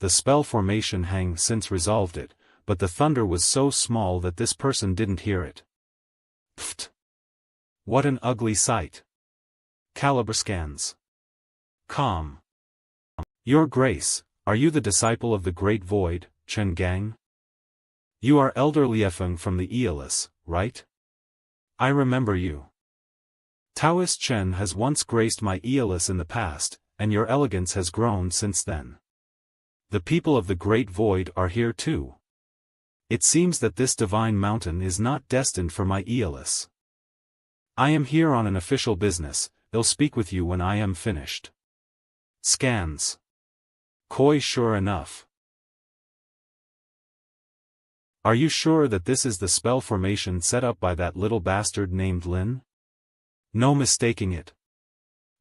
the spell formation hang since resolved it, but the thunder was so small that this person didn't hear it. Pfft! What an ugly sight! Caliber scans. Calm. Your Grace, are you the disciple of the Great Void, Chen Gang? You are Elder Liefeng from the Aeolus, right? I remember you. Taoist Chen has once graced my Aeolus in the past, and your elegance has grown since then. The people of the Great Void are here too. It seems that this divine mountain is not destined for my Aeolus. I am here on an official business, I'll speak with you when I am finished. Scans. Koi sure enough. Are you sure that this is the spell formation set up by that little bastard named Lin? No mistaking it.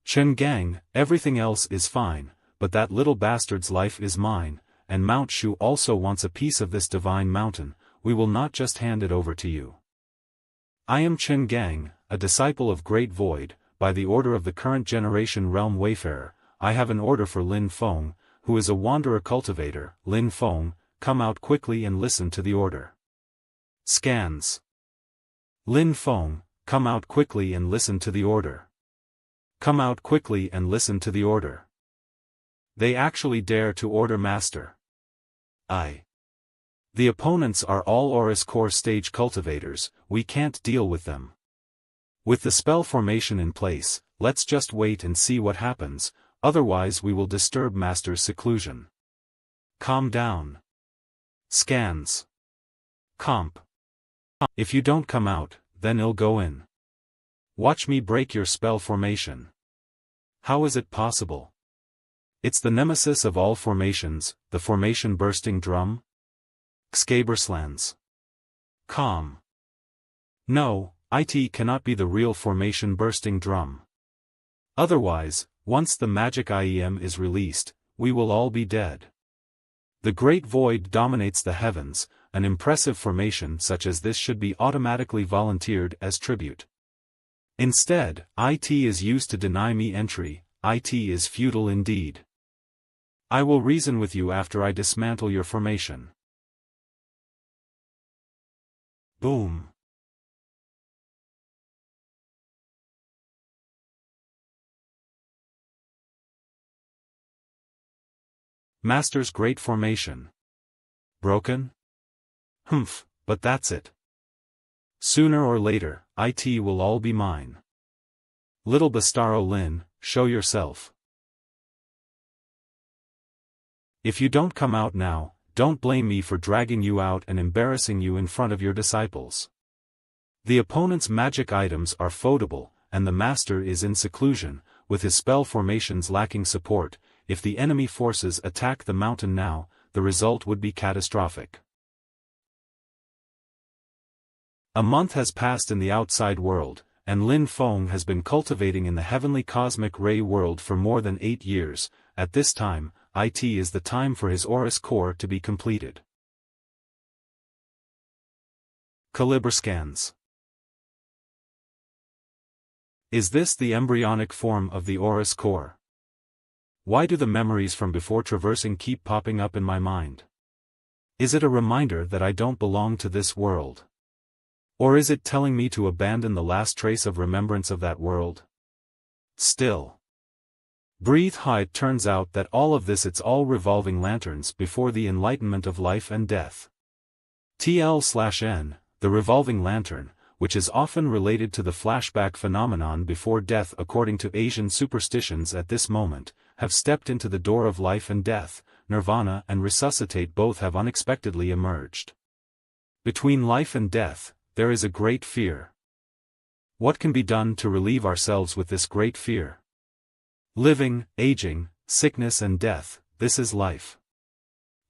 Chen Gang, everything else is fine, but that little bastard's life is mine, and Mount Shu also wants a piece of this divine mountain. We will not just hand it over to you. I am Chen Gang, a disciple of Great Void, by the order of the current generation realm wayfarer. I have an order for Lin Feng, who is a wanderer cultivator. Lin Feng, come out quickly and listen to the order. Scans. Lin Feng, come out quickly and listen to the order. Come out quickly and listen to the order. They actually dare to order master. The opponents are all Aurus Core stage cultivators, we can't deal with them. With the spell formation in place, let's just wait and see what happens, otherwise we will disturb master's seclusion. Calm down. Scans. Comp. If you don't come out, then I'll go in. Watch me break your spell formation. How is it possible? It's the nemesis of all formations, the formation bursting drum. Xcaberslans. Calm. No, it cannot be the real formation bursting drum. Otherwise, once the magic IEM is released, we will all be dead. The Great Void dominates the heavens, an impressive formation such as this should be automatically volunteered as tribute. Instead, it is used to deny me entry. It is futile indeed. I will reason with you after I dismantle your formation. Boom. Master's great formation. Broken? Humph, but that's it. Sooner or later, it will all be mine. Little Bastaro Lin, show yourself. If you don't come out now, don't blame me for dragging you out and embarrassing you in front of your disciples. The opponent's magic items are foldable, and the master is in seclusion, with his spell formations lacking support. If the enemy forces attack the mountain now, the result would be catastrophic. A month has passed in the outside world, and Lin Feng has been cultivating in the heavenly cosmic ray world for more than 8 years. At this time, it is the time for his Aurus Core to be completed. Caliber scans. Is this the embryonic form of the Aurus Core? Why do the memories from before traversing keep popping up in my mind? Is it a reminder that I don't belong to this world? Or is it telling me to abandon the last trace of remembrance of that world? Still. Breathe high. It turns out that all of this, it's all revolving lanterns before the enlightenment of life and death. TL/N, the revolving lantern, which is often related to the flashback phenomenon before death according to Asian superstitions at this moment, have stepped into the door of life and death. Nirvana and resuscitate both have unexpectedly emerged. Between life and death, there is a great fear. What can be done to relieve ourselves with this great fear? Living, aging, sickness and death, this is life.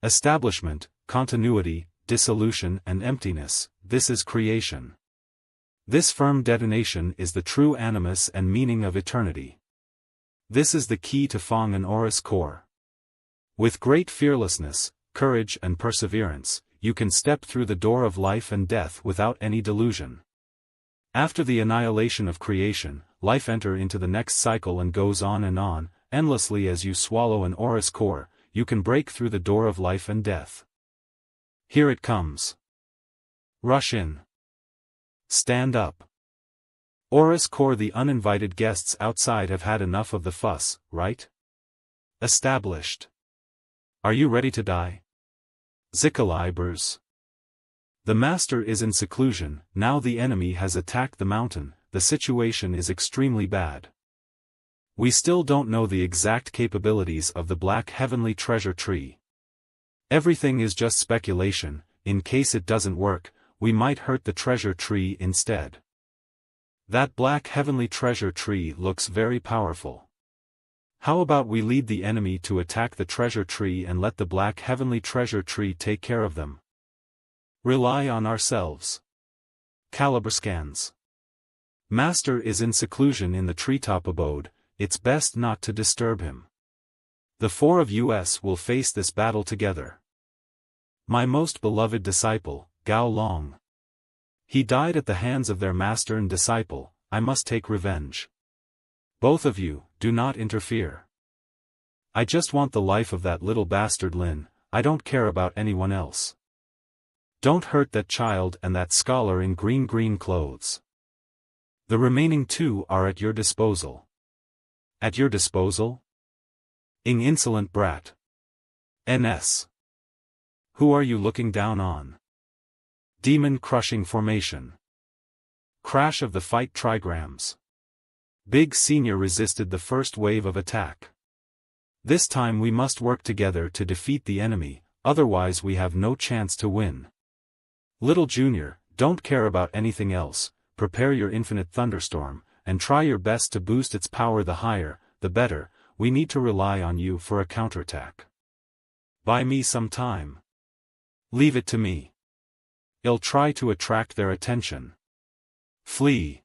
Establishment, continuity, dissolution and emptiness, this is creation. This firm detonation is the true animus and meaning of eternity. This is the key to Feng and Aurus Core. With great fearlessness, courage and perseverance, you can step through the door of life and death without any delusion. After the annihilation of creation, life enter into the next cycle and goes on, endlessly as you swallow an Aurus Core. you can break through the door of life and death. Here it comes. Rush in. Stand up. Oris Core, the uninvited guests outside have had enough of the fuss, right? Established. Are you ready to die? Zikalibers. The master is in seclusion, now the enemy has attacked the mountain, the situation is extremely bad. We still don't know the exact capabilities of the Black Heavenly Treasure Tree. Everything is just speculation. In case it doesn't work, we might hurt the treasure tree instead. That Black Heavenly Treasure Tree looks very powerful. How about we lead the enemy to attack the treasure tree and let the Black Heavenly Treasure Tree take care of them? Rely on ourselves. Caliber scans. Master is in seclusion in the treetop abode, it's best not to disturb him. The four of us will face this battle together. My most beloved disciple, Gao Long. He died at the hands of their master and disciple, I must take revenge. Both of you, do not interfere. I just want the life of that little bastard Lin, I don't care about anyone else. Don't hurt that child and that scholar in green clothes. The remaining two are at your disposal. At your disposal? Insolent brat. NS. Who are you looking down on? Demon-crushing formation. Crash of the fight trigrams. Big Senior resisted the first wave of attack. This time we must work together to defeat the enemy, otherwise we have no chance to win. Little Junior, don't care about anything else, prepare your infinite thunderstorm, and try your best to boost its power. The higher, the better, we need to rely on you for a counterattack. Buy me some time. Leave it to me. I'll try to attract their attention. Flee.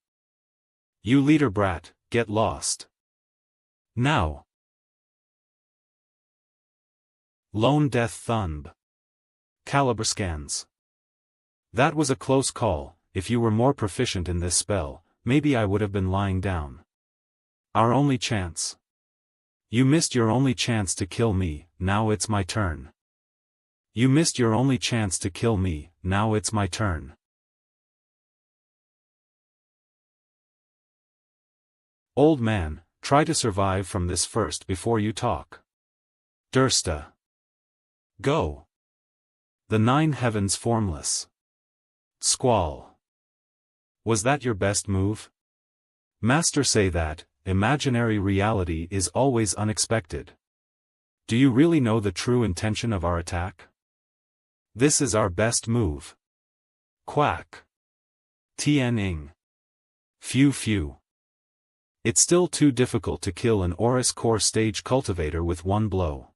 You leader brat, get lost. Now. Lone Death Thumb. Caliber scans. That was a close call. If you were more proficient in this spell, maybe I would have been lying down. Our only chance. You missed your only chance to kill me, now it's my turn. You missed your only chance to kill me, now it's my turn. Old man, try to survive from this first before you talk. Dursta. Go. The nine heavens formless. Squall. Was that your best move? Master say that, imaginary reality is always unexpected. Do you really know the true intention of our attack? This is our best move. Quack. Tianing. Phew. It's still too difficult to kill an Oris Core stage cultivator with one blow.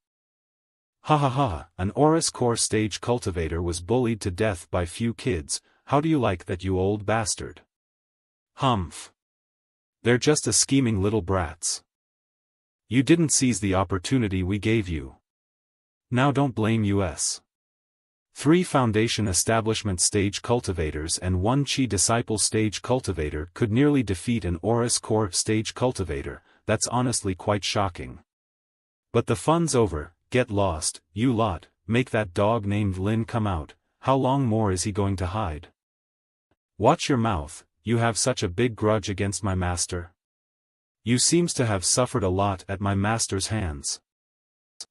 Ha, an Oris Core stage cultivator was bullied to death by few kids, how do you like that, you old bastard? Humph. They're just a scheming little brats. You didn't seize the opportunity we gave you. Now don't blame us. 3 Foundation Establishment stage cultivators and 1 Chi Disciple stage cultivator could nearly defeat an Oris Core stage cultivator, that's honestly quite shocking. But the fun's over, get lost, you lot, make that dog named Lin come out, how long more is he going to hide? Watch your mouth, you have such a big grudge against my master. You seems to have suffered a lot at my master's hands.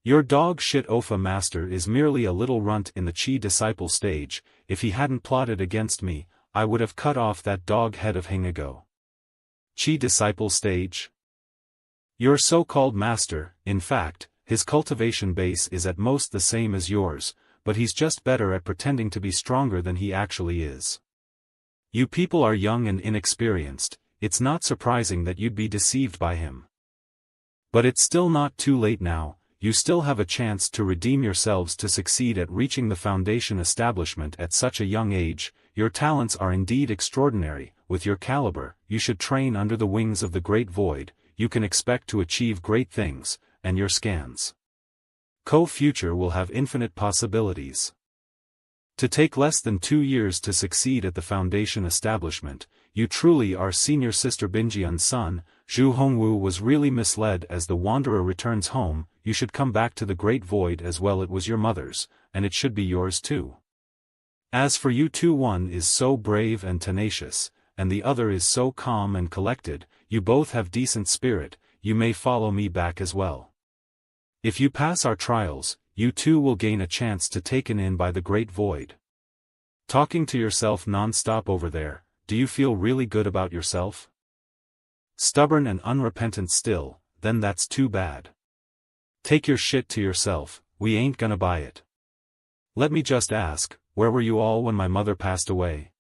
Your dog shit Opha master is merely a little runt in the Chi Disciple stage, if he hadn't plotted against me, I would have cut off that dog head of hing ago. Chi Disciple stage? Your so-called master, in fact, his cultivation base is at most the same as yours, but he's just better at pretending to be stronger than he actually is. You people are young and inexperienced, it's not surprising that you'd be deceived by him. But it's still not too late now. You still have a chance to redeem yourselves to succeed at reaching the Foundation Establishment at such a young age. Your talents are indeed extraordinary. With your caliber, you should train under the wings of the Great Void. You can expect to achieve great things, and your scans. Co-future will have infinite possibilities. To take less than 2 years to succeed at the Foundation Establishment, you truly are Senior Sister Binjian's son. Zhu Hongwu was really misled as the Wanderer returns home. you should come back to the Great Void as well. It was your mother's, and it should be yours too. As for you two, one is so brave and tenacious, and the other is so calm and collected, you both have decent spirit, you may follow me back as well. If you pass our trials, you two will gain a chance to taken in by the Great Void. Talking to yourself non-stop over there, do you feel really good about yourself? Stubborn and unrepentant still, then that's too bad. Take your shit to yourself, we ain't gonna buy it. Let me just ask, where were you all when my mother passed away?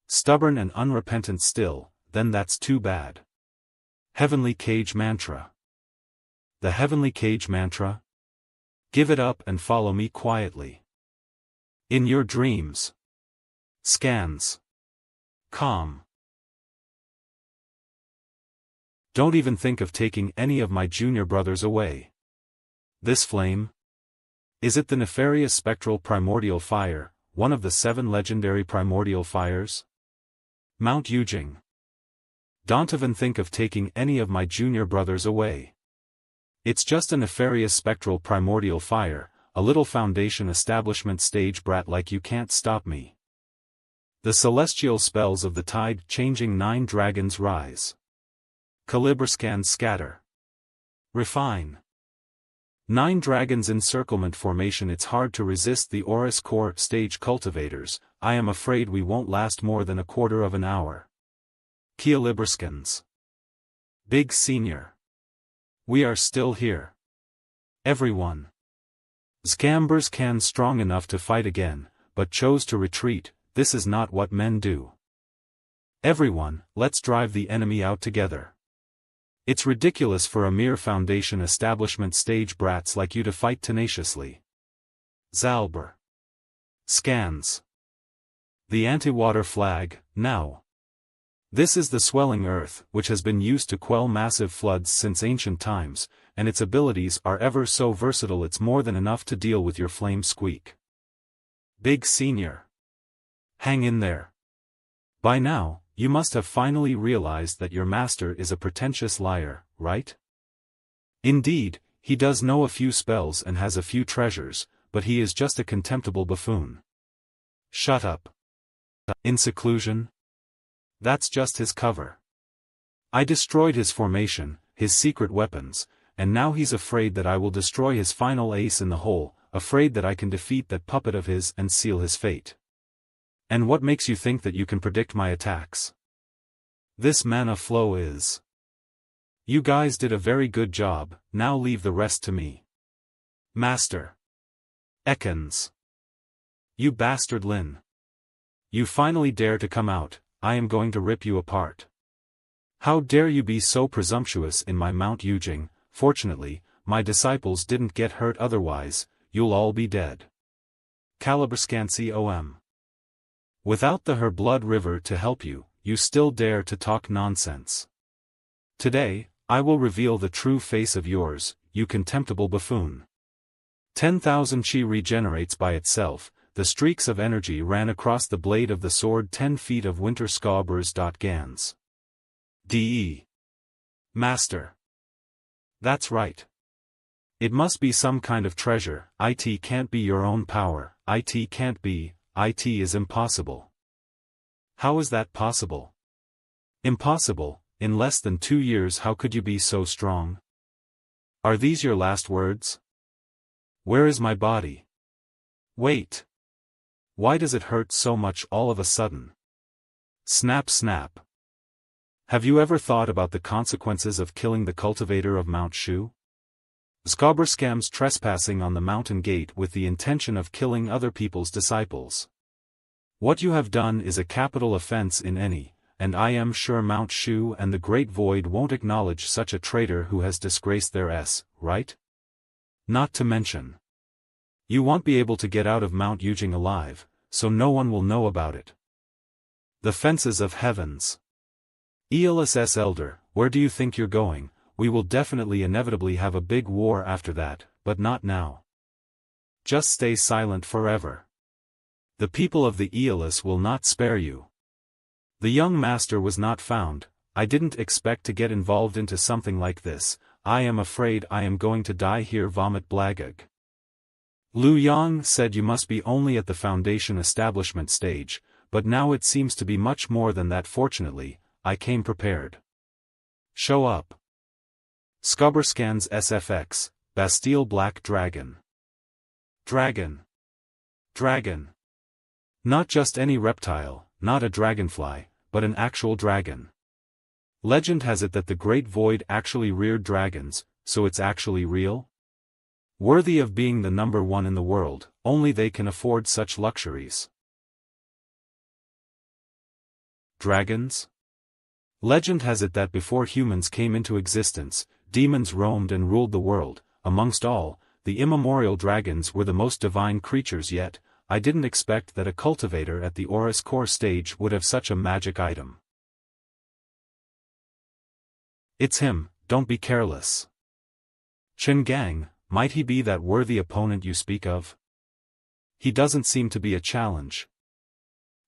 Stubborn and unrepentant still, then that's too bad. Heavenly Cage Mantra. The Heavenly Cage Mantra? Give it up and follow me quietly. In your dreams. Scans. Calm. Don't even think of taking any of my junior brothers away. This flame? Is it the nefarious spectral primordial fire, one of the 7 legendary primordial fires? Mount Yujing. Don't even think of taking any of my junior brothers away. It's just a nefarious spectral primordial fire, a little Foundation establishment stage brat like you can't stop me. The celestial spells of the tide changing 9 dragons rise. Calibriscan scatter. Refine. 9 dragons encirclement formation. It's hard to resist the Aurus core stage cultivators, I am afraid we won't last more than a quarter of an hour. Calibriscans. Big Senior. We are still here. Everyone. Scambers can strong enough to fight again, but chose to retreat, this is not what men do. Everyone, let's drive the enemy out together. It's ridiculous for a mere Foundation establishment stage brats like you to fight tenaciously. Zalber. Scans. The anti-water flag, now. This is the swelling earth, which has been used to quell massive floods since ancient times, and its abilities are ever so versatile. It's more than enough to deal with your flame squeak. Big Senior. Hang in there. By now, you must have finally realized that your master is a pretentious liar, right? Indeed, he does know a few spells and has a few treasures, but he is just a contemptible buffoon. Shut up. In seclusion? That's just his cover. I destroyed his formation, his secret weapons, and now he's afraid that I will destroy his final ace in the hole, afraid that I can defeat that puppet of his and seal his fate. And what makes you think that you can predict my attacks? This mana flow is. You guys did a very good job, now leave the rest to me. Master. Ekans. You bastard Lin. You finally dare to come out, I am going to rip you apart. How dare you be so presumptuous in my Mount Yujing? Fortunately, my disciples didn't get hurt, otherwise, you'll all be dead. Calibriscancy OM. Without the Her Blood River to help you, you still dare to talk nonsense. Today, I will reveal the true face of yours, you contemptible buffoon. 10,000 chi regenerates by itself, the streaks of energy ran across the blade of the sword. 10 feet of winter scabbers. Gans. DE. Master. That's right. It must be some kind of treasure. It can't be your own power, it can't be, it is impossible. How is that possible? Impossible, in less than 2 years how could you be so strong? Are these your last words? Where is my body? Wait. Why does it hurt so much all of a sudden? Snap snap. Have you ever thought about the consequences of killing the cultivator of Mount Shu? Scabberscams trespassing on the mountain gate with the intention of killing other people's disciples. What you have done is a capital offense in any, and I am sure Mount Shu and the Great Void won't acknowledge such a traitor who has disgraced their right? Not to mention. You won't be able to get out of Mount Yujing alive, so no one will know about it. The fences of heavens. ELSS Elder, where do you think you're going? We will definitely inevitably have a big war after that, but not now. Just stay silent forever. The people of the Aeolus will not spare you. The young master was not found. I didn't expect to get involved into something like this. I am afraid I am going to die here. Vomit Blagag. Lu Yang said you must be only at the foundation establishment stage, but now it seems to be much more than that. Fortunately, I came prepared. Show up. Scubberscans SFX, Bastille Black Dragon. Dragon. Dragon. Not just any reptile, not a dragonfly, but an actual dragon. Legend has it that the Great Void actually reared dragons, so it's actually real? Worthy of being the number one in the world, only they can afford such luxuries. Dragons? Legend has it that before humans came into existence, demons roamed and ruled the world. Amongst all, the immemorial dragons were the most divine creatures. Yet, I didn't expect that a cultivator at the Aura's core stage would have such a magic item. It's him, don't be careless. Chen Gang, might he be that worthy opponent you speak of? He doesn't seem to be a challenge.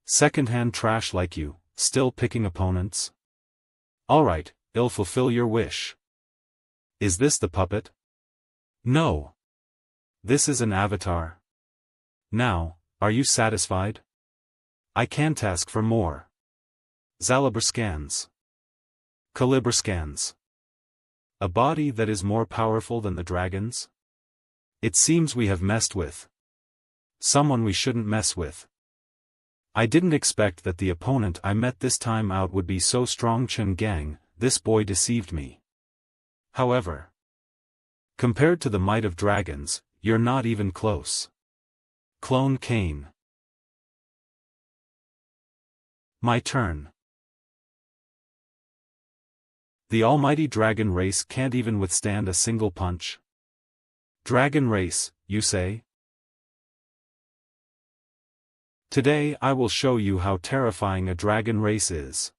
Second-hand trash like you, still picking opponents? Alright, I'll fulfill your wish. Is this the puppet? No. This is an avatar. Now, are you satisfied? I can't ask for more. Zalaberscans. Caliberscans. A body that is more powerful than the dragons? It seems we have messed with someone we shouldn't mess with. I didn't expect that the opponent I met this time out would be so strong. Chen Gang, this boy deceived me. However, compared to the might of dragons, you're not even close. Clone Kane. My turn. The almighty dragon race can't even withstand a single punch. Dragon race, you say? Today I will show you how terrifying a dragon race is.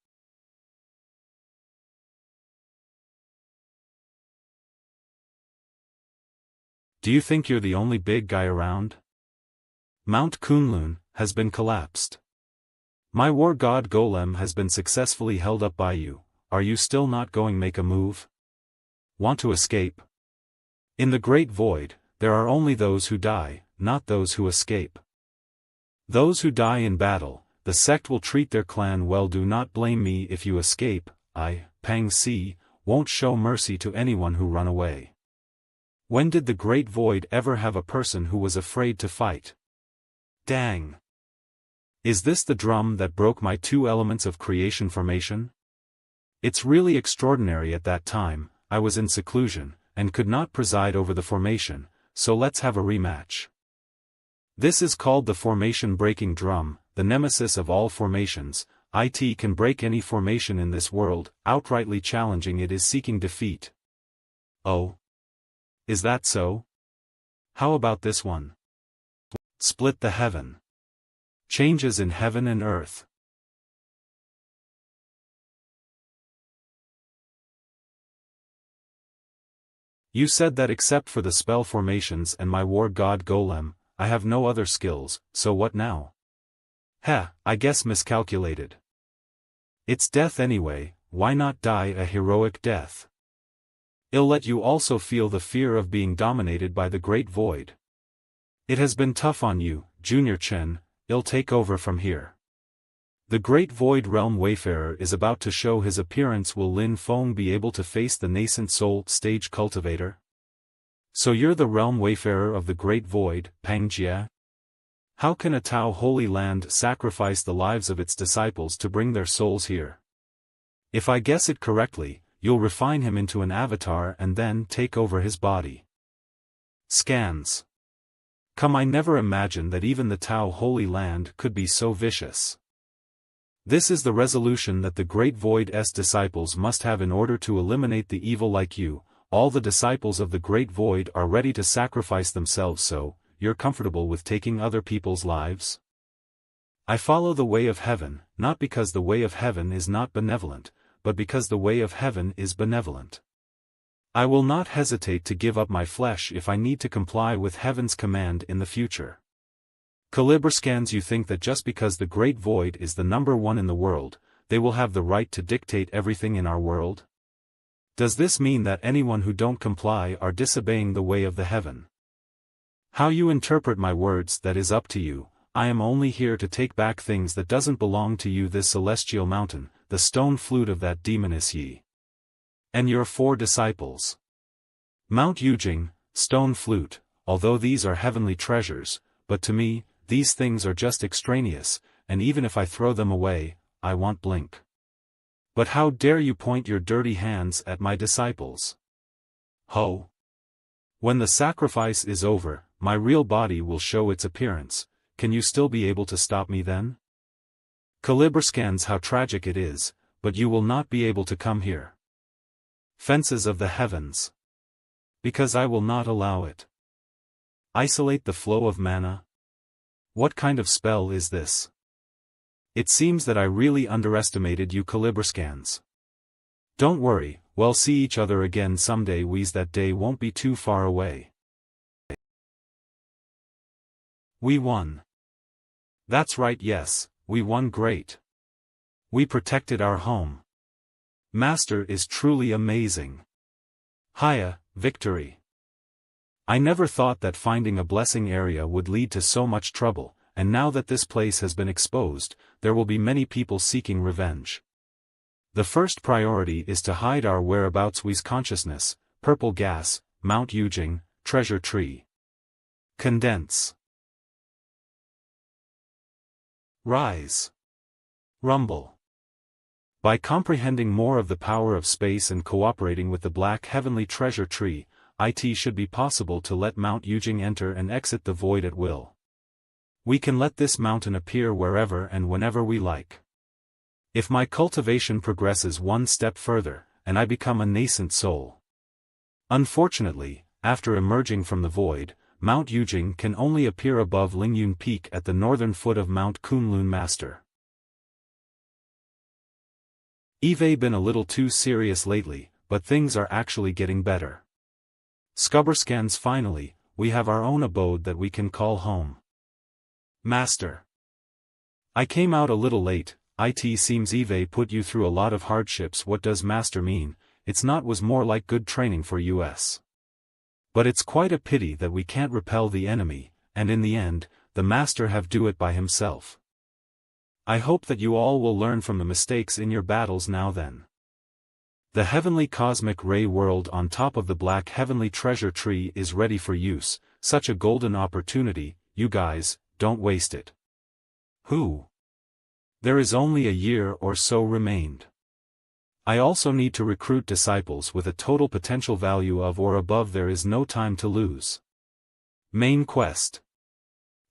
Do you think you're the only big guy around? Mount Kunlun has been collapsed. My war god golem has been successfully held up by you. Are you still not going make a move? Want to escape? In the Great Void, there are only those who die, not those who escape. Those who die in battle, the sect will treat their clan well. Do not blame me if you escape. I, Pang Si, won't show mercy to anyone who run away. When did the Great Void ever have a person who was afraid to fight? Dang. Is this the drum that broke my two elements of creation formation? It's really extraordinary. At that time, I was in seclusion, and could not preside over the formation, so let's have a rematch. This is called the formation breaking drum, the nemesis of all formations. It can break any formation in this world. Outrightly challenging it is seeking defeat. Oh? Is that so? How about this one? Split the heaven. Changes in heaven and earth. You said that except for the spell formations and my war god golem, I have no other skills, so what now? Heh, I guess miscalculated. It's death anyway, why not die a heroic death? I'll let you also feel the fear of being dominated by the Great Void. It has been tough on you, Junior Chen. I'll take over from here. The Great Void Realm Wayfarer is about to show his appearance. Will Lin Feng be able to face the nascent soul stage cultivator? So you're the Realm Wayfarer of the Great Void, Pang Jia? How can a Tao Holy Land sacrifice the lives of its disciples to bring their souls here? If I guess it correctly, you'll refine him into an avatar and then take over his body. Scans. Come, I never imagined that even the Tao Holy Land could be so vicious. This is the resolution that the Great Void's disciples must have in order to eliminate the evil like you. All the disciples of the Great Void are ready to sacrifice themselves, so you're comfortable with taking other people's lives? I follow the way of heaven, not because the way of heaven is not benevolent, but because the way of heaven is benevolent. I will not hesitate to give up my flesh if I need to comply with heaven's command in the future. Caliberscans, you think that just because the Great Void is the number one in the world, they will have the right to dictate everything in our world? Does this mean that anyone who don't comply are disobeying the way of the heaven? How you interpret my words, that is up to you. I am only here to take back things that doesn't belong to you, this celestial mountain, the stone flute of that demoness Yi. And your 4 disciples. Mount Yujing, stone flute, although these are heavenly treasures, but to me, these things are just extraneous, and even if I throw them away, I won't blink. But how dare you point your dirty hands at my disciples? Ho! When the sacrifice is over, my real body will show its appearance. Can you still be able to stop me then? Calibriscans, how tragic it is, but you will not be able to come here. Fences of the heavens. Because I will not allow it. Isolate the flow of mana? What kind of spell is this? It seems that I really underestimated you, Calibriscans. Don't worry, we'll see each other again someday. That day won't be too far away. We won. That's right, yes, we won great. We protected our home. Master is truly amazing. Hiya, victory. I never thought that finding a blessing area would lead to so much trouble, and now that this place has been exposed, there will be many people seeking revenge. The first priority is to hide our whereabouts. We's consciousness, purple gas, Mount Yujing, treasure tree. Condense. Rise. Rumble. By comprehending more of the power of space and cooperating with the black heavenly treasure tree, it should be possible to let Mount Yujing enter and exit the void at will. We can let this mountain appear wherever and whenever we like. If my cultivation progresses one step further, and I become a nascent soul. Unfortunately, after emerging from the void, Mount Yujing can only appear above Lingyun Peak at the northern foot of Mount Kunlun Master. Eve been a little too serious lately, but things are actually getting better. Scubberscans, finally, we have our own abode that we can call home. Master. I came out a little late. It seems Eve put you through a lot of hardships. What does Master mean? It's not, was more like good training for us. But it's quite a pity that we can't repel the enemy, and in the end, the Master have do it by himself. I hope that you all will learn from the mistakes in your battles now then. The heavenly cosmic ray world on top of the black heavenly treasure tree is ready for use. Such a golden opportunity, you guys, don't waste it. Who? There is only a year or so remained. I also need to recruit disciples with a total potential value of or above. There is no time to lose. Main quest.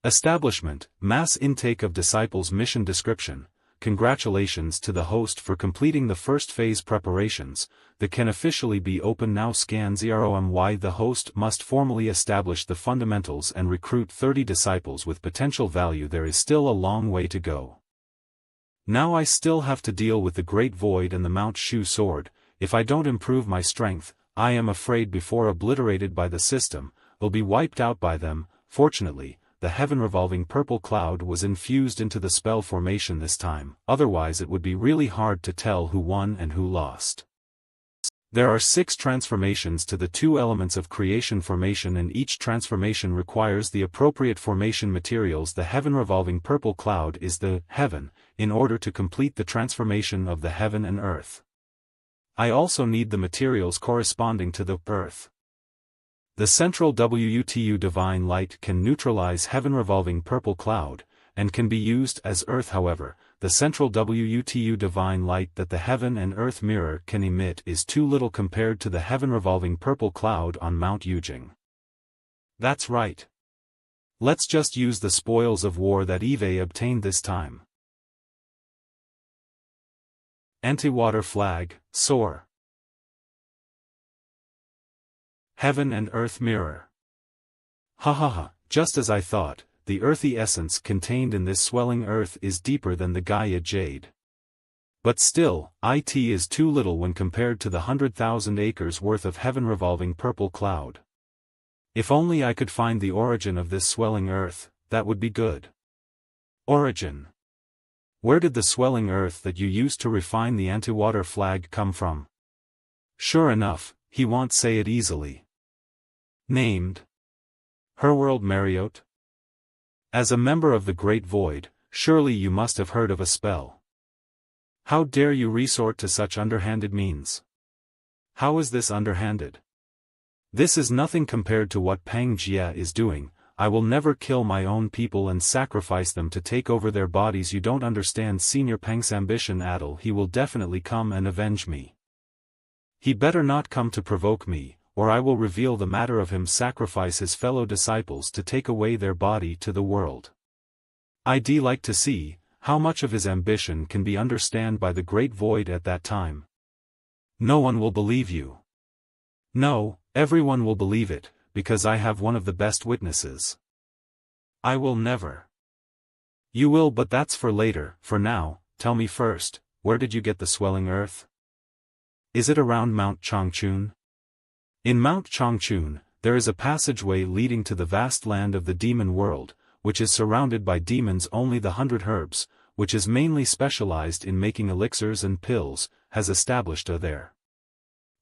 Establishment, mass intake of disciples. Mission description. Congratulations to the host for completing the first phase preparations. The can officially be open now. Scan 0my. The host must formally establish the fundamentals and recruit 30 disciples with potential value. There is still a long way to go. Now I still have to deal with the Great Void and the Mount Shu Sword. If I don't improve my strength, I am afraid before obliterated by the system, will be wiped out by them. Fortunately, the heaven-revolving purple cloud was infused into the spell formation this time, otherwise it would be really hard to tell who won and who lost. There are 6 transformations to the 2 elements of creation formation, and each transformation requires the appropriate formation materials. The heaven-revolving purple cloud is the heaven, in order to complete the transformation of the heaven and earth. I also need the materials corresponding to the earth. The central WUTU divine light can neutralize heaven-revolving purple cloud, and can be used as earth. However, the central WUTU divine light that the heaven and earth mirror can emit is too little compared to the heaven-revolving purple cloud on Mount Yujing. That's right. Let's just use the spoils of war that Eve obtained this time. Anti-water flag, soar. Heaven and earth mirror. Ha ha ha, just as I thought. The earthy essence contained in this swelling earth is deeper than the Gaia jade. But still, it is too little when compared to the 100,000 acres worth of heaven-revolving purple cloud. If only I could find the origin of this swelling earth, that would be good. Origin. Where did the swelling earth that you used to refine the anti-water flag come from? Sure enough, he won't say it easily. Named Herworld Marriott? As a member of the Great Void, surely you must have heard of a spell. How dare you resort to such underhanded means? How is this underhanded? This is nothing compared to what Pang Jia is doing. I will never kill my own people and sacrifice them to take over their bodies. You don't understand Senior Pang's ambition, Adel. He will definitely come and avenge me. He better not come to provoke me, or I will reveal the matter of him sacrifice his fellow disciples to take away their body to the world. I'd like to see how much of his ambition can be understood by the Great Void at that time. No one will believe you. No, everyone will believe it, because I have one of the best witnesses. I will never. You will, but that's for later. For now, tell me first, where did you get the swelling earth? Is it around Mount Changchun? In Mount Changchun, there is a passageway leading to the vast land of the demon world, which is surrounded by demons. Only the 100 Herbs, which is mainly specialized in making elixirs and pills, has established there.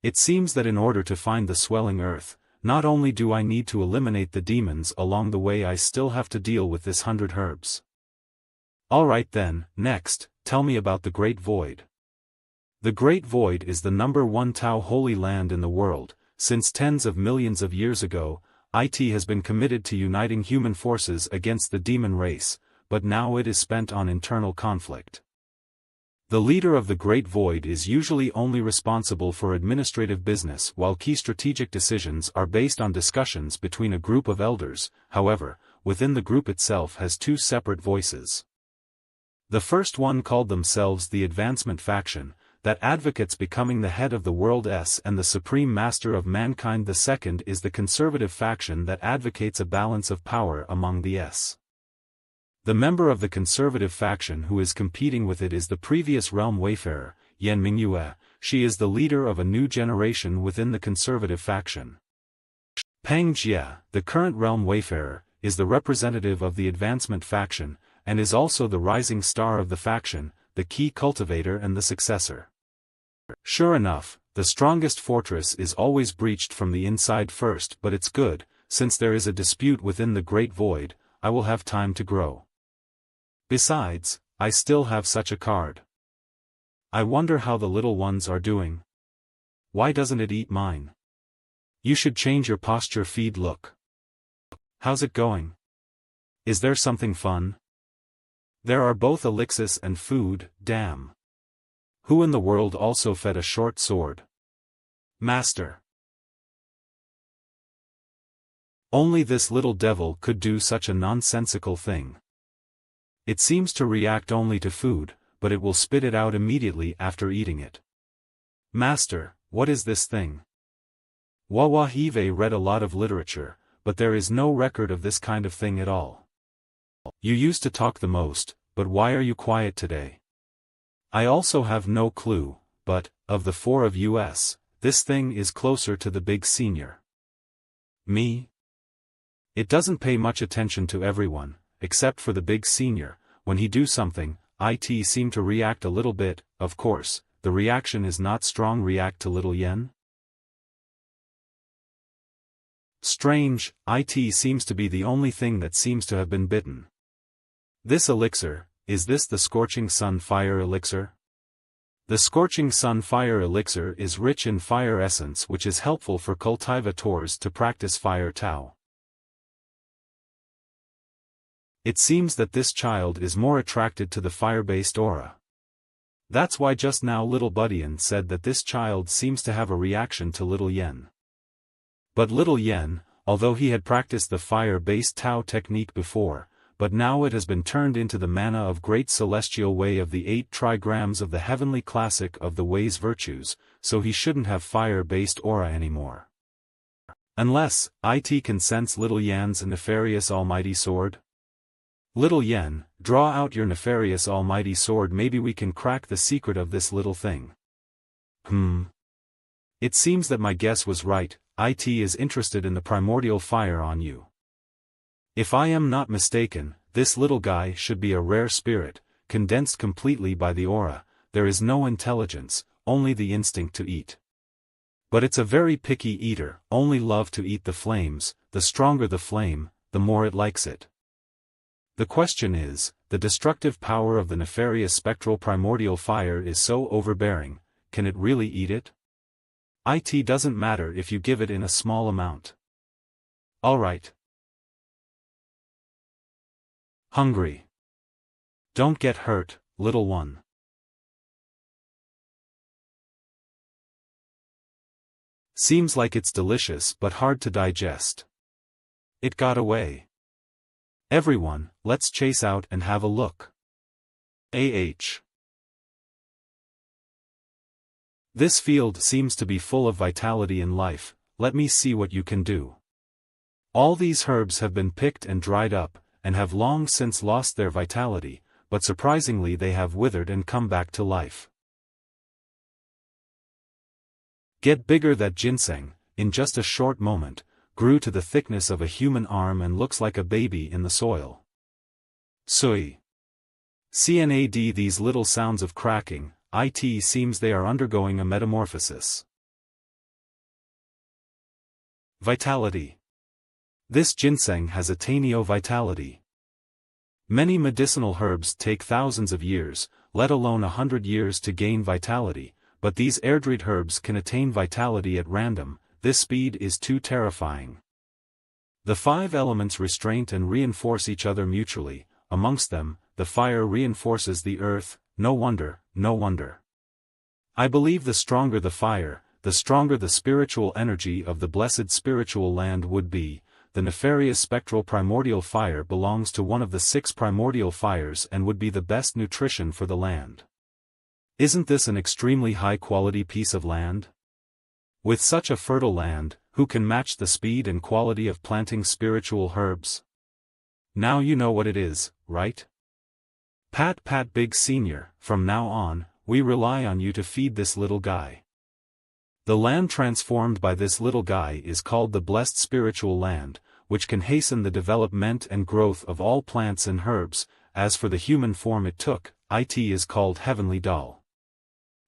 It seems that in order to find the swelling earth, not only do I need to eliminate the demons along the way, I still have to deal with this 100 Herbs. Alright then, next, tell me about the Great Void. The Great Void is the #1 Tao holy land in the world. Since tens of millions of years ago, it has been committed to uniting human forces against the demon race, but now it is spent on internal conflict. The leader of the Great Void is usually only responsible for administrative business, while key strategic decisions are based on discussions between a group of elders. However, within the group itself has two separate voices. The first one called themselves the Advancement Faction, that advocates becoming the head of the world and the supreme master of mankind. The second is the Conservative Faction that advocates a balance of power among the The member of the Conservative Faction who is competing with it is the previous Realm Wayfarer, Yan Mingyue. She is the leader of a new generation within the Conservative Faction. Pang Jia, the current Realm Wayfarer, is the representative of the Advancement Faction, and is also the rising star of the faction, the key cultivator and the successor. Sure enough, the strongest fortress is always breached from the inside first, but it's good, since there is a dispute within the Great Void, I will have time to grow. Besides, I still have such a card. I wonder how the little ones are doing. Why doesn't it eat mine? You should change your posture. Feed. Look. How's it going? Is there something fun? There are both elixirs and food. Damn. Who in the world also fed a short sword? Master. Only this little devil could do such a nonsensical thing. It seems to react only to food, but it will spit it out immediately after eating it. Master, what is this thing? Wawahive read a lot of literature, but there is no record of this kind of thing at all. You used to talk the most, but why are you quiet today? I also have no clue, but, of the four of us, this thing is closer to the big senior. Me? It doesn't pay much attention to everyone, except for the big senior. When he do something, it seem to react a little bit. Of course, the reaction is not strong. React to little yen? Strange, it seems to be the only thing that seems to have been bitten. This elixir, is this the Scorching Sun Fire Elixir? The Scorching Sun Fire Elixir is rich in fire essence, which is helpful for cultivators to practice fire Tao. It seems that this child is more attracted to the fire-based aura. That's why just now little Budian said that this child seems to have a reaction to little Yen. But little Yen, although he had practiced the fire-based Tao technique before, but now it has been turned into the mana of Great Celestial Way of the 8 trigrams of the Heavenly Classic of the Way's virtues, so he shouldn't have fire-based aura anymore. Unless, it can sense little Yan's nefarious almighty sword? Little Yen, draw out your nefarious almighty sword. Maybe we can crack the secret of this little thing. It seems that my guess was right. It is interested in the primordial fire on you. If I am not mistaken, this little guy should be a rare spirit, condensed completely by the aura. There is no intelligence, only the instinct to eat. But it's a very picky eater, only love to eat the flames. The stronger the flame, the more it likes it. The question is, the destructive power of the nefarious spectral primordial fire is so overbearing, can it really eat it? It doesn't matter if you give it in a small amount. Alright. Hungry. Don't get hurt, little one. Seems like it's delicious but hard to digest. It got away. Everyone, let's chase out and have a look. This field seems to be full of vitality and life, let me see what you can do. All these herbs have been picked and dried up, and have long since lost their vitality, but surprisingly they have withered and come back to life. Get bigger. That ginseng, in just a short moment, grew to the thickness of a human arm and looks like a baby in the soil. Sui. CNAD. These little sounds of cracking, it seems they are undergoing a metamorphosis. Vitality. This ginseng has attainio vitality. Many medicinal herbs take thousands of years, let alone 100 years to gain vitality, but these airdried herbs can attain vitality at random. This speed is too terrifying. The 5 elements restraint and reinforce each other mutually. Amongst them, the fire reinforces the earth. No wonder, no wonder. I believe the stronger the fire, the stronger the spiritual energy of the blessed spiritual land would be. The nefarious spectral primordial fire belongs to one of the 6 primordial fires and would be the best nutrition for the land. Isn't this an extremely high-quality piece of land? With such a fertile land, who can match the speed and quality of planting spiritual herbs? Now you know what it is, right? Pat Big Senior, from now on, we rely on you to feed this little guy. The land transformed by this little guy is called the blessed spiritual land, which can hasten the development and growth of all plants and herbs. As for the human form it took, it is called Heavenly Doll.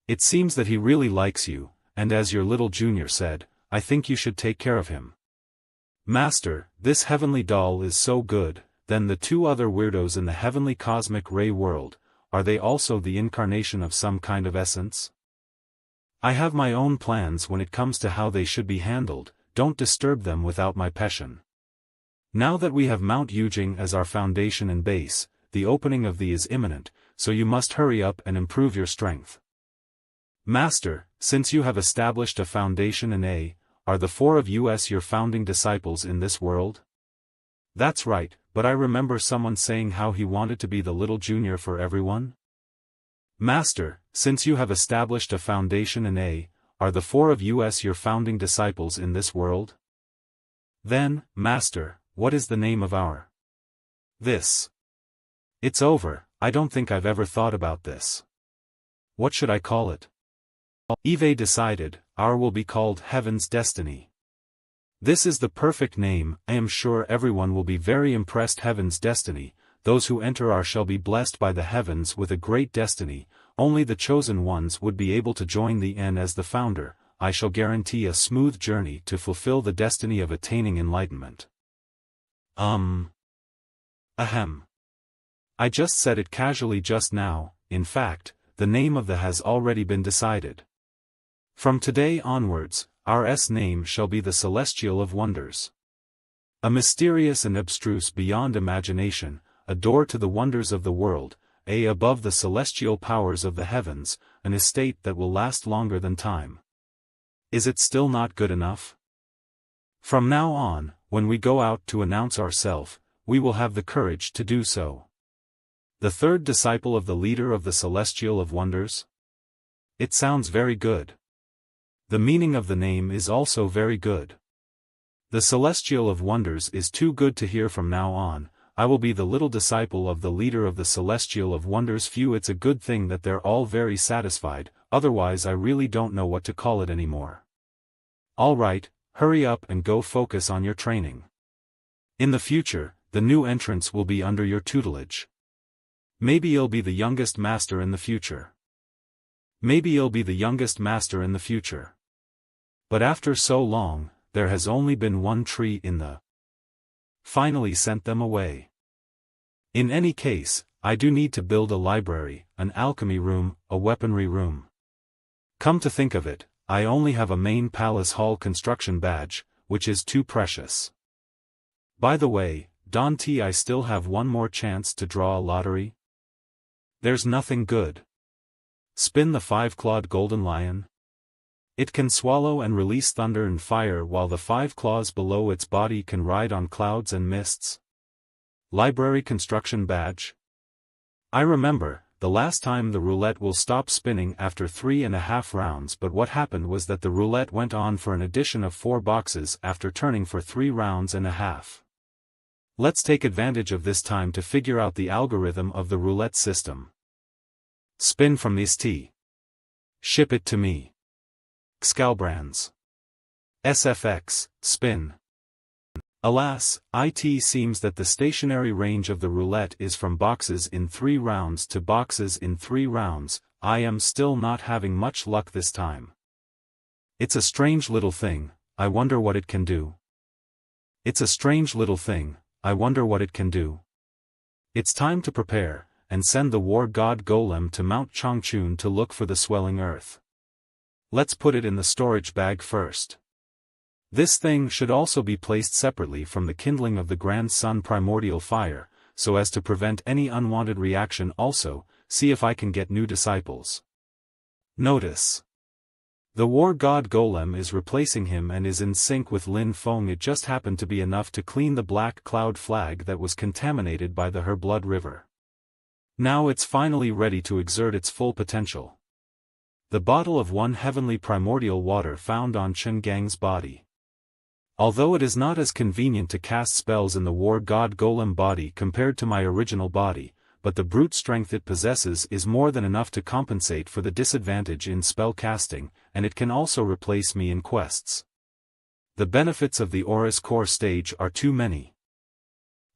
It seems that he really likes you, and as your little junior said, I think you should take care of him. Master, this Heavenly Doll is so good. Then the 2 other weirdos in the heavenly cosmic ray world, are they also the incarnation of some kind of essence? I have my own plans when it comes to how they should be handled, don't disturb them without my passion. Now that we have Mount Yujing as our foundation and base, the opening of the is imminent, so you must hurry up and improve your strength. Master, since you have established a foundation and are the 4 of us your founding disciples in this world? That's right, but I remember someone saying how he wanted to be the little junior for everyone. Master, since you have established a foundation and are the 4 of us your founding disciples in this world? Then, Master, what is the name of our this? It's over, I don't think I've ever thought about this. What should I call it? Eve decided, our will be called Heaven's Destiny. This is the perfect name. I am sure everyone will be very impressed. Heaven's Destiny, those who enter our shall be blessed by the heavens with a great destiny. Only the chosen ones would be able to join the N as the founder. I shall guarantee a smooth journey to fulfill the destiny of attaining enlightenment. Ahem. I just said it casually just now. In fact, the name of the has already been decided. From today onwards, our name shall be the Celestial of Wonders. A mysterious and abstruse beyond imagination, a door to the wonders of the world, above the celestial powers of the heavens, an estate that will last longer than time. Is it still not good enough? From now on, when we go out to announce ourselves, we will have the courage to do so. The 3rd disciple of the leader of the Celestial of Wonders? It sounds very good. The meaning of the name is also very good. The Celestial of Wonders is too good to hear. From now on, I will be the little disciple of the leader of the Celestial of Wonders. Phew, it's a good thing that they're all very satisfied, otherwise I really don't know what to call it anymore. Alright, hurry up and go focus on your training. In the future, the new entrants will be under your tutelage. Maybe you'll be the youngest master in the future. But after so long, there has only been one tree in the... Finally sent them away. In any case, I do need to build a library, an alchemy room, a weaponry room. Come to think of it, I only have a main palace hall construction badge, which is too precious. By the way, don't I still have one more chance to draw a lottery? There's nothing good. Spin the 5-clawed golden lion. It can swallow and release thunder and fire while the 5 claws below its body can ride on clouds and mists. Library construction badge. I remember, the last time the roulette will stop spinning after 3.5 rounds, but what happened was that the roulette went on for an addition of 4 boxes after turning for 3.5 rounds. Let's take advantage of this time to figure out the algorithm of the roulette system. Spin from this T. Ship it to me. Scalbrands. SFX, spin. Alas, it seems that the stationary range of the roulette is from boxes in 3 rounds to boxes in 3 rounds. I am still not having much luck this time. It's a strange little thing, I wonder what it can do. It's a strange little thing, I wonder what it can do. It's time to prepare, and send the war god golem to Mount Changchun to look for the swelling earth. Let's put it in the storage bag first. This thing should also be placed separately from the kindling of the grand sun primordial fire, so as to prevent any unwanted reaction. Also, see if I can get new disciples. Notice. The war god golem is replacing him and is in sync with Lin Feng. It just happened to be enough to clean the black cloud flag that was contaminated by the Her Blood River. Now it's finally ready to exert its full potential. The bottle of 1 heavenly primordial water found on Chen Gang's body. Although it is not as convenient to cast spells in the war god golem body compared to my original body, but the brute strength it possesses is more than enough to compensate for the disadvantage in spell casting, and it can also replace me in quests. The benefits of the Aura's core stage are too many.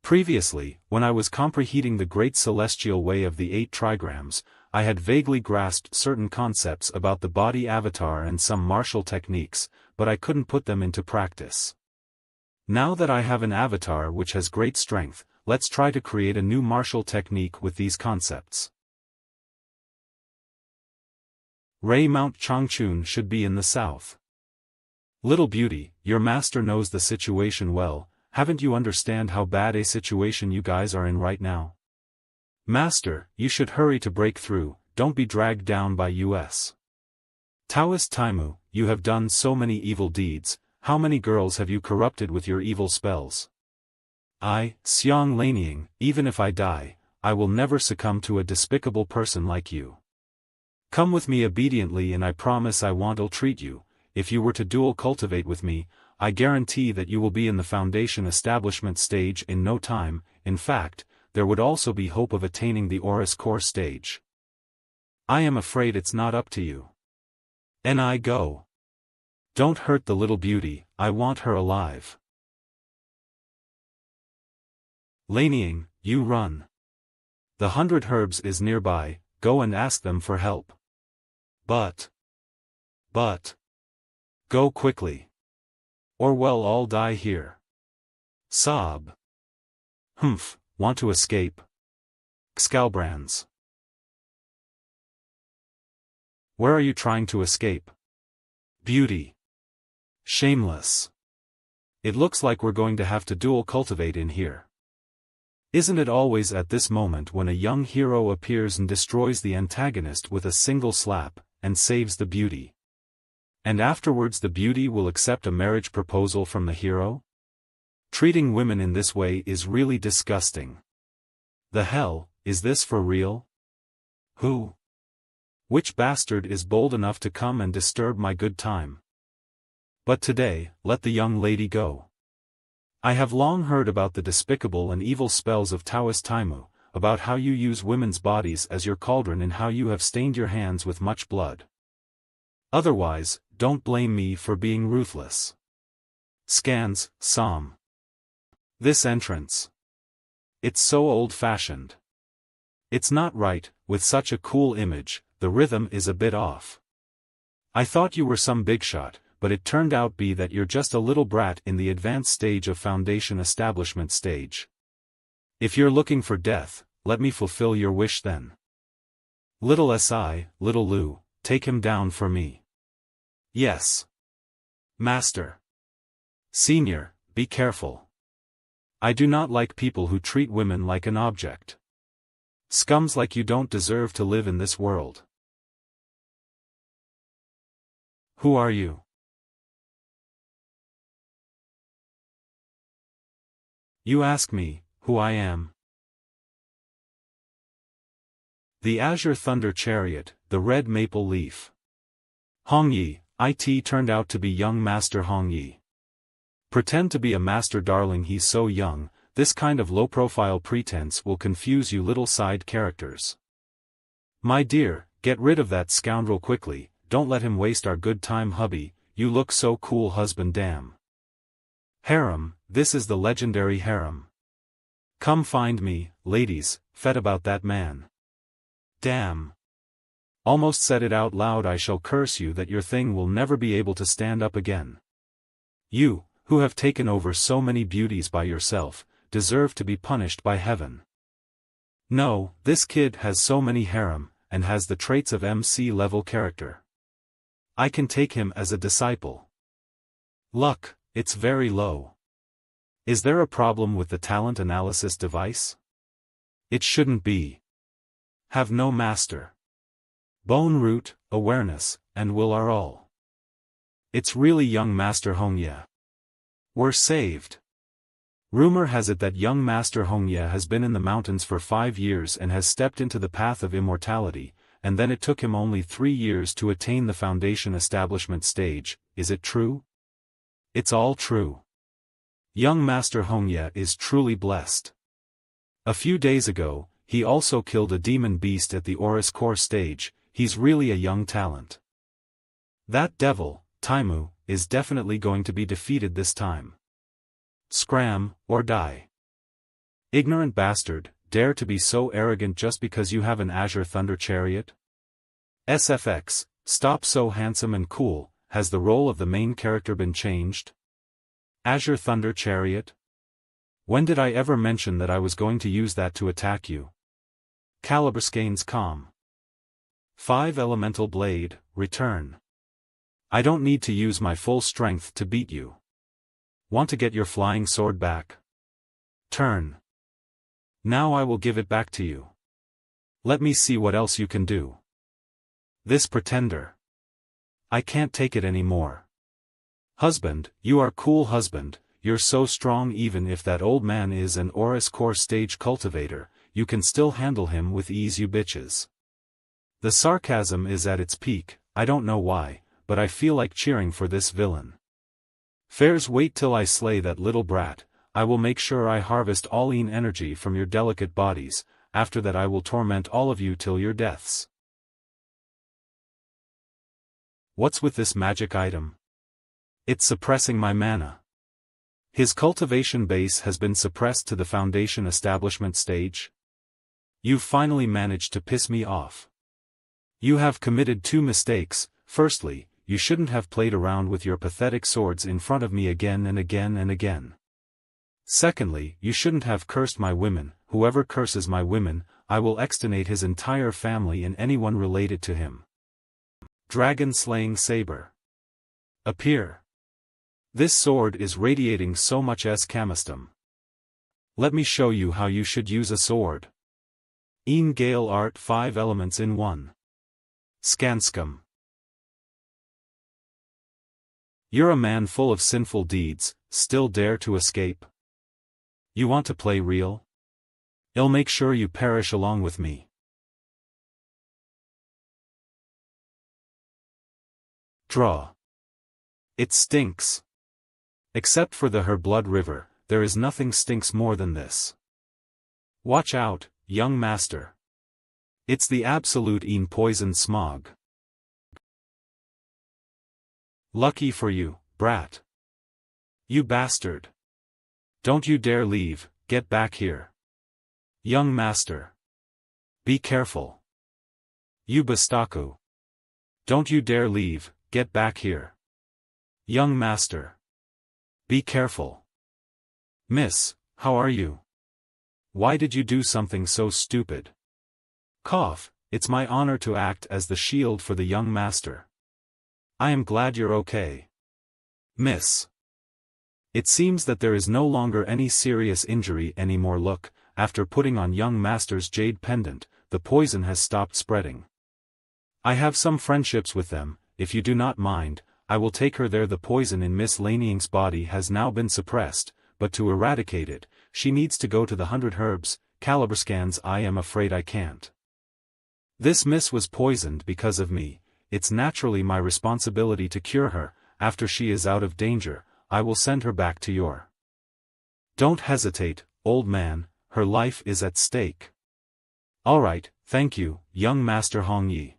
Previously, when I was comprehending the great celestial way of the 8 trigrams, I had vaguely grasped certain concepts about the body avatar and some martial techniques, but I couldn't put them into practice. Now that I have an avatar which has great strength, let's try to create a new martial technique with these concepts. Ray Mount Changchun should be in the south. Little beauty, your master knows the situation well. Haven't you understand how bad a situation you guys are in right now? Master, you should hurry to break through, don't be dragged down by us. Taoist Taimu, you have done so many evil deeds, how many girls have you corrupted with your evil spells? I, Xiang Lanying, even if I die, I will never succumb to a despicable person like you. Come with me obediently and I promise I won't ill-treat you. If you were to dual cultivate with me, I guarantee that you will be in the foundation establishment stage in no time. In fact, there would also be hope of attaining the Aura's core stage. I am afraid it's not up to you. And I go. Don't hurt the little beauty, I want her alive. Lanying, you run. The 100 herbs is nearby, go and ask them for help. But. Go quickly. Or we'll all die here. Sob. Humph. Want to escape? Scalbrands. Where are you trying to escape? Beauty. Shameless. It looks like we're going to have to dual cultivate in here. Isn't it always at this moment when a young hero appears and destroys the antagonist with a single slap, and saves the beauty? And afterwards the beauty will accept a marriage proposal from the hero? Treating women in this way is really disgusting. The hell, is this for real? Who? Which bastard is bold enough to come and disturb my good time? But today, let the young lady go. I have long heard about the despicable and evil spells of Taoist Taimu, about how you use women's bodies as your cauldron and how you have stained your hands with much blood. Otherwise, don't blame me for being ruthless. Scans, Psalm. This entrance. It's so old-fashioned. It's not right, with such a cool image, the rhythm is a bit off. I thought you were some big shot, but it turned out be that you're just a little brat in the advanced stage of foundation establishment stage. If you're looking for death, let me fulfill your wish then. Little Si, little Lou, take him down for me. Yes. Master. Senior, be careful. I do not like people who treat women like an object. Scums like you don't deserve to live in this world. Who are you? You ask me, who I am. The Azure Thunder Chariot, the Red Maple Leaf. Hongyi, it turned out to be young Master Hongyi. Pretend to be a master darling, he's so young. This kind of low-profile pretense will confuse you little side characters. My dear, get rid of that scoundrel quickly, don't let him waste our good time hubby, you look so cool husband damn. Harem, this is the legendary harem. Come find me, ladies, fed about that man. Damn. Almost said it out loud, I shall curse you that your thing will never be able to stand up again. You, who have taken over so many beauties by yourself, deserve to be punished by heaven. No, this kid has so many harem, and has the traits of MC-level character. I can take him as a disciple. Luck, it's very low. Is there a problem with the talent analysis device? It shouldn't be. Have no master. Bone root, awareness, and will are all. It's really young Master Hongye. We're saved. Rumor has it that young Master Hongye has been in the mountains for 5 years and has stepped into the path of immortality, and then it took him only 3 years to attain the foundation establishment stage. Is it true? It's all true. Young Master Hongye is truly blessed. A few days ago, he also killed a demon beast at the Oris Core stage. He's really a young talent. That devil, Taimu, is definitely going to be defeated this time. Scram, or die. Ignorant bastard, dare to be so arrogant just because you have an Azure Thunder Chariot? SFX, stop so handsome and cool, has the role of the main character been changed? Azure Thunder Chariot? When did I ever mention that I was going to use that to attack you? Calibrscane's calm. 5 Elemental Blade, return. I don't need to use my full strength to beat you. Want to get your flying sword back? Turn. Now I will give it back to you. Let me see what else you can do. This pretender. I can't take it anymore. Husband, you are cool husband, you're so strong even if that old man is an Oris Core stage cultivator, you can still handle him with ease you bitches. The sarcasm is at its peak, I don't know why, but I feel like cheering for this villain. Fairs wait till I slay that little brat, I will make sure I harvest all energy from your delicate bodies, after that I will torment all of you till your deaths. What's with this magic item? It's suppressing my mana. His cultivation base has been suppressed to the foundation establishment stage. You've finally managed to piss me off. You have committed 2 mistakes. Firstly, you shouldn't have played around with your pathetic swords in front of me again and again and again. Secondly, you shouldn't have cursed my women. Whoever curses my women, I will exterminate his entire family and anyone related to him. Dragon Slaying Saber. Appear. This sword is radiating so much escamistum. Let me show you how you should use a sword. Een Gale Art 5 elements in 1. Skanskum. You're a man full of sinful deeds, still dare to escape? You want to play real? I'll make sure you perish along with me. Draw. It stinks. Except for the Her Blood River, there is nothing stinks more than this. Watch out, young master. It's the absolute poison smog. Lucky for you, brat. You bastard. Don't you dare leave, get back here. Young master. Be careful. You bastaku. Don't you dare leave, get back here. Young master. Be careful. Miss, how are you? Why did you do something so stupid? Cough, it's my honor to act as the shield for the young master. I am glad you're okay. Miss. It seems that there is no longer any serious injury anymore. Look, after putting on young master's jade pendant, the poison has stopped spreading. I have some friendships with them, if you do not mind, I will take her there. The poison in Miss Laneying's body has now been suppressed, but to eradicate it, she needs to go to the 100 Herbs, Caliber scans. I am afraid I can't. This miss was poisoned because of me, it's naturally my responsibility to cure her. After she is out of danger, I will send her back to your. Don't hesitate, old man, her life is at stake. Alright, thank you, young master Hong Yi.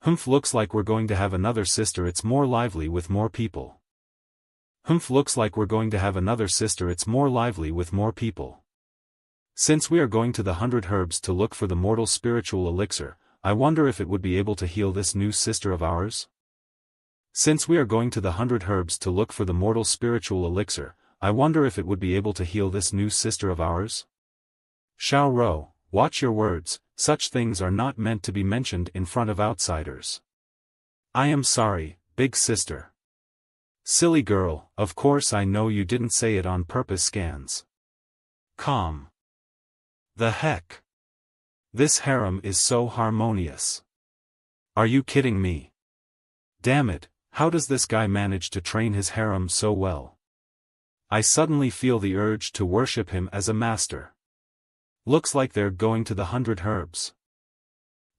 Humph, looks like we're going to have another sister. It's more lively with more people. Humph, looks like we're going to have another sister. It's more lively with more people. Since we are going to the 100 Herbs to look for the mortal spiritual elixir, I wonder if it would be able to heal this new sister of ours? Since we are going to the 100 Herbs to look for the mortal spiritual elixir, I wonder if it would be able to heal this new sister of ours? Xiao Ro, watch your words, such things are not meant to be mentioned in front of outsiders. I am sorry, big sister. Silly girl, of course I know you didn't say it on purpose. Scans. Calm. The heck? This harem is so harmonious. Are you kidding me? Damn it, how does this guy manage to train his harem so well? I suddenly feel the urge to worship him as a master. Looks like they're going to the 100 Herbs.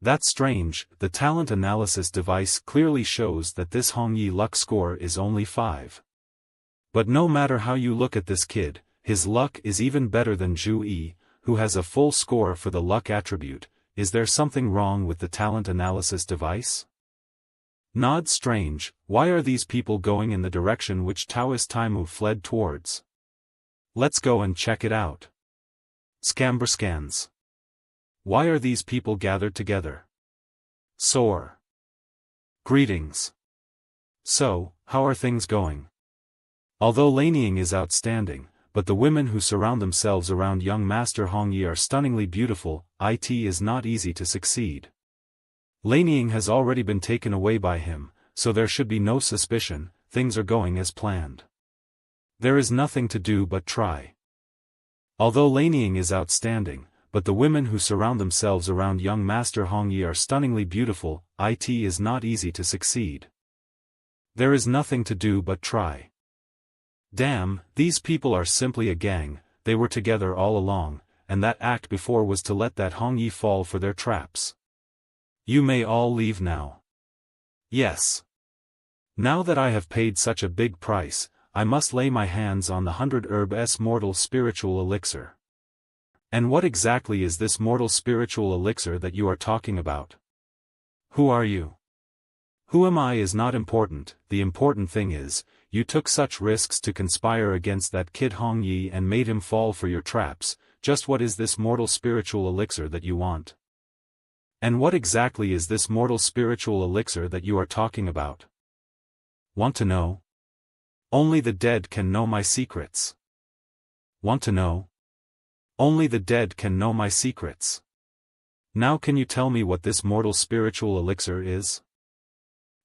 That's strange, the talent analysis device clearly shows that this Hong Yi luck score is only 5. But no matter how you look at this kid, his luck is even better than Zhu Yi, who has a full score for the luck attribute. Is there something wrong with the talent analysis device? Not strange, why are these people going in the direction which Taoist Taimu fled towards? Let's go and check it out. Scamber scans. Why are these people gathered together? Soar. Greetings. So, how are things going? Although Laneying is outstanding, but the women who surround themselves around young Master Hong Yi are stunningly beautiful. It is not easy to succeed. Laneying has already been taken away by him, so there should be no suspicion. Things are going as planned. There is nothing to do but try. Although Laneying is outstanding, but the women who surround themselves around young Master Hong Yi are stunningly beautiful. It is not easy to succeed. There is nothing to do but try. Damn, these people are simply a gang. They were together all along, and that act before was to let that Hong Yi fall for their traps. You may all leave now. Yes. Now that I have paid such a big price, I must lay my hands on the 100 Herbs mortal spiritual elixir. And what exactly is this mortal spiritual elixir that you are talking about? Who are you? Who am I is not important. The important thing is, you took such risks to conspire against that kid Hong Yi and made him fall for your traps. Just what is this mortal spiritual elixir that you want? And what exactly is this mortal spiritual elixir that you are talking about? Want to know? Only the dead can know my secrets. Want to know? Only the dead can know my secrets. Now can you tell me what this mortal spiritual elixir is?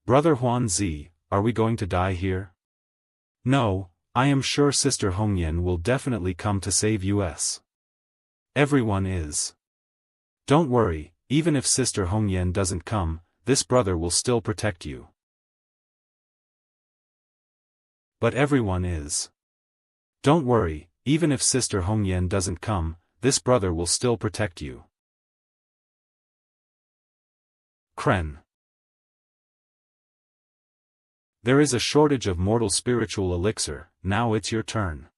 Brother Huan Zi, are we going to die here? No, I am sure Sister Hongyan will definitely come to save us. Everyone is. Don't worry, even if Sister Hongyan doesn't come, this brother will still protect you. But everyone is. Don't worry, even if Sister Hongyan doesn't come, this brother will still protect you. Kren. There is a shortage of mortal spiritual elixir. Now it's your turn.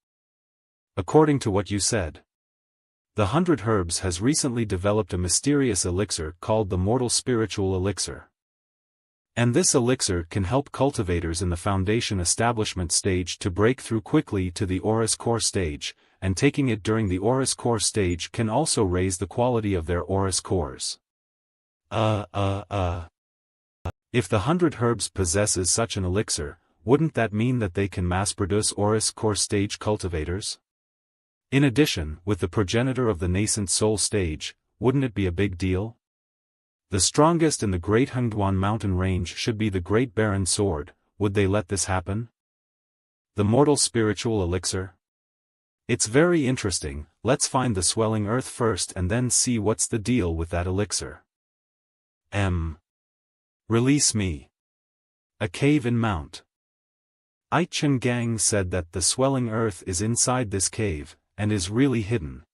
According to what you said, the 100 Herbs has recently developed a mysterious elixir called the mortal spiritual elixir. And this elixir can help cultivators in the foundation establishment stage to break through quickly to the Aurus Core stage, and taking it during the Aurus Core stage can also raise the quality of their Aurus Cores. If the 100 Herbs possesses such an elixir, wouldn't that mean that they can mass-produce Oris core stage cultivators? In addition, with the progenitor of the nascent soul stage, wouldn't it be a big deal? The strongest in the Great Hengduan mountain range should be the Great Barren Sword. Would they let this happen? The Mortal Spiritual Elixir? It's very interesting. Let's find the Swelling Earth first and then see what's the deal with that elixir. Release me. A cave in Mount. Aichen Gang said that the Swelling Earth is inside this cave, and is really hidden.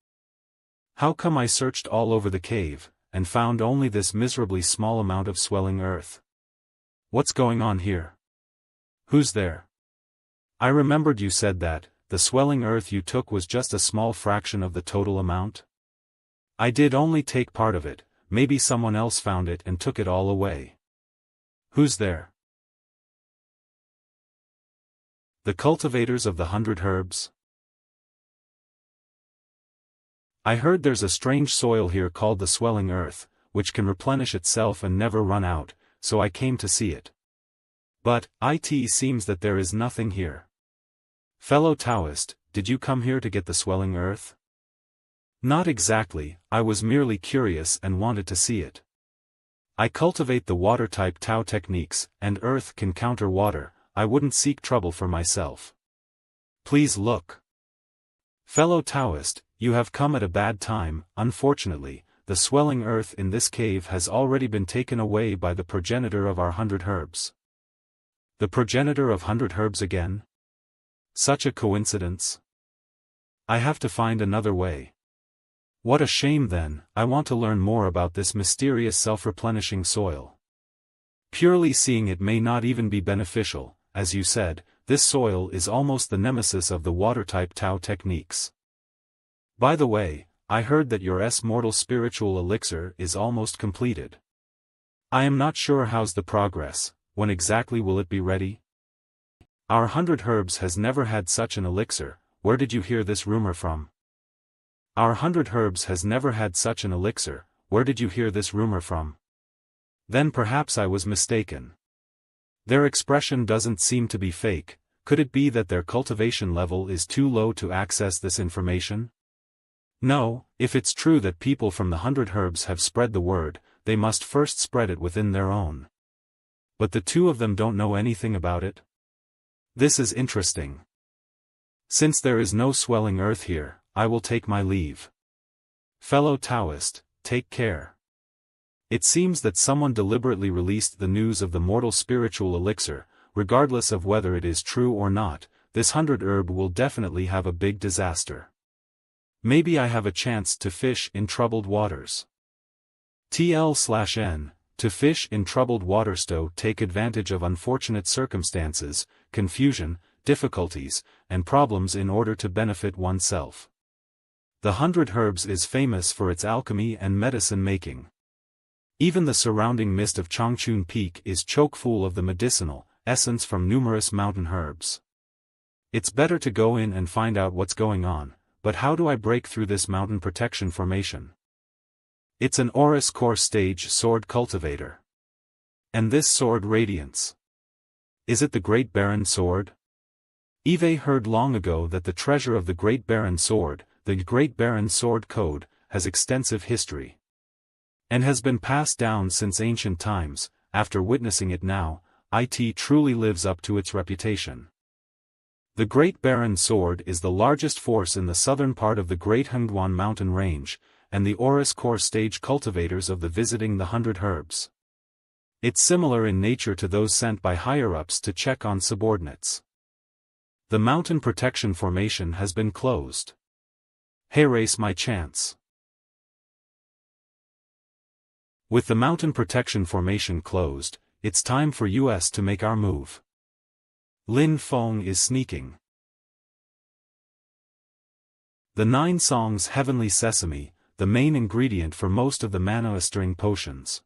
How come I searched all over the cave, and found only this miserably small amount of swelling earth? What's going on here? Who's there? I remembered you said that the swelling earth you took was just a small fraction of the total amount. I did only take part of it, maybe someone else found it and took it all away. Who's there? The cultivators of the 100 herbs? I heard there's a strange soil here called the Swelling Earth, which can replenish itself and never run out, so I came to see it. But, it seems that there is nothing here. Fellow Taoist, did you come here to get the Swelling Earth? Not exactly, I was merely curious and wanted to see it. I cultivate the water-type Tao techniques, and earth can counter water. I wouldn't seek trouble for myself. Please look. Fellow Taoist, you have come at a bad time. Unfortunately, the swelling earth in this cave has already been taken away by the progenitor of our 100 herbs. The progenitor of 100 herbs again? Such a coincidence. I have to find another way. What a shame then. I want to learn more about this mysterious self-replenishing soil. Purely seeing it may not even be beneficial. As you said, this soil is almost the nemesis of the water-type Tao techniques. By the way, I heard that your mortal spiritual elixir is almost completed. I am not sure how's the progress. When exactly will it be ready? Our 100 herbs has never had such an elixir. Where did you hear this rumor from? Our 100 herbs has never had such an elixir. Where did you hear this rumor from? Then perhaps I was mistaken. Their expression doesn't seem to be fake. Could it be that their cultivation level is too low to access this information? No, if it's true that people from the 100 herbs have spread the word, they must first spread it within their own. But the two of them don't know anything about it? This is interesting. Since there is no swelling earth here, I will take my leave. Fellow Taoist, take care. It seems that someone deliberately released the news of the mortal spiritual elixir. Regardless of whether it is true or not, this 100 herb will definitely have a big disaster. Maybe I have a chance to fish in troubled waters. TL/N, to fish in troubled waters to take advantage of unfortunate circumstances, confusion, difficulties, and problems in order to benefit oneself. The 100 herbs is famous for its alchemy and medicine making. Even the surrounding mist of Changchun Peak is choke-full of the medicinal essence from numerous mountain herbs. It's better to go in and find out what's going on, but how do I break through this mountain protection formation? It's an Oris core stage sword cultivator. And this sword radiance. Is it the Great Barren Sword? Eve heard long ago that the treasure of the Great Barren Sword, the Great Barren Sword Code, has extensive history. And has been passed down since ancient times. After witnessing it now, it truly lives up to its reputation. The Great Barren Sword is the largest force in the southern part of the Great Hengduan mountain range, and the Oris core stage cultivators of the visiting the 100 herbs. It's similar in nature to those sent by higher-ups to check on subordinates. The mountain protection formation has been closed. Hey, race my chance. With the mountain protection formation closed, it's time for us to make our move. Lin Feng is sneaking. The 9 songs Heavenly Sesame, the main ingredient for most of the mana-stirring potions.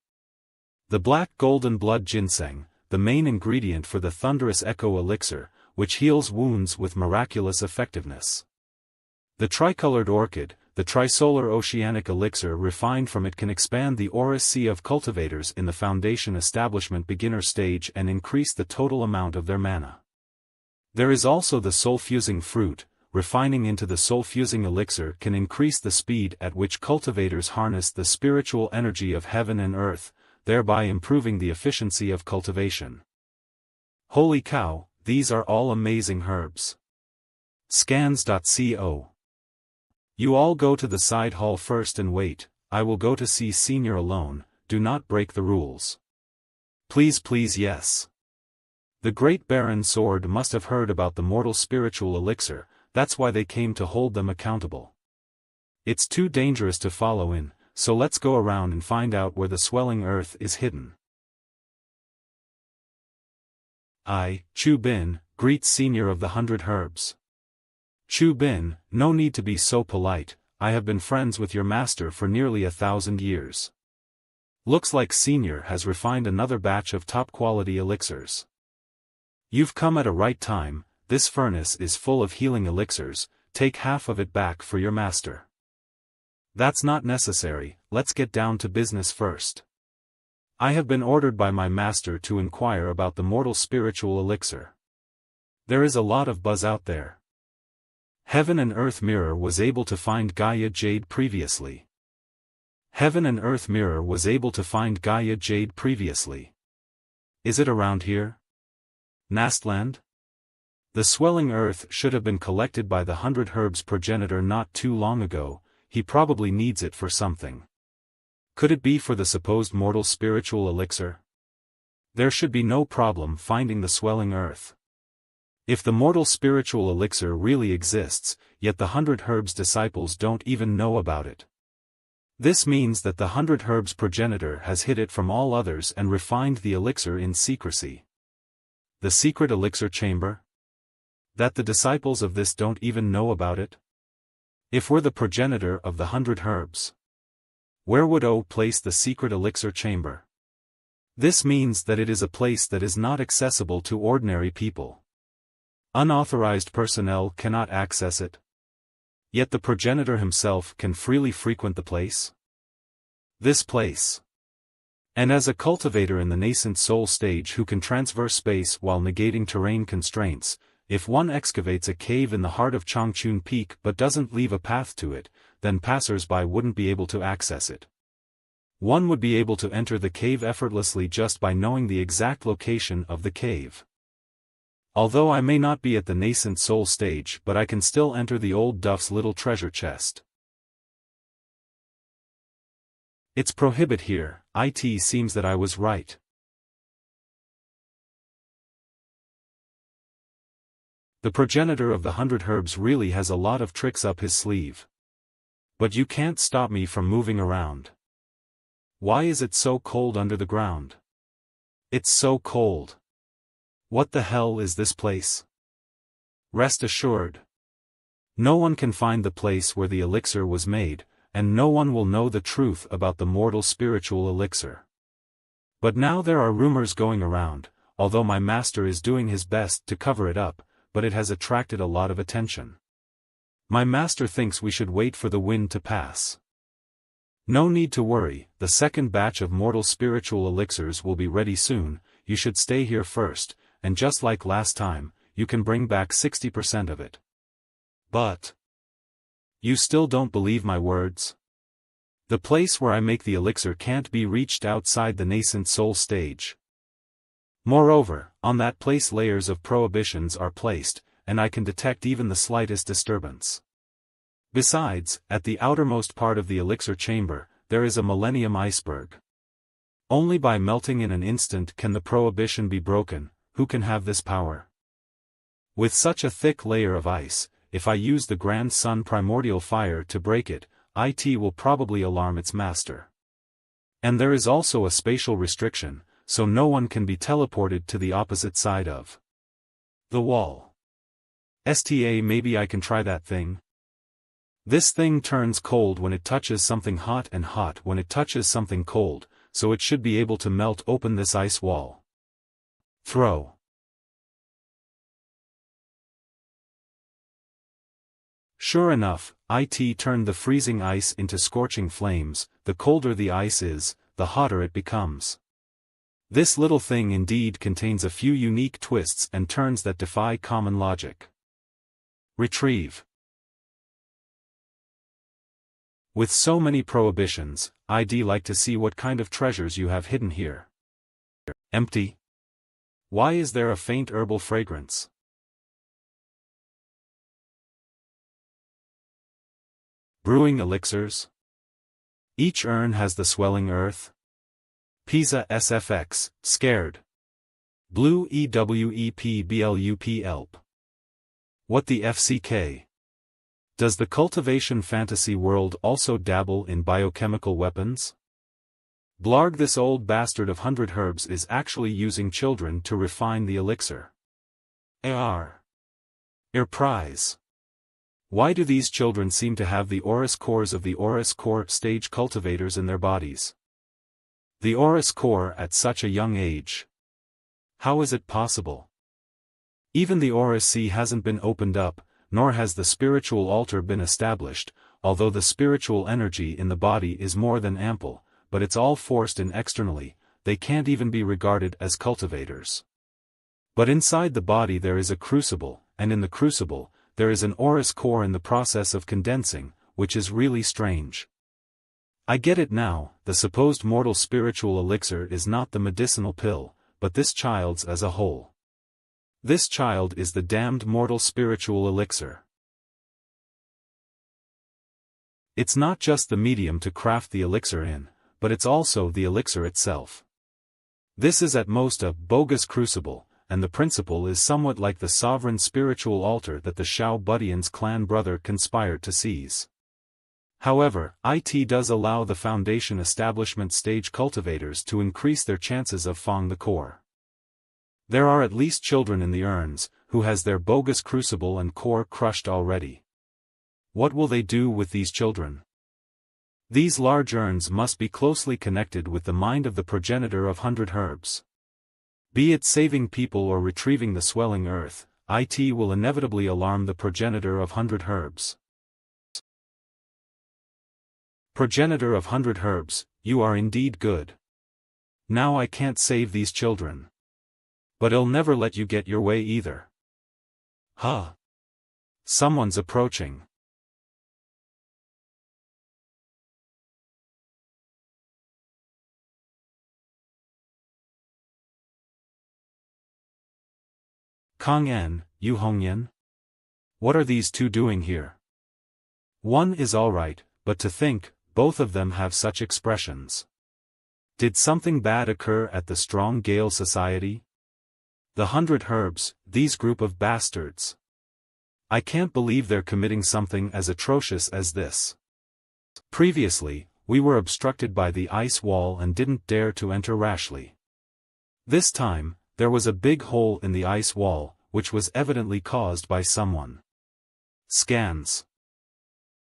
The black golden blood ginseng, the main ingredient for the thunderous echo elixir, which heals wounds with miraculous effectiveness. The tricolored orchid, the trisolar oceanic elixir refined from it can expand the Oris sea of cultivators in the foundation establishment beginner stage and increase the total amount of their mana. There is also the soul-fusing fruit. Refining into the soul-fusing elixir can increase the speed at which cultivators harness the spiritual energy of heaven and earth, thereby improving the efficiency of cultivation. Holy cow, these are all amazing herbs. Scans.co. You all go to the side hall first and wait. I will go to see Senior alone. Do not break the rules. Please, please, yes. The great Baron Sword must have heard about the mortal spiritual elixir, that's why they came to hold them accountable. It's too dangerous to follow in, so let's go around and find out where the swelling earth is hidden. I, Chu Bin, greet Senior of the 100 Herbs. Chu Bin, no need to be so polite, I have been friends with your master for nearly 1,000 years. Looks like Senior has refined another batch of top-quality elixirs. You've come at a right time. This furnace is full of healing elixirs, take half of it back for your master. That's not necessary, let's get down to business first. I have been ordered by my master to inquire about the mortal spiritual elixir. There is a lot of buzz out there. Heaven and Earth Mirror was able to find Gaia Jade previously. Heaven and Earth Mirror was able to find Gaia Jade previously. Is it around here? Nastland? The swelling earth should have been collected by the 100 Herbs progenitor not too long ago. He probably needs it for something. Could it be for the supposed mortal spiritual elixir? There should be no problem finding the swelling earth. If the mortal spiritual elixir really exists, yet the 100 Herbs disciples don't even know about it. This means that the 100 Herbs progenitor has hid it from all others and refined the elixir in secrecy. The secret elixir chamber? That the disciples of this don't even know about it? If we're the progenitor of the 100 Herbs, where would O place the secret elixir chamber? This means that it is a place that is not accessible to ordinary people. Unauthorized personnel cannot access it. Yet the progenitor himself can freely frequent the place? This place. And as a cultivator in the nascent soul stage who can transverse space while negating terrain constraints, if one excavates a cave in the heart of Changchun Peak but doesn't leave a path to it, then passers-by wouldn't be able to access it. One would be able to enter the cave effortlessly just by knowing the exact location of the cave. Although I may not be at the nascent soul stage, but I can still enter the old Duff's little treasure chest. It's prohibit here. It seems that I was right. The progenitor of the 100 Herbs really has a lot of tricks up his sleeve. But you can't stop me from moving around. Why is it so cold under the ground? It's so cold. What the hell is this place? Rest assured. No one can find the place where the elixir was made, and no one will know the truth about the mortal spiritual elixir. But now there are rumors going around, although my master is doing his best to cover it up, but it has attracted a lot of attention. My master thinks we should wait for the wind to pass. No need to worry, the second batch of mortal spiritual elixirs will be ready soon. You should stay here first, and just like last time, you can bring back 60% of it. But you still don't believe my words? The place where I make the elixir can't be reached outside the nascent soul stage. Moreover, on that place layers of prohibitions are placed, and I can detect even the slightest disturbance. Besides, at the outermost part of the elixir chamber, there is a millennium iceberg. Only by melting in an instant can the prohibition be broken. Who can have this power? With such a thick layer of ice, if I use the Grand Sun primordial fire to break it, it will probably alarm its master. And there is also a spatial restriction, so no one can be teleported to the opposite side of the wall. Maybe I can try that thing. This thing turns cold when it touches something hot and hot when it touches something cold, so it should be able to melt open this ice wall. Throw. Sure enough, it turned the freezing ice into scorching flames. The colder the ice is, the hotter it becomes. This little thing indeed contains a few unique twists and turns that defy common logic. Retrieve. With so many prohibitions, I'd like to see what kind of treasures you have hidden here. Empty. Why is there a faint herbal fragrance? Brewing elixirs. Each urn has the swelling earth. Pisa SFX, scared. Blue EWEP ELP. What the FCK? Does the cultivation fantasy world also dabble in biochemical weapons? Blarg, this old bastard of 100 herbs is actually using children to refine the elixir. Prize. Why do these children seem to have the Oris cores of the Oris core stage cultivators in their bodies? The Oris core at such a young age. How is it possible? Even the Oris sea hasn't been opened up, nor has the spiritual altar been established, although the spiritual energy in the body is more than ample, but it's all forced in externally, they can't even be regarded as cultivators. But inside the body there is a crucible, and in the crucible, there is an Oris core in the process of condensing, which is really strange. I get it now, the supposed mortal spiritual elixir is not the medicinal pill, but this child's as a whole. This child is the damned mortal spiritual elixir. It's not just the medium to craft the elixir in, but it's also the elixir itself. This is at most a bogus crucible, and the principle is somewhat like the sovereign spiritual altar that the Shao Budian's clan brother conspired to seize. However, it does allow the foundation establishment stage cultivators to increase their chances of fong the core. There are at least children in the urns, who has their bogus crucible and core crushed already. What will they do with these children? These large urns must be closely connected with the mind of the progenitor of 100 herbs. Be it saving people or retrieving the swelling earth, it will inevitably alarm the progenitor of 100 herbs. Progenitor of 100 herbs, you are indeed good. Now I can't save these children. But I'll never let you get your way either. Huh. Someone's approaching. Kong-en, Yu Hongyan? What are these two doing here? One is alright, but to think, both of them have such expressions. Did something bad occur at the Strong Gale Society? The 100 herbs, these group of bastards. I can't believe they're committing something as atrocious as this. Previously, we were obstructed by the ice wall and didn't dare to enter rashly. This time, there was a big hole in the ice wall, which was evidently caused by someone. Scans.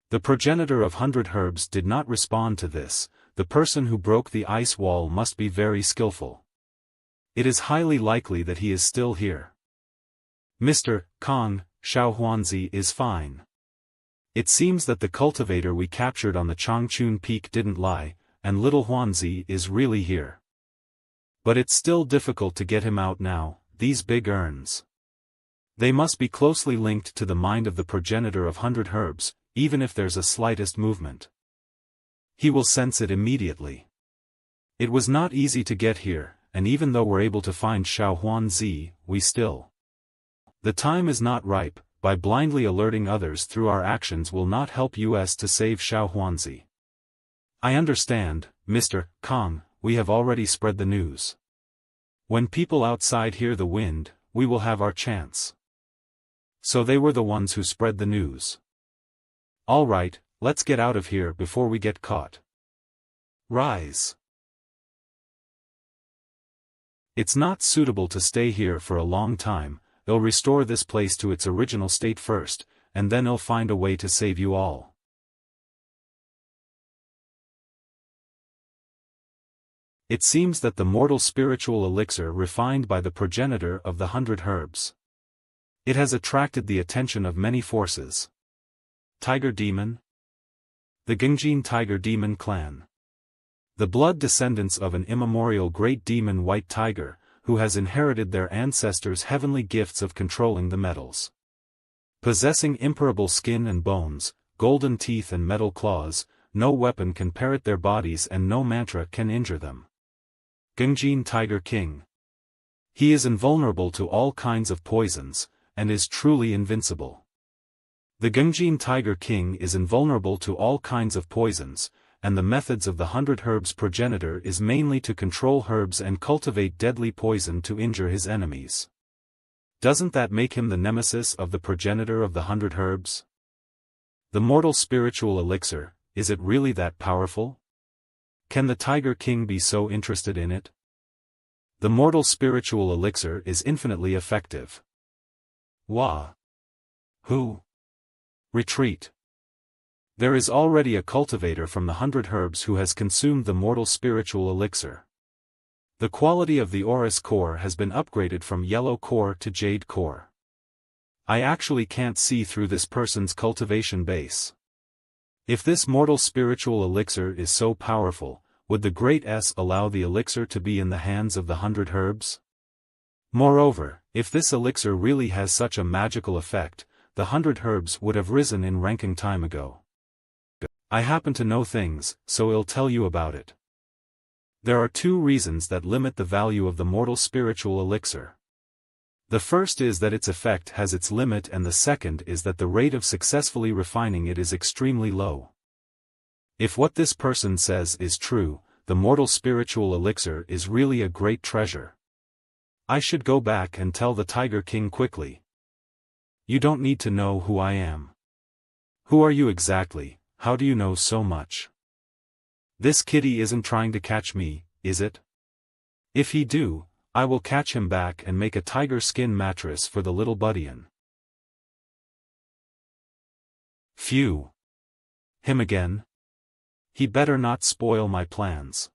The progenitor of 100 herbs did not respond to this. The person who broke the ice wall must be very skillful. It is highly likely that he is still here. Mr. Kong, Xiaohuanzi is fine. It seems that the cultivator we captured on the Changchun Peak didn't lie, and little Huanzi is really here. But it's still difficult to get him out now, these big urns. They must be closely linked to the mind of the progenitor of 100 herbs, even if there's a slightest movement. He will sense it immediately. It was not easy to get here, and even though we're able to find Xiaohuanzi, we still. The time is not ripe. By blindly alerting others through our actions will not help us to save Xiaohuanzi. I understand, Mr. Kong, we have already spread the news. When people outside hear the wind, we will have our chance. So they were the ones who spread the news. All right, let's get out of here before we get caught. Rise. It's not suitable to stay here for a long time. They'll restore this place to its original state first, and then they'll find a way to save you all. It seems that the mortal spiritual elixir refined by the progenitor of the 100 herbs. It has attracted the attention of many forces. Tiger Demon? The Gengjin Tiger Demon clan. The blood descendants of an immemorial great demon white tiger, who has inherited their ancestors' heavenly gifts of controlling the metals. Possessing imperishable skin and bones, golden teeth and metal claws, no weapon can parrot their bodies and no mantra can injure them. Gungjin Tiger King. He is invulnerable to all kinds of poisons, and is truly invincible. The Gungjin Tiger King is invulnerable to all kinds of poisons, and the methods of the 100 Herbs progenitor is mainly to control herbs and cultivate deadly poison to injure his enemies. Doesn't that make him the nemesis of the progenitor of the 100 Herbs? The mortal spiritual elixir, is it really that powerful? Can the Tiger King be so interested in it? The mortal spiritual elixir is infinitely effective. Wah! Who? Retreat. There is already a cultivator from the 100 Herbs who has consumed the mortal spiritual elixir. The quality of the Oris core has been upgraded from yellow core to jade core. I actually can't see through this person's cultivation base. If this mortal spiritual elixir is so powerful, would the Great S allow the elixir to be in the hands of the 100 Herbs? Moreover, if this elixir really has such a magical effect, the 100 Herbs would have risen in ranking time ago. I happen to know things, so I'll tell you about it. There are two reasons that limit the value of the mortal spiritual elixir. The first is that its effect has its limit, and the second is that the rate of successfully refining it is extremely low. If what this person says is true, the mortal spiritual elixir is really a great treasure. I should go back and tell the Tiger King quickly. You don't need to know who I am. Who are you exactly? How do you know so much? This kitty isn't trying to catch me, is it? If he do, I will catch him back and make a tiger skin mattress for the little buddyan. Phew. Him again? He better not spoil my plans.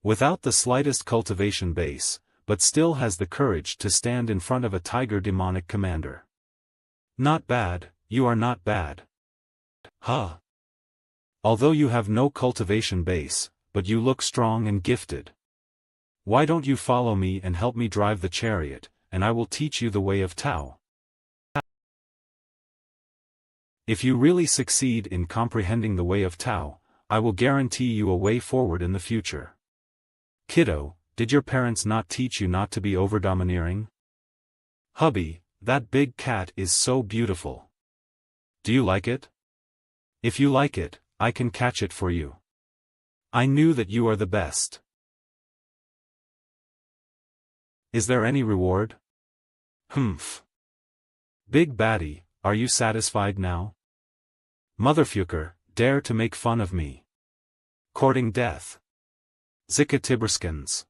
Without the slightest cultivation base, but still has the courage to stand in front of a tiger demonic commander. Not bad, you are not bad. Huh. Although you have no cultivation base, but you look strong and gifted. Why don't you follow me and help me drive the chariot, and I will teach you the way of Tao. If you really succeed in comprehending the way of Tao, I will guarantee you a way forward in the future. Kiddo, did your parents not teach you not to be overdomineering? Hubby, that big cat is so beautiful. Do you like it? If you like it, I can catch it for you. I knew that you are the best. Is there any reward? Humph. Big baddie, are you satisfied now? Motherfucker, dare to make fun of me. Courting death. Zikatibrskins.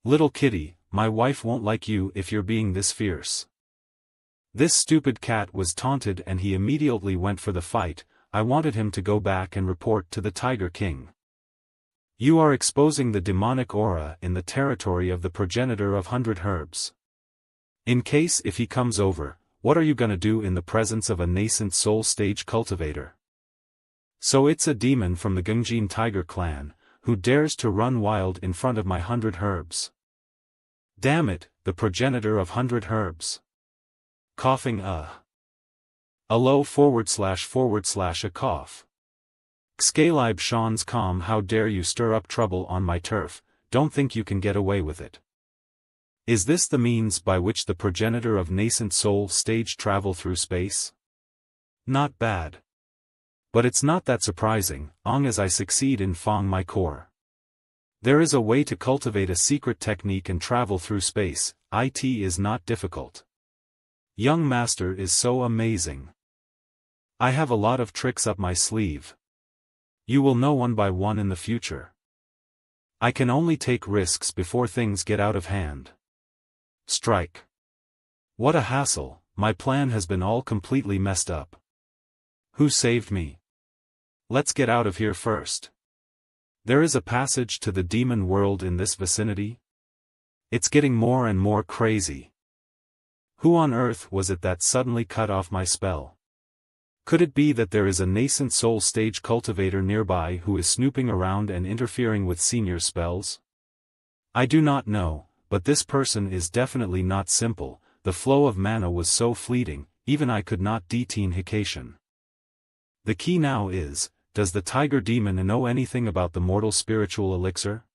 Little kitty, my wife won't like you if you're being this fierce. This stupid cat was taunted and he immediately went for the fight. I wanted him to go back and report to the Tiger King. You are exposing the demonic aura in the territory of the progenitor of 100 Herbs. In case if he comes over, what are you gonna do in the presence of a nascent soul stage cultivator? So it's a demon from the Gungjin Tiger clan, who dares to run wild in front of my 100 Herbs. Damn it, the progenitor of 100 Herbs. Coughing a low / a cough. Xcalib Sean's calm, how dare you stir up trouble on my turf, don't think you can get away with it. Is this the means by which the progenitor of nascent soul stage travel through space? Not bad. But it's not that surprising, long as I succeed in Fong my core. There is a way to cultivate a secret technique and travel through space, it is not difficult. Young master is so amazing. I have a lot of tricks up my sleeve. You will know one by one in the future. I can only take risks before things get out of hand. Strike. What a hassle, my plan has been all completely messed up. Who saved me? Let's get out of here first. There is a passage to the demon world in this vicinity? It's getting more and more crazy. Who on earth was it that suddenly cut off my spell? Could it be that there is a nascent soul stage cultivator nearby who is snooping around and interfering with senior spells? I do not know, but this person is definitely not simple. The flow of mana was so fleeting, even I could not detain Hikation. The key now is, does the tiger demon know anything about the mortal spiritual elixir?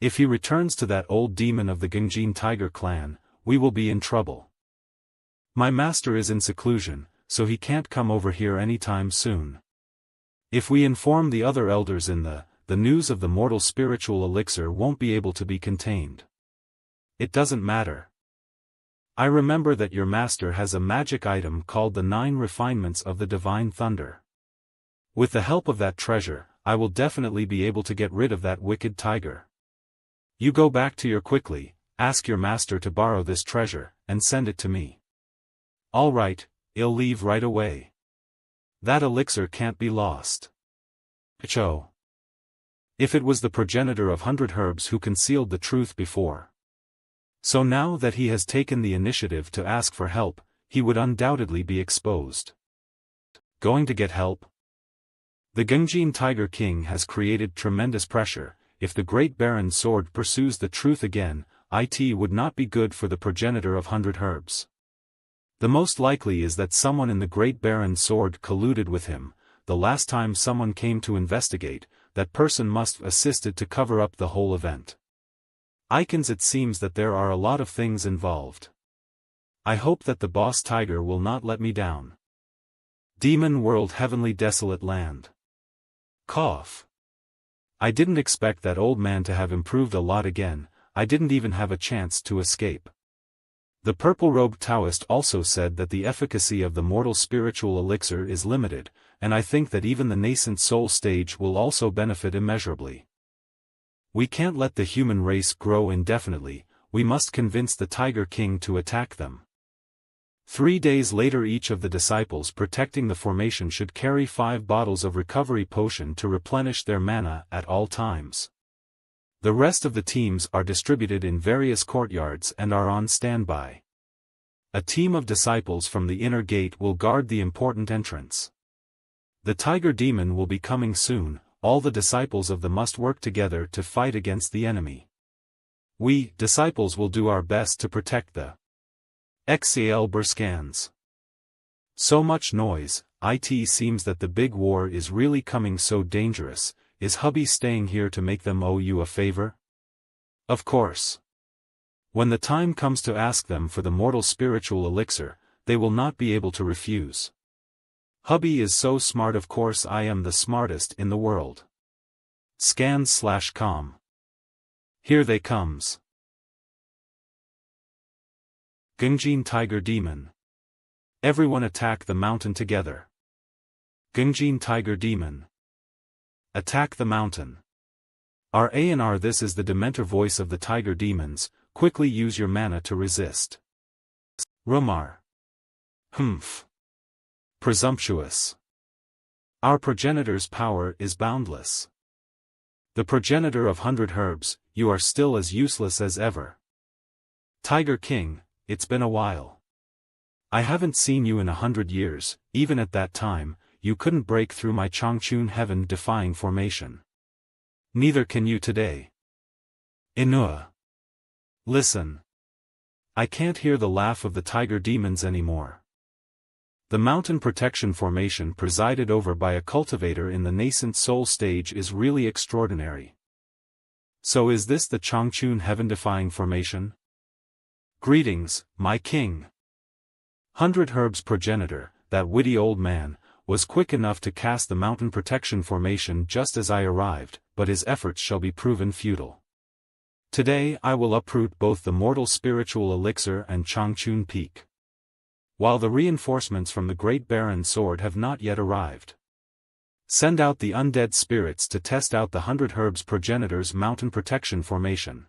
If he returns to that old demon of the Gungjin tiger clan, we will be in trouble. My master is in seclusion, so he can't come over here anytime soon. If we inform the other elders in the news of the mortal spiritual elixir won't be able to be contained. It doesn't matter. I remember that your master has a magic item called the 9 refinements of the divine thunder. With the help of that treasure, I will definitely be able to get rid of that wicked tiger. You go back to your quickly, ask your master to borrow this treasure, and send it to me. All right, I'll leave right away. That elixir can't be lost. Cho. If it was the progenitor of 100 Herbs who concealed the truth before. So now that he has taken the initiative to ask for help, he would undoubtedly be exposed. Going to get help? The Gungjin Tiger King has created tremendous pressure. If the Great Baron Sword pursues the truth again, it would not be good for the progenitor of 100 Herbs. The most likely is that someone in the Great Baron Sword colluded with him. The last time someone came to investigate, that person must have assisted to cover up the whole event. Icons, it seems that there are a lot of things involved. I hope that the boss tiger will not let me down. Demon World, Heavenly Desolate Land. Cough. I didn't expect that old man to have improved a lot again. I didn't even have a chance to escape. The purple-robed Taoist also said that the efficacy of the mortal spiritual elixir is limited, and I think that even the nascent soul stage will also benefit immeasurably. We can't let the human race grow indefinitely, we must convince the Tiger King to attack them. 3 days later, each of the disciples protecting the formation should carry 5 bottles of recovery potion to replenish their mana at all times. The rest of the teams are distributed in various courtyards and are on standby. A team of disciples from the inner gate will guard the important entrance. The tiger demon will be coming soon. All the disciples of the must work together to fight against the enemy. We, disciples, will do our best to protect the XCL Burskans. So much noise, it seems that the big war is really coming. So dangerous. Is hubby staying here to make them owe you a favor? Of course. When the time comes to ask them for the mortal spiritual elixir, they will not be able to refuse. Hubby is so smart, of course I am the smartest in the world. Scans/com. Here they comes. Gungjin Tiger Demon. Everyone attack the mountain together. Gungjin Tiger Demon. Attack the mountain. R. This is the Dementor voice of the tiger demons. Quickly use your mana to resist. Rumar. Humph. Presumptuous. Our progenitor's power is boundless. The progenitor of 100 Herbs, you are still as useless as ever. Tiger King, it's been a while. I haven't seen you in 100 years, even at that time, you couldn't break through my Changchun heaven-defying formation. Neither can you today. Enua. Listen. I can't hear the laugh of the tiger demons anymore. The mountain protection formation presided over by a cultivator in the nascent soul stage is really extraordinary. So is this the Changchun heaven-defying formation? Greetings, my king. 100 Herbs progenitor, that witty old man, was quick enough to cast the mountain protection formation just as I arrived, but his efforts shall be proven futile. Today I will uproot both the mortal spiritual elixir and Changchun Peak. While the reinforcements from the Great Baron Sword have not yet arrived. Send out the undead spirits to test out the 100 Herbs progenitor's mountain protection formation.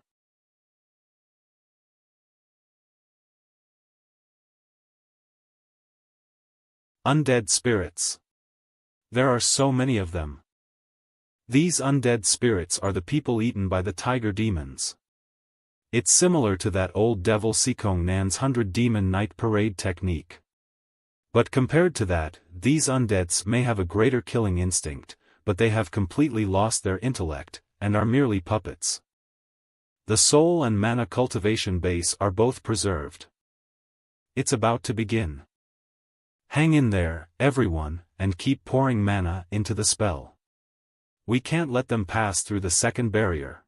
Undead spirits. There are so many of them. These undead spirits are the people eaten by the tiger demons. It's similar to that old devil Sikong Nan's 100 Demon Night Parade technique. But compared to that, these undeads may have a greater killing instinct, but they have completely lost their intellect, and are merely puppets. The soul and mana cultivation base are both preserved. It's about to begin. Hang in there, everyone, and keep pouring mana into the spell. We can't let them pass through the second barrier.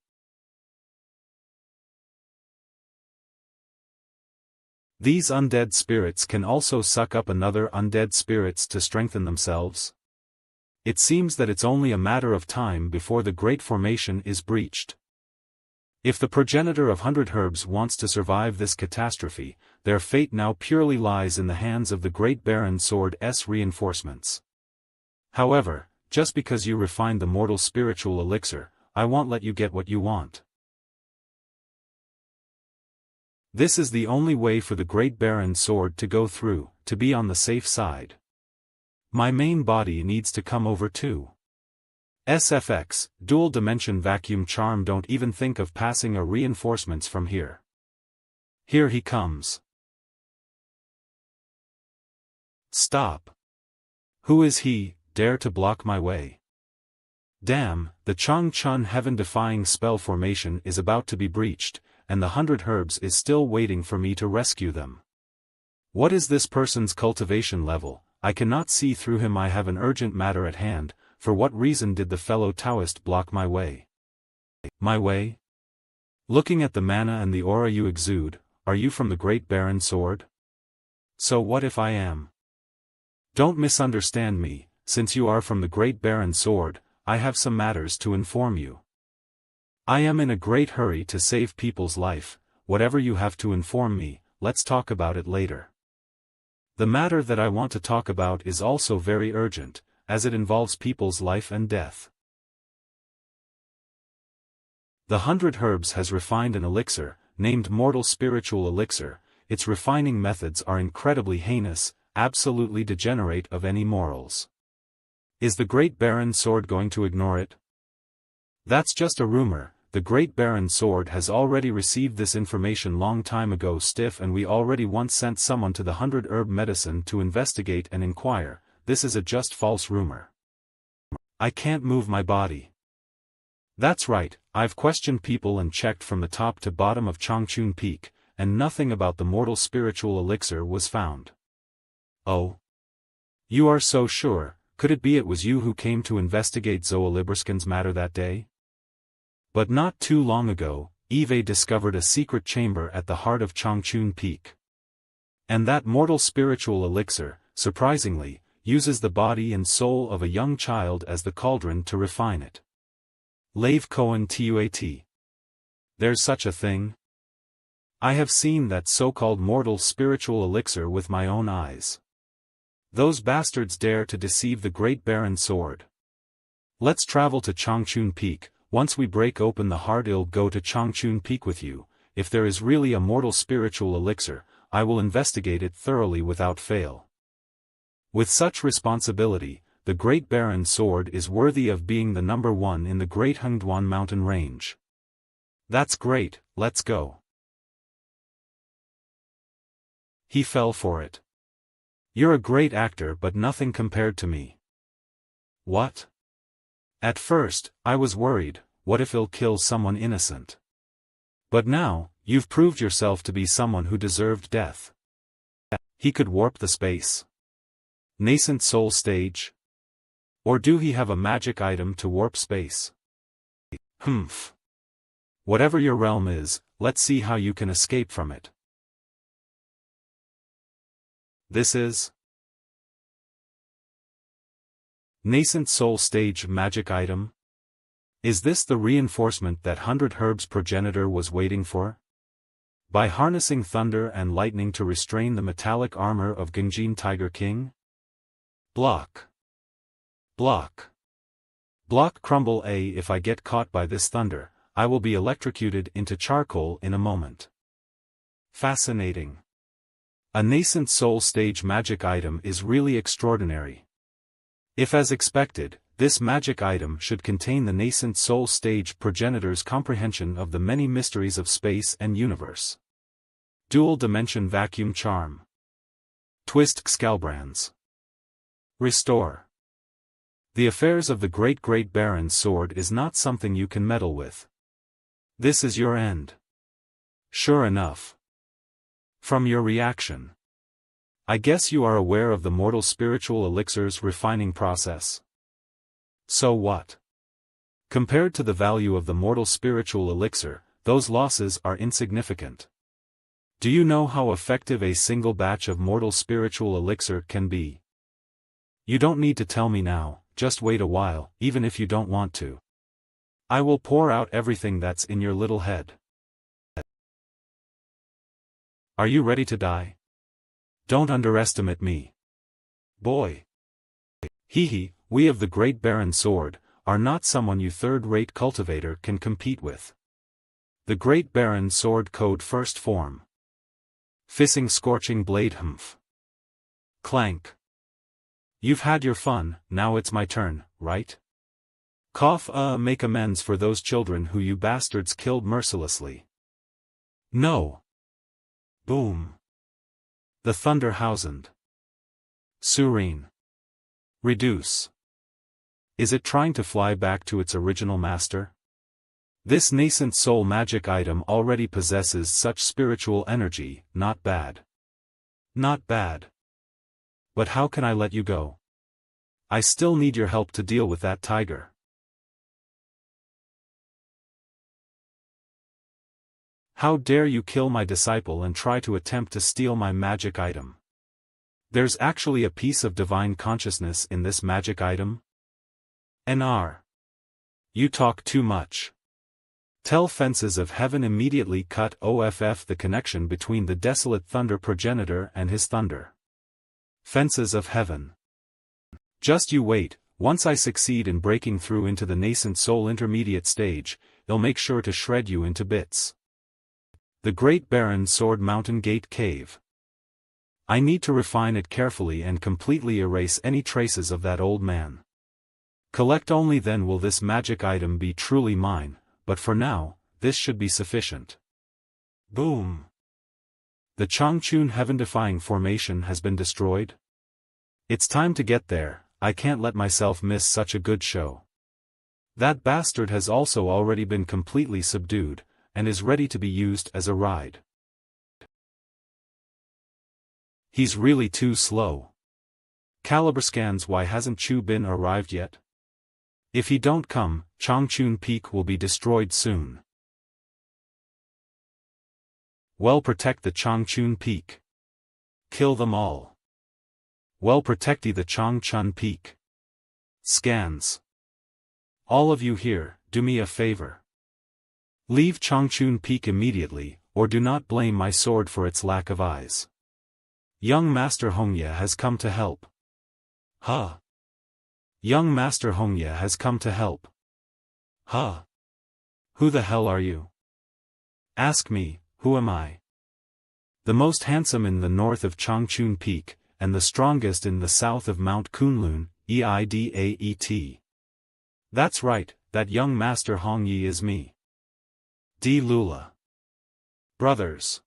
These undead spirits can also suck up another undead spirits to strengthen themselves. It seems that it's only a matter of time before the Great Formation is breached. If the progenitor of 100 Herbs wants to survive this catastrophe, their fate now purely lies in the hands of the Great Baron Sword's reinforcements. However, just because you refined the mortal spiritual elixir, I won't let you get what you want. This is the only way for the Great Baron Sword to go through, to be on the safe side. My main body needs to come over too. SFX, Dual Dimension Vacuum Charm. Don't even think of passing a reinforcements from here. Here he comes. Stop. Who is he, dare to block my way? Damn, the Chang Chun heaven-defying spell formation is about to be breached, and the 100 Herbs is still waiting for me to rescue them. What is this person's cultivation level? I cannot see through him. I have an urgent matter at hand. For what reason did the fellow Taoist block my way? My way? Looking at the mana and the aura you exude, are you from the Great Baron Sword? So what if I am? Don't misunderstand me, since you are from the Great Baron Sword, I have some matters to inform you. I am in a great hurry to save people's life. Whatever you have to inform me, let's talk about it later. The matter that I want to talk about is also very urgent, as it involves people's life and death. The 100 Herbs has refined an elixir, named Mortal Spiritual Elixir. Its refining methods are incredibly heinous, absolutely degenerate of any morals. Is the Great Baron Sword going to ignore it? That's just a rumor. The Great Baron Sword has already received this information long time ago, stiff, and we already once sent someone to the 100 Herb Medicine to investigate and inquire. This is a just false rumor. I can't move my body. That's right, I've questioned people and checked from the top to bottom of Changchun Peak, and nothing about the mortal spiritual elixir was found. Oh? You are so sure? Could it be it was you who came to investigate Zoolibriskin's matter that day? But not too long ago, Eve discovered a secret chamber at the heart of Changchun Peak. And that mortal spiritual elixir, surprisingly, uses the body and soul of a young child as the cauldron to refine it. Lave Cohen Tuat. There's such a thing? I have seen that so-called mortal spiritual elixir with my own eyes. Those bastards dare to deceive the Great Baron Sword. Let's travel to Changchun Peak. Once we break open the heart, I'll go to Changchun Peak with you. If there is really a mortal spiritual elixir, I will investigate it thoroughly without fail. With such responsibility, the Great Baron Sword is worthy of being the #1 in the Great Hengduan mountain range. That's great, let's go. He fell for it. You're a great actor, but nothing compared to me. What? At first, I was worried, what if he'll kill someone innocent? But now, you've proved yourself to be someone who deserved death. He could warp the space. Nascent soul stage? Or do he have a magic item to warp space? Humph. Whatever your realm is, let's see how you can escape from it. This is Nascent soul stage magic item? Is this the reinforcement that 100 Herbs progenitor was waiting for? By harnessing thunder and lightning to restrain the metallic armor of Genjin Tiger King? Block. Block. Block crumble. If I get caught by this thunder, I will be electrocuted into charcoal in a moment. Fascinating. A nascent soul stage magic item is really extraordinary. If as expected, this magic item should contain the nascent soul stage progenitor's comprehension of the many mysteries of space and universe. Dual Dimension Vacuum Charm. Twist Scalbrands. Restore. The affairs of the great Baron's sword is not something you can meddle with. This is your end. Sure enough. From your reaction. I guess you are aware of the mortal spiritual elixir's refining process. So what? Compared to the value of the mortal spiritual elixir, those losses are insignificant. Do you know how effective a single batch of mortal spiritual elixir can be? You don't need to tell me now, just wait a while, even if you don't want to. I will pour out everything that's in your little head. Are you ready to die? Don't underestimate me. Boy. Hee, we of the Great Baron's sword are not someone you third-rate cultivator can compete with. The Great Baron's sword code first form. Fissing scorching blade humph. Clank. You've had your fun, now it's my turn, right? Cough make amends for those children who you bastards killed mercilessly. No. Boom. The thunder housened. Serene. Reduce. Is it trying to fly back to its original master? This nascent soul magic item already possesses such spiritual energy, not bad. Not bad. But how can I let you go? I still need your help to deal with that tiger. How dare you kill my disciple and try to attempt to steal my magic item? There's actually a piece of divine consciousness in this magic item? NR. You talk too much. Tell Fences of Heaven immediately cut off the connection between the desolate thunder progenitor and his thunder. Fences of Heaven. Just you wait, once I succeed in breaking through into the nascent soul intermediate stage, they'll make sure to shred you into bits. The Great Baron's Sword Mountain Gate Cave. I need to refine it carefully and completely erase any traces of that old man. Collect only then will this magic item be truly mine, but for now, this should be sufficient. Boom. The Changchun heaven-defying formation has been destroyed? It's time to get there, I can't let myself miss such a good show. That bastard has also already been completely subdued, and is ready to be used as a ride. He's really too slow. Caliber scans, why hasn't Chu Bin arrived yet? If he don't come, Changchun Peak will be destroyed soon. Well, protect the Changchun Peak. Kill them all. Well, protecty the Changchun Peak. Scans. All of you here, do me a favor. Leave Changchun Peak immediately, or do not blame my sword for its lack of eyes. Young Master Hongye has come to help. Huh. Young Master Hongye has come to help. Huh. Who the hell are you? Ask me, who am I? The most handsome in the north of Changchun Peak, and the strongest in the south of Mount Kunlun, Eidaet. That's right, that young Master Hongye is me. D. Lula. Brothers.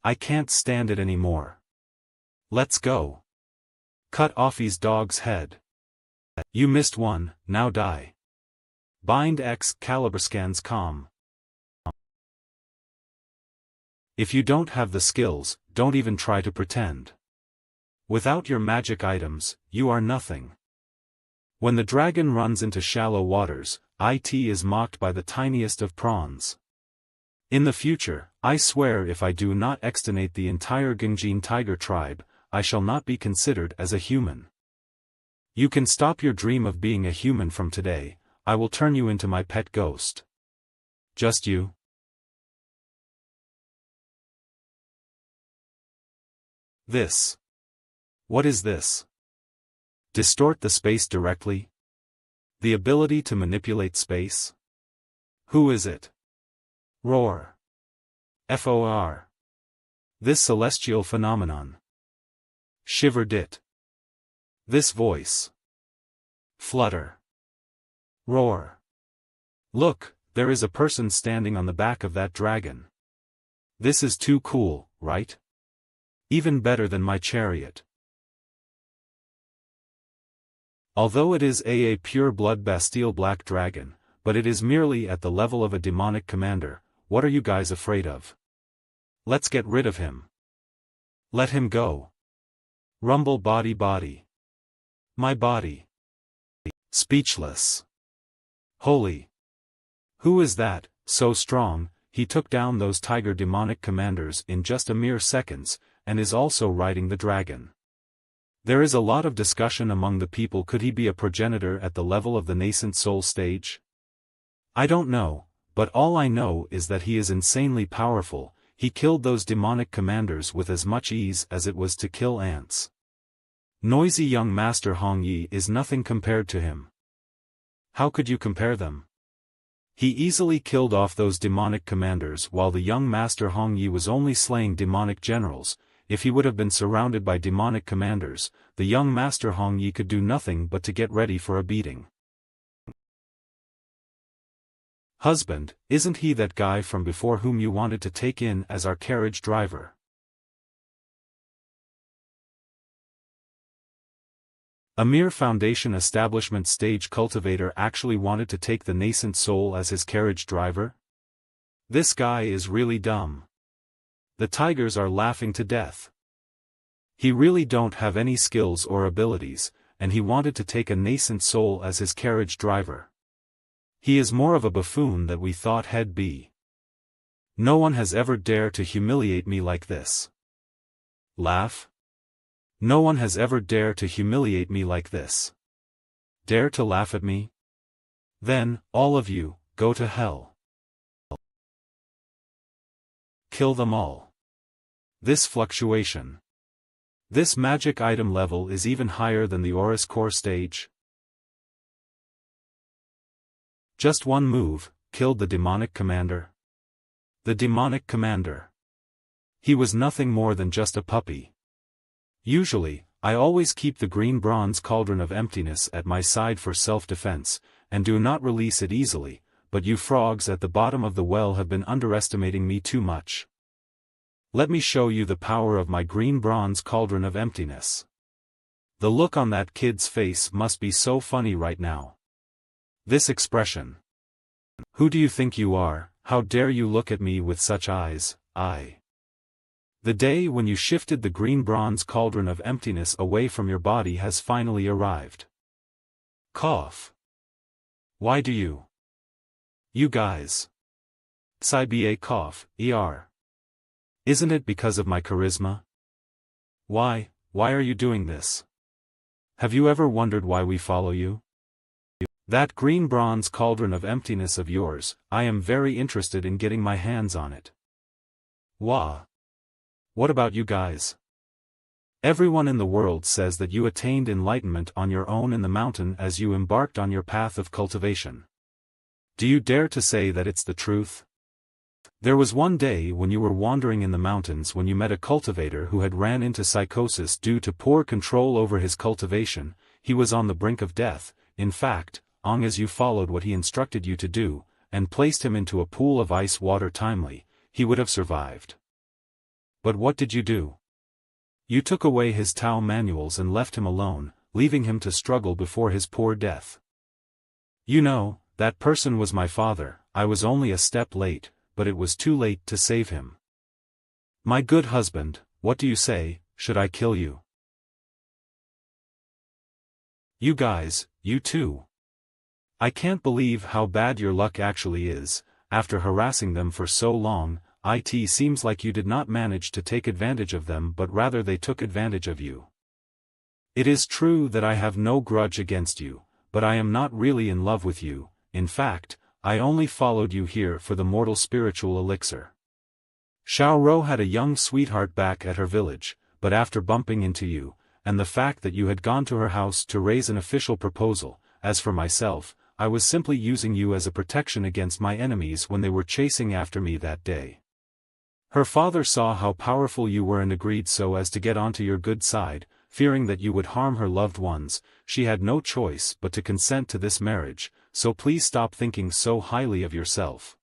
I can't stand it anymore. Let's go. Cut Offie's dog's head. You missed one, now die. Bind X Caliber scans com. If you don't have the skills, don't even try to pretend. Without your magic items, you are nothing. When the dragon runs into shallow waters, it is mocked by the tiniest of prawns. In the future, I swear if I do not exterminate the entire Gingjin tiger tribe, I shall not be considered as a human. You can stop your dream of being a human from today, I will turn you into my pet ghost. Just you. This. What is this? Distort the space directly? The ability to manipulate space? Who is it? Roar. FOR. This celestial phenomenon. Shiver dit. This voice. Flutter. Roar. Look, there is a person standing on the back of that dragon. This is too cool, right? Even better than my chariot. Although it is a pure-blood Bastille Black Dragon, but it is merely at the level of a demonic commander. What are you guys afraid of? Let's get rid of him. Let him go. Rumble body. My body. Speechless. Holy. Who is that, so strong? He took down those tiger demonic commanders in just a mere seconds, and is also riding the dragon. There is a lot of discussion among the people. Could he be a progenitor at the level of the nascent soul stage? I don't know, but all I know is that he is insanely powerful. He killed those demonic commanders with as much ease as it was to kill ants. Noisy young Master Hong Yi is nothing compared to him. How could you compare them? He easily killed off those demonic commanders while the young Master Hong Yi was only slaying demonic generals. If he would have been surrounded by demonic commanders, the young Master Hong Yi could do nothing but to get ready for a beating. Husband, isn't he that guy from before whom you wanted to take in as our carriage driver? A mere foundation establishment stage cultivator actually wanted to take the nascent soul as his carriage driver? This guy is really dumb. The tigers are laughing to death. He really don't have any skills or abilities, and he wanted to take a nascent soul as his carriage driver. He is more of a buffoon than we thought he'd be. No one has ever dared to humiliate me like this. Laugh? No one has ever dared to humiliate me like this. Dare to laugh at me? Then, all of you, go to hell. Kill them all. This fluctuation. This magic item level is even higher than the Aura's core stage. Just one move, killed the demonic commander. The demonic commander. He was nothing more than just a puppy. Usually, I always keep the green bronze cauldron of emptiness at my side for self-defense, and do not release it easily, but you frogs at the bottom of the well have been underestimating me too much. Let me show you the power of my green bronze cauldron of emptiness. The look on that kid's face must be so funny right now. This expression. Who do you think you are? How dare you look at me with such eyes? The day when you shifted the green bronze cauldron of emptiness away from your body has finally arrived. Cough. Why do you? You guys. Ba cough, Isn't it because of my charisma? Why are you doing this? Have you ever wondered why we follow you? That green bronze cauldron of emptiness of yours, I am very interested in getting my hands on it. Wah. What about you guys? Everyone in the world says that you attained enlightenment on your own in the mountain as you embarked on your path of cultivation. Do you dare to say that it's the truth? There was one day when you were wandering in the mountains when you met a cultivator who had ran into psychosis due to poor control over his cultivation. He was on the brink of death. In fact, as you followed what he instructed you to do, and placed him into a pool of ice water timely, he would have survived. But what did you do? You took away his Tao manuals and left him alone, leaving him to struggle before his poor death. You know, that person was my father. I was only a step late, but it was too late to save him. My good husband, what do you say? Should I kill you? You guys, you too. I can't believe how bad your luck actually is. After harassing them for so long, it seems like you did not manage to take advantage of them but rather they took advantage of you. It is true that I have no grudge against you, but I am not really in love with you. In fact, I only followed you here for the mortal spiritual elixir. Xiao Rou had a young sweetheart back at her village, but after bumping into you, and the fact that you had gone to her house to raise an official proposal, as for myself, I was simply using you as a protection against my enemies when they were chasing after me that day. Her father saw how powerful you were and agreed so as to get onto your good side, fearing that you would harm her loved ones. She had no choice but to consent to this marriage, so please stop thinking so highly of yourself.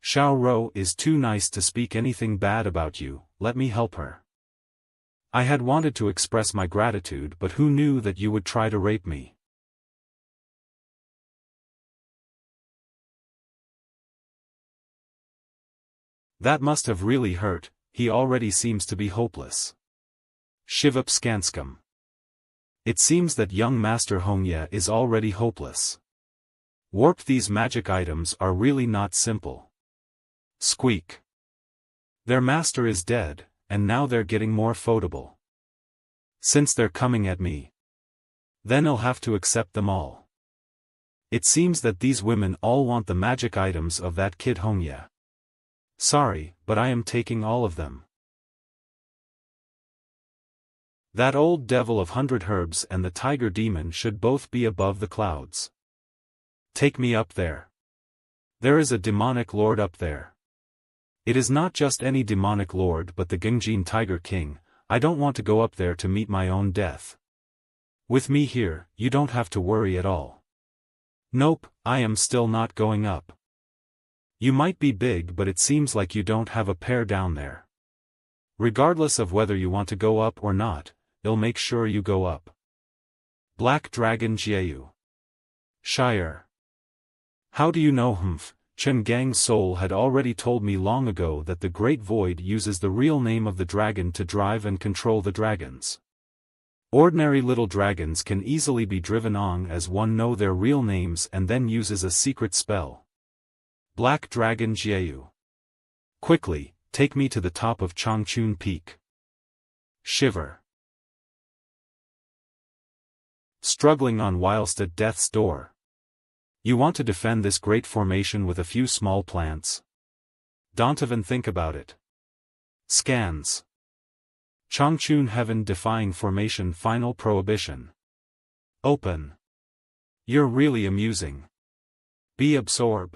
Xiao Rou is too nice to speak anything bad about you. Let me help her. I had wanted to express my gratitude, but who knew that you would try to rape me? That must have really hurt. He already seems to be hopeless. Shivapskanskum. It seems that young Master Hongya is already hopeless. Warp, these magic items are really not simple. Squeak. Their master is dead, and now they're getting more photable. Since they're coming at me, then I'll have to accept them all. It seems that these women all want the magic items of that kid Hongya. Sorry, but I am taking all of them. That old devil of 100 herbs and the tiger demon should both be above the clouds. Take me up there. There is a demonic lord up there. It is not just any demonic lord but the Genjin Tiger King. I don't want to go up there to meet my own death. With me here, you don't have to worry at all. Nope, I am still not going up. You might be big, but it seems like you don't have a pair down there. Regardless of whether you want to go up or not, I'll make sure you go up. Black Dragon Jiayu. Shire. How do you know? Chen Gang's soul had already told me long ago that the Great Void uses the real name of the dragon to drive and control the dragons. Ordinary little dragons can easily be driven on as one know their real names and then uses a secret spell. Black Dragon Jiayu. Quickly, take me to the top of Changchun Peak. Shiver. Struggling on whilst at death's door. You want to defend this great formation with a few small plants? Don't even think about it. Scans. Changchun Heaven Defying Formation Final Prohibition. Open. You're really amusing. Be absorb.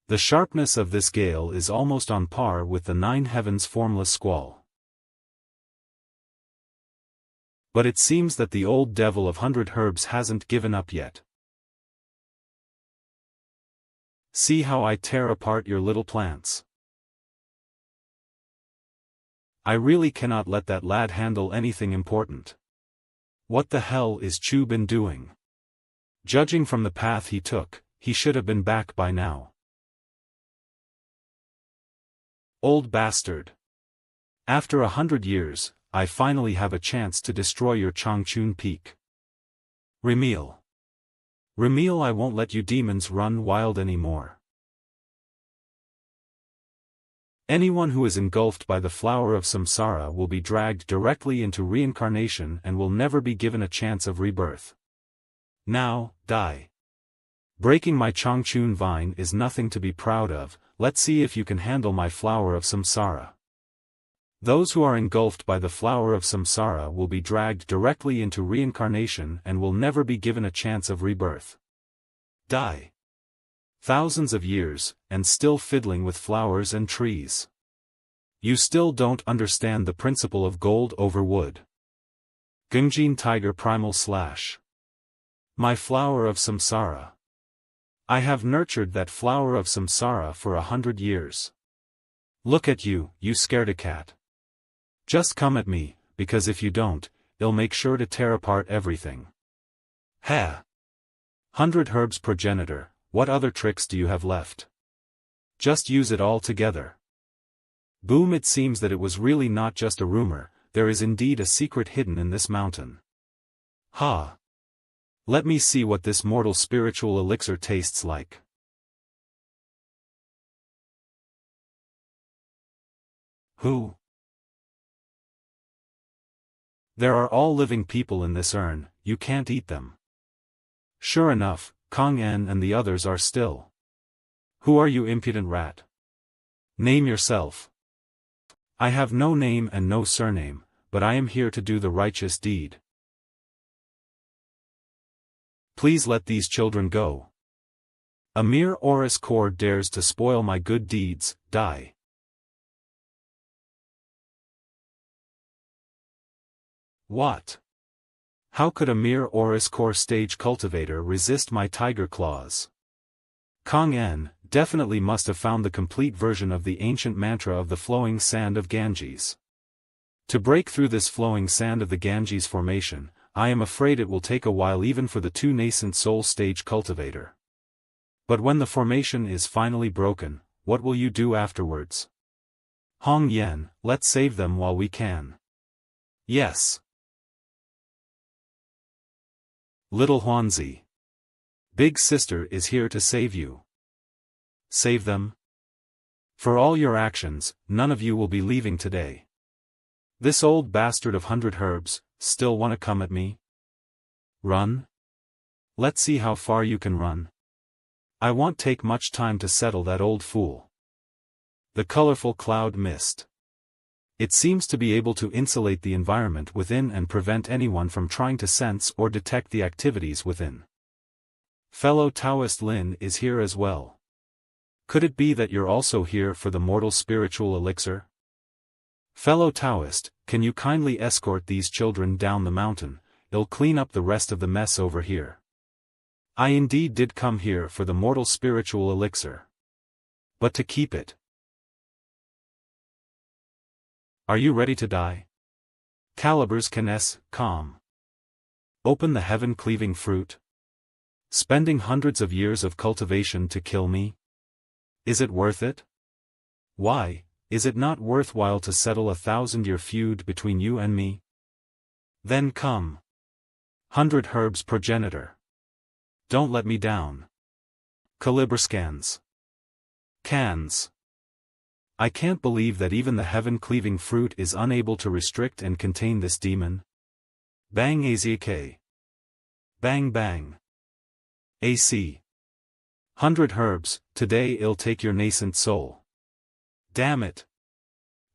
The sharpness of this gale is almost on par with the 9 heavens formless squall. But it seems that the old devil of 100 herbs hasn't given up yet. See how I tear apart your little plants. I really cannot let that lad handle anything important. What the hell is Chu been doing? Judging from the path he took, he should have been back by now. Old bastard. After 100 years, I finally have a chance to destroy your Changchun Peak. Remil. Remil, I won't let you demons run wild anymore. Anyone who is engulfed by the flower of samsara will be dragged directly into reincarnation and will never be given a chance of rebirth. Now, die. Breaking my Changchun vine is nothing to be proud of. Let's see if you can handle my flower of samsara. Those who are engulfed by the flower of samsara will be dragged directly into reincarnation and will never be given a chance of rebirth. Die. Thousands of years, and still fiddling with flowers and trees. You still don't understand the principle of gold over wood. Genjin Tiger Primal Slash. My flower of samsara. I have nurtured that flower of samsara for 100 years. Look at you, you scaredy cat. Just come at me, because if you don't, I'll make sure to tear apart everything. Ha! 100 herbs progenitor, what other tricks do you have left? Just use it all together. Boom, it seems that it was really not just a rumor, there is indeed a secret hidden in this mountain. Ha! Let me see what this mortal spiritual elixir tastes like. Who? There are all living people in this urn, you can't eat them. Sure enough, Kong En and the others are still. Who are you, impudent rat? Name yourself. I have no name and no surname, but I am here to do the righteous deed. Please let these children go. A mere Oris core dares to spoil my good deeds, die. What? How could a mere Oris core stage cultivator resist my tiger claws? Kong En, definitely must have found the complete version of the ancient mantra of the flowing sand of Ganges. To break through this flowing sand of the Ganges formation, I am afraid it will take a while even for the 2 nascent soul stage cultivator. But when the formation is finally broken, what will you do afterwards? Hong Yen, let's save them while we can. Yes. Little Huanzi. Big sister is here to save you. Save them? For all your actions, none of you will be leaving today. This old bastard of 100 herbs, still wanna come at me? Run? Let's see how far you can run. I won't take much time to settle that old fool. The colorful cloud mist. It seems to be able to insulate the environment within and prevent anyone from trying to sense or detect the activities within. Fellow Taoist Lin is here as well. Could it be that you're also here for the mortal spiritual elixir? Fellow Taoist, can you kindly escort these children down the mountain? It'll clean up the rest of the mess over here. I indeed did come here for the mortal spiritual elixir. But to keep it. Are you ready to die? Calibers Canes, calm. Open the heaven-cleaving fruit. Spending hundreds of years of cultivation to kill me? Is it worth it? Why, is it not worthwhile to settle a 1,000-year feud between you and me? Then come. 100 herbs progenitor. Don't let me down. Calibriscans. Cans. I can't believe that even the heaven-cleaving fruit is unable to restrict and contain this demon. Bang AZK. Bang bang. AC. 100 herbs, today I'll take your nascent soul. Damn it.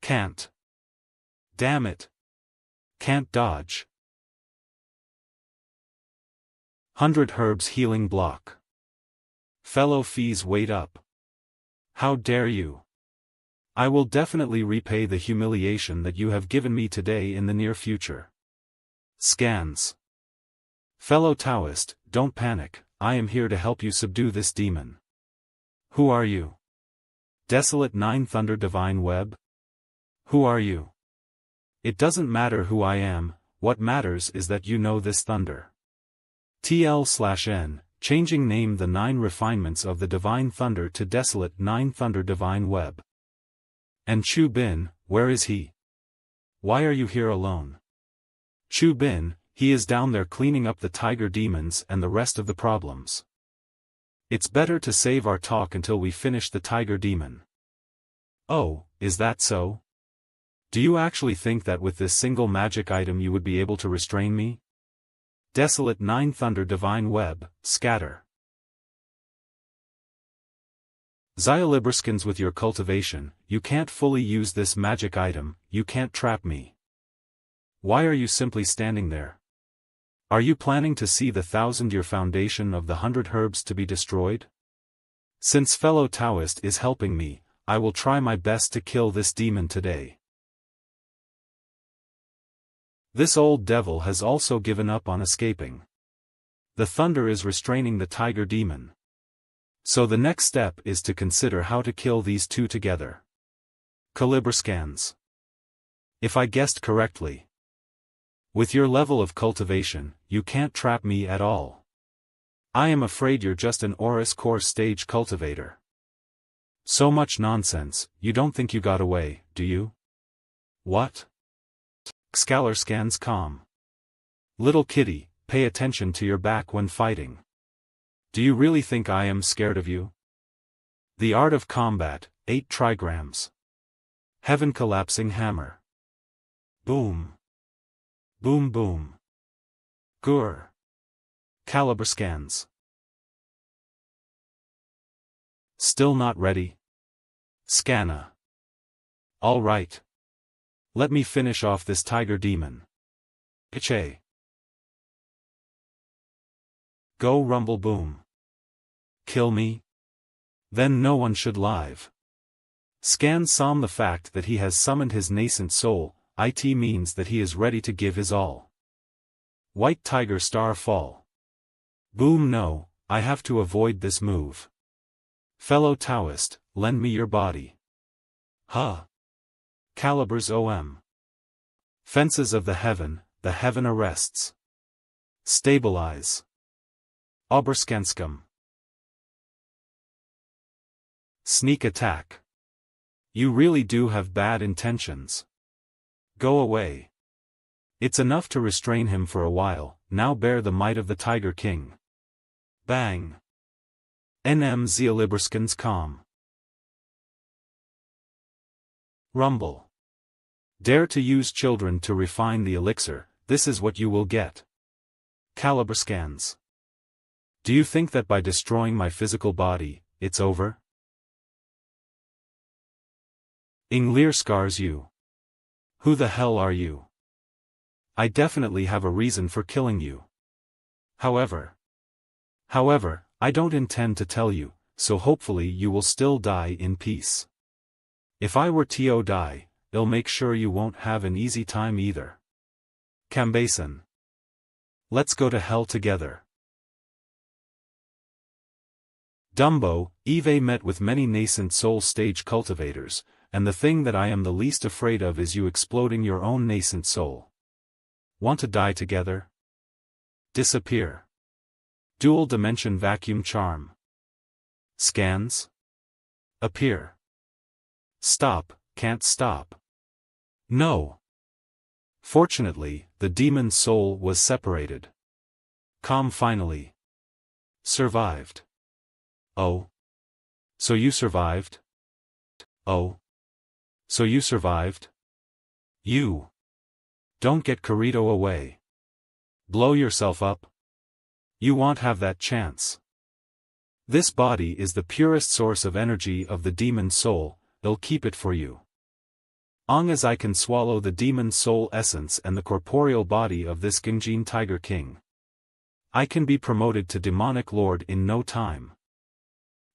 Can't. Damn it. Can't dodge. 100 herbs healing block. Fellow fees wait up. How dare you? I will definitely repay the humiliation that you have given me today in the near future. Scans. Fellow Taoist, don't panic, I am here to help you subdue this demon. Who are you? Desolate 9 Thunder Divine Web? Who are you? It doesn't matter who I am, what matters is that you know this thunder. TL/N, changing name the 9 refinements of the Divine Thunder to Desolate 9 Thunder Divine Web. And Chu Bin, where is he? Why are you here alone? Chu Bin, he is down there cleaning up the tiger demons and the rest of the problems. It's better to save our talk until we finish the tiger demon. Oh, is that so? Do you actually think that with this single magic item you would be able to restrain me? Desolate 9 Thunder Divine Web, scatter. Xyolibriskins, with your cultivation, you can't fully use this magic item, you can't trap me. Why are you simply standing there? Are you planning to see the 1,000-year foundation of the 100 herbs to be destroyed? Since fellow Taoist is helping me, I will try my best to kill this demon today. This old devil has also given up on escaping. The thunder is restraining the tiger demon. So the next step is to consider how to kill these two together. Calibriscans. If I guessed correctly. With your level of cultivation, you can't trap me at all. I am afraid you're just an Oris core stage cultivator. So much nonsense, you don't think you got away, do you? What? Scalar scans calm. Little kitty, pay attention to your back when fighting. Do you really think I am scared of you? The Art of Combat, 8 trigrams. Heaven collapsing hammer. Boom. Boom boom. Gur. Calibriscans. Still not ready? Scanna. All right. Let me finish off this tiger demon. Piche. Go rumble boom. Kill me? Then no one should live. Scan Psalm. The fact that he has summoned his nascent soul, it means that he is ready to give his all. White tiger star fall. Boom. No, I have to avoid this move. Fellow Taoist, lend me your body. Huh. Calibers OM. Fences of the heaven arrests. Stabilize. Oberskanskum. Sneak attack. You really do have bad intentions. Go away. It's enough to restrain him for a while, now bear the might of the Tiger King. Bang. NM Zealiberskans calm. Rumble. Dare to use children to refine the elixir, this is what you will get. Caliber scans. Do you think that by destroying my physical body, it's over? Inglir scars you. Who the hell are you? I definitely have a reason for killing you. However, I don't intend to tell you, so hopefully you will still die in peace. If I were to die, I'll make sure you won't have an easy time either. Kambason. Let's go to hell together. Dumbo, Eve met with many nascent soul stage cultivators, and the thing that I am the least afraid of is you exploding your own nascent soul. Want to die together? Disappear. Dual dimension vacuum charm. Scans? Appear. Stop, can't stop. No. Fortunately, the demon's soul was separated. Calm finally. Survived. Oh. So you survived? Oh. So you survived? You. Don't get Corito away. Blow yourself up? You won't have that chance. This body is the purest source of energy of the demon's soul, I'll keep it for you. Long as I can swallow the demon's soul essence and the corporeal body of this Ginjin Tiger King, I can be promoted to demonic lord in no time.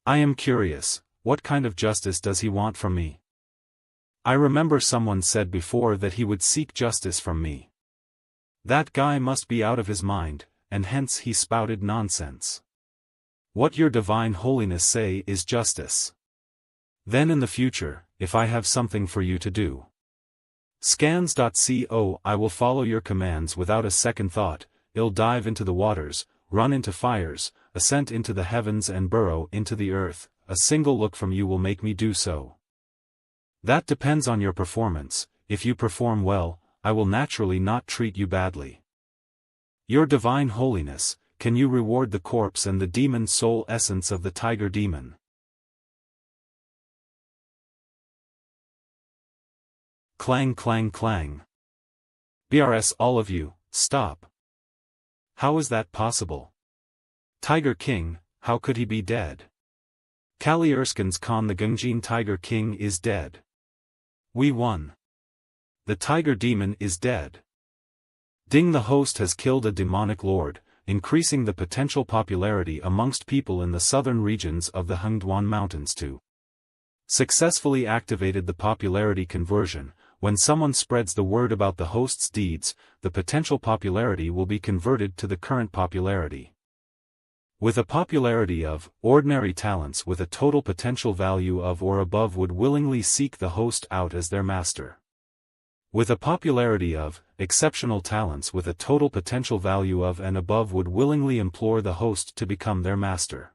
I am curious, what kind of justice does he want from me? I remember someone said before that he would seek justice from me. That guy must be out of his mind, and hence he spouted nonsense. What your divine holiness say is justice. Then in the future, if I have something for you to do. Scans.co I will follow your commands without a second thought, I'll dive into the waters, run into fires, ascent into the heavens and burrow into the earth, a single look from you will make me do so. That depends on your performance, if you perform well, I will naturally not treat you badly. Your divine holiness, can you reward the corpse and the demon soul essence of the tiger demon? Clang clang clang. BRS all of you, stop. How is that possible? Tiger King, how could he be dead? Kali Erskine's Khan the Gunjin Tiger King is dead. We won. The tiger demon is dead. Ding the host has killed a demonic lord, increasing the potential popularity amongst people in the southern regions of the Hengduan Mountains too. Successfully activated the popularity conversion. When someone spreads the word about the host's deeds, the potential popularity will be converted to the current popularity. With a popularity of, ordinary talents with a total potential value of or above would willingly seek the host out as their master. With a popularity of, exceptional talents with a total potential value of and above would willingly implore the host to become their master.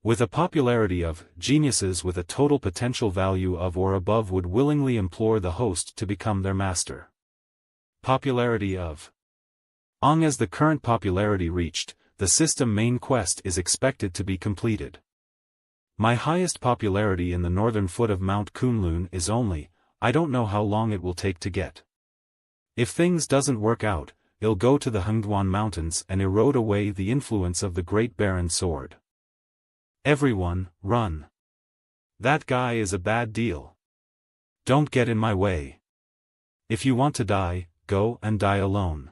With a popularity of, geniuses with a total potential value of or above would willingly implore the host to become their master. Popularity of. Long as the current popularity reached, the system main quest is expected to be completed. My highest popularity in the northern foot of Mount Kunlun is only, I don't know how long it will take to get. If things doesn't work out, I'll go to the Hengduan Mountains and erode away the influence of the Great Baron Sword. Everyone, run. That guy is a bad deal. Don't get in my way. If you want to die, go and die alone.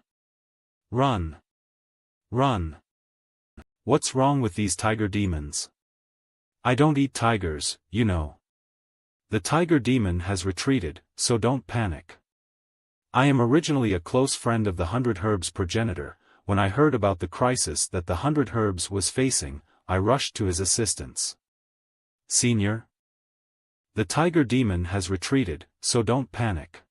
Run. Run. What's wrong with these tiger demons? I don't eat tigers, you know. The tiger demon has retreated, so don't panic. I am originally a close friend of the 100 Herbs progenitor. When I heard about the crisis that the 100 Herbs was facing, I rushed to his assistance. Senior? The tiger demon has retreated, so don't panic.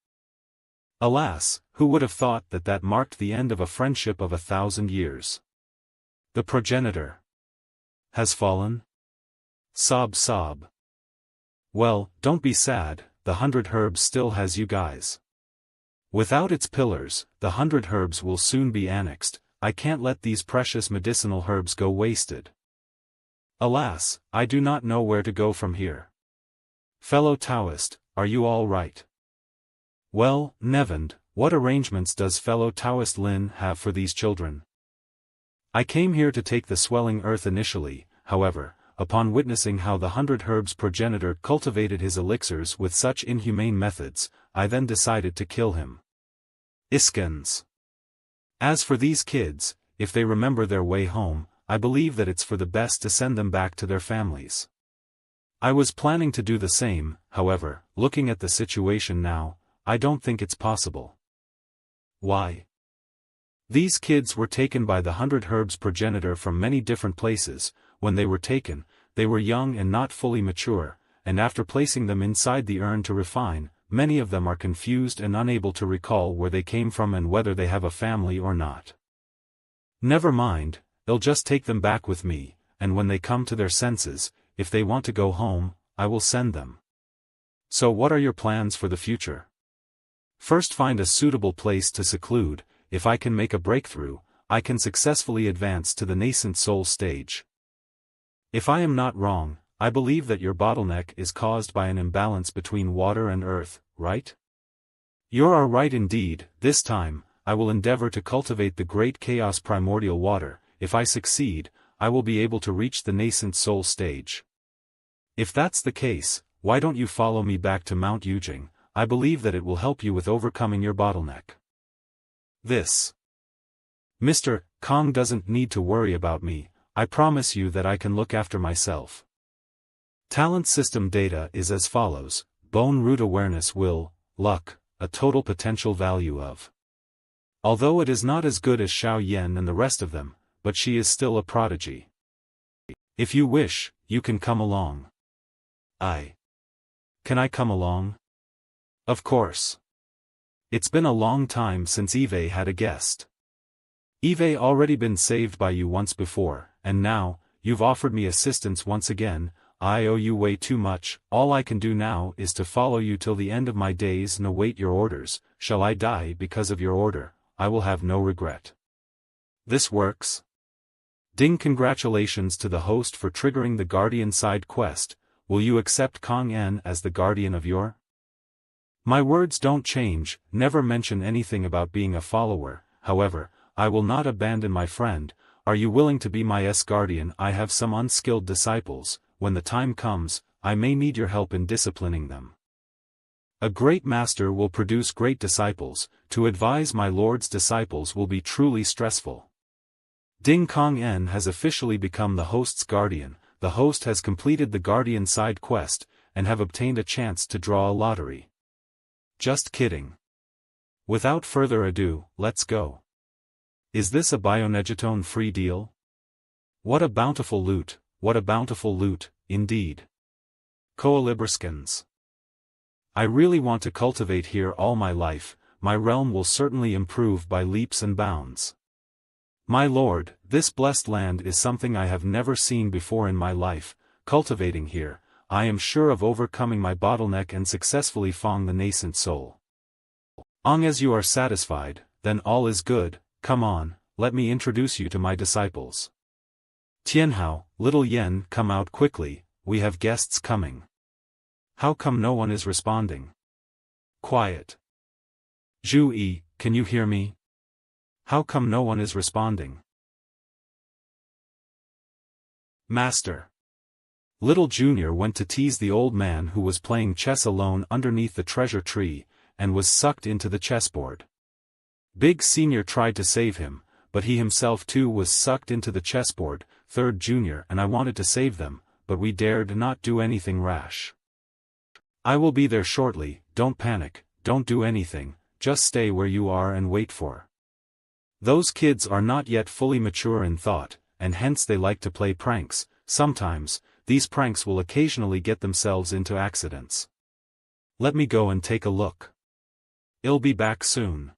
Alas, who would have thought that that marked the end of a friendship of 1,000 years? The progenitor has fallen? Sob sob. Well, don't be sad, the 100 Herbs still has you guys. Without its pillars, the 100 Herbs will soon be annexed. I can't let these precious medicinal herbs go wasted. Alas, I do not know where to go from here. Fellow Taoist, are you all right? Well, Nevand, what arrangements does fellow Taoist Lin have for these children? I came here to take the swelling earth initially, however, upon witnessing how the 100 Herbs progenitor cultivated his elixirs with such inhumane methods, I then decided to kill him. Iskans. As for these kids, if they remember their way home, I believe that it's for the best to send them back to their families. I was planning to do the same, however, looking at the situation now, I don't think it's possible. Why? These kids were taken by the 100 Herbs progenitor from many different places. When they were taken, they were young and not fully mature, and after placing them inside the urn to refine, many of them are confused and unable to recall where they came from and whether they have a family or not. Never mind, I'll just take them back with me, and when they come to their senses, if they want to go home, I will send them. So what are your plans for the future? First, find a suitable place to seclude. If I can make a breakthrough, I can successfully advance to the nascent soul stage. If I am not wrong, I believe that your bottleneck is caused by an imbalance between water and earth, right? You are right indeed. This time, I will endeavor to cultivate the great chaos primordial water. If I succeed, I will be able to reach the nascent soul stage. If that's the case, why don't you follow me back to Mount Yujing? I believe that it will help you with overcoming your bottleneck. This. Mr. Kong doesn't need to worry about me. I promise you that I can look after myself. Talent system data is as follows: bone root awareness, will, luck, a total potential value of. Although it is not as good as Xiao Yan and the rest of them, but she is still a prodigy. If you wish, you can come along. Can I come along? Of course. It's been a long time since Eve had a guest. Eve already been saved by you once before, and now, you've offered me assistance once again. I owe you way too much. All I can do now is to follow you till the end of my days and await your orders. Shall I die because of your order, I will have no regret. This works. Ding, congratulations to the host for triggering the Guardian side quest. Will you accept Kong En as the guardian of your? My words don't change. Never mention anything about being a follower. However, I will not abandon my friend. Are you willing to be my guardian? I have some unskilled disciples. When the time comes, I may need your help in disciplining them. A great master will produce great disciples. To advise my lord's disciples will be truly stressful. Ding, Kong En has officially become the host's guardian. The host has completed the guardian side quest, and have obtained a chance to draw a lottery. Just kidding. Without further ado, let's go. Is this a Bionegatone free deal? What a bountiful loot, what a bountiful loot, indeed. Coelibriskans. I really want to cultivate here all my life. My realm will certainly improve by leaps and bounds. My lord, this blessed land is something I have never seen before in my life. Cultivating here, I am sure of overcoming my bottleneck and successfully fong the nascent soul. As you are satisfied, then all is good. Come on, let me introduce you to my disciples. Tianhao, little Yen, come out quickly, we have guests coming. How come no one is responding? Quiet. Zhu Yi, can you hear me? How come no one is responding? Master. Little Junior went to tease the old man who was playing chess alone underneath the treasure tree, and was sucked into the chessboard. Big Senior tried to save him, but he himself too was sucked into the chessboard. Third Junior and I wanted to save them, but we dared not do anything rash. I will be there shortly, don't panic, don't do anything, just stay where you are and wait for. Those kids are not yet fully mature in thought, and hence they like to play pranks. Sometimes, these pranks will occasionally get themselves into accidents. Let me go and take a look. I'll be back soon.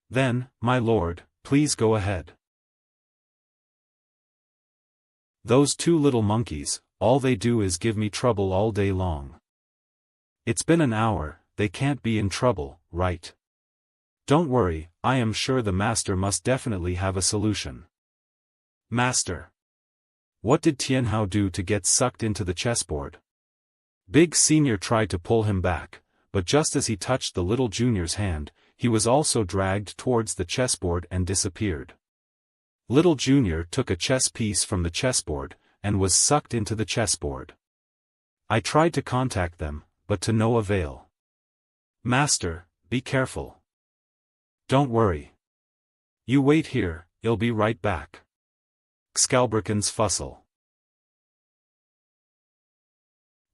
Then, my lord, please go ahead. Those two little monkeys, all they do is give me trouble all day long. It's been an hour, they can't be in trouble, right? Don't worry, I am sure the master must definitely have a solution. Master. What did Tianhao do to get sucked into the chessboard? Big Senior tried to pull him back, but just as he touched the little junior's hand, he was also dragged towards the chessboard and disappeared. Little Junior took a chess piece from the chessboard, and was sucked into the chessboard. I tried to contact them, but to no avail. Master, be careful. Don't worry. You wait here, I'll be right back. Skalbriken's Fussel.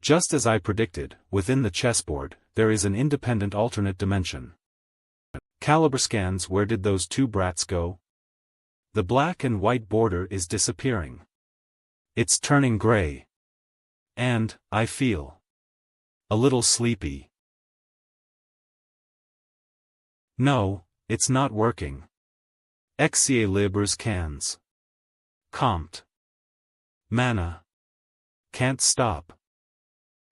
Just as I predicted, within the chessboard, there is an independent alternate dimension. Calibrscans, where did those two brats go? The black and white border is disappearing. It's turning gray. And, I feel a little sleepy. No, it's not working. Calibrscans. Compt. Mana. Can't stop.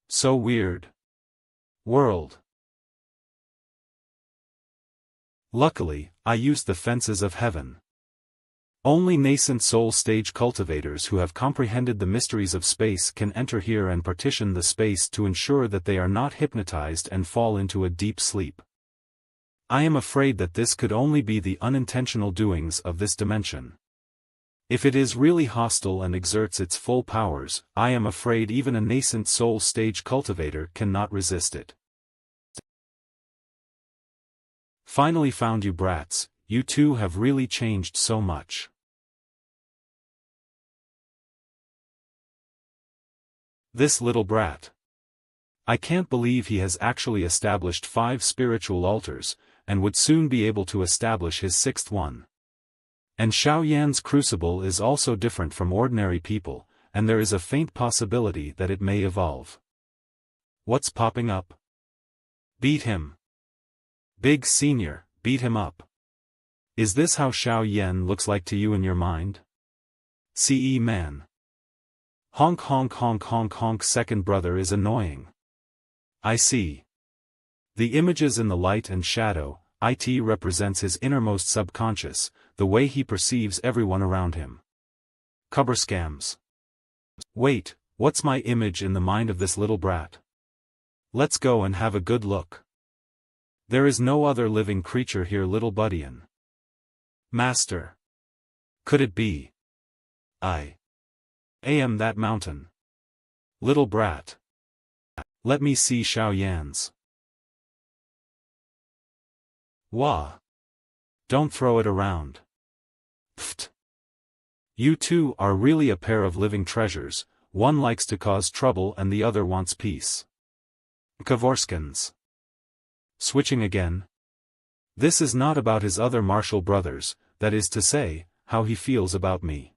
So weird. World. Luckily, I used the fences of heaven. Only nascent soul stage cultivators who have comprehended the mysteries of space can enter here and partition the space to ensure that they are not hypnotized and fall into a deep sleep. I am afraid that this could only be the unintentional doings of this dimension. If it is really hostile and exerts its full powers, I am afraid even a nascent soul stage cultivator cannot resist it. Finally found you brats, you two have really changed so much. This little brat. I can't believe he has actually established 5 spiritual altars, and would soon be able to establish his 6th one. And Xiaoyan's crucible is also different from ordinary people, and there is a faint possibility that it may evolve. What's popping up? Beat him. Big Senior, beat him up. Is this how Xiaoyan looks like to you in your mind? CE man. Honk honk honk honk honk, second brother is annoying. I see. The images in the light and shadow, it represents his innermost subconscious, the way he perceives everyone around him. Cubberscams. Wait, what's my image in the mind of this little brat? Let's go and have a good look. There is no other living creature here, little buddyin. Master. Could it be? I am that mountain. Little brat. Let me see Xiaoyan's. Wah. Don't throw it around. Pfft. You two are really a pair of living treasures, one likes to cause trouble and the other wants peace. Kavorskans. Switching again. This is not about his other martial brothers, that is to say, how he feels about me.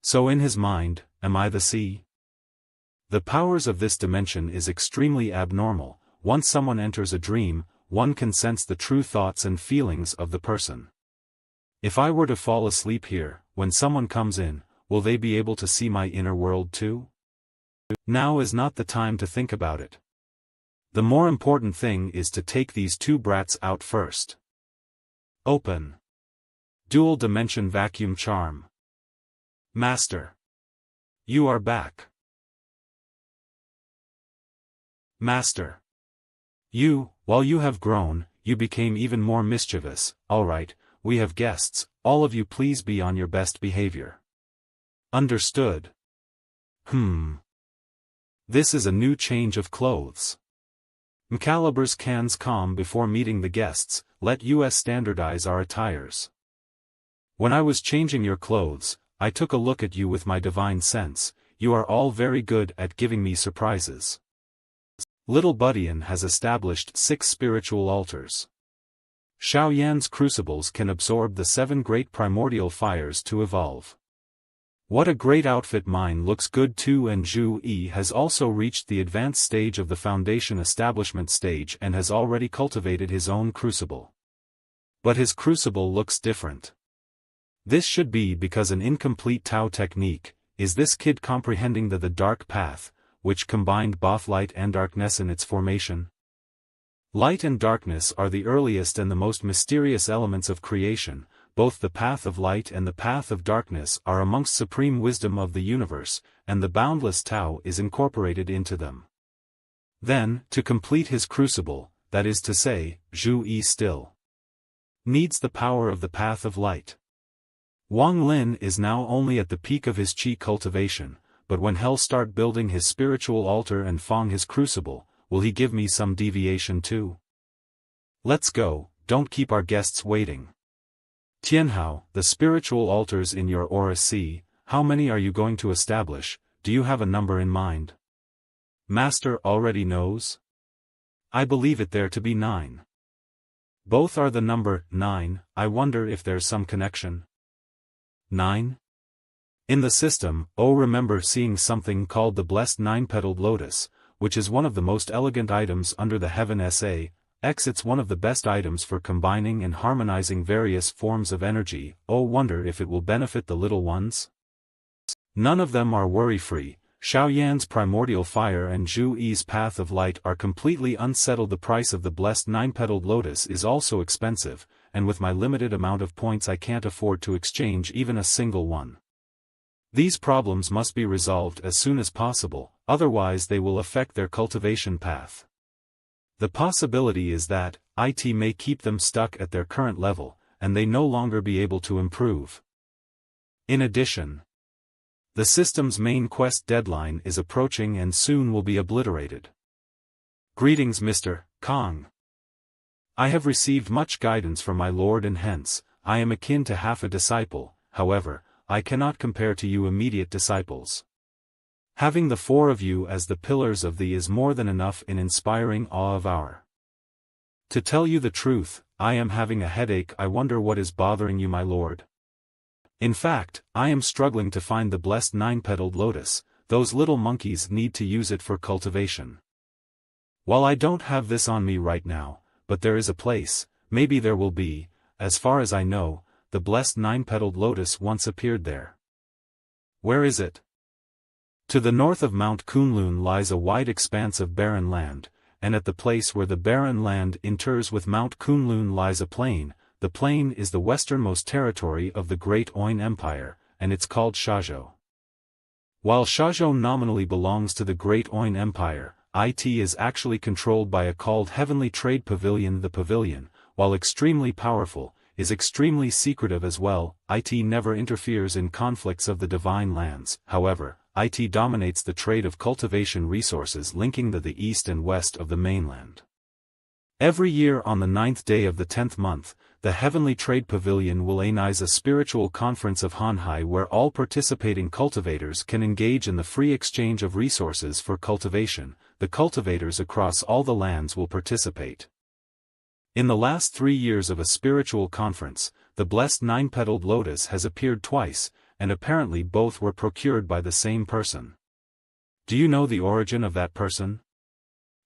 So in his mind, am I the sea? The powers of this dimension is extremely abnormal. Once someone enters a dream, one can sense the true thoughts and feelings of the person. If I were to fall asleep here, when someone comes in, will they be able to see my inner world too? Now is not the time to think about it. The more important thing is to take these two brats out first. Open. Dual Dimension Vacuum Charm. Master. You are back. Master. While you have grown, you became even more mischievous. Alright, we have guests, all of you please be on your best behavior. Understood. This is a new change of clothes. Caliberscans calm before meeting the guests, let us standardize our attires. When I was changing your clothes, I took a look at you with my divine sense, you are all very good at giving me surprises. Little Buddyin has established 6 spiritual altars. Xiaoyan's crucibles can absorb the 7 great primordial fires to evolve. What a great outfit, mine looks good too. And Zhu Yi has also reached the advanced stage of the foundation establishment stage and has already cultivated his own crucible. But his crucible looks different. This should be because an incomplete Tao technique. Is this kid comprehending the dark path, which combined both light and darkness in its formation? Light and darkness are the earliest and the most mysterious elements of creation. Both the path of light and the path of darkness are amongst supreme wisdom of the universe, and the boundless Tao is incorporated into them. Then, to complete his crucible, that is to say, Zhu Yi still needs the power of the path of light. Wang Lin is now only at the peak of his qi cultivation, but when he'll start building his spiritual altar and Feng his crucible, will he give me some deviation too? Let's go, don't keep our guests waiting. Tianhao, the spiritual altars in your aura see, how many are you going to establish? Do you have a number in mind? Master already knows? I believe it there to be 9. Both are the number 9, I wonder if there's some connection. 9? In the system, remember seeing something called the blessed 9-petaled lotus, which is one of the most elegant items under the heaven SA. It's one of the best items for combining and harmonizing various forms of energy. Wonder if it will benefit the little ones? None of them are worry-free. Xiaoyan's primordial fire and Zhu Yi's path of light are completely unsettled. The price of the blessed 9-petaled lotus is also expensive, and with my limited amount of points I can't afford to exchange even a single one. These problems must be resolved as soon as possible, otherwise they will affect their cultivation path. The possibility is that it may keep them stuck at their current level, and they no longer be able to improve. In addition, the system's main quest deadline is approaching and soon will be obliterated. Greetings, Mr. Kong. I have received much guidance from my lord, and hence, I am akin to half a disciple. However, I cannot compare to you immediate disciples. Having the 4 of you as the pillars of thee is more than enough in inspiring awe of our. To tell you the truth, I am having a headache. I wonder what is bothering you, my lord. In fact, I am struggling to find the blessed 9-petaled lotus. Those little monkeys need to use it for cultivation. While I don't have this on me right now, but there is a place, maybe there will be. As far as I know, the blessed 9-petaled lotus once appeared there. Where is it? To the north of Mount Kunlun lies a wide expanse of barren land, and at the place where the barren land inters with Mount Kunlun lies a plain. The plain is the westernmost territory of the Great Oin Empire, and it's called Shazhou. While Shazhou nominally belongs to the Great Oin Empire, it is actually controlled by a called Heavenly Trade Pavilion. The pavilion, while extremely powerful, is extremely secretive as well. It never interferes in conflicts of the divine lands. However, it dominates the trade of cultivation resources linking the east and west of the mainland. Every year on the 9th day of the 10th month, the Heavenly Trade Pavilion will organize a spiritual conference of Hanhai where all participating cultivators can engage in the free exchange of resources for cultivation. The cultivators across all the lands will participate. In the last 3 years of a spiritual conference, the blessed 9-petaled lotus has appeared twice, and apparently both were procured by the same person. Do you know the origin of that person?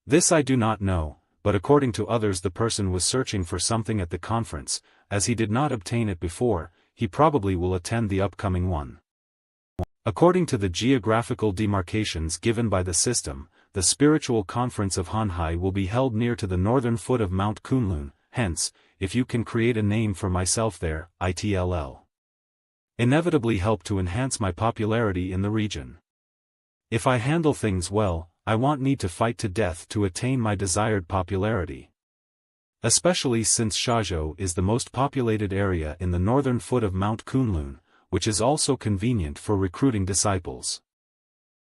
This I do not know, but according to others the person was searching for something at the conference. As he did not obtain it before, he probably will attend the upcoming one. According to the geographical demarcations given by the system, the spiritual conference of Hanhai will be held near to the northern foot of Mount Kunlun. Hence, if you can create a name for myself there, it'll inevitably help to enhance my popularity in the region. If I handle things well, I won't need to fight to death to attain my desired popularity. Especially since Shazhou is the most populated area in the northern foot of Mount Kunlun, which is also convenient for recruiting disciples.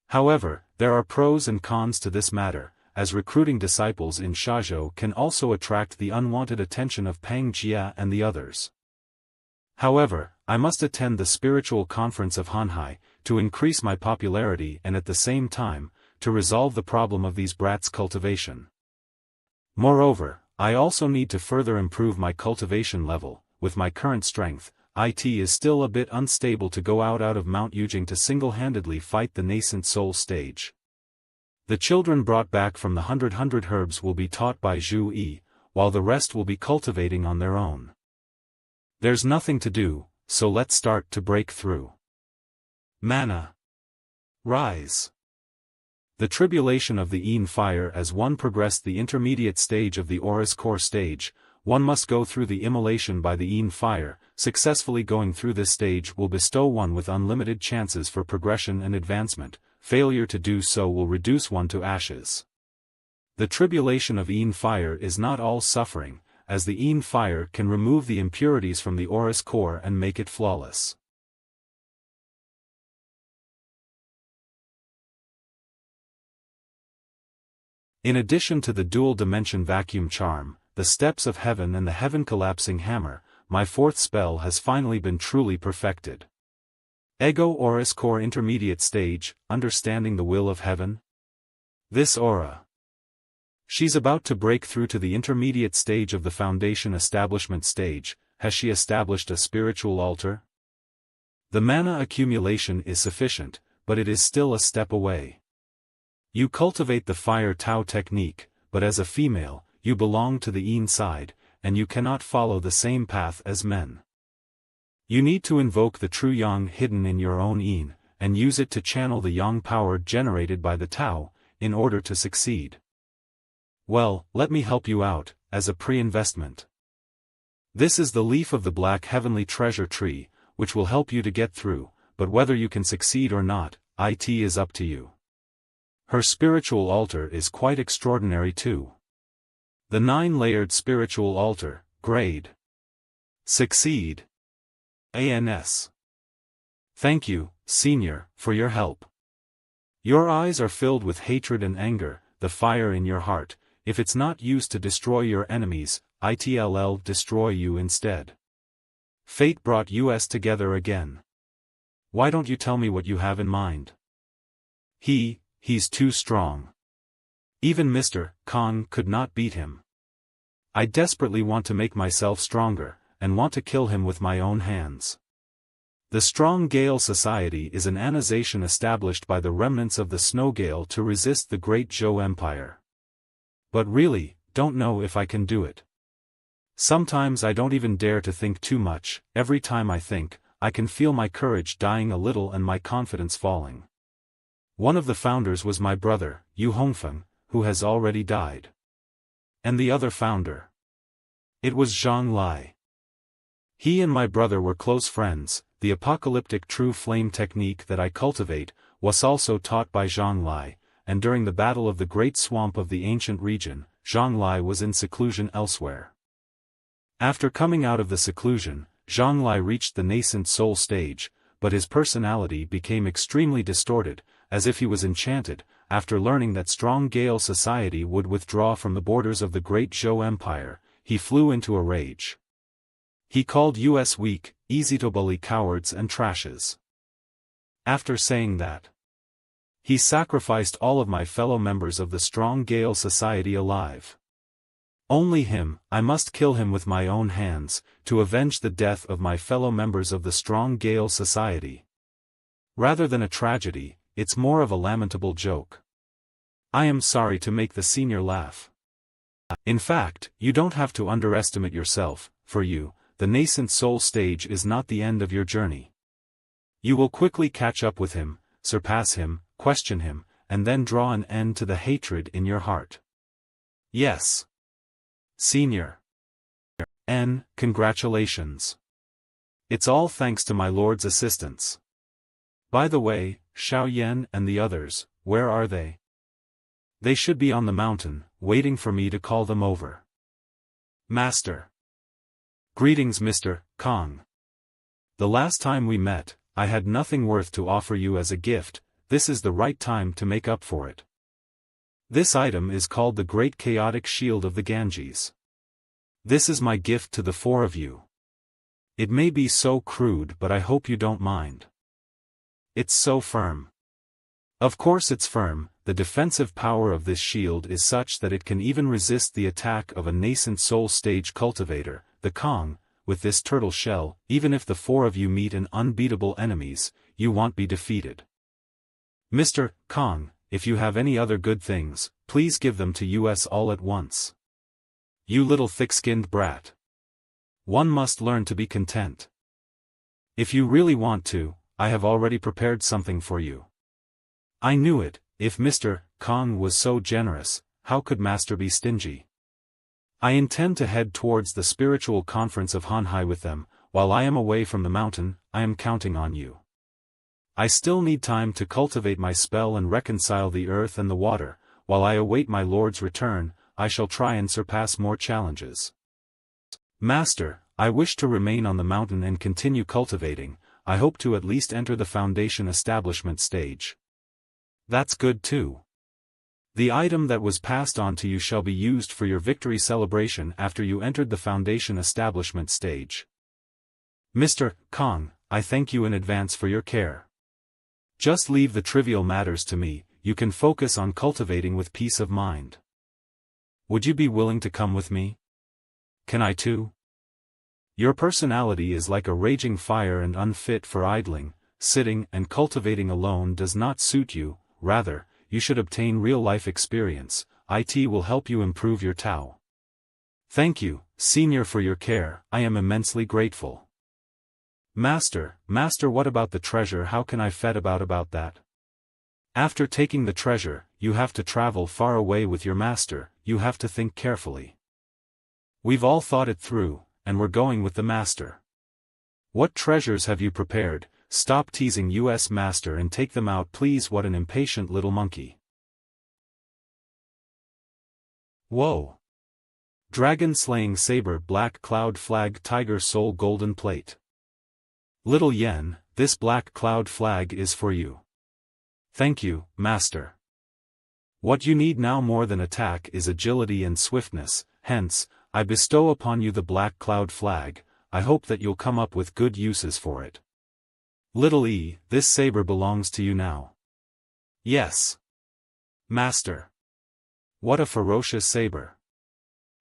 However, there are pros and cons to this matter, as recruiting disciples in Shazhou can also attract the unwanted attention of Pang Jia and the others. However, I must attend the spiritual conference of Hanhai, to increase my popularity and at the same time, to resolve the problem of these brats' cultivation. Moreover, I also need to further improve my cultivation level. With my current strength, it is still a bit unstable to go out of Mount Yujing to single-handedly fight the nascent soul stage. The children brought back from the 100 herbs will be taught by Zhu Yi, while the rest will be cultivating on their own. There's nothing to do, so let's start to break through. Mana. Rise. The tribulation of the Yin fire. As one progressed the intermediate stage of the Aura's core stage, one must go through the immolation by the Yin fire. Successfully going through this stage will bestow one with unlimited chances for progression and advancement. Failure to do so will reduce one to ashes. The tribulation of Yin fire is not all suffering, as the Yin fire can remove the impurities from the Aura's core and make it flawless. In addition to the dual-dimension vacuum charm, the steps of heaven and the heaven-collapsing hammer, my fourth spell has finally been truly perfected. Ego Aura's core intermediate stage, understanding the will of heaven. This aura. She's about to break through to the intermediate stage of the foundation establishment stage. Has she established a spiritual altar? The mana accumulation is sufficient, but it is still a step away. You cultivate the fire Tao technique, but as a female, you belong to the Yin side, and you cannot follow the same path as men. You need to invoke the true Yang hidden in your own Yin, and use it to channel the Yang power generated by the Tao, in order to succeed. Well, let me help you out, as a pre-investment. This is the leaf of the black heavenly treasure tree, which will help you to get through, but whether you can succeed or not, it is up to you. Her spiritual altar is quite extraordinary too. The 9-layered spiritual altar, grade. Succeed. ANS. Thank you, Senior, for your help. Your eyes are filled with hatred and anger, the fire in your heart. If it's not used to destroy your enemies, it'll destroy you instead. Fate brought us together again. Why don't you tell me what you have in mind? He's too strong. Even Mr. Kong could not beat him. I desperately want to make myself stronger, and want to kill him with my own hands. The Strong Gale Society is an annexation established by the remnants of the Snow Gale to resist the Great Zhou Empire. But really, don't know if I can do it. Sometimes I don't even dare to think too much. Every time I think, I can feel my courage dying a little and my confidence falling. One of the founders was my brother, Yu Hongfeng, who has already died. And the other founder? It was Zhang Lai. He and my brother were close friends. The apocalyptic true flame technique that I cultivate was also taught by Zhang Lai, and during the battle of the Great Swamp of the ancient region, Zhang Lai was in seclusion elsewhere. After coming out of the seclusion, Zhang Lai reached the nascent soul stage, but his personality became extremely distorted, as if he was enchanted. After learning that Strong Gale Society would withdraw from the borders of the Great Zhou Empire, he flew into a rage. He called us weak, easy to bully cowards and trashes. After saying that, he sacrificed all of my fellow members of the Strong Gale Society alive. Only him, I must kill him with my own hands, to avenge the death of my fellow members of the Strong Gale Society. Rather than a tragedy, it's more of a lamentable joke. I am sorry to make the senior laugh. In fact, you don't have to underestimate yourself. For you, the nascent soul stage is not the end of your journey. You will quickly catch up with him, surpass him, question him, and then draw an end to the hatred in your heart. Yes. Senior. Congratulations. It's all thanks to my lord's assistance. By the way, Xiao Yan and the others, where are they? They should be on the mountain, waiting for me to call them over. Master. Greetings Mr. Kong. The last time we met, I had nothing worth to offer you as a gift. This is the right time to make up for it. This item is called the Great Chaotic Shield of the Ganges. This is my gift to the four of you. It may be so crude, but I hope you don't mind. It's so firm. Of course it's firm. The defensive power of this shield is such that it can even resist the attack of a nascent soul stage cultivator, the Kong, with this turtle shell, even if the four of you meet an unbeatable enemies, you won't be defeated. Mr. Kong, if you have any other good things, please give them to us all at once. You little thick-skinned brat. One must learn to be content. If you really want to, I have already prepared something for you. I knew it, if Mr. Kong was so generous, how could Master be stingy? I intend to head towards the spiritual conference of Hanhai with them. While I am away from the mountain, I am counting on you. I still need time to cultivate my spell and reconcile the earth and the water. While I await my lord's return, I shall try and surpass more challenges. Master, I wish to remain on the mountain and continue cultivating. I hope to at least enter the foundation establishment stage. That's good too. The item that was passed on to you shall be used for your victory celebration after you entered the foundation establishment stage. Mr. Kong, I thank you in advance for your care. Just leave the trivial matters to me. You can focus on cultivating with peace of mind. Would you be willing to come with me? Can I too? Your personality is like a raging fire and unfit for idling. Sitting and cultivating alone does not suit you. Rather, you should obtain real-life experience. It will help you improve your Tao. Thank you, Senior, for your care. I am immensely grateful. Master, what about the treasure? How can I fed about that? After taking the treasure, you have to travel far away with your master. You have to think carefully. We've all thought it through, and we're going with the master. What treasures have you prepared? Stop teasing us, master, and take them out, please. What an impatient little monkey. Whoa. Dragon slaying saber, black cloud flag, tiger soul, golden plate. Little Yen, this black cloud flag is for you. Thank you, master. What you need now more than attack is agility and swiftness, hence, I bestow upon you the black cloud flag. I hope that you'll come up with good uses for it. Little E, this saber belongs to you now. Yes. Master. What a ferocious saber.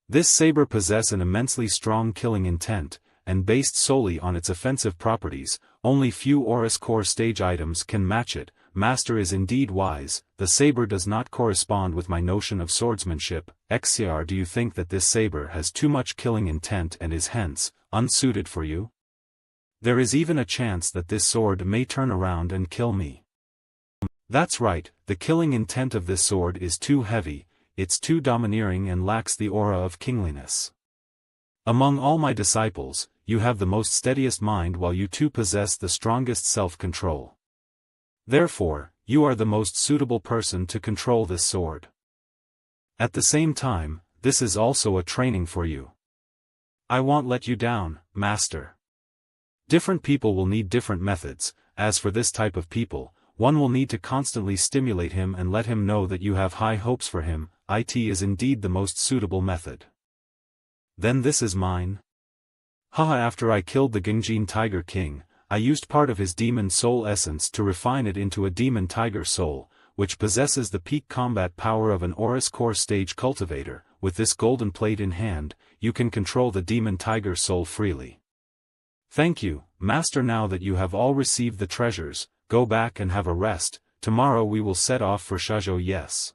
This saber possesses an immensely strong killing intent, and based solely on its offensive properties, only few Oris core stage items can match it. Master is indeed wise. The saber does not correspond with my notion of swordsmanship. XCR, do you think that this saber has too much killing intent and is hence unsuited for you? There is even a chance that this sword may turn around and kill me. That's right, the killing intent of this sword is too heavy, it's too domineering and lacks the aura of kingliness. Among all my disciples, you have the most steadiest mind, while you too possess the strongest self-control. Therefore, you are the most suitable person to control this sword. At the same time, this is also a training for you. I won't let you down, master. Different people will need different methods. As for this type of people, one will need to constantly stimulate him and let him know that you have high hopes for him. It is indeed the most suitable method. Then this is mine? Haha, after I killed the Gingjin Tiger King, I used part of his demon soul essence to refine it into a demon tiger soul, which possesses the peak combat power of an Oris core stage cultivator. With this golden plate in hand, you can control the demon tiger soul freely. Thank you, master. Now that you have all received the treasures, go back and have a rest. Tomorrow we will set off for Shazhou. Yes.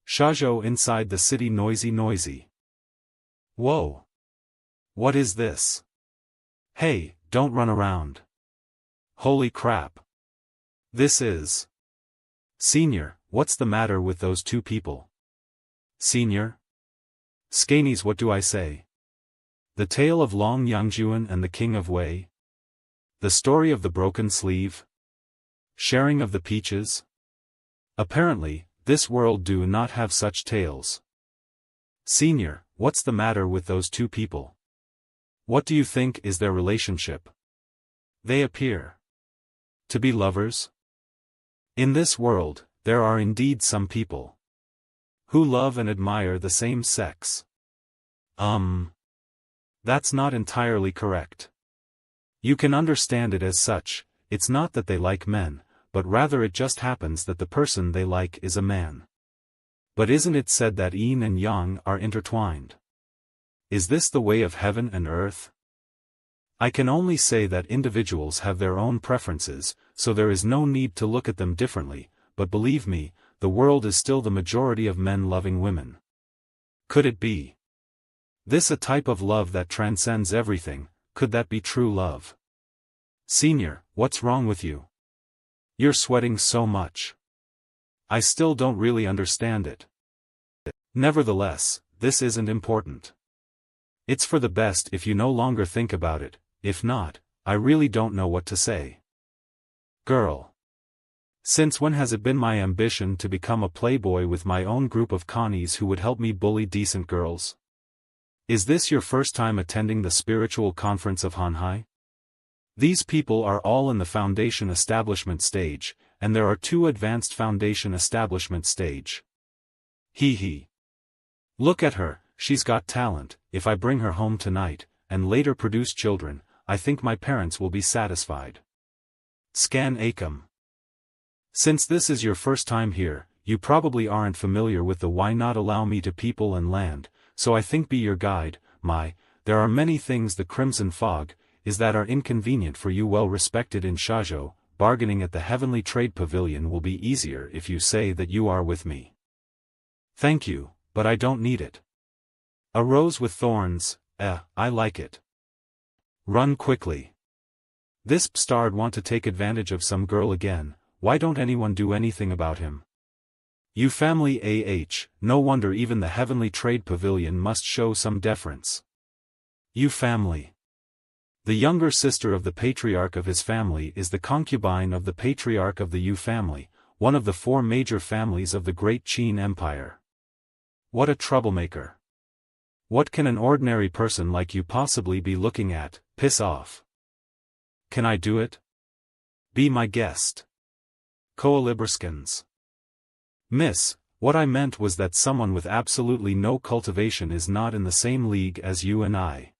Shazhou, inside the city. Noisy. Whoa. What is this? Hey, don't run around. Holy crap. This is... Senior, what's the matter with those two people? Senior? Skanes, what do I say? The tale of Long Yangjuan and the King of Wei? The story of the broken sleeve? Sharing of the peaches? Apparently, this world do not have such tales. Senior, what's the matter with those two people? What do you think is their relationship? They appear to be lovers. In this world, there are indeed some people who love and admire the same sex. That's not entirely correct. You can understand it as such. It's not that they like men, but rather it just happens that the person they like is a man. But isn't it said that yin and yang are intertwined? Is this the way of heaven and earth? I can only say that individuals have their own preferences, so there is no need to look at them differently, but believe me, the world is still the majority of men loving women. Could it be this a type of love that transcends everything? Could that be true love? Senior, what's wrong with you? You're sweating so much. I still don't really understand it. Nevertheless, this isn't important. It's for the best if you no longer think about it, if not, I really don't know what to say. Girl. Since when has it been my ambition to become a playboy with my own group of connies who would help me bully decent girls? Is this your first time attending the spiritual conference of Hanhai? These people are all in the foundation establishment stage, and there are 2 advanced foundation establishment stage. Hee hee. Look at her, she's got talent. If I bring her home tonight, and later produce children, I think my parents will be satisfied. Scan Acom. Since this is your first time here, you probably aren't familiar with the why not allow me to people and land, so I think be your guide. There are many things the Crimson Fog is that are inconvenient for you well respected in Shoujo. Bargaining at the Heavenly Trade Pavilion will be easier if you say that you are with me. Thank you, but I don't need it. A rose with thorns, I like it. Run quickly. This bastard want to take advantage of some girl again. Why don't anyone do anything about him? You family no wonder even the Heavenly Trade Pavilion must show some deference. You family. The younger sister of the patriarch of his family is the concubine of the patriarch of the Yu family, one of the 4 major families of the Great Qin Empire. What a troublemaker. What can an ordinary person like you possibly be looking at? Piss off. Can I do it? Be my guest. Coalibriskins. Miss, what I meant was that someone with absolutely no cultivation is not in the same league as you and I.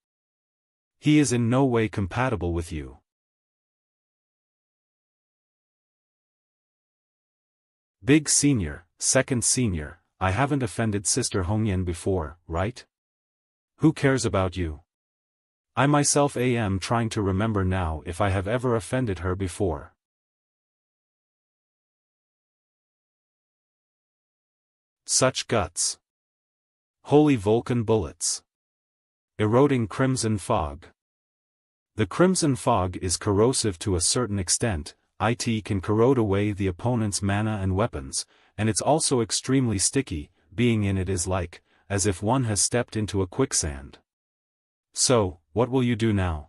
He is in no way compatible with you. Big Senior, Second Senior, I haven't offended Sister Hongyan before, right? Who cares about you? I myself am trying to remember now if I have ever offended her before. Such guts. Holy Vulcan bullets. Eroding Crimson Fog. The Crimson Fog is corrosive to a certain extent. It can corrode away the opponent's mana and weapons, and it's also extremely sticky. Being in it is like, as if one has stepped into a quicksand. So, what will you do now?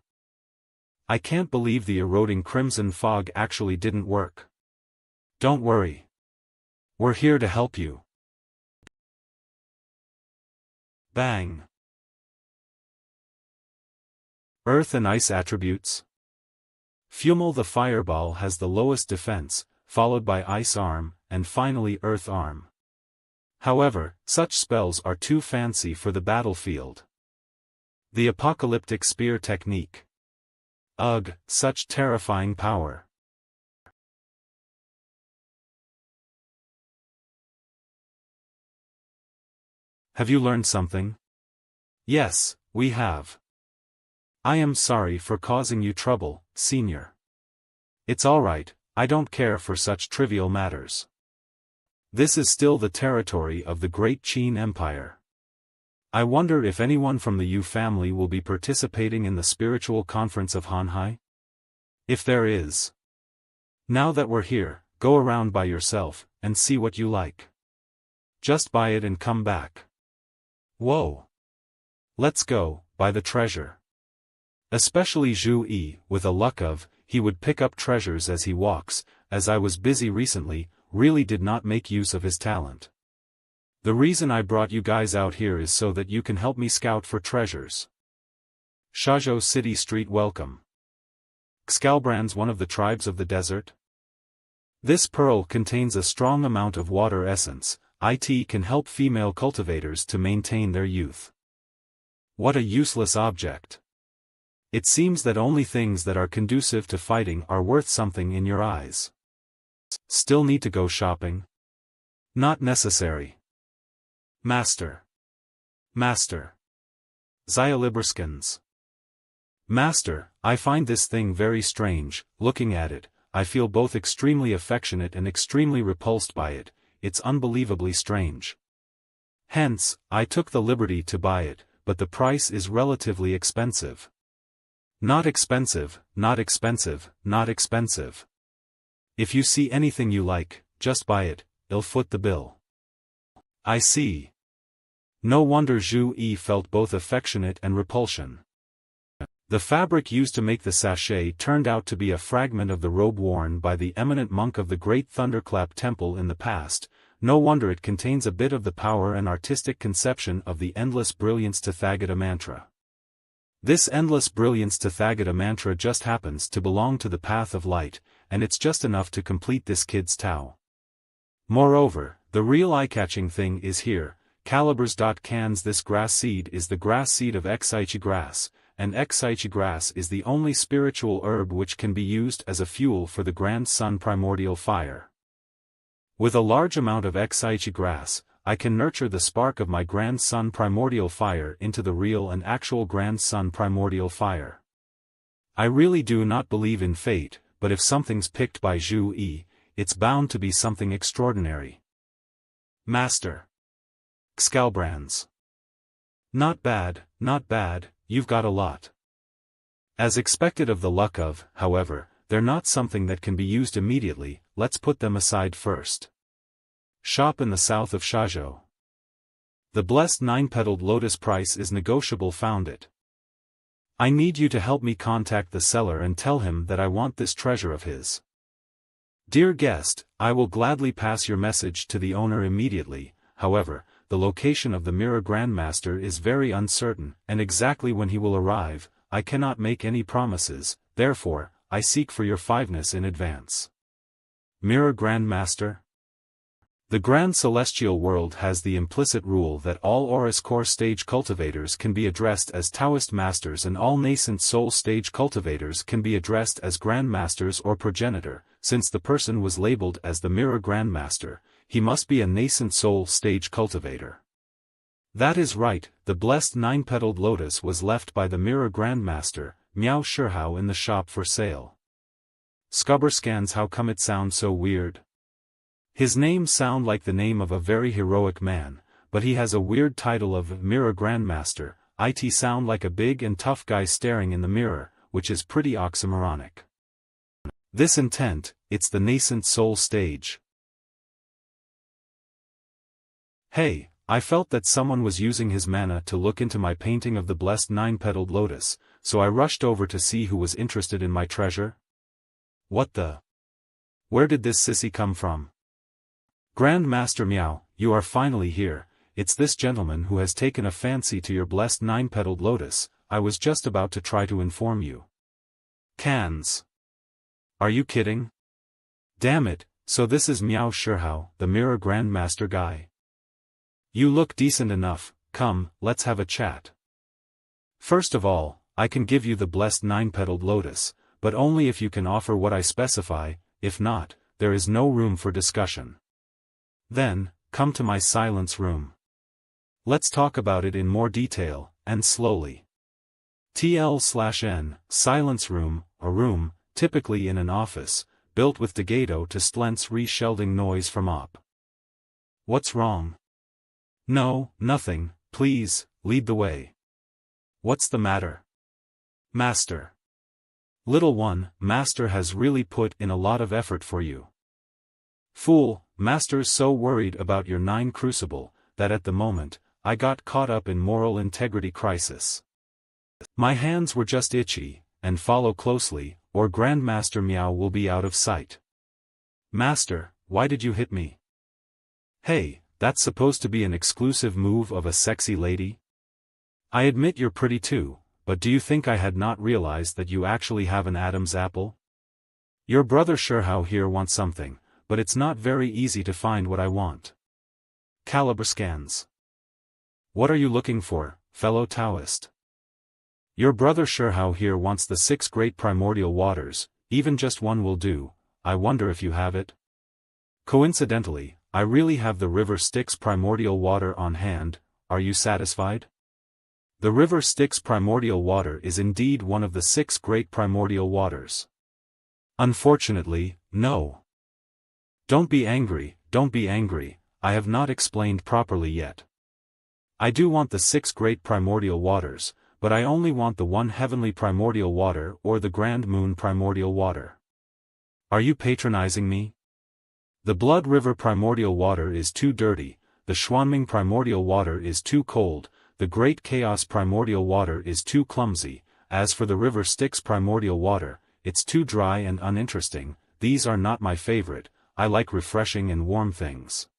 I can't believe the eroding Crimson Fog actually didn't work. Don't worry. We're here to help you. Bang. Earth and Ice attributes. Fumel the Fireball has the lowest defense, followed by Ice Arm, and finally Earth Arm. However, such spells are too fancy for the battlefield. The Apocalyptic Spear Technique. Ugh, such terrifying power. Have you learned something? Yes, we have. I am sorry for causing you trouble, Senior. It's alright, I don't care for such trivial matters. This is still the territory of the Great Qin Empire. I wonder if anyone from the Yu family will be participating in the spiritual conference of Hanhai? If there is. Now that we're here, go around by yourself, and see what you like. Just buy it and come back. Whoa. Let's go, buy the treasure. Especially Zhu Yi, with a luck of, he would pick up treasures as he walks, as I was busy recently, really did not make use of his talent. The reason I brought you guys out here is so that you can help me scout for treasures. Shoujo City Street welcome. Xcalbrand's one of the tribes of the desert. This pearl contains a strong amount of water essence. It can help female cultivators to maintain their youth. What a useless object. It seems that only things that are conducive to fighting are worth something in your eyes. Still need to go shopping? Not necessary. Master. Master. Zyalibriskins. Master, I find this thing very strange. Looking at it, I feel both extremely affectionate and extremely repulsed by it. It's unbelievably strange. Hence, I took the liberty to buy it, but the price is relatively expensive. Not expensive, not expensive, not expensive. If you see anything you like, just buy it, I'll foot the bill. I see. No wonder Zhu Yi felt both affectionate and repulsion. The fabric used to make the sachet turned out to be a fragment of the robe worn by the eminent monk of the Great Thunderclap Temple in the past. No wonder it contains a bit of the power and artistic conception of the endless brilliance Tathagata mantra. This endless brilliance Tathagata mantra just happens to belong to the path of light, and it's just enough to complete this kid's Tao. Moreover, the real eye-catching thing is here. Calibers. Cans. This grass seed is the grass seed of Xaichi grass, and Xaichi grass is the only spiritual herb which can be used as a fuel for the Grand Sun primordial fire. With a large amount of Xaichi grass, I can nurture the spark of my Grand Sun primordial fire into the real and actual Grand Sun primordial fire. I really do not believe in fate, but if something's picked by Zhu Yi, it's bound to be something extraordinary. Master. Xcalbrands. Not bad, you've got a lot. As expected of the luck of, however, they're not something that can be used immediately. Let's put them aside first. Shop in the south of Shazhou. The blessed 9-petaled lotus price is negotiable. Found it. I need you to help me contact the seller and tell him that I want this treasure of his. Dear guest, I will gladly pass your message to the owner immediately. However, the location of the Mirror Grandmaster is very uncertain, and exactly when he will arrive, I cannot make any promises. Therefore, I seek for your fiveness in advance. Mirror Grandmaster? The Grand Celestial World has the implicit rule that all Aurus Core stage cultivators can be addressed as Taoist Masters and all nascent Soul stage cultivators can be addressed as Grandmasters or Progenitor. Since the person was labeled as the Mirror Grandmaster, he must be a nascent Soul stage cultivator. That is right. The blessed 9-petaled lotus was left by the Mirror Grandmaster, Miao Shihao, in the shop for sale. Scubberscans. How come it sounds so weird? His name sound like the name of a very heroic man, but he has a weird title of Mirror Grandmaster. It sound like a big and tough guy staring in the mirror, which is pretty oxymoronic. This intent, it's the nascent soul stage. Hey, I felt that someone was using his mana to look into my painting of the blessed 9-petaled lotus, so I rushed over to see who was interested in my treasure. What the? Where did this sissy come from? Grandmaster Miao, you are finally here. It's this gentleman who has taken a fancy to your blessed 9-petaled lotus. I was just about to try to inform you. Cans. Are you kidding? Damn it, so this is Miao Shihao, the Mirror Grandmaster guy. You look decent enough. Come, let's have a chat. First of all, I can give you the blessed 9-petaled lotus, but only if you can offer what I specify. If not, there is no room for discussion. Then, come to my silence room. Let's talk about it in more detail, and slowly. TL/N, silence room, a room, typically in an office, built with Degado to slents re-shelding noise from op. What's wrong? No, nothing, please, lead the way. What's the matter? Master. Little one, Master has really put in a lot of effort for you. Fool, Master's so worried about your 9 crucible, that at the moment, I got caught up in moral integrity crisis. My hands were just itchy, and follow closely, or Grandmaster Miao will be out of sight. Master, why did you hit me? Hey, that's supposed to be an exclusive move of a sexy lady? I admit you're pretty too, but do you think I had not realized that you actually have an Adam's apple? Your brother Shihao here wants something, but it's not very easy to find what I want. Calibrescans. What are you looking for, fellow Taoist? Your brother Shihao here wants the 6 great primordial waters, even just one will do. I wonder if you have it? Coincidentally, I really have the river Styx primordial water on hand. Are you satisfied? The river Styx primordial water is indeed one of the 6 great primordial waters. Unfortunately, no. Don't be angry, I have not explained properly yet. I do want the 6 great primordial waters, but I only want the one heavenly primordial water or the grand moon primordial water. Are you patronizing me? The Blood River primordial water is too dirty, the Xuanming primordial water is too cold, the Great Chaos primordial water is too clumsy, as for the river Styx primordial water, it's too dry and uninteresting. These are not my favorite, I like refreshing and warm things.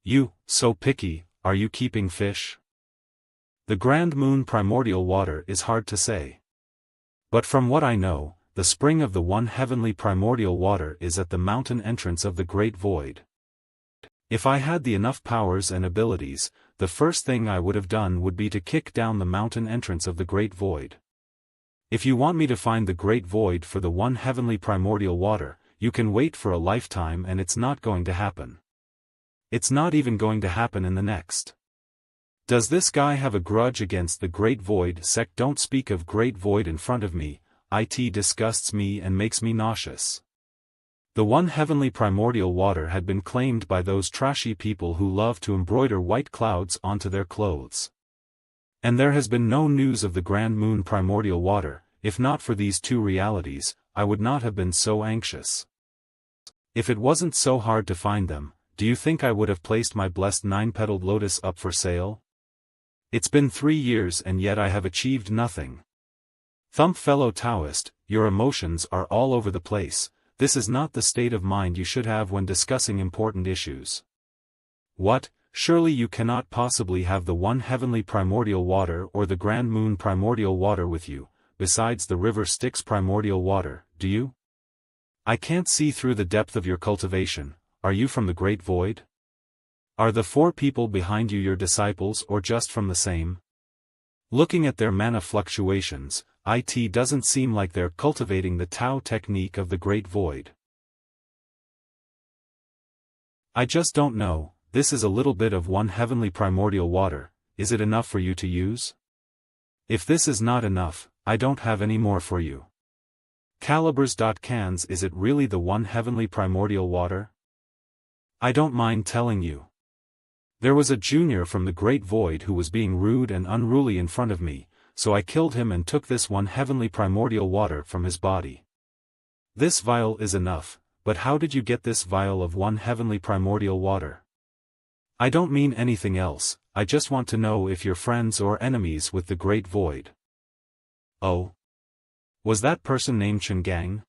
You, so picky, are you keeping fish? The Grand Moon primordial water is hard to say. But from what I know, the spring of the one heavenly primordial water is at the mountain entrance of the Great Void. If I had the enough powers and abilities, the first thing I would have done would be to kick down the mountain entrance of the Great Void. If you want me to find the Great Void for the one heavenly primordial water, you can wait for a lifetime and it's not going to happen. It's not even going to happen in the next. Does this guy have a grudge against the Great Void? Don't speak of Great Void in front of me, it disgusts me and makes me nauseous. The one heavenly primordial water had been claimed by those trashy people who love to embroider white clouds onto their clothes. And there has been no news of the Grand Moon primordial water. If not for these 2 realities, I would not have been so anxious. If it wasn't so hard to find them, do you think I would have placed my blessed 9-petaled lotus up for sale? It's been 3 years and yet I have achieved nothing. Thump fellow Taoist, your emotions are all over the place. This is not the state of mind you should have when discussing important issues. What? Surely you cannot possibly have the one heavenly primordial water or the Grand Moon primordial water with you, besides the river Styx primordial water, do you? I can't see through the depth of your cultivation. Are you from the Great Void? Are the 4 people behind you your disciples or just from the same? Looking at their mana fluctuations, it doesn't seem like they're cultivating the Tao technique of the Great Void. I just don't know. This is a little bit of one heavenly primordial water. Is it enough for you to use? If this is not enough, I don't have any more for you. Calibers.cans, is it really the one heavenly primordial water? I don't mind telling you. There was a junior from the Great Void who was being rude and unruly in front of me, so I killed him and took this one heavenly primordial water from his body. This vial is enough, but how did you get this vial of one heavenly primordial water? I don't mean anything else, I just want to know if you're friends or enemies with the Great Void. Oh? Was that person named Chungang?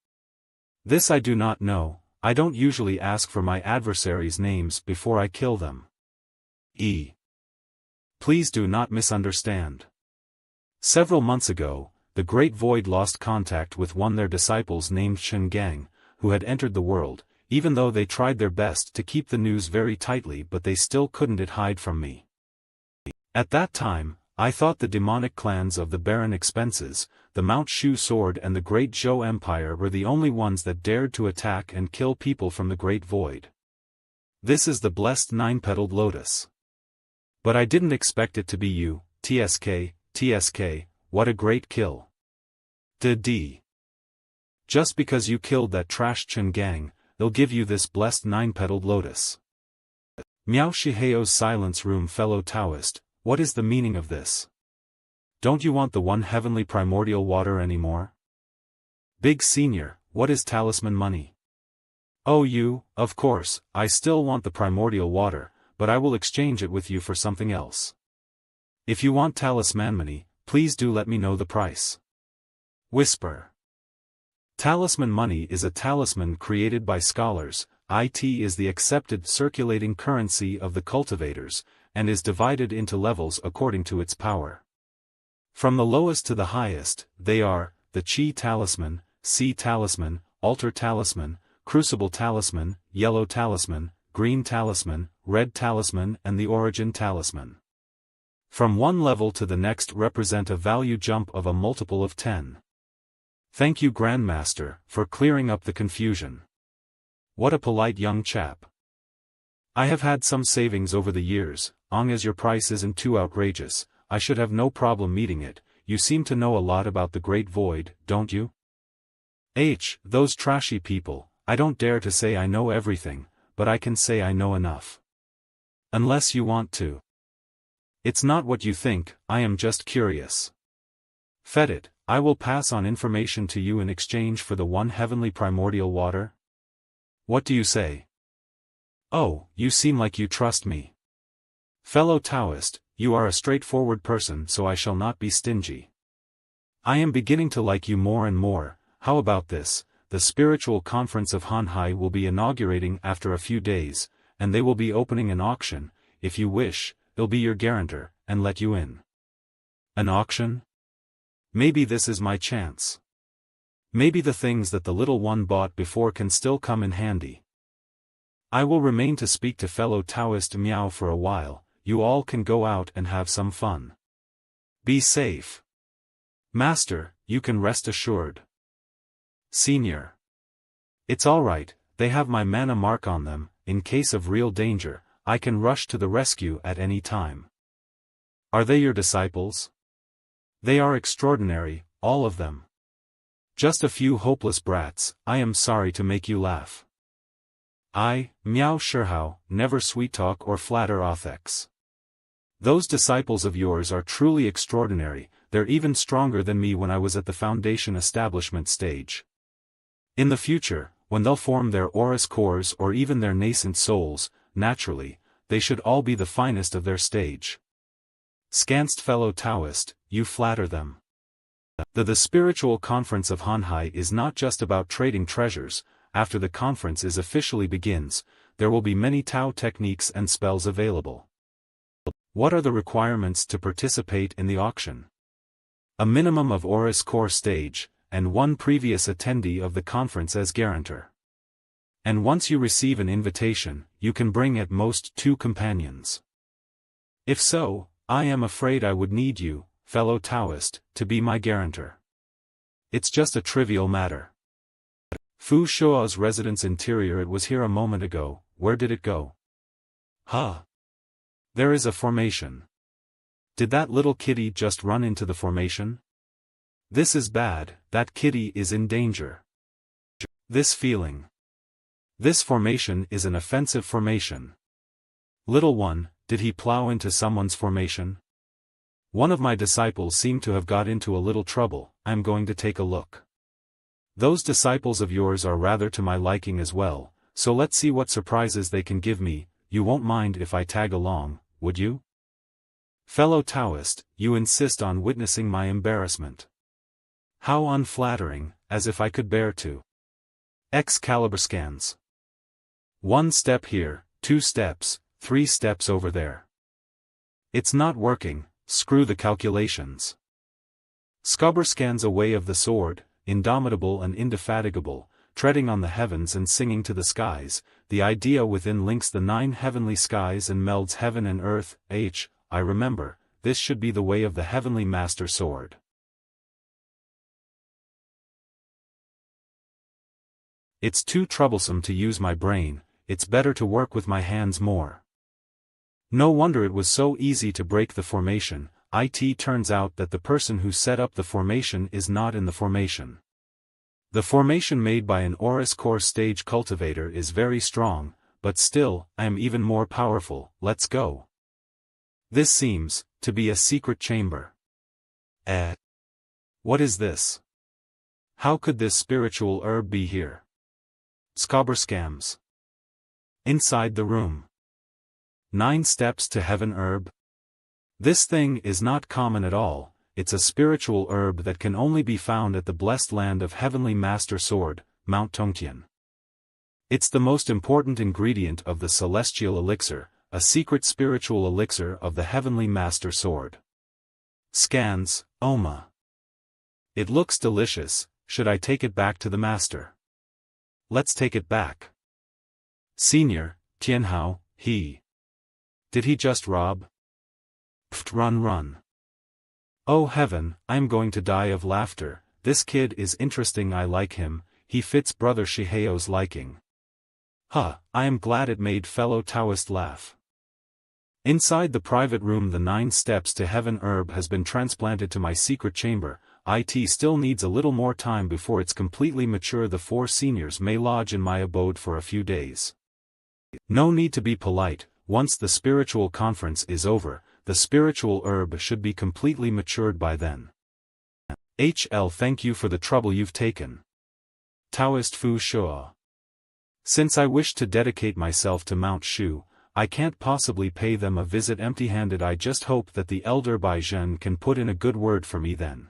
This I do not know. I don't usually ask for my adversaries' names before I kill them. Please do not misunderstand. Several months ago, the Great Void lost contact with one of their disciples named Chungang, who had entered the world, even though they tried their best to keep the news very tightly, but they still couldn't hide from me. At that time, I thought the demonic clans of the Baron Expenses, the Mount Shu Sword and the Great Zhou Empire were the only ones that dared to attack and kill people from the Great Void. This is the blessed 9-petaled lotus. But I didn't expect it to be you, TSK, what a great kill. Just because you killed that trash Chungang, they'll give you this blessed 9-petaled lotus. Miao Shiheo's silence room fellow Taoist, what is the meaning of this? Don't you want the one heavenly primordial water anymore? Big Senior, what is talisman money? Oh of course, I still want the primordial water, but I will exchange it with you for something else. If you want talisman money, please do let me know the price. Whisper. Talisman money is a talisman created by scholars. It is the accepted circulating currency of the cultivators, and is divided into levels according to its power. From the lowest to the highest, they are, the Chi Talisman, Sea Talisman, Altar Talisman, Crucible Talisman, Yellow Talisman, Green Talisman, Red Talisman and the Origin Talisman. From one level to the next represent a value jump of a multiple of 10. Thank you Grandmaster, for clearing up the confusion. What a polite young chap. I have had some savings over the years, as your price isn't too outrageous, I should have no problem meeting it. You seem to know a lot about the Great Void, don't you? Those trashy people, I don't dare to say I know everything, but I can say I know enough. Unless you want to. It's not what you think, I am just curious. Fetid, I will pass on information to you in exchange for the one heavenly primordial water. What do you say? Oh, you seem like you trust me. Fellow Taoist, you are a straightforward person, so I shall not be stingy. I am beginning to like you more and more. How about this? The spiritual conference of Hanhai will be inaugurating after a few days, and they will be opening an auction. If you wish, I'll be your guarantor, and let you in. An auction? Maybe this is my chance. Maybe the things that the little one bought before can still come in handy. I will remain to speak to fellow Taoist Miao for a while. You all can go out and have some fun. Be safe. Master, you can rest assured. Senior. It's alright, they have my mana mark on them. In case of real danger, I can rush to the rescue at any time. Are they your disciples? They are extraordinary, all of them. Just a few hopeless brats. I am sorry to make you laugh. I, Miao Shihao, never sweet talk or flatter Othex. Those disciples of yours are truly extraordinary. They're even stronger than me when I was at the foundation establishment stage. In the future, when they'll form their Aurus cores or even their nascent souls, naturally, they should all be the finest of their stage. Scanced fellow Taoist, you flatter them. The spiritual conference of Hanhai is not just about trading treasures. After the conference officially begins, there will be many Tao techniques and spells available. What are the requirements to participate in the auction? A minimum of Aurus core stage, and one previous attendee of the conference as guarantor. And once you receive an invitation, you can bring at most 2 companions. If so, I am afraid I would need you, fellow Taoist, to be my guarantor. It's just a trivial matter. Fu Shuo's residence interior. It was here a moment ago. Where did it go? Huh. There is a formation. Did that little kitty just run into the formation? This is bad, that kitty is in danger. This feeling. This formation is an offensive formation. Little one, did he plow into someone's formation? One of my disciples seemed to have got into a little trouble. I'm going to take a look. Those disciples of yours are rather to my liking as well, so let's see what surprises they can give me. You won't mind if I tag along, would you? Fellow Taoist, you insist on witnessing my embarrassment. How unflattering, as if I could bear to. Excalibur scans. 1 step here, 2 steps, 3 steps over there. It's not working, screw the calculations. Scubber scans a way of the sword, indomitable and indefatigable, treading on the heavens and singing to the skies. The idea within links the 9 heavenly skies and melds heaven and earth. I remember, this should be the way of the heavenly master sword. It's too troublesome to use my brain, it's better to work with my hands more. No wonder it was so easy to break the formation. It turns out that the person who set up the formation is not in the formation. The formation made by an Aurus core stage cultivator is very strong, but still, I am even more powerful. Let's go. This seems to be a secret chamber. What is this? How could this spiritual herb be here? Scobber scams. Inside the room. 9 steps to heaven herb. This thing is not common at all. It's a spiritual herb that can only be found at the blessed land of Heavenly Master Sword, Mount Tongtian. It's the most important ingredient of the celestial elixir, a secret spiritual elixir of the Heavenly Master Sword. Scans, Oma. It looks delicious. Should I take it back to the master? Let's take it back. Senior, Tianhao, Did he just rob? Pft, run. Oh heaven, I'm going to die of laughter. This kid is interesting. I like him. He fits brother Shiheo's liking. I am glad it made fellow Taoist laugh. Inside the private room, the 9 steps to heaven herb has been transplanted to my secret chamber. It still needs a little more time before it's completely mature. The 4 seniors may lodge in my abode for a few days. No need to be polite. Once the spiritual conference is over, the spiritual herb should be completely matured by then. Thank you for the trouble you've taken. Taoist Fu Shua. Since I wish to dedicate myself to Mount Shu, I can't possibly pay them a visit empty-handed. I just hope that the elder Bai Zhen can put in a good word for me then.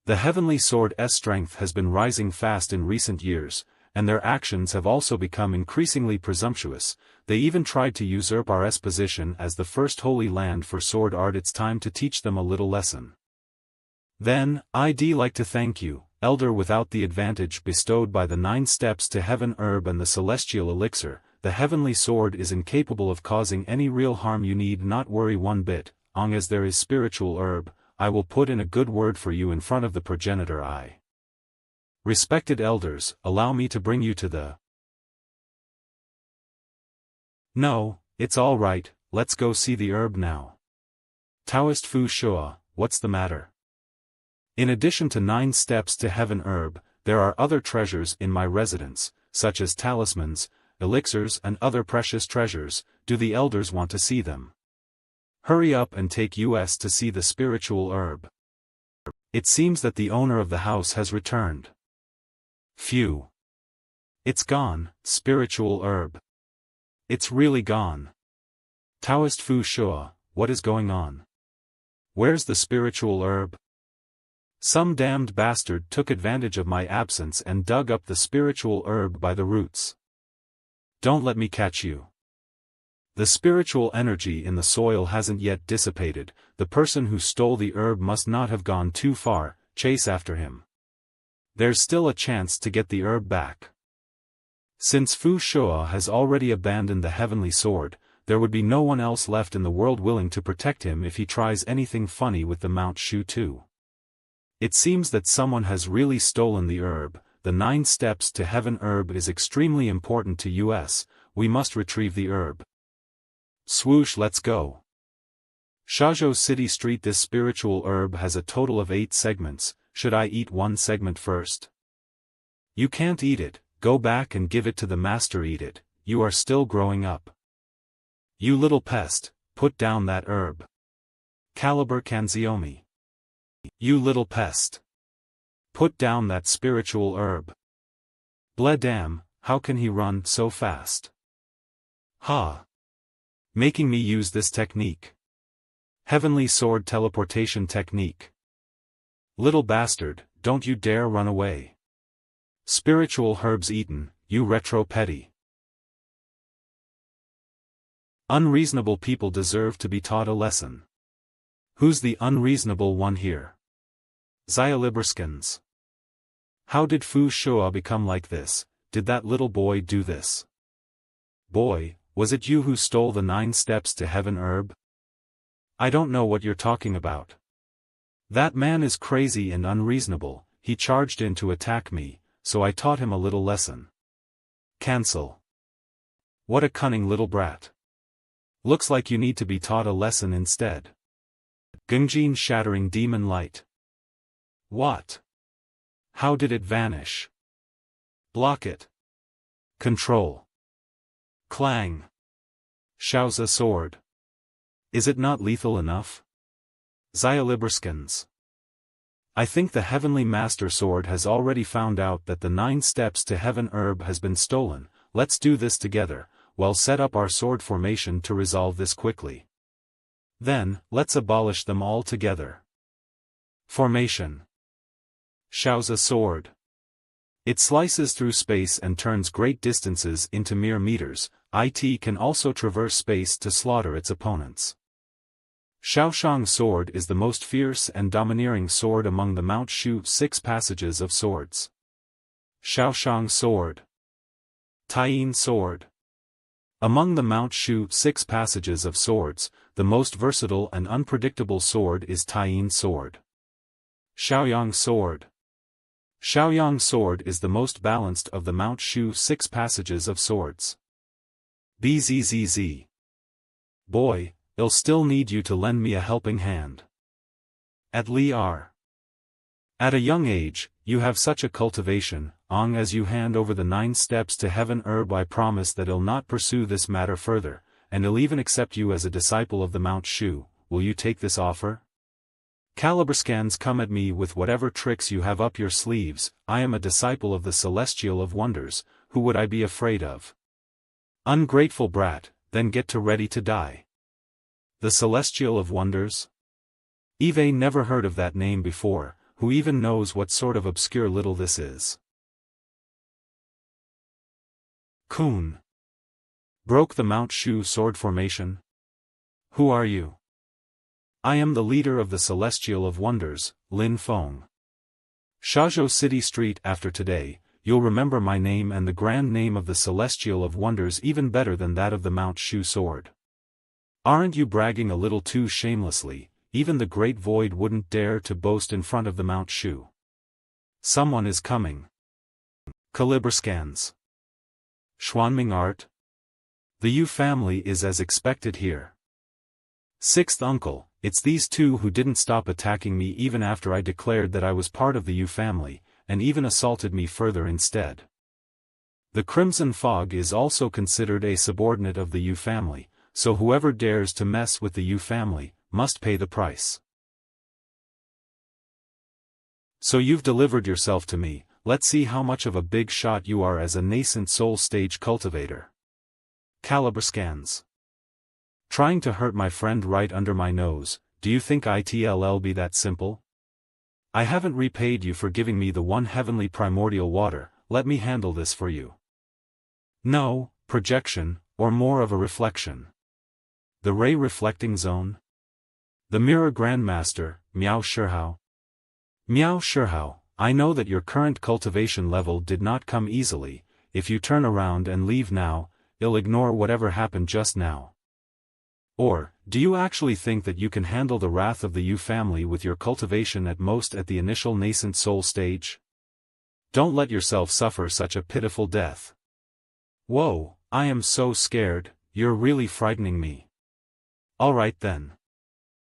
The heavenly sword's strength has been rising fast in recent years, and their actions have also become increasingly presumptuous. They even tried to usurp our position as the first holy land for sword art. It's time to teach them a little lesson. Then, I'd like to thank you, Elder. Without the advantage bestowed by the 9 steps to heaven herb and the celestial elixir, the heavenly sword is incapable of causing any real harm. You need not worry one bit. Long as there is spiritual herb, I will put in a good word for you in front of the progenitor. Respected elders, allow me to bring you to the... No, it's all right, let's go see the herb now. Taoist Fu Shua, what's the matter? In addition to 9 steps to heaven herb, there are other treasures in my residence, such as talismans, elixirs and other precious treasures. Do the elders want to see them? Hurry up and take us to see the spiritual herb. It seems that the owner of the house has returned. Phew. It's gone, spiritual herb. It's really gone. Taoist Fu Shua, what is going on? Where's the spiritual herb? Some damned bastard took advantage of my absence and dug up the spiritual herb by the roots. Don't let me catch you. The spiritual energy in the soil hasn't yet dissipated. The person who stole the herb must not have gone too far. Chase after him. There's still a chance to get the herb back. Since Fu Shua has already abandoned the heavenly sword, there would be no one else left in the world willing to protect him if he tries anything funny with the Mount Shu too. It seems that someone has really stolen the herb. The 9 steps to heaven herb is extremely important to us. We must retrieve the herb. Swoosh, let's go. Shazhou City Street. This spiritual herb has a total of 8 segments. Should I eat one segment first? You can't eat it. Go back and give it to the master. Eat it. You are still growing up. You little pest, put down that herb. Caliber Kanziomi. You little pest. Put down that spiritual herb. Bledam, how can he run so fast? Ha! Making me use this technique. Heavenly sword teleportation technique. Little bastard, don't you dare run away. Spiritual herbs eaten, you retro petty. Unreasonable people deserve to be taught a lesson. Who's the unreasonable one here? Zyaliberskins. How did Fu Shua become like this? Did that little boy do this? Boy, was it you who stole the 9 steps to heaven herb? I don't know what you're talking about. That man is crazy and unreasonable. He charged in to attack me, so I taught him a little lesson. Cancel. What a cunning little brat. Looks like you need to be taught a lesson instead. Gungjin shattering demon light. What? How did it vanish? Block it. Control. Clang. Shaoza sword. Is it not lethal enough? Zyaliberskins. I think the heavenly master sword has already found out that the 9 steps to heaven herb has been stolen. Let's do this together. We'll set up our sword formation to resolve this quickly. Then, let's abolish them all together. Formation. Shaoza sword. It slices through space and turns great distances into mere meters. It can also traverse space to slaughter its opponents. Shaoshang sword is the most fierce and domineering sword among the Mount Shu 6 passages of swords. Shaoshang sword. Taiyin sword. Among the Mount Shu 6 passages of swords, the most versatile and unpredictable sword is Taiyin sword. Shaoyang sword. Shaoyang sword is the most balanced of the Mount Shu 6 passages of swords. Bzzz. Boy, I'll still need you to lend me a helping hand. At Li R. At a young age, you have such a cultivation, as you hand over the 9 steps to heaven herb I promise that I'll not pursue this matter further, and I'll even accept you as a disciple of the Mount Shu. Will you take this offer? Calibrescans, come at me with whatever tricks you have up your sleeves. I am a disciple of the Celestial of Wonders, who would I be afraid of? Ungrateful brat, then get ready to die. The Celestial of Wonders? Eve never heard of that name before. Who even knows what sort of obscure little this is? Kun. Broke the Mount Shu sword formation? Who are you? I am the leader of the Celestial of Wonders, Lin Feng. Shazhou City Street. After today, you'll remember my name and the grand name of the Celestial of Wonders even better than that of the Mount Shu sword. Aren't you bragging a little too shamelessly? Even the Great Void wouldn't dare to boast in front of the Mount Shu. Someone is coming. Calibrescans. Xuanming Art. The Yu family is as expected here. 6th uncle, it's these two who didn't stop attacking me even after I declared that I was part of the Yu family, and even assaulted me further instead. The Crimson Fog is also considered a subordinate of the Yu family, so whoever dares to mess with the Yu family must pay the price. So you've delivered yourself to me. Let's see how much of a big shot you are as a nascent soul stage cultivator. Calibrescans. Trying to hurt my friend right under my nose. Do you think it'll be that simple? I haven't repaid you for giving me the one heavenly primordial water. Let me handle this for you. No, projection, or more of a reflection. The ray reflecting zone? The Mirror Grandmaster, Miao Shihao. Miao Shihao, I know that your current cultivation level did not come easily. If you turn around and leave now, I'll ignore whatever happened just now. Or, do you actually think that you can handle the wrath of the Yu family with your cultivation at most at the initial nascent soul stage? Don't let yourself suffer such a pitiful death. Whoa, I am so scared. You're really frightening me. Alright then.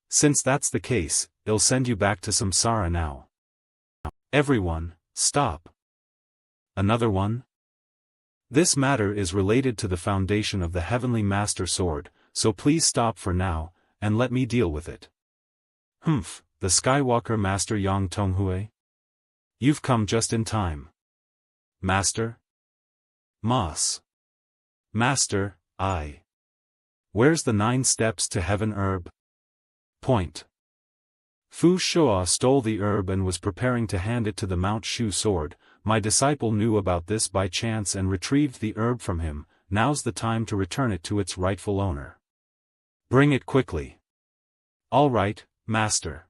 Since that's the case, I'll send you back to Samsara now. Everyone, stop. Another one? This matter is related to the foundation of the Heavenly Master Sword, so please stop for now, and let me deal with it. Humph, the Skywalker Master Yang Tonghui? You've come just in time. Master? Moss. Master, I. Where's the 9 steps to heaven herb? Point. Fu Shua stole the herb and was preparing to hand it to the Mount Shu sword. My disciple knew about this by chance and retrieved the herb from him. Now's the time to return it to its rightful owner. Bring it quickly. All right, Master.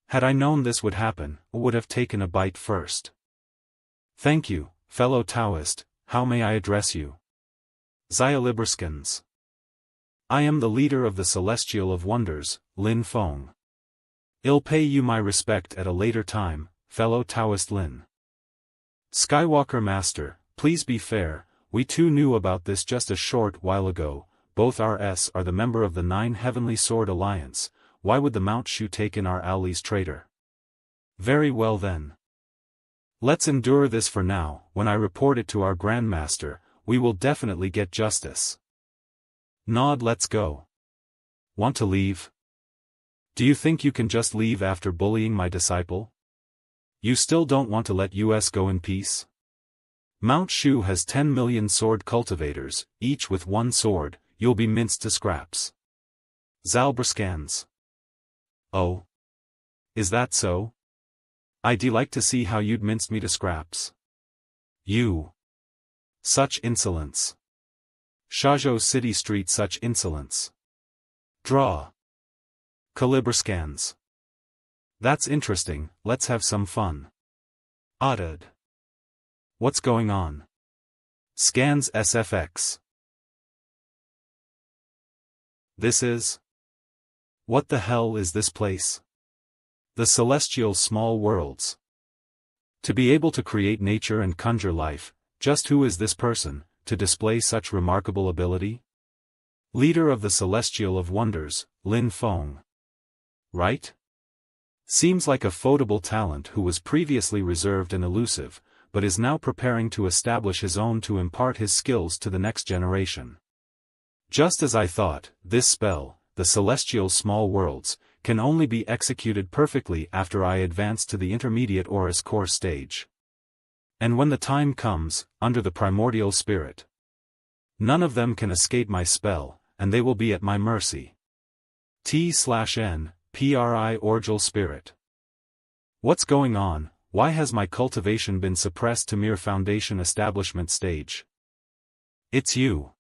Had I known this would happen, I would have taken a bite first. Thank you, fellow Taoist. How may I address you? Xialiberskans. I am the leader of the Celestial of Wonders, Lin Feng. I'll pay you my respect at a later time, fellow Taoist Lin. Skywalker Master, please be fair. We too knew about this just a short while ago. Both RS are the member of the 9 Heavenly Sword Alliance. Why would the Mount Shu take in our allies traitor? Very well then. Let's endure this for now. When I report it to our Grandmaster, we will definitely get justice. Nod, let's go. Want to leave? Do you think you can just leave after bullying my disciple? You still don't want to let us go in peace? Mount Shu has 10 million sword cultivators, each with 1 sword. You'll be minced to scraps. Zalbrskans. Oh. Is that so? I'd like to see how you'd mince me to scraps. You. Such insolence. Shazhou City Street, such insolence. Draw. Calibrescans. That's interesting, let's have some fun. Odded. What's going on? Scans SFX. This is? What the hell is this place? The celestial small worlds. To be able to create nature and conjure life, just who is this person, to display such remarkable ability? Leader of the Celestial of Wonders, Lin Feng. Right? Seems like a foldable talent who was previously reserved and elusive, but is now preparing to establish his own to impart his skills to the next generation. Just as I thought, this spell, the Celestial Small Worlds, can only be executed perfectly after I advance to the intermediate Aurus Core stage. And when the time comes, under the primordial spirit, none of them can escape my spell, and they will be at my mercy. T/N, PRI Orgel Spirit. What's going on? Why has my cultivation been suppressed to mere foundation establishment stage? It's you.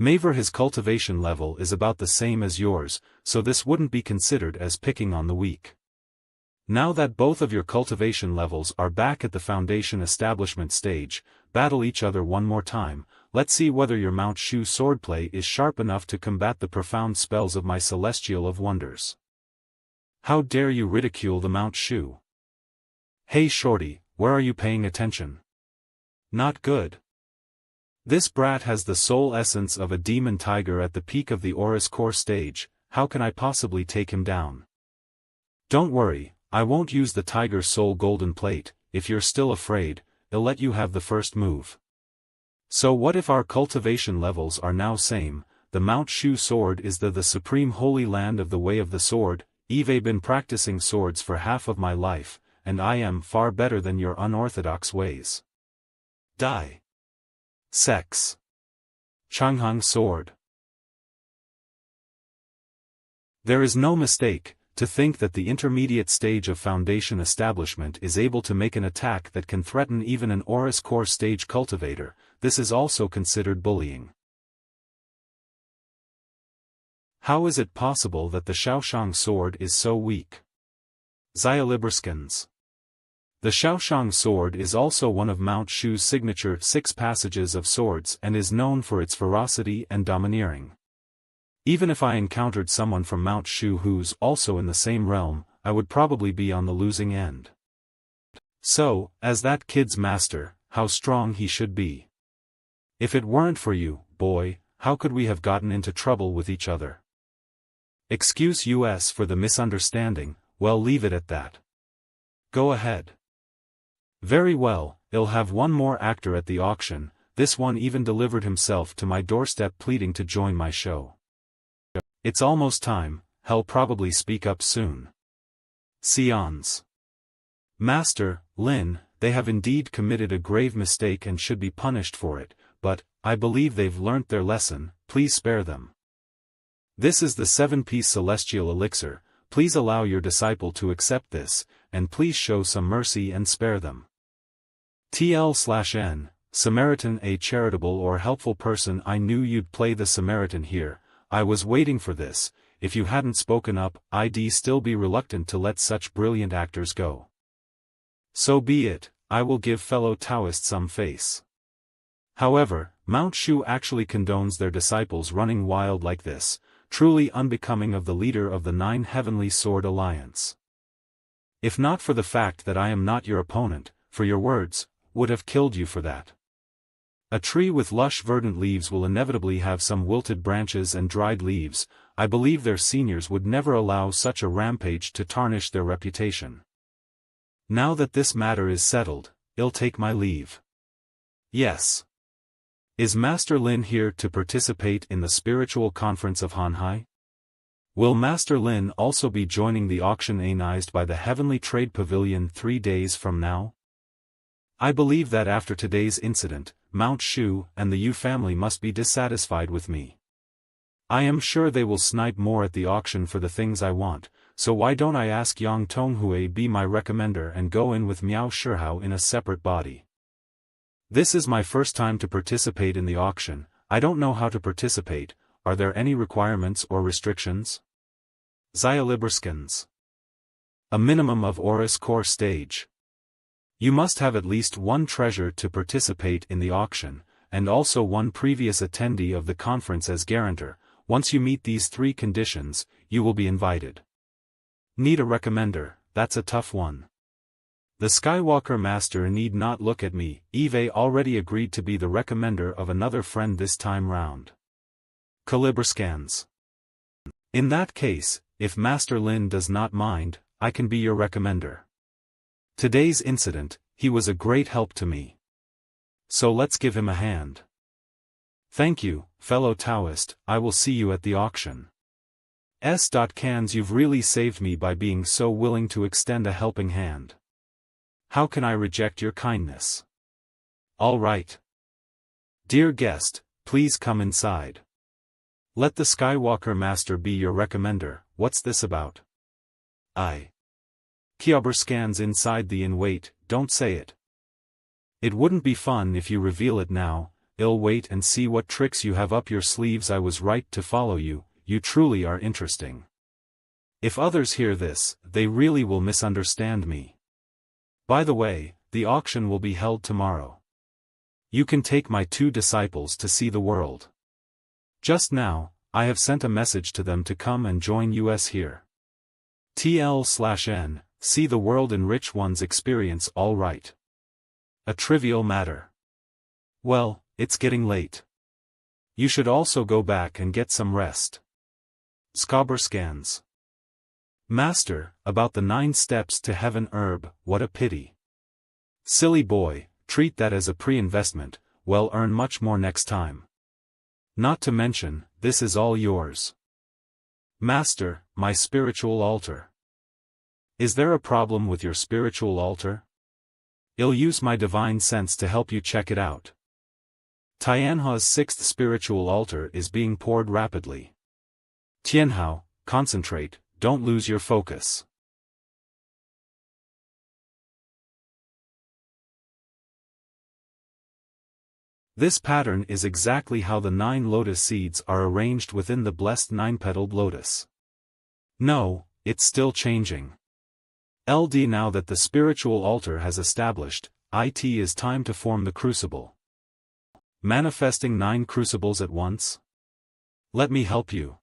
Maver, his cultivation level is about the same as yours, so this wouldn't be considered as picking on the weak. Now that both of your cultivation levels are back at the foundation establishment stage, battle each other one more time. Let's see whether your Mount Shu swordplay is sharp enough to combat the profound spells of my Celestial of Wonders. How dare you ridicule the Mount Shu? Hey shorty, where are you paying attention? Not good. This brat has the soul essence of a demon tiger at the peak of the Aurus Core stage. How can I possibly take him down? Don't worry, I won't use the tiger's soul golden plate. If you're still afraid, I'll let you have the first move. So what if our cultivation levels are now same? The Mount Shu sword is the supreme holy land of the way of the sword. I've been practicing swords for half of my life, and I am far better than your unorthodox ways. Die. Sex. Changhang sword. There is no mistake to think that the intermediate stage of foundation establishment is able to make an attack that can threaten even an Aurus Core stage cultivator. This is also considered bullying. How is it possible that the Shaoshang sword is so weak? Xialibriskans. The Shaoshang sword is also one of Mount Shu's signature 6 passages of swords and is known for its ferocity and domineering. Even if I encountered someone from Mount Shu who's also in the same realm, I would probably be on the losing end. So, as that kid's master, how strong he should be. If it weren't for you, boy, how could we have gotten into trouble with each other? Excuse us for the misunderstanding, well, leave it at that. Go ahead. Very well, I'll have one more actor at the auction. This one even delivered himself to my doorstep pleading to join my show. It's almost time, he'll probably speak up soon. Sions. Master, Lin, they have indeed committed a grave mistake and should be punished for it, but, I believe they've learnt their lesson. Please spare them. This is the 7-piece celestial elixir. Please allow your disciple to accept this, and please show some mercy and spare them. TL/N, Samaritan, a charitable or helpful person. I knew you'd play the Samaritan here. I was waiting for this. If you hadn't spoken up, I'd still be reluctant to let such brilliant actors go. So be it, I will give fellow Taoists some face. However, Mount Shu actually condones their disciples running wild like this, truly unbecoming of the leader of the 9 Heavenly Sword Alliance. If not for the fact that I am not your opponent, for your words, would have killed you for that. A tree with lush verdant leaves will inevitably have some wilted branches and dried leaves. I believe their seniors would never allow such a rampage to tarnish their reputation. Now that this matter is settled, I'll take my leave. Yes. Is Master Lin here to participate in the spiritual conference of Hanhai? Will Master Lin also be joining the auction organized by the Heavenly Trade Pavilion 3 days from now? I believe that after today's incident, Mount Shu and the Yu family must be dissatisfied with me. I am sure they will snipe more at the auction for the things I want, so why don't I ask Yang Tonghui be my recommender and go in with Miao Shihao in a separate body? This is my first time to participate in the auction. I don't know how to participate. Are there any requirements or restrictions? Xialibriskans. A minimum of Aurus Core stage. You must have at least 1 treasure to participate in the auction, and also 1 previous attendee of the conference as guarantor. Once you meet these 3 conditions, you will be invited. Need a recommender? That's a tough one. The Skywalker Master need not look at me. Eve already agreed to be the recommender of another friend this time round. Calibriscans. In that case, if Master Lin does not mind, I can be your recommender. Today's incident, he was a great help to me. So let's give him a hand. Thank you, fellow Taoist, I will see you at the auction. Cans, you've really saved me by being so willing to extend a helping hand. How can I reject your kindness? All right. Dear guest, please come inside. Let the Skywalker Master be your recommender. What's this about? Calibriscans inside the inn. Wait, don't say it. It wouldn't be fun if you reveal it now. I'll wait and see what tricks you have up your sleeves. I was right to follow you, you truly are interesting. If others hear this, they really will misunderstand me. By the way, the auction will be held tomorrow. You can take my 2 disciples to see the world. Just now, I have sent a message to them to come and join us here. TL/N, see the world, enrich one's experience. All right. A trivial matter. Well, it's getting late. You should also go back and get some rest. Calibriscans. Master, about the 9 steps to heaven herb, what a pity. Silly boy, treat that as a pre-investment, well, earn much more next time. Not to mention, this is all yours. Master, my spiritual altar. Is there a problem with your spiritual altar? I'll use my divine sense to help you check it out. Tianhao's 6th spiritual altar is being poured rapidly. Tianhao, concentrate, don't lose your focus. This pattern is exactly how the 9 lotus seeds are arranged within the blessed 9-petaled lotus. No, it's still changing. LD, now that the spiritual altar has established, it is time to form the crucible. Manifesting 9 crucibles at once? Let me help you.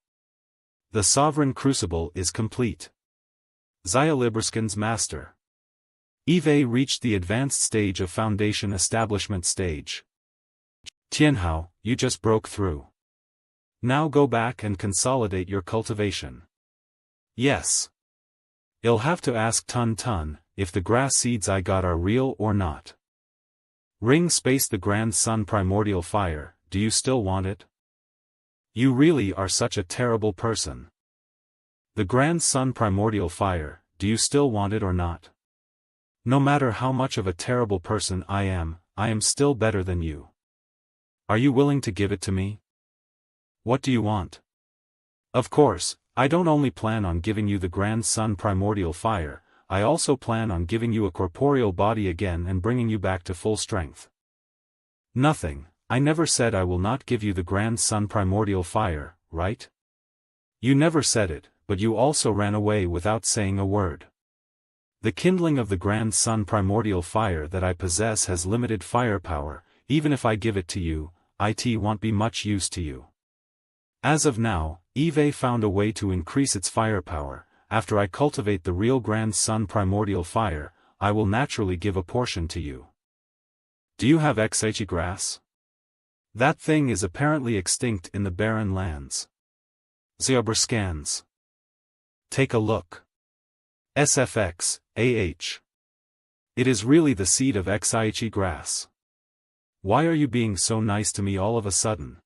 The sovereign crucible is complete. Calibriscans Master. Eve reached the advanced stage of foundation establishment stage. Tianhao, you just broke through. Now go back and consolidate your cultivation. Yes. I'll have to ask Tun if the grass seeds I got are real or not. Ring space the Grand Sun Primordial Fire, do you still want it? You really are such a terrible person. The Grand Sun Primordial Fire, do you still want it or not? No matter how much of a terrible person I am still better than you. Are you willing to give it to me? What do you want? Of course, I don't only plan on giving you the Grand Sun Primordial Fire, I also plan on giving you a corporeal body again and bringing you back to full strength. Nothing, I never said I will not give you the Grand Sun Primordial Fire, right? You never said it, but you also ran away without saying a word. The kindling of the Grand Sun Primordial Fire that I possess has limited firepower, even if I give it to you, it won't be much use to you. As of now, Eve found a way to increase its firepower. After I cultivate the real Grand Sun Primordial Fire, I will naturally give a portion to you. Do you have Exaichi grass? That thing is apparently extinct in the barren lands. Calibriscans. Take a look. SFX, AH. It is really the seed of Exaichi grass. Why are you being so nice to me all of a sudden?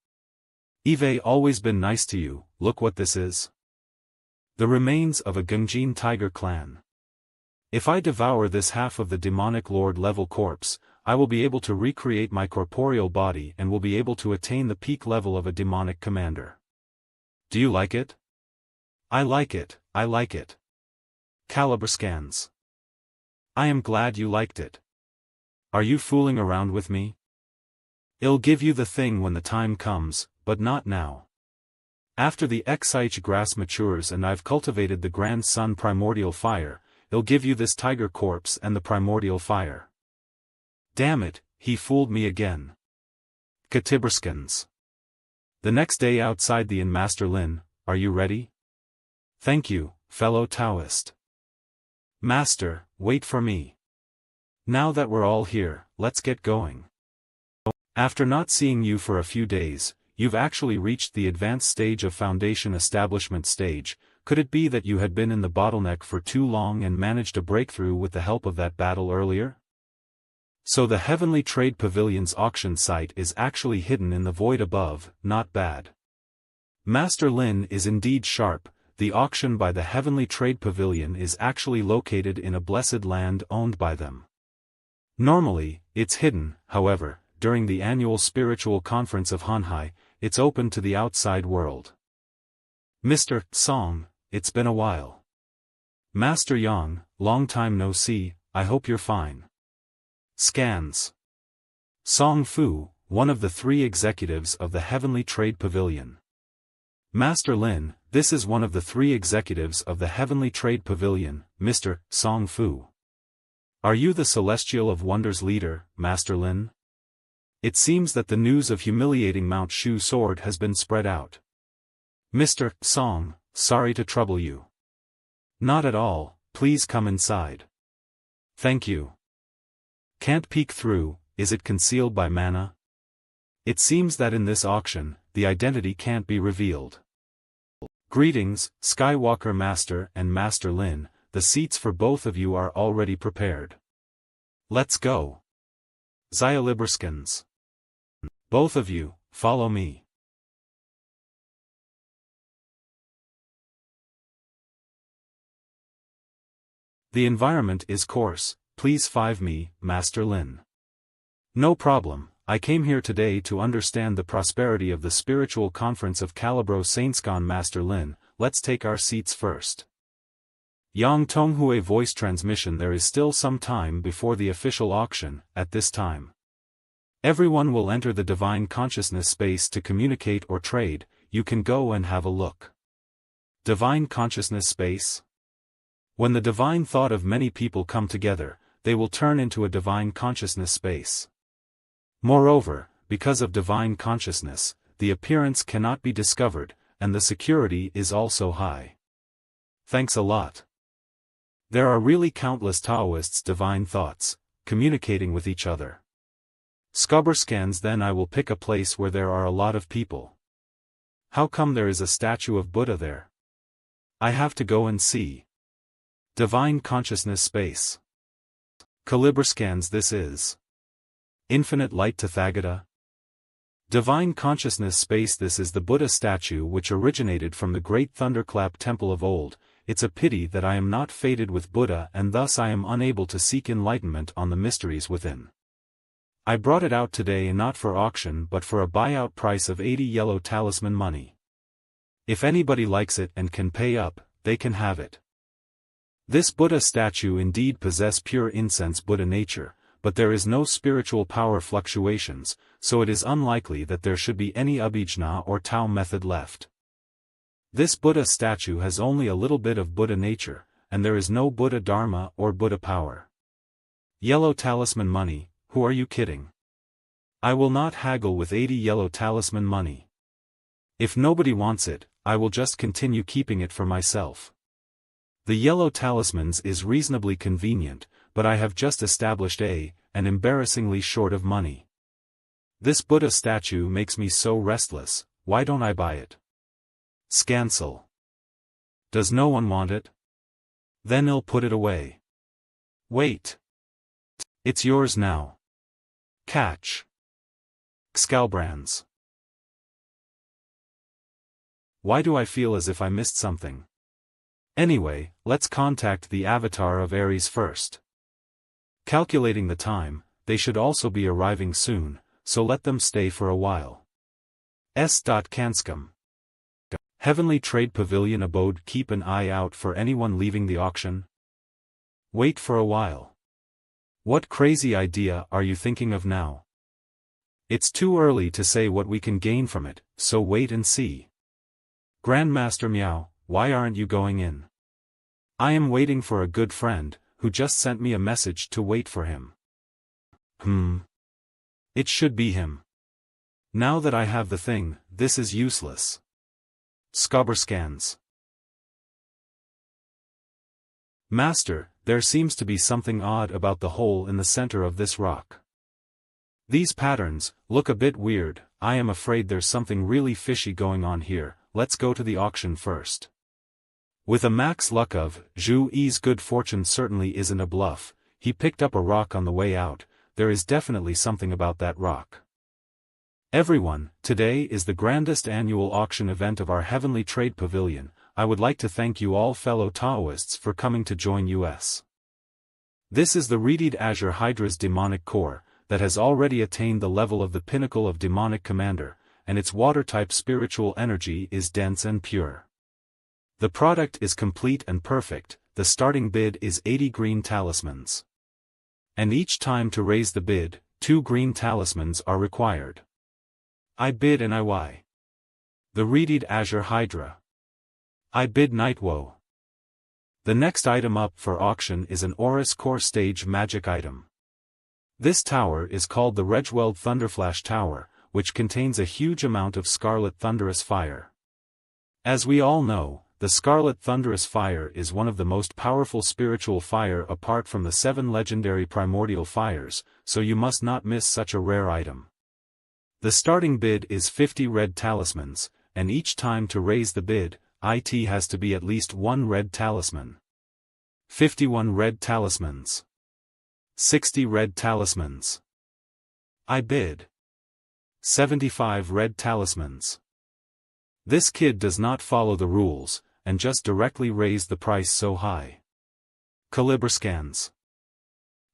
Eve always been nice to you, look what this is. The remains of a Gungjin tiger clan. If I devour this half of the demonic lord level corpse, I will be able to recreate my corporeal body and will be able to attain the peak level of a demonic commander. Do you like it? I like it, I like it. Calibriscans. I am glad you liked it. Are you fooling around with me? I'll give you the thing when the time comes, but not now. After the Exaichi grass matures and I've cultivated the Grand Sun Primordial Fire, I'll give you this tiger corpse and the Primordial Fire. Damn it, he fooled me again. Calibriscans. The next day outside the inn. Master Lin, are you ready? Thank you, fellow Taoist. Master, wait for me. Now that we're all here, let's get going. After not seeing you for a few days, you've actually reached the advanced stage of foundation establishment stage. Could it be that you had been in the bottleneck for too long and managed a breakthrough with the help of that battle earlier? So the Heavenly Trade Pavilion's auction site is actually hidden in the void above. Not bad. Master Lin is indeed sharp. The auction by the Heavenly Trade Pavilion is actually located in a blessed land owned by them. Normally, it's hidden, however, during the annual spiritual conference of Hanhai, it's open to the outside world. Mr. Song, it's been a while. Master Yang, long time no see, I hope you're fine. Scans. Song Fu, one of the 3 executives of the Heavenly Trade Pavilion. Master Lin, this is one of the 3 executives of the Heavenly Trade Pavilion, Mr. Song Fu. Are you the Celestial of Wonders leader, Master Lin? It seems that the news of humiliating Mount Shu sword has been spread out. Mr. Song, sorry to trouble you. Not at all, please come inside. Thank you. Can't peek through, is it concealed by mana? It seems that in this auction, the identity can't be revealed. Greetings, Skywalker Master and Master Lin, the seats for both of you are already prepared. Let's go. Zyaliberskins. Both of you, follow me. The environment is coarse, please 5 me, Master Lin. No problem, I came here today to understand the prosperity of the spiritual conference of Calibro Sainscon. Master Lin, let's take our seats first. Yang Tonghui voice transmission. There is still some time before the official auction. At this time, everyone will enter the divine consciousness space to communicate or trade. You can go and have a look. Divine consciousness space? When the divine thought of many people come together, they will turn into a divine consciousness space. Moreover, because of divine consciousness, the appearance cannot be discovered, and the security is also high. Thanks a lot. There are really countless Taoists' divine thoughts, communicating with each other. Skoberscans. Then I will pick a place where there are a lot of people. How come there is a statue of Buddha there? I have to go and see. Divine consciousness space. Caliberscans. This is Infinite Light Tathagata. Divine consciousness space. This is the Buddha statue which originated from the great thunderclap temple of old. It's a pity that I am not fated with Buddha and thus I am unable to seek enlightenment on the mysteries within. I brought it out today not for auction but for a buyout price of 80 yellow talisman money. If anybody likes it and can pay up, they can have it. This Buddha statue indeed possess pure incense Buddha nature, but there is no spiritual power fluctuations, so it is unlikely that there should be any abhijna or Tao method left. This Buddha statue has only a little bit of Buddha nature, and there is no Buddha Dharma or Buddha power. Yellow talisman money, who are you kidding? I will not haggle with 80 yellow talisman money. If nobody wants it, I will just continue keeping it for myself. The yellow talismans is reasonably convenient, but I have just established and embarrassingly short of money. This Buddha statue makes me so restless, why don't I buy it? Scancel. Does no one want it? Then I'll put it away. Wait. It's yours now. Catch. Xcalbrands. Why do I feel as if I missed something? Anyway, let's contact the avatar of Ares first. Calculating the time, they should also be arriving soon, so let them stay for a while. S.Kanscom. Heavenly Trade Pavilion abode. Keep an eye out for anyone leaving the auction. Wait for a while. What crazy idea are you thinking of now? It's too early to say what we can gain from it, so wait and see. Grandmaster Meow, why aren't you going in? I am waiting for a good friend, who just sent me a message to wait for him. It should be him. Now that I have the thing, this is useless. Skoberscans. Master, there seems to be something odd about the hole in the center of this rock. These patterns look a bit weird. I am afraid there's something really fishy going on here. Let's go to the auction first. With a max luck of, Zhu Yi's good fortune certainly isn't a bluff. He picked up a rock on the way out. There is definitely something about that rock. Everyone, today is the grandest annual auction event of our Heavenly Trade Pavilion. I would like to thank you all fellow Taoists for coming to join us. This is the Reeded Azure Hydra's demonic core, that has already attained the level of the pinnacle of demonic commander, and its water-type spiritual energy is dense and pure. The product is complete and perfect. The starting bid is 80 green talismans. And each time to raise the bid, 2 green talismans are required. I bid an IY. The Reeded Azure Hydra. I bid Nightwoe. The next item up for auction is an Aurus Core Stage magic item. This tower is called the Regweld Thunderflash Tower, which contains a huge amount of Scarlet Thunderous Fire. As we all know, the Scarlet Thunderous Fire is one of the most powerful spiritual fire apart from the 7 legendary primordial fires, so you must not miss such a rare item. The starting bid is 50 red talismans, and each time to raise the bid, it has to be at least 1 red talisman. 51 red talismans. 60 red talismans. I bid 75 red talismans. This kid does not follow the rules, and just directly raised the price so high. Caliber scans.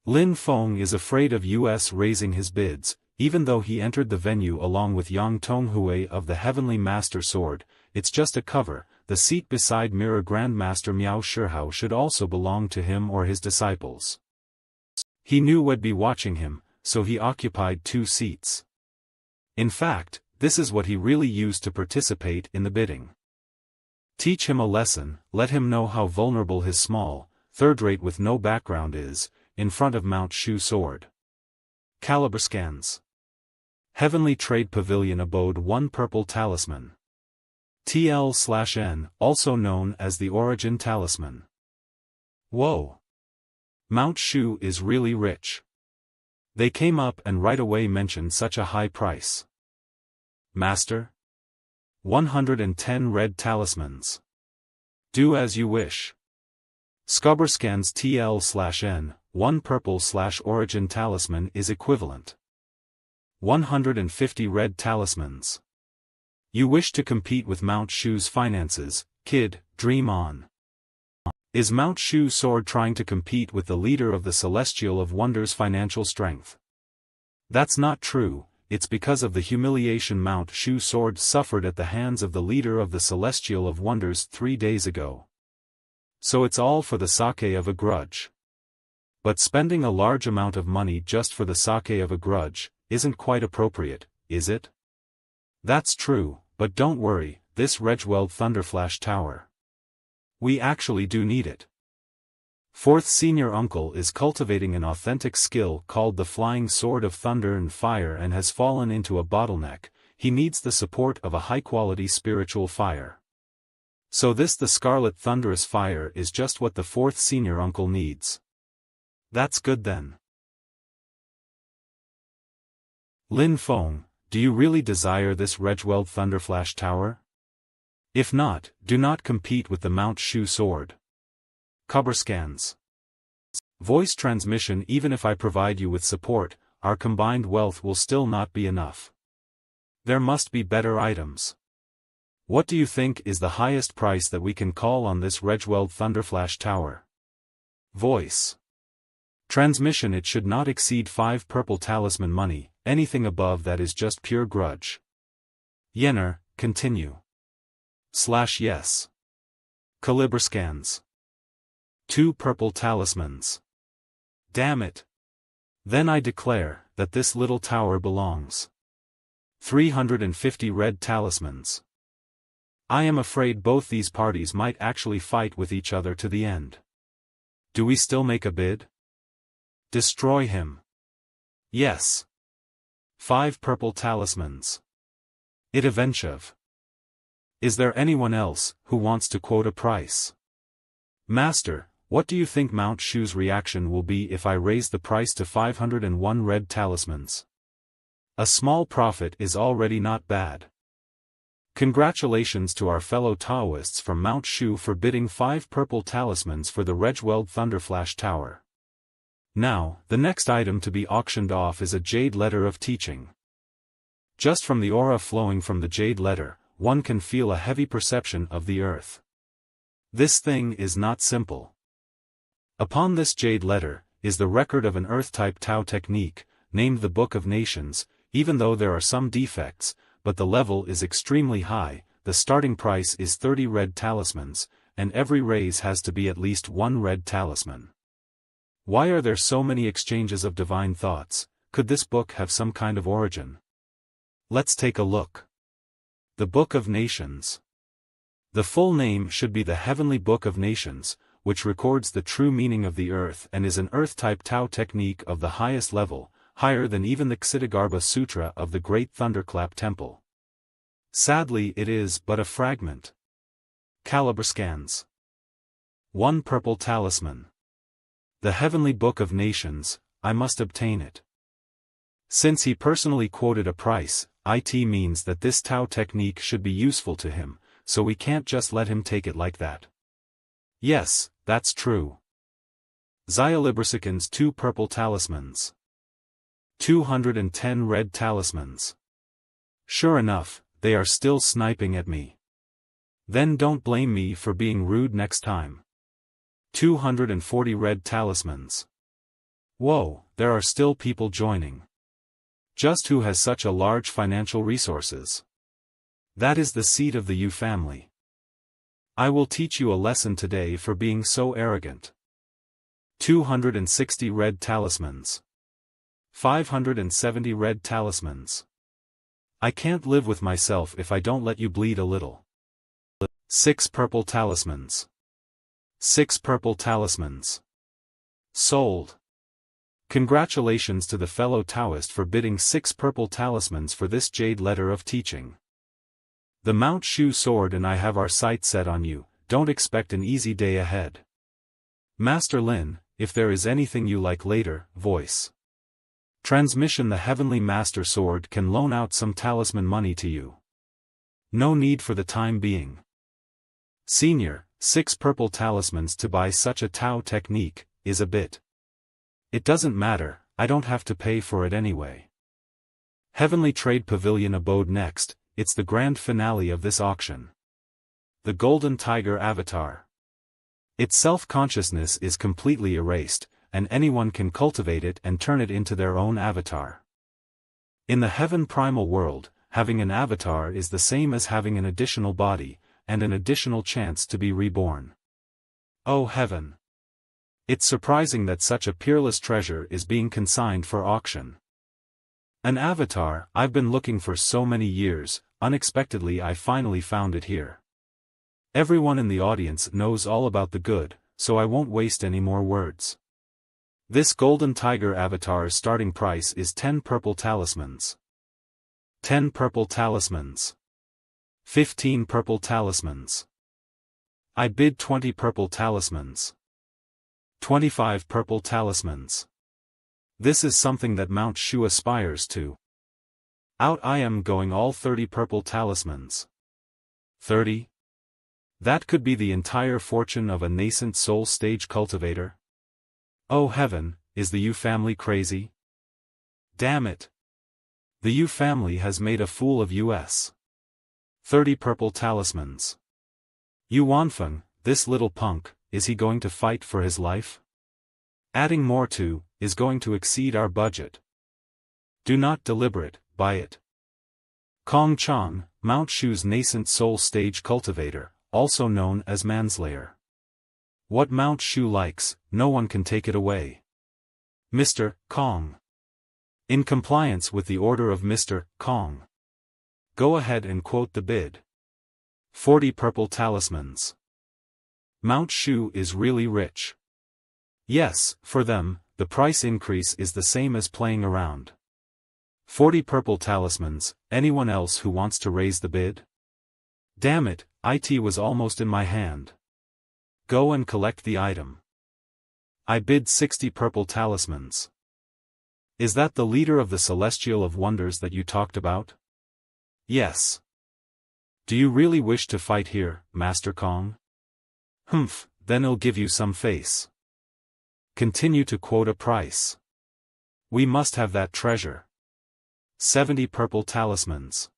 Lin Feng is afraid of US raising his bids, even though he entered the venue along with Yang Tonghui of the Heavenly Master Sword. It's just a cover. The seat beside Mirror Grandmaster Miao Shihao should also belong to him or his disciples. He knew we'd be watching him, so he occupied 2 seats. In fact, this is what he really used to participate in the bidding. Teach him a lesson, let him know how vulnerable his small, third-rate with no background is, in front of Mount Shu Sword. Caliber scans. Heavenly Trade Pavilion abode 1 purple talisman. TL/N, also known as the Origin Talisman. Whoa! Mount Shu is really rich. They came up and right away mentioned such a high price. Master? 110 red talismans. Do as you wish. Scobberscan's TL/N, 1 purple/origin talisman is equivalent. 150 red talismans. You wish to compete with Mount Shu's finances, kid, dream on. Is Mount Shu Sword trying to compete with the leader of the Celestial of Wonder's financial strength? That's not true. It's because of the humiliation Mount Shu Sword suffered at the hands of the leader of the Celestial of Wonders 3 days ago. So it's all for the sake of a grudge. But spending a large amount of money just for the sake of a grudge isn't quite appropriate, is it? That's true, but don't worry, this Regweld Thunderflash Tower. We actually do need it. 4th Senior Uncle is cultivating an authentic skill called the Flying Sword of Thunder and Fire and has fallen into a bottleneck. He needs the support of a high-quality spiritual fire. So the Scarlet Thunderous Fire is just what the 4th Senior Uncle needs. That's good then. Lin Feng, do you really desire this Regweld Thunderflash Tower? If not, do not compete with the Mount Shu Sword. Cover scans. Voice transmission. Even if I provide you with support, our combined wealth will still not be enough. There must be better items. What do you think is the highest price that we can call on this Regweld Thunderflash Tower? Voice transmission. It should not exceed 5 purple talisman money, anything above that is just pure grudge. Yenner, continue. /yes. Caliber scans. 2 purple talismans. Damn it. Then I declare that this little tower belongs. 350 red talismans. I am afraid both these parties might actually fight with each other to the end. Do we still make a bid? Destroy him. Yes. 5 purple talismans. It Evenchev. Is there anyone else who wants to quote a price? Master, what do you think Mount Shu's reaction will be if I raise the price to 501 red talismans? A small profit is already not bad. Congratulations to our fellow Taoists from Mount Shu for bidding 5 purple talismans for the Regweld Thunderflash Tower. Now, the next item to be auctioned off is a Jade Letter of Teaching. Just from the aura flowing from the Jade Letter, one can feel a heavy perception of the earth. This thing is not simple. Upon this Jade Letter, is the record of an Earth-type Tao technique, named the Book of Nations, even though there are some defects, but the level is extremely high. The starting price is 30 red talismans, and every raise has to be at least 1 red talisman. Why are there so many exchanges of divine thoughts? Could this book have some kind of origin? Let's take a look. The Book of Nations. The full name should be the Heavenly Book of Nations, which records the true meaning of the earth and is an earth-type Tao technique of the highest level, higher than even the Ksitigarbha Sutra of the Great Thunderclap Temple. Sadly, it is but a fragment. Caliber scans. 1 purple talisman. The Heavenly Book of Nations, I must obtain it. Since he personally quoted a price, it means that this Tao technique should be useful to him, so we can't just let him take it like that. Yes, that's true. Zyalibrasican's 2 purple talismans. 210 red talismans. Sure enough, they are still sniping at me. Then don't blame me for being rude next time. 240 red talismans. Whoa, there are still people joining. Just who has such a large financial resources? That is the seat of the Yu family. I will teach you a lesson today for being so arrogant. 260 red talismans. 570 red talismans. I can't live with myself if I don't let you bleed a little. 6 purple talismans. 6 purple talismans. Sold. Congratulations to the fellow Taoist for bidding 6 purple talismans for this Jade Letter of Teaching. The Mount Shu sword and I have our sights set on you. Don't expect an easy day ahead. Master Lin, if there is anything you like later, voice. Transmission. The Heavenly Master Sword can loan out some talisman money to you. No need for the time being. Senior, 6 purple talismans to buy such a Tao technique, is a bit. It doesn't matter, I don't have to pay for it anyway. Heavenly Trade Pavilion abode next, it's the grand finale of this auction. The Golden Tiger Avatar. Its self-consciousness is completely erased, and anyone can cultivate it and turn it into their own avatar. In the Heaven Primal World, having an avatar is the same as having an additional body, and an additional chance to be reborn. Oh heaven! It's surprising that such a peerless treasure is being consigned for auction. An avatar I've been looking for so many years. Unexpectedly I finally found it here. Everyone in the audience knows all about the good, so I won't waste any more words. This Golden Tiger Avatar's starting price is 10 purple talismans. 10 purple talismans. 15 purple talismans. I bid 20 purple talismans. 25 purple talismans. This is something that Mount Shu aspires to. Out I am going all 30 purple talismans. 30? That could be the entire fortune of a nascent soul stage cultivator. Oh heaven, is the Yu family crazy? Damn it! The Yu family has made a fool of us. 30 purple talismans. Yu Wanfeng, this little punk, is he going to fight for his life? Adding more to, is going to exceed our budget. Do not deliberate, buy it. Kong Chang, Mount Shu's nascent soul stage cultivator, also known as Manslayer. What Mount Shu likes, no one can take it away. Mr. Kong. In compliance with the order of Mr. Kong. Go ahead and quote the bid. 40 purple talismans. Mount Shu is really rich. Yes, for them, the price increase is the same as playing around. 40 purple talismans, anyone else who wants to raise the bid? Damn it, it was almost in my hand. Go and collect the item. I bid 60 purple talismans. Is that the leader of the Celestial of Wonders that you talked about? Yes. Do you really wish to fight here, Master Kong? Humph, then I'll give you some face. Continue to quote a price. We must have that treasure. 70 purple talismans.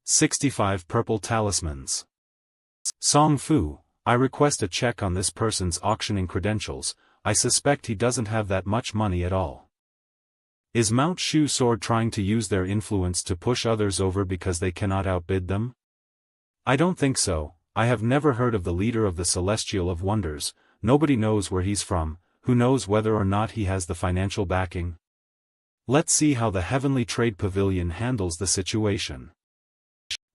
65 purple talismans. Song Fu, I request a check on this person's auctioning credentials. I suspect he doesn't have that much money at all. Is Mount Shu Sword trying to use their influence to push others over because they cannot outbid them? I don't think so. I have never heard of the leader of the Celestial of Wonders. Nobody knows where he's from. Who knows whether or not he has the financial backing? Let's see how the Heavenly Trade Pavilion handles the situation.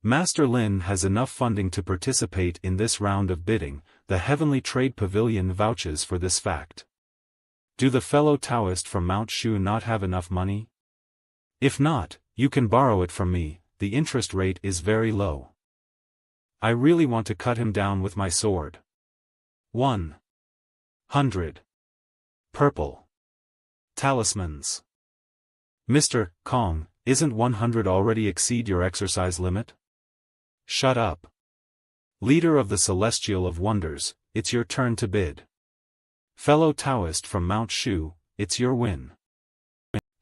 Master Lin has enough funding to participate in this round of bidding. The Heavenly Trade Pavilion vouches for this fact. Do the fellow Taoist from Mount Shu not have enough money? If not, you can borrow it from me. The interest rate is very low. I really want to cut him down with my sword. 100 purple talismans. Mr. Kong, isn't 100 already exceed your exercise limit? Shut up. Leader of the Celestial of Wonders, it's your turn to bid. Fellow Taoist from Mount Shu, it's your win.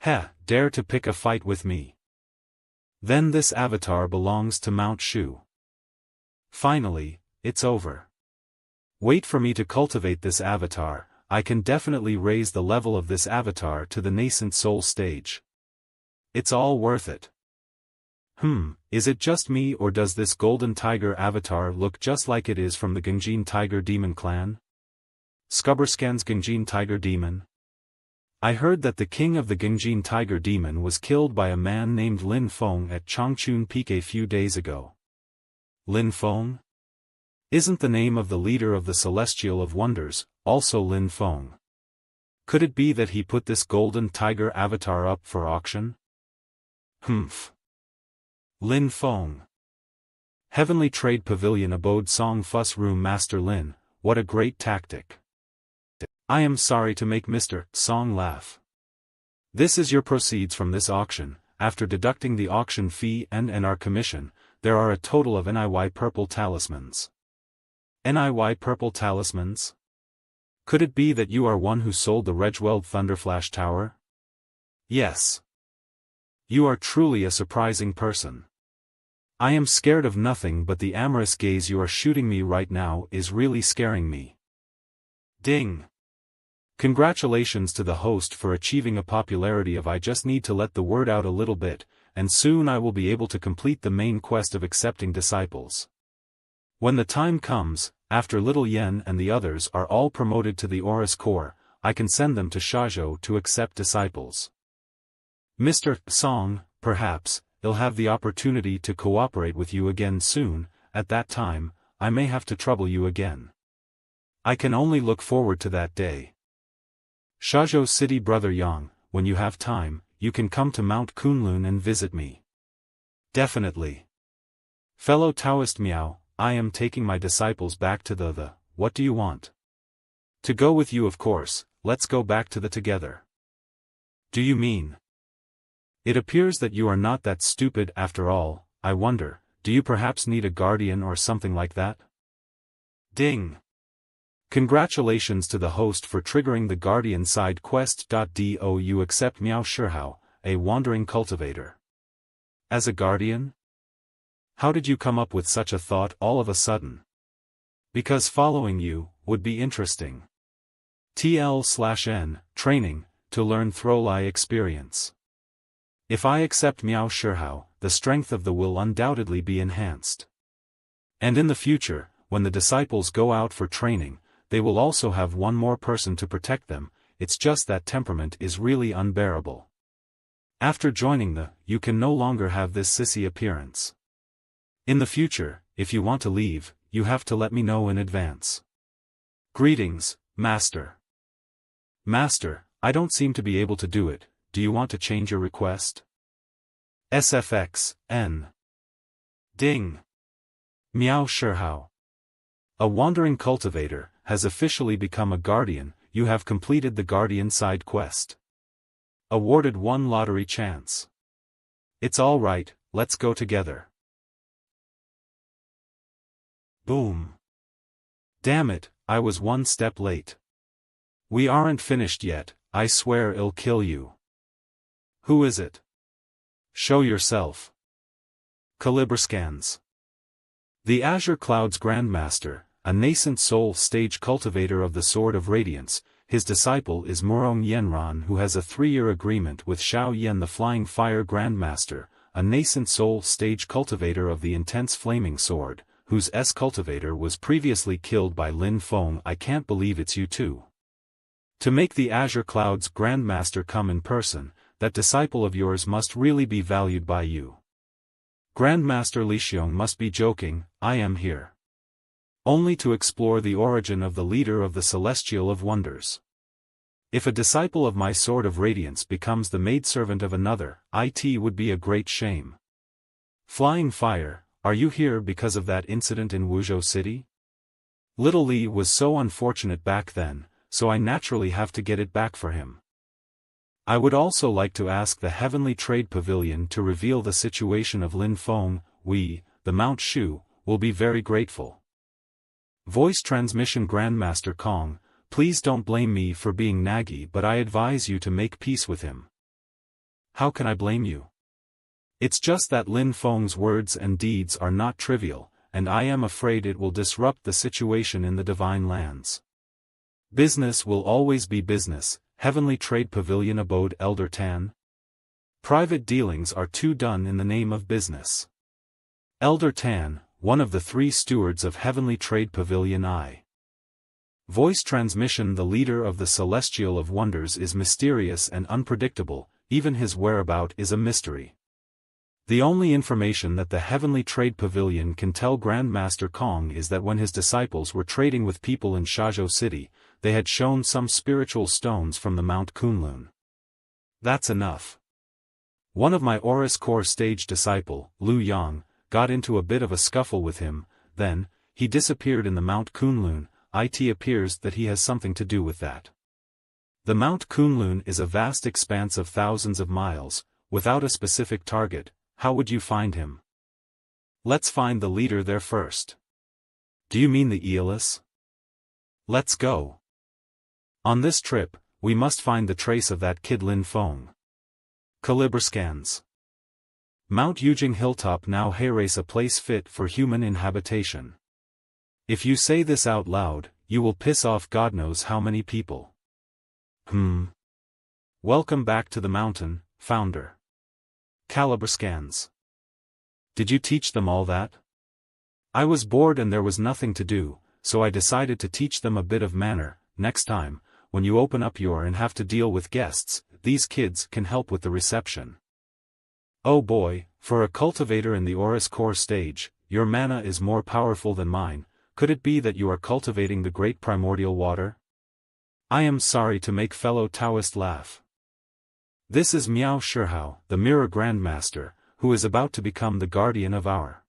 Heh, dare to pick a fight with me. Then this avatar belongs to Mount Shu. Finally, it's over. Wait for me to cultivate this avatar. I can definitely raise the level of this avatar to the nascent soul stage. It's all worth it. Is it just me or does this golden tiger avatar look just like it is from the Genjin Tiger Demon clan? Scubberscan's Genjin Tiger Demon? I heard that the king of the Genjin Tiger Demon was killed by a man named Lin Feng at Changchun Peak a few days ago. Lin Feng? Isn't the name of the leader of the Celestial of Wonders also Lin Feng? Could it be that he put this golden tiger avatar up for auction? Lin Feng. Heavenly Trade Pavilion abode Song Fuss Room. Master Lin, what a great tactic. I am sorry to make Mr. Song laugh. This is your proceeds from this auction. After deducting the auction fee and our commission, there are a total of NIY purple talismans. NIY purple talismans? Could it be that you are one who sold the Regweld Thunderflash Tower? Yes. You are truly a surprising person. I am scared of nothing but the amorous gaze you are shooting me right now is really scaring me. Ding. Congratulations to the host for achieving a popularity of I just need to let the word out a little bit, and soon I will be able to complete the main quest of accepting disciples. When the time comes, after Little Yen and the others are all promoted to the Oris Corps, I can send them to Shazhou to accept disciples. Mr. Song, perhaps, he'll have the opportunity to cooperate with you again soon. At that time, I may have to trouble you again. I can only look forward to that day. Shazhou City. Brother Yang, when you have time, you can come to Mount Kunlun and visit me. Definitely. Fellow Taoist Miao, I am taking my disciples back to the what do you want? To go with you, of course. Let's go back to the together. Do you mean? It appears that you are not that stupid after all. I wonder, do you perhaps need a guardian or something like that? Ding. Congratulations to the host for triggering the guardian side quest. Do you accept Miao Shihao, a wandering cultivator? As a guardian? How did you come up with such a thought all of a sudden? Because following you would be interesting. TL/N, training, to learn Throwlie experience. If I accept Miao Shihao, the strength of the will undoubtedly be enhanced. And in the future, when the disciples go out for training, they will also have one more person to protect them. It's just that temperament is really unbearable. After joining you can no longer have this sissy appearance. In the future, if you want to leave, you have to let me know in advance. Greetings, Master. Master, I don't seem to be able to do it. Do you want to change your request? SFX, N. Ding. Miao Shihao. A wandering cultivator has officially become a guardian. You have completed the guardian side quest. Awarded one lottery chance. It's all right, let's go together. Boom. Damn it, I was one step late. We aren't finished yet, I swear it'll kill you. Who is it? Show yourself. Calibriscans. The Azure Cloud's Grandmaster, a nascent soul stage cultivator of the Sword of Radiance, his disciple is Murong Yenran, who has a 3-year agreement with Xiao Yen the Flying Fire Grandmaster, a nascent soul stage cultivator of the Intense Flaming Sword, whose cultivator was previously killed by Lin Feng. I can't believe it's you too. To make the Azure Cloud's Grandmaster come in person, that disciple of yours must really be valued by you. Grandmaster Li Xiong must be joking, I am here only to explore the origin of the leader of the Celestial of Wonders. If a disciple of my Sword of Radiance becomes the maidservant of another, it would be a great shame. Flying Fire, are you here because of that incident in Wuzhou City? Little Li was so unfortunate back then, so I naturally have to get it back for him. I would also like to ask the Heavenly Trade Pavilion to reveal the situation of Lin Feng. We, the Mount Shu, will be very grateful. Voice transmission Grandmaster Kong, please don't blame me for being naggy, but I advise you to make peace with him. How can I blame you? It's just that Lin Feng's words and deeds are not trivial, and I am afraid it will disrupt the situation in the Divine Lands. Business will always be business. Heavenly Trade Pavilion abode Elder Tan. Private dealings are too done in the name of business. Elder Tan, one of the 3 stewards of Heavenly Trade Pavilion I. Voice transmission. The leader of the Celestial of Wonders is mysterious and unpredictable, even his whereabout is a mystery. The only information that the Heavenly Trade Pavilion can tell Grandmaster Kong is that when his disciples were trading with people in Shazhou City, they had shown some spiritual stones from the Mount Kunlun. That's enough. One of my Oris Core stage disciple, Lu Yang, got into a bit of a scuffle with him, then, he disappeared in the Mount Kunlun. It appears that he has something to do with that. The Mount Kunlun is a vast expanse of thousands of miles, without a specific target. How would you find him? Let's find the leader there first. Do you mean the Aeolus? Let's go. On this trip, we must find the trace of that kid Lin Feng. Calibriscans. Mount Yujing Hilltop now hairace a place fit for human inhabitation. If you say this out loud, you will piss off God knows how many people. Welcome back to the mountain, Founder. Calibriscans. Did you teach them all that? I was bored and there was nothing to do, so I decided to teach them a bit of manner. Next time, when you open up your and have to deal with guests, these kids can help with the reception. Oh boy, for a cultivator in the Oris Core stage, your mana is more powerful than mine. Could it be that you are cultivating the great primordial water? I am sorry to make fellow Taoist laugh. This is Miao Shihao, the Mirror Grandmaster, who is about to become the guardian of our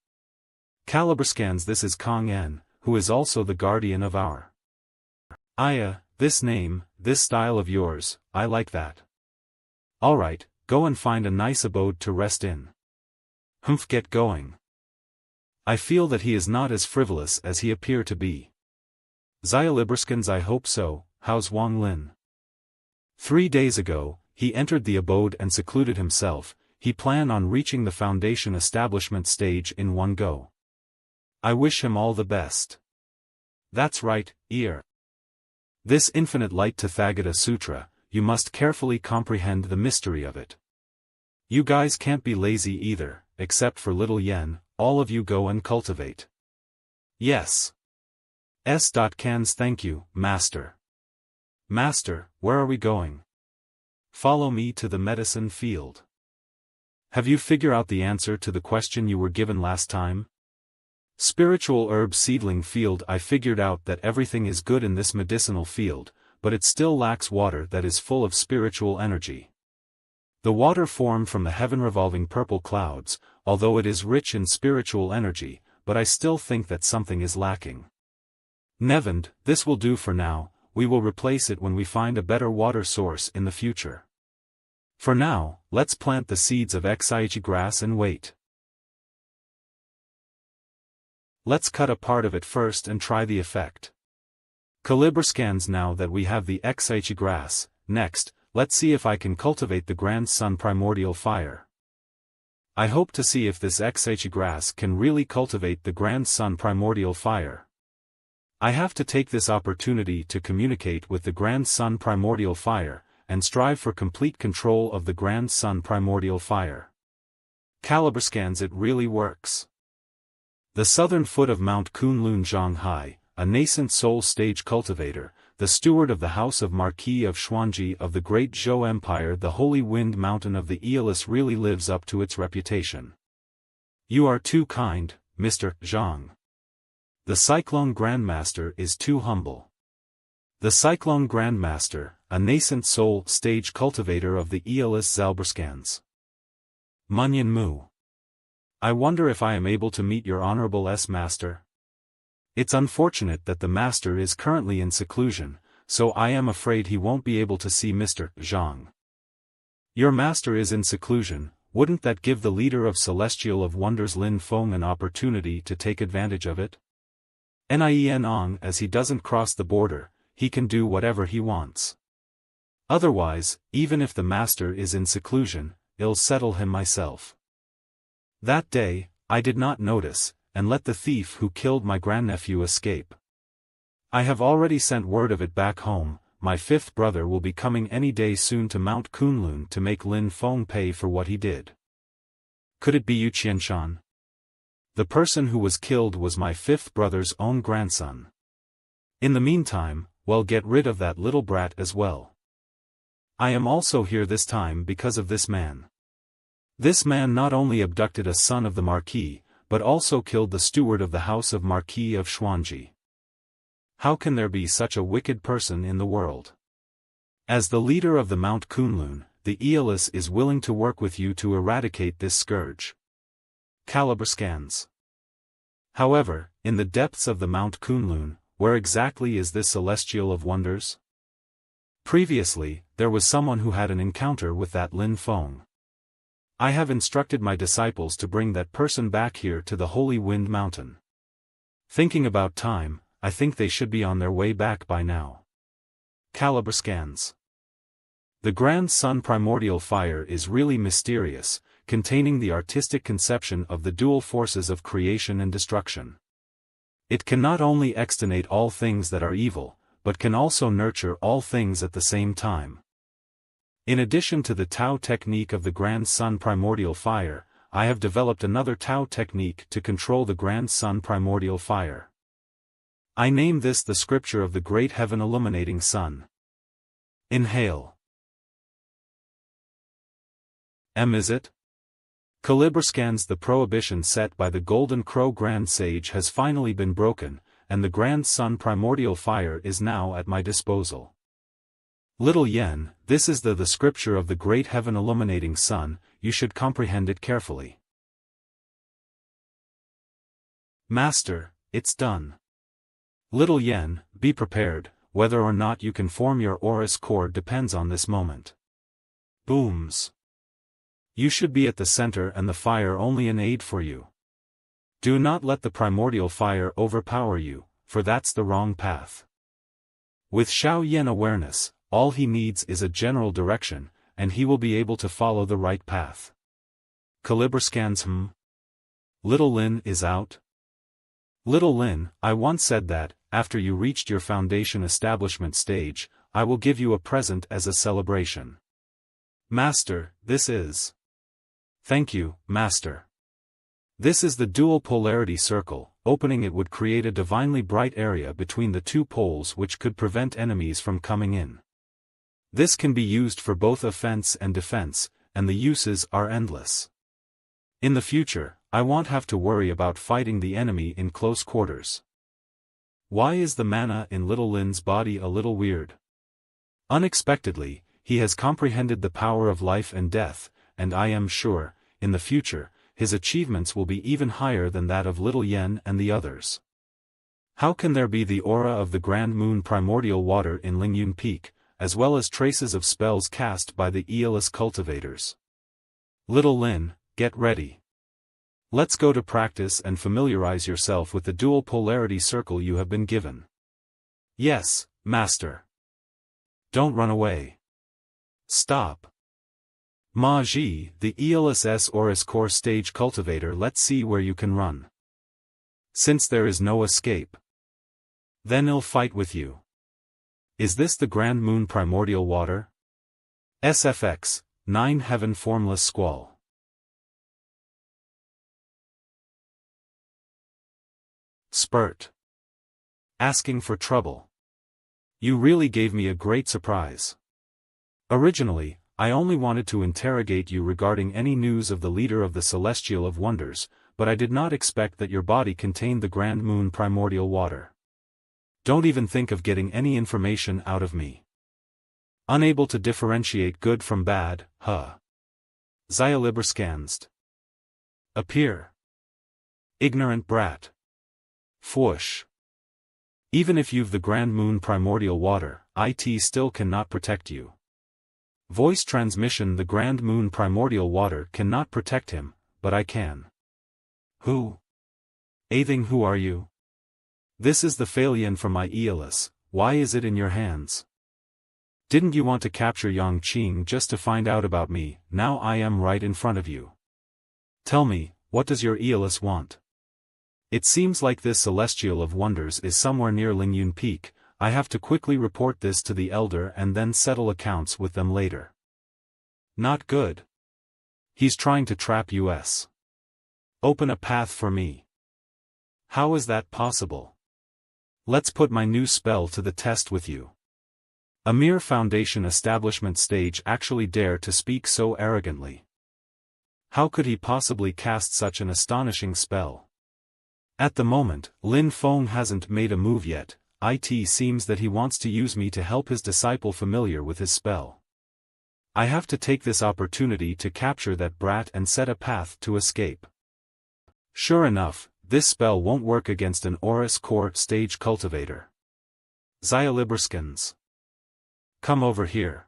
Calibriscans. This is Kong En, who is also the guardian of our Aya. This name, this style of yours, I like that. Alright, go and find a nice abode to rest in. Get going. I feel that he is not as frivolous as he appear to be. Xialibriskans, I hope so. How's Wang Lin? 3 days ago, he entered the abode and secluded himself. He planned on reaching the foundation establishment stage in one go. I wish him all the best. That's right, ear. This infinite light Tathagata Sutra, you must carefully comprehend the mystery of it. You guys can't be lazy either, except for little Yen. All of you go and cultivate. Yes. S.Cans, thank you, Master. Master, where are we going? Follow me to the medicine field. Have you figured out the answer to the question you were given last time? Spiritual herb seedling field. I figured out that everything is good in this medicinal field, but it still lacks water that is full of spiritual energy. The water formed from the heaven-revolving purple clouds, although it is rich in spiritual energy, but I still think that something is lacking. Nevand, this will do for now, we will replace it when we find a better water source in the future. For now, let's plant the seeds of Xaichi grass and wait. Let's cut a part of it first and try the effect. Calibre scans now that we have the Xaichi grass. Next, let's see if I can cultivate the Grand Sun Primordial Fire. I hope to see if this Xaichi grass can really cultivate the Grand Sun Primordial Fire. I have to take this opportunity to communicate with the Grand Sun Primordial Fire, and strive for complete control of the Grand Sun Primordial Fire. Calibre scans, it really works. The southern foot of Mount Kunlun Zhonghai, a nascent soul stage cultivator, the steward of the House of Marquis of Xuanji of the Great Zhou Empire, the Holy Wind Mountain of the Aeolus, really lives up to its reputation. You are too kind, Mr. Zhang. The Cyclone Grandmaster is too humble. The Cyclone Grandmaster, a nascent soul stage cultivator of the Aeolus Zalberscans. Munyan Mu. I wonder if I am able to meet your Honorable Master? It's unfortunate that the Master is currently in seclusion, so I am afraid he won't be able to see Mr. Zhang. Your Master is in seclusion, wouldn't that give the leader of Celestial of Wonders Lin Feng an opportunity to take advantage of it? Nien as he doesn't cross the border, he can do whatever he wants. Otherwise, even if the Master is in seclusion, I'll settle him myself. That day, I did not notice, and let the thief who killed my grandnephew escape. I have already sent word of it back home. My fifth brother will be coming any day soon to Mount Kunlun to make Lin Feng pay for what he did. Could it be Yu Qianshan? The person who was killed was my fifth brother's own grandson. In the meantime, well, get rid of that little brat as well. I am also here this time because of this man. This man not only abducted a son of the Marquis, but also killed the steward of the House of Marquis of Xuanji. How can there be such a wicked person in the world? As the leader of the Mount Kunlun, the Aeolus is willing to work with you to eradicate this scourge. Calibre scans. However, in the depths of the Mount Kunlun, where exactly is this Celestial of Wonders? Previously, there was someone who had an encounter with that Lin Feng. I have instructed my disciples to bring that person back here to the Holy Wind Mountain. Thinking about time, I think they should be on their way back by now. Calibre scans. The Grand Sun Primordial Fire is really mysterious, containing the artistic conception of the dual forces of creation and destruction. It can not only exterminate all things that are evil, but can also nurture all things at the same time. In addition to the Tao technique of the Grand Sun Primordial Fire, I have developed another Tao technique to control the Grand Sun Primordial Fire. I name this the Scripture of the Great Heaven Illuminating Sun. Inhale. Is it? Calibre scans. The prohibition set by the Golden Crow Grand Sage has finally been broken, and the Grand Sun Primordial Fire is now at my disposal. Little Yen, this is the Scripture of the Great Heaven Illuminating Sun, you should comprehend it carefully. Master, it's done. Little Yen, be prepared, whether or not you can form your Aurous Core depends on this moment. Booms. You should be at the center and the fire only an aid for you. Do not let the primordial fire overpower you, for that's the wrong path. With Xiao Yen awareness, all he needs is a general direction, and he will be able to follow the right path. Calibre scans. Little Lin is out? Little Lin, I once said that, after you reached your foundation establishment stage, I will give you a present as a celebration. Master, this is. Thank you, Master. This is the dual polarity circle. Opening it would create a divinely bright area between the two poles which could prevent enemies from coming in. This can be used for both offense and defense, and the uses are endless. In the future, I won't have to worry about fighting the enemy in close quarters. Why is the mana in Little Lin's body a little weird? Unexpectedly, he has comprehended the power of life and death, and I am sure, in the future, his achievements will be even higher than that of Little Yen and the others. How can there be the aura of the Grand Moon Primordial Water in Lingyun Peak, as well as traces of spells cast by the Aeolus cultivators. Little Lin, get ready. Let's go to practice and familiarize yourself with the dual polarity circle you have been given. Yes, Master. Don't run away. Stop. Ma Ji, the Aeolus S Oris Core stage cultivator, let's see where you can run. Since there is no escape, then I'll fight with you. Is this the Grand Moon Primordial Water? SFX, 9 Heaven Formless Squall. Spurt. Asking for trouble. You really gave me a great surprise. Originally, I only wanted to interrogate you regarding any news of the leader of the Celestial of Wonders, but I did not expect that your body contained the Grand Moon Primordial Water. Don't even think of getting any information out of me. Unable to differentiate good from bad, huh? Zyaliberskanst. Appear. Ignorant brat. Fwoosh. Even if you've the Grand Moon Primordial Water, it still cannot protect you. Voice transmission: the Grand Moon Primordial Water cannot protect him, but I can. Who? Athing, who are you? This is the Phalian from my Aeolus. Why is it in your hands? Didn't you want to capture Yang Qing just to find out about me? Now I am right in front of you. Tell me, what does your Aeolus want? It seems like this Celestial of Wonders is somewhere near Lingyun Peak. I have to quickly report this to the Elder and then settle accounts with them later. Not good. He's trying to trap us. Open a path for me. How is that possible? Let's put my new spell to the test with you. A mere foundation establishment stage actually dare to speak so arrogantly. How could he possibly cast such an astonishing spell? At the moment, Lin Feng hasn't made a move yet. It seems that he wants to use me to help his disciple familiar with his spell. I have to take this opportunity to capture that brat and set a path to escape. Sure enough, this spell won't work against an Oris Core stage cultivator. Zyaliberskans. Come over here.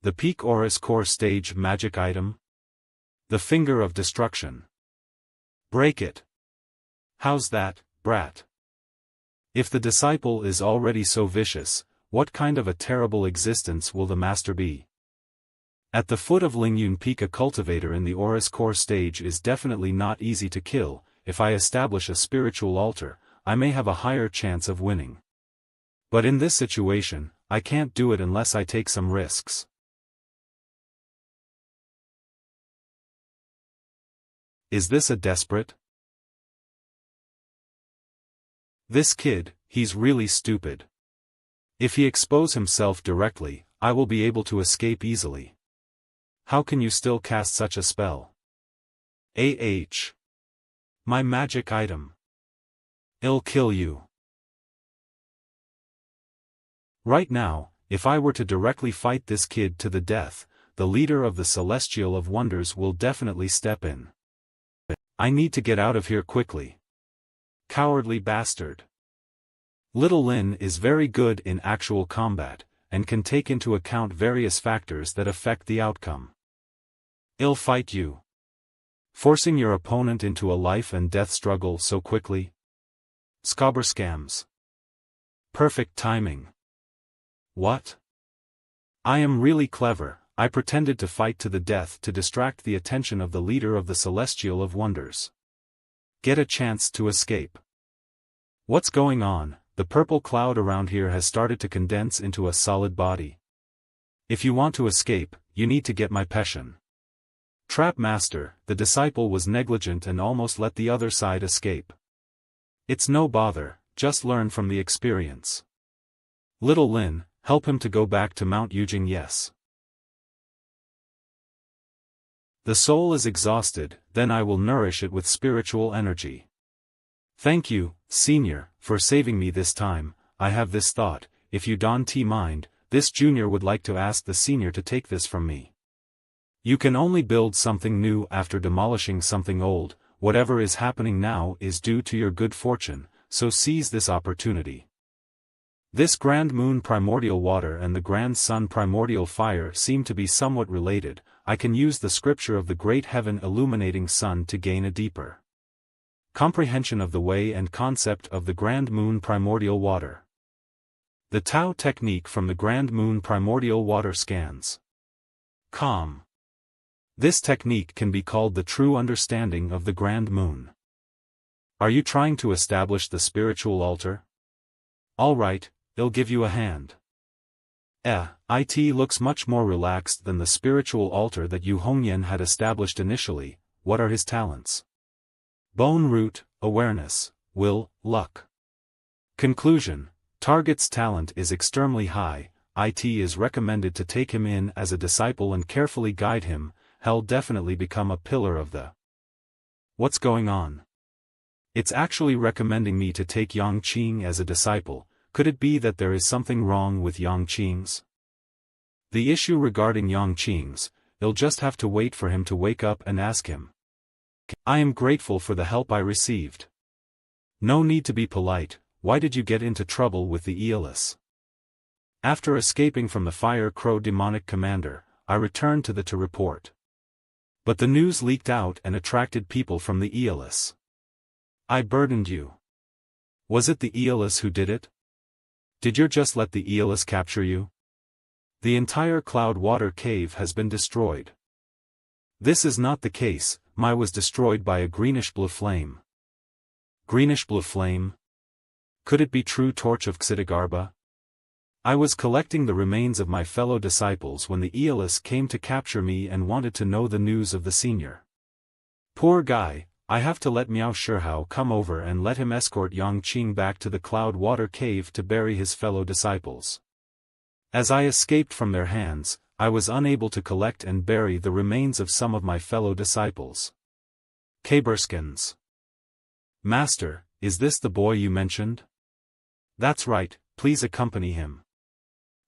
The Peak Oris Core stage magic item? The Finger of Destruction. Break it. How's that, brat? If the disciple is already so vicious, what kind of a terrible existence will the master be? At the foot of Lingyun Peak, a cultivator in the Oris Core stage is definitely not easy to kill. If I establish a spiritual altar, I may have a higher chance of winning. But in this situation, I can't do it unless I take some risks. Is this a desperate? This kid, he's really stupid. If he expose himself directly, I will be able to escape easily. How can you still cast such a spell? My magic item. I'll kill you. Right now, if I were to directly fight this kid to the death, the leader of the Celestial of Wonders will definitely step in. I need to get out of here quickly. Cowardly bastard. Little Lin is very good in actual combat, and can take into account various factors that affect the outcome. I'll fight you. Forcing your opponent into a life and death struggle so quickly? Scams. Perfect timing. What? I am really clever. I pretended to fight to the death to distract the attention of the leader of the Celestial of Wonders. Get a chance to escape. What's going on? The purple cloud around here has started to condense into a solid body. If you want to escape, you need to get my passion. Trap Master, the disciple was negligent and almost let the other side escape. It's no bother, just learn from the experience. Little Lin, help him to go back to Mount Yujing. Yes. The soul is exhausted, then I will nourish it with spiritual energy. Thank you, Senior, for saving me this time. I have this thought: if you don't mind, this junior would like to ask the senior to take this from me. You can only build something new after demolishing something old. Whatever is happening now is due to your good fortune, so seize this opportunity. This Grand Moon primordial water and the Grand Sun primordial fire seem to be somewhat related. I can use the scripture of the great heaven illuminating sun to gain a deeper comprehension of the way and concept of the Grand Moon primordial water. The Tao technique from the Grand Moon primordial water scans. Calm. This technique can be called the true understanding of the Grand Moon. Are you trying to establish the spiritual altar? Alright, I'll give you a hand. It looks much more relaxed than the spiritual altar that Yu Hongyan had established initially. What are his talents? Bone root, awareness, will, luck. Conclusion. Target's talent is extremely high. It is recommended to take him in as a disciple and carefully guide him. He'll definitely become a pillar of the. What's going on? It's actually recommending me to take Yang Qing as a disciple. Could it be that there is something wrong with Yang Qing's? The issue regarding Yang Qing's, I'll just have to wait for him to wake up and ask him. I am grateful for the help I received. No need to be polite. Why did you get into trouble with the Aeolus? After escaping from the Fire Crow demonic commander, I returned to report. But the news leaked out and attracted people from the Aeolus. I burdened you. Was it the Aeolus who did it? Did you just let the Aeolus capture you? The entire cloud water cave has been destroyed. This is not the case. Mai was destroyed by a greenish-blue flame. Greenish-blue flame? Could it be true torch of Xitigarbha? I was collecting the remains of my fellow disciples when the Aeolus came to capture me and wanted to know the news of the senior. Poor guy, I have to let Miao Shihao come over and let him escort Yang Qing back to the cloud water cave to bury his fellow disciples. As I escaped from their hands, I was unable to collect and bury the remains of some of my fellow disciples. Kaburskins. Master, is this the boy you mentioned? That's right, please accompany him.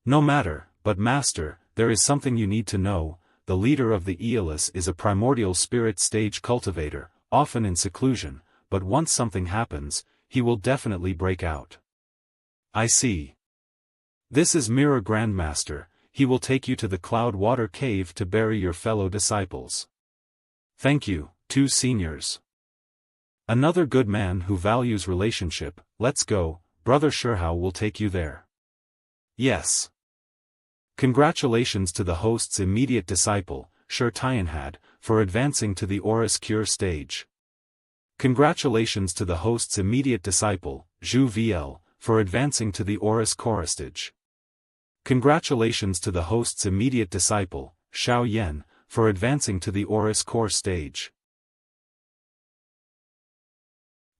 No matter, but Master, there is something you need to know. The leader of the Aeolus is a primordial spirit stage cultivator, often in seclusion, but once something happens, he will definitely break out. I see. This is Mirror Grandmaster. He will take you to the Cloud Water Cave to bury your fellow disciples. Thank you, two seniors. Another good man who values relationship. Let's go, Brother Shihao will take you there. Yes. Congratulations to the host's immediate disciple, Shi Tianhad, for advancing to the Oris Cure stage. Congratulations to the host's immediate disciple, Zhu VL, for advancing to the Oris Core stage. Congratulations to the host's immediate disciple, Xiao Yan, for advancing to the Oris Core stage.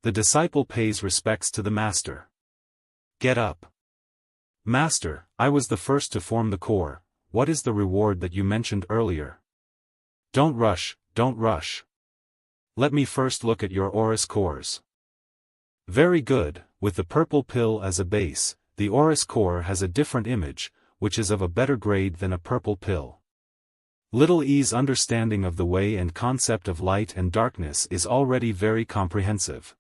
The disciple pays respects to the master. Get up. Master, I was the first to form the core. What is the reward that you mentioned earlier? Don't rush, don't rush. Let me first look at your Oris cores. Very good, with the purple pill as a base, the Oris core has a different image, which is of a better grade than a purple pill. Little E's understanding of the way and concept of light and darkness is already very comprehensive.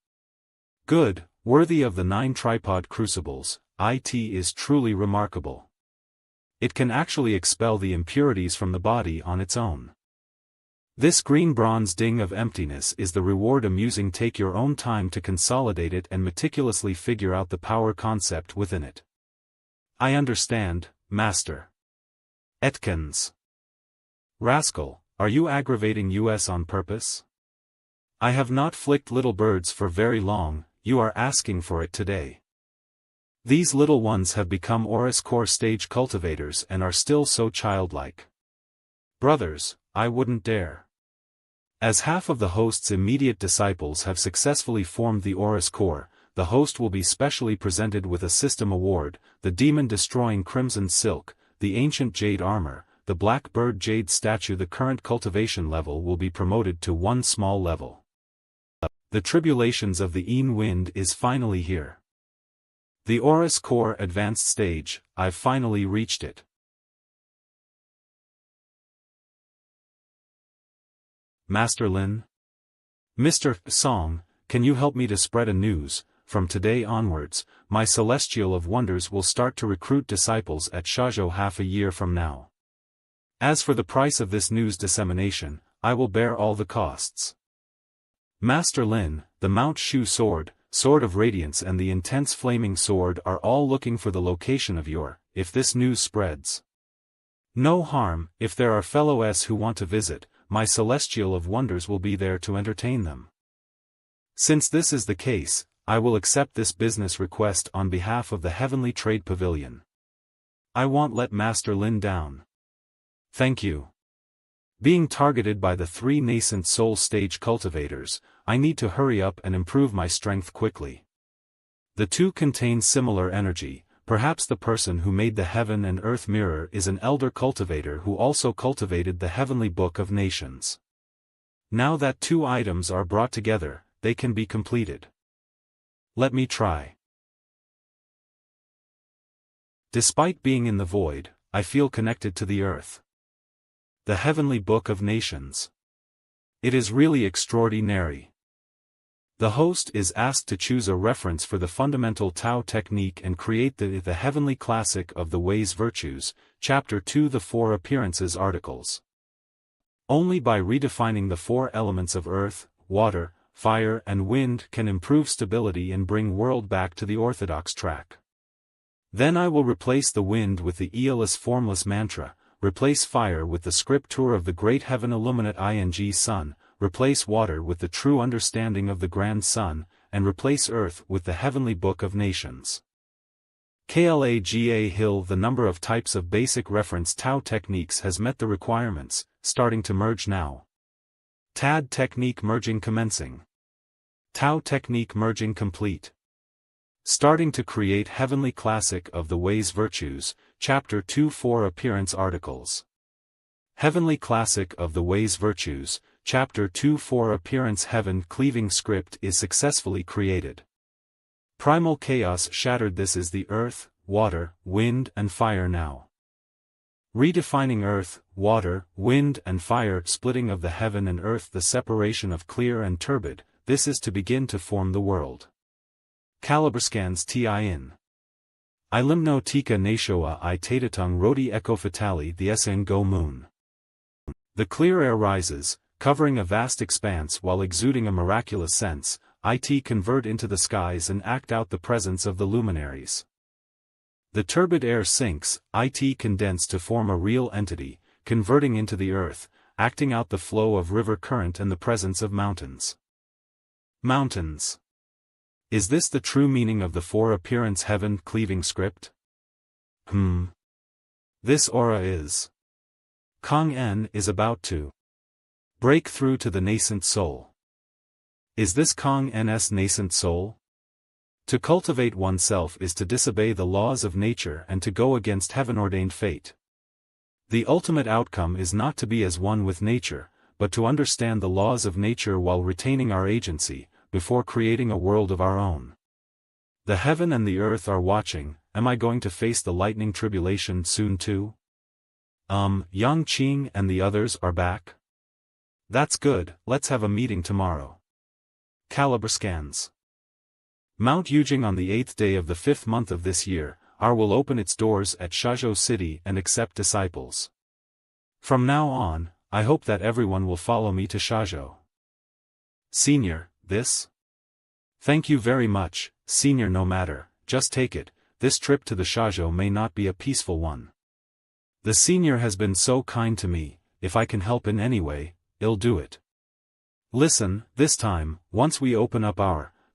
Good, worthy of the 9 tripod crucibles, it is truly remarkable. It can actually expel the impurities from the body on its own. This green bronze ding of emptiness is the reward. Amusing. Take your own time to consolidate it and meticulously figure out the power concept within it. I understand, Master. Etkins. Rascal, are you aggravating us on purpose? I have not flicked little birds for very long. You are asking for it today. These little ones have become Oris Core stage cultivators and are still so childlike. Brothers, I wouldn't dare. As half of the host's immediate disciples have successfully formed the Oris Core, the host will be specially presented with a system award, the demon-destroying crimson silk, the ancient jade armor, the black bird jade statue. The current cultivation level will be promoted to 1 small level. The tribulations of the Een Wind is finally here. The Oris Core advanced stage, I've finally reached it. Master Lin? Mr. Song, can you help me to spread a news? from today onwards, my Celestial of Wonders will start to recruit disciples at Shoujo half a year from now. As for the price of this news dissemination, I will bear all the costs. Master Lin, the Mount Shu sword, Sword of Radiance and the Intense Flaming Sword are all looking for the location of your, if this news spreads. No harm, if there are fellows who want to visit, my Celestial of Wonders will be there to entertain them. Since this is the case, I will accept this business request on behalf of the Heavenly Trade Pavilion. I won't let Master Lin down. Thank you. Being targeted by the 3 nascent soul stage cultivators, I need to hurry up and improve my strength quickly. The two contain similar energy. Perhaps the person who made the heaven and earth mirror is an elder cultivator who also cultivated the heavenly book of nations. Now that 2 items are brought together, they can be completed. Let me try. Despite being in the void, I feel connected to the earth. The heavenly book of nations. It is really extraordinary. The host is asked to choose a reference for the fundamental Tao technique and create the heavenly classic of the Wei's Virtues, Chapter 2. The 4 appearances articles. Only by redefining the 4 elements of earth, water, fire and wind can improve stability and bring world back to the orthodox track. Then I will replace the wind with the Aeolus formless mantra, replace fire with the scripture of the great heaven illuminate ing sun, replace water with the true understanding of the grand sun, and replace earth with the heavenly book of nations. Klaga Hill. The number of types of basic reference Tao techniques has met the requirements, starting to merge now. TAD technique merging commencing. Tao technique merging complete. Starting to create heavenly classic of the Wei's Virtues, Chapter 2. 4 appearance articles. Heavenly classic of the Wei's Virtues, Chapter 2. 4 appearance heaven cleaving script is successfully created. Primal chaos shattered. This is the earth, water, wind and fire now. Redefining earth, water, wind and fire splitting of the heaven and earth, the separation of clear and turbid, this is to begin to form the world. Calibrscans tin. Ilimno tika nashoa I tatatung roti echo fatali the sn go moon. The clear air rises, covering a vast expanse while exuding a miraculous sense, it convert into the skies and act out the presence of the luminaries. The turbid air sinks, it condense to form a real entity, converting into the earth, acting out the flow of river current and the presence of mountains. Mountains. Is this the true meaning of the 4 appearance heaven cleaving script? This aura is. Kong En is about to break through to the nascent soul. Is this Kong N's nascent soul? To cultivate oneself is to disobey the laws of nature and to go against heaven-ordained fate. The ultimate outcome is not to be as one with nature, but to understand the laws of nature while retaining our agency, before creating a world of our own. The heaven and the earth are watching. Am I going to face the lightning tribulation soon too? Yang Qing and the others are back? That's good, let's have a meeting tomorrow. Calibrscans. Mount Yujing on the 8th day of the 5th month of this year, R will open its doors at Shoujo City and accept disciples. From now on, I hope that everyone will follow me to Shoujo. Senior, this? Thank you very much, Senior. No matter, just take it, this trip to the Shoujo may not be a peaceful one. The Senior has been so kind to me, if I can help in any way, I'll do it. Listen, this time, once we open up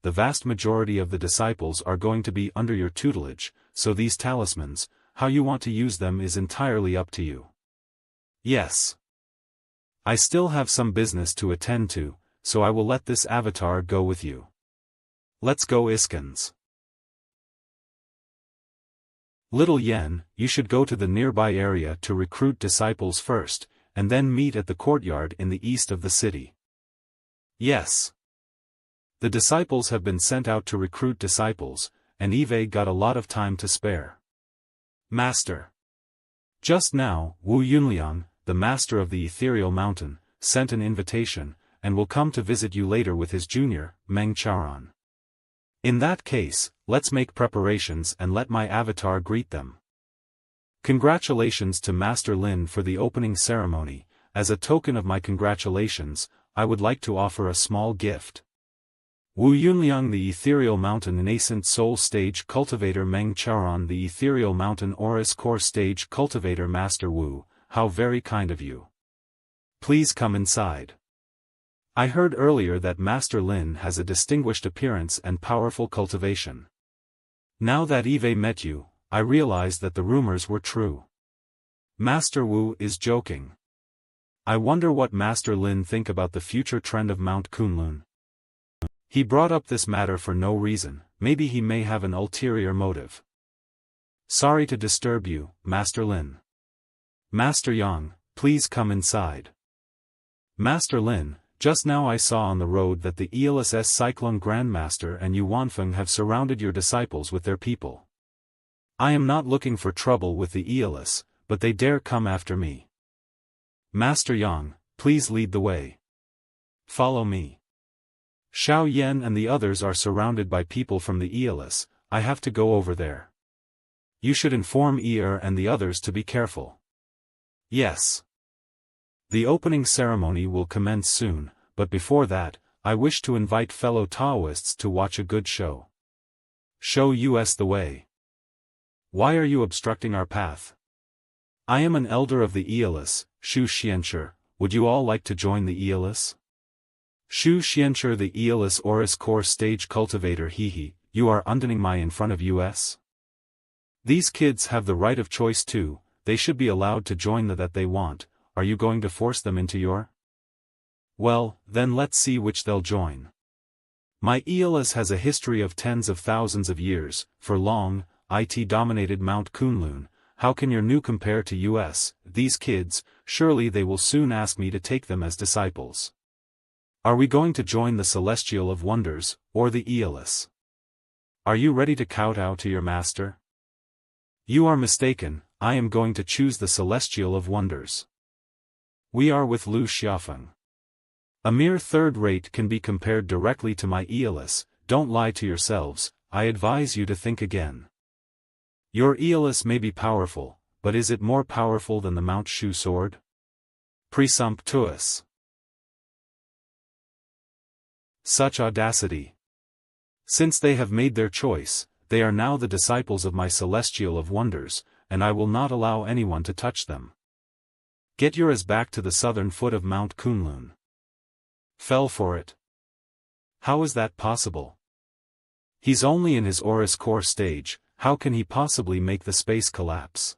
the vast majority of the disciples are going to be under your tutelage, so these talismans, how you want to use them is entirely up to you. Yes. I still have some business to attend to, so I will let this avatar go with you. Let's go Iskans. Little Yen, you should go to the nearby area to recruit disciples first, and then meet at the courtyard in the east of the city. Yes. The disciples have been sent out to recruit disciples, and Eve got a lot of time to spare. Master. Just now, Wu Yunliang, the master of the ethereal mountain, sent an invitation, and will come to visit you later with his junior, Meng Chaoran. In that case, let's make preparations and let my avatar greet them. Congratulations to Master Lin for the opening ceremony. As a token of my congratulations, I would like to offer a small gift. Wu Yunliang, the Ethereal Mountain Nascent Soul Stage Cultivator. Meng Charon, the Ethereal Mountain Auras Core Stage Cultivator. Master Wu, how very kind of you. Please come inside. I heard earlier that Master Lin has a distinguished appearance and powerful cultivation. Now that Eve met you, I realize that the rumors were true. Master Wu is joking. I wonder what Master Lin think about the future trend of Mount Kunlun. He brought up this matter for no reason, maybe he may have an ulterior motive. Sorry to disturb you, Master Lin. Master Yang, please come inside. Master Lin, just now I saw on the road that the ELSS Cyclone Grandmaster and Yuanfeng have surrounded your disciples with their people. I am not looking for trouble with the ELS, but they dare come after me. Master Yang, please lead the way. Follow me. Xiao Yan and the others are surrounded by people from the ELS, I have to go over there. You should inform and the others to be careful. Yes. The opening ceremony will commence soon, but before that, I wish to invite fellow Taoists to watch a good show. Show us the way. Why are you obstructing our path? I am an elder of the ELS, Shu Xianshi, would you all like to join the ELS? Shu Xianshi, the ELS Auras Core Stage Cultivator. Hehe, you are undering my in front of us? These kids have the right of choice too, they should be allowed to join that they want. Are you going to force them into your? Well, then let's see which they'll join. My ELS has a history of tens of thousands of years, for long, it dominated Mount Kunlun. How can your new compare to us, these kids? Surely they will soon ask me to take them as disciples. Are we going to join the Celestial of Wonders, or the ELS? Are you ready to kowtow to your master? You are mistaken, I am going to choose the Celestial of Wonders. We are with Lu Xiaofeng. A mere third rate can be compared directly to my ELS, don't lie to yourselves, I advise you to think again. Your ELS may be powerful, but is it more powerful than the Mount Shu sword? Presumptuous. Such audacity. Since they have made their choice, they are now the disciples of my Celestial of Wonders, and I will not allow anyone to touch them. Get yours back to the southern foot of Mount Kunlun. Fell for it. How is that possible? He's only in his Auras Core stage, how can he possibly make the space collapse?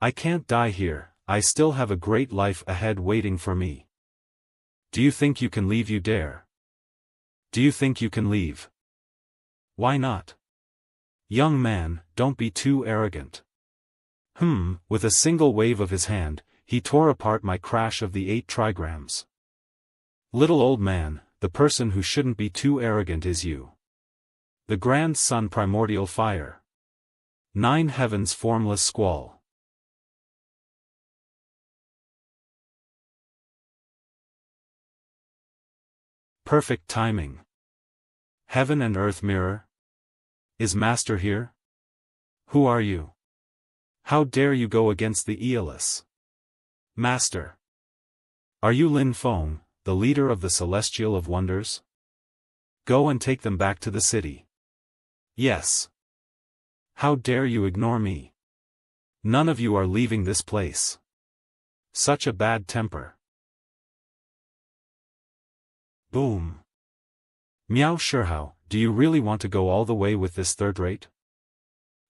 I can't die here, I still have a great life ahead waiting for me. Do you think you can leave? You dare? Do you think you can leave? Why not? Young man, don't be too arrogant. With a single wave of his hand, he tore apart my crash of the 8 trigrams. Little old man, the person who shouldn't be too arrogant is you. The Grand Sun Primordial Fire. 9 Heavens Formless Squall. Perfect timing. Heaven and Earth Mirror? Is Master here? Who are you? How dare you go against the ELS? Master. Are you Lin Feng, the leader of the Celestial of Wonders? Go and take them back to the city. Yes. How dare you ignore me? None of you are leaving this place. Such a bad temper. Boom. Miao Shihao, do you really want to go all the way with this third rate?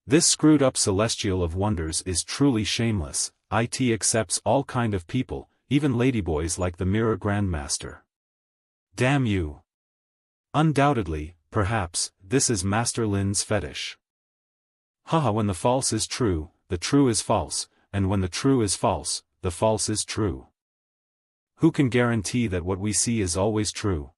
This screwed up Celestial of Wonders is truly shameless, it accepts all kind of people, even ladyboys like the Mirror Grandmaster. Damn you. Undoubtedly, perhaps, this is Master Lin's fetish. Haha, when the false is true, the true is false, and when the true is false, the false is true. Who can guarantee that what we see is always true?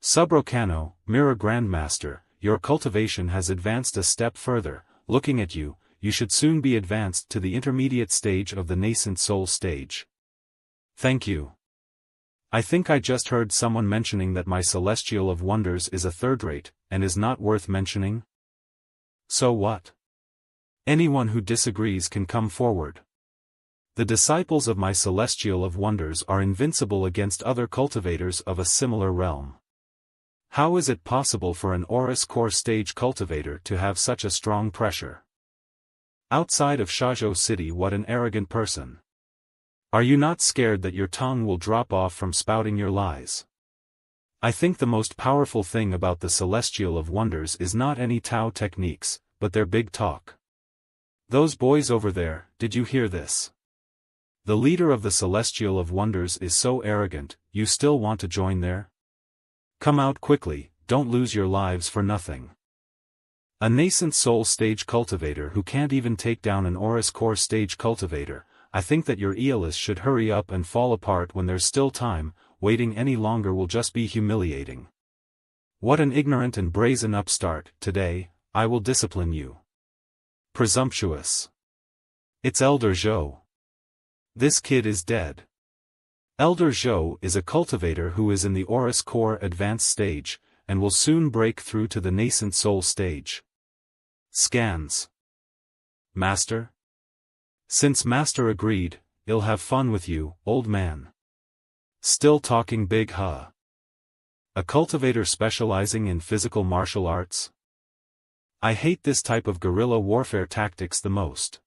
Subrocano, Mirror Grandmaster, your cultivation has advanced a step further, looking at you, you should soon be advanced to the intermediate stage of the nascent soul stage. Thank you. I think I just heard someone mentioning that my Celestial of Wonders is a third rate, and is not worth mentioning? So what? Anyone who disagrees can come forward. The disciples of my Celestial of Wonders are invincible against other cultivators of a similar realm. How is it possible for an Aurus Core stage cultivator to have such a strong pressure? Outside of Shazhou City, what an arrogant person. Are you not scared that your tongue will drop off from spouting your lies? I think the most powerful thing about the Celestial of Wonders is not any Tao techniques, but their big talk. Those boys over there, did you hear this? The leader of the Celestial of Wonders is so arrogant, you still want to join there? Come out quickly, don't lose your lives for nothing. A nascent soul stage cultivator who can't even take down an Aurus Core stage cultivator. I think that your Aeolus should hurry up and fall apart when there's still time. Waiting any longer will just be humiliating. What an ignorant and brazen upstart. Today, I will discipline you. Presumptuous. It's Elder Zhou. This kid is dead. Elder Zhou is a cultivator who is in the Aurus Core advanced stage, and will soon break through to the nascent soul stage. Scans. Master? Since Master agreed, he'll have fun with you, old man. Still talking big, huh? A cultivator specializing in physical martial arts? I hate this type of guerrilla warfare tactics the most.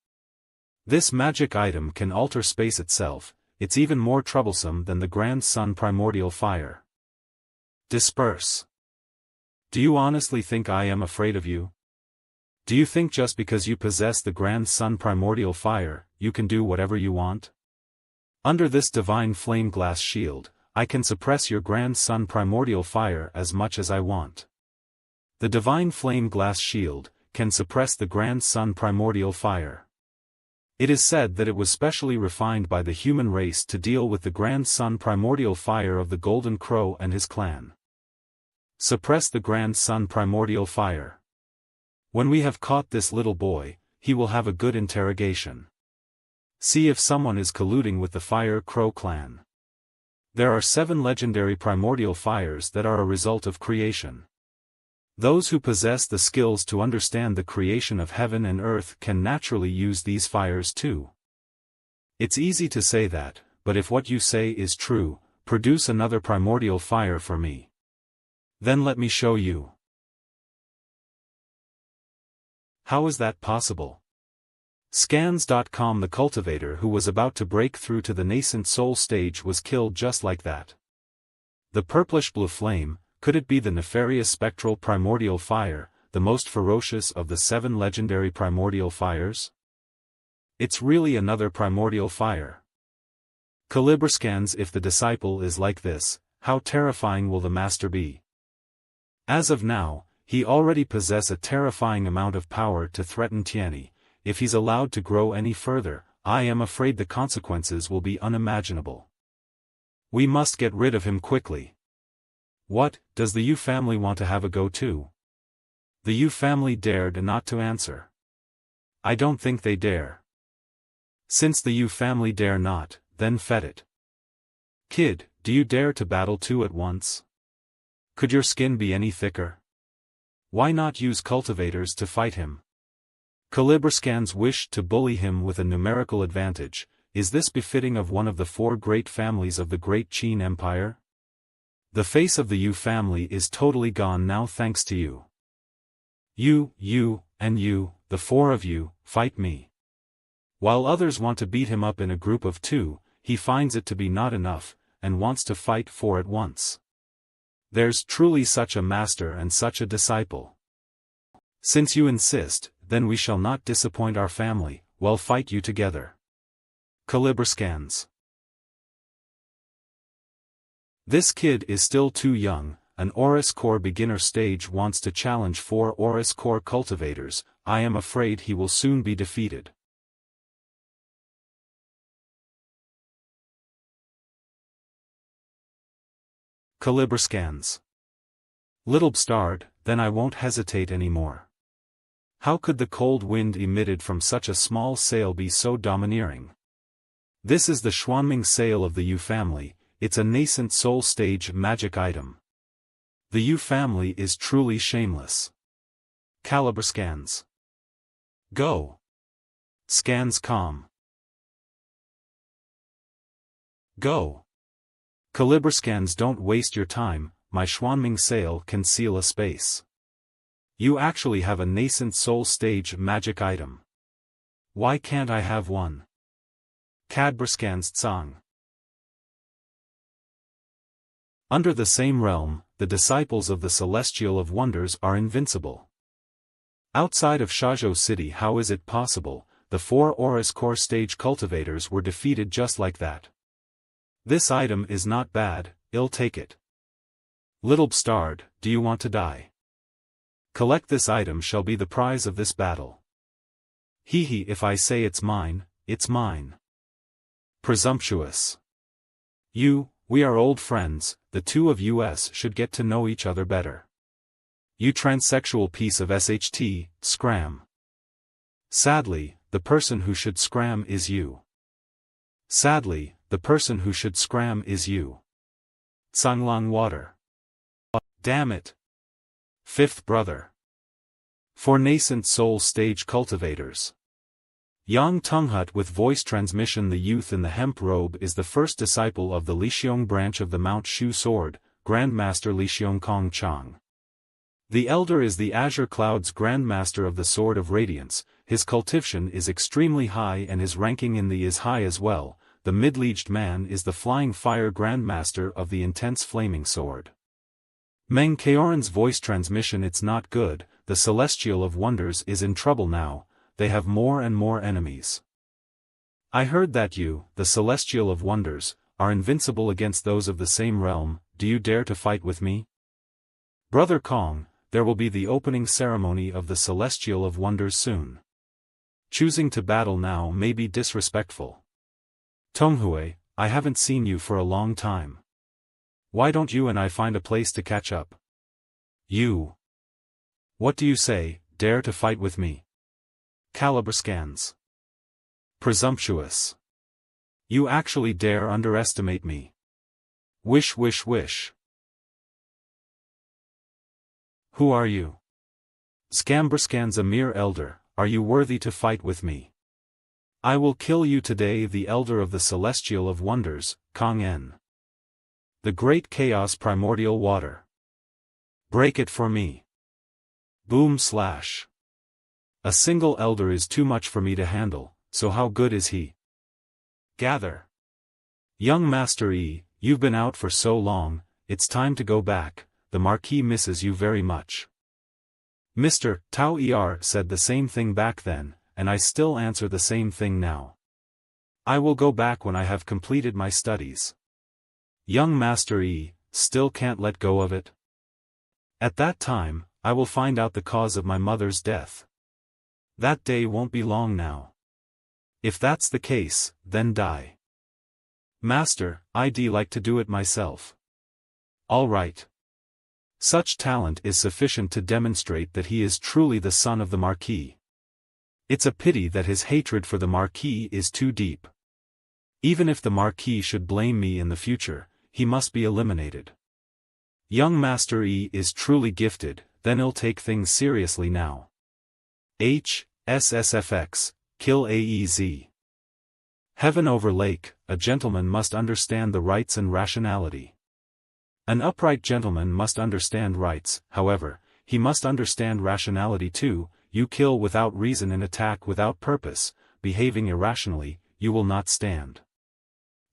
This magic item can alter space itself, it's even more troublesome than the Grand Sun Primordial Fire. Disperse. Do you honestly think I am afraid of you? Do you think just because you possess the Grand Sun Primordial Fire, you can do whatever you want? Under this divine flame glass shield, I can suppress your Grand Sun Primordial Fire as much as I want. The divine flame glass shield can suppress the Grand Sun Primordial Fire. It is said that it was specially refined by the human race to deal with the Grand Sun Primordial Fire of the Golden Crow and his clan. Suppress the Grand Sun Primordial Fire. When we have caught this little boy, he will have a good interrogation. See if someone is colluding with the Fire Crow clan. There are 7 legendary primordial fires that are a result of creation. Those who possess the skills to understand the creation of heaven and earth can naturally use these fires too. It's easy to say that, but if what you say is true, produce another primordial fire for me. Then let me show you. How is that possible? Scans.com. The cultivator who was about to break through to the nascent soul stage was killed just like that. The purplish blue flame, could it be the nefarious spectral primordial fire, the most ferocious of the 7 legendary primordial fires? It's really another primordial fire. Scans. If the disciple is like this, how terrifying will the master be? As of now, he already possesses a terrifying amount of power to threaten Tianyi. If he's allowed to grow any further, I am afraid the consequences will be unimaginable. We must get rid of him quickly. What, does the Yu family want to have a go too? The Yu family dared not to answer. I don't think they dare. Since the Yu family dare not, then fet it. Kid, do you dare to battle two at once? Could your skin be any thicker? Why not use cultivators to fight him? Scans wished to bully him with a numerical advantage. Is this befitting of one of the 4 great families of the Great Qin Empire? The face of the Yu family is totally gone now thanks to you. You, and you, the 4 of you, fight me. While others want to beat him up in a group of 2, he finds it to be not enough, and wants to fight 4 at once. There's truly such a master and such a disciple. Since you insist, then we shall not disappoint our family, we'll fight you together. Scans. This kid is still too young. An Aurus Core beginner stage wants to challenge 4 Aurus Core cultivators. I am afraid he will soon be defeated. Scans. Little bastard, then I won't hesitate anymore. How could the cold wind emitted from such a small sail be so domineering? This is the Xuanming sail of the Yu family. It's a nascent soul stage magic item. The Yu family is truly shameless. Caliber scans. Go. Scans calm. Go. Caliber scans, don't waste your time, my Xuanming sale can seal a space. You actually have a nascent soul stage magic item. Why can't I have one? Cadbra scans Tsang. Under the same realm, the disciples of the Celestial of Wonders are invincible. Outside of Shazhou City, how is it possible? The 4 Aurous Core stage cultivators were defeated just like that. This item is not bad, I'll take it. Little bastard, do you want to die? Collect this item, shall be the prize of this battle. Hee hee, if I say it's mine, it's mine. Presumptuous. We are old friends, the two of us should get to know each other better. You transsexual piece of SHT, scram. Sadly, the person who should scram is you. Sadly, the person who should scram is you. Tsanglang water. Damn it. Fifth brother. For nascent soul stage cultivators. Yang Tunghut with voice transmission. The youth in the hemp robe is the first disciple of the Lixiong branch of the Mount Shu sword, Grandmaster Lixiong Kong Chang. The elder is the Azure Cloud's Grandmaster of the Sword of Radiance. His cultivation is extremely high and his ranking in the is high as well. The middle-aged man is the Flying Fire Grandmaster of the Intense Flaming Sword. Meng Kaoran's voice transmission. It's not good, the Celestial of Wonders is in trouble now, they have more and more enemies. I heard that you, the Celestial of Wonders, are invincible against those of the same realm. Do you dare to fight with me? Brother Kong, there will be the opening ceremony of the Celestial of Wonders soon. Choosing to battle now may be disrespectful. Tonghui, I haven't seen you for a long time. Why don't you and I find a place to catch up? You. What do you say, dare to fight with me? Caliber scans. Presumptuous. You actually dare underestimate me. Wish wish wish. Who are you? Scamber scans. A mere elder, are you worthy to fight with me? I will kill you today. The elder of the Celestial of Wonders, Kong En. The great chaos primordial water. Break it for me. Boom slash. A single elder is too much for me to handle, so how good is he? Gather. Young Master E, you've been out for so long, it's time to go back, the Marquis misses you very much. Mr. Tao Er said the same thing back then, and I still answer the same thing now. I will go back when I have completed my studies. Young Master E, still can't let go of it? At that time, I will find out the cause of my mother's death. That day won't be long now. If that's the case, then die. Master, I'd like to do it myself. All right. Such talent is sufficient to demonstrate that he is truly the son of the Marquis. It's a pity that his hatred for the Marquis is too deep. Even if the Marquis should blame me in the future, he must be eliminated. Young Master E is truly gifted, then he'll take things seriously now. SSFX, kill AEZ. Heaven over lake, a gentleman must understand the rights and rationality. An upright gentleman must understand rights, however, he must understand rationality too. You kill without reason and attack without purpose, behaving irrationally, you will not stand.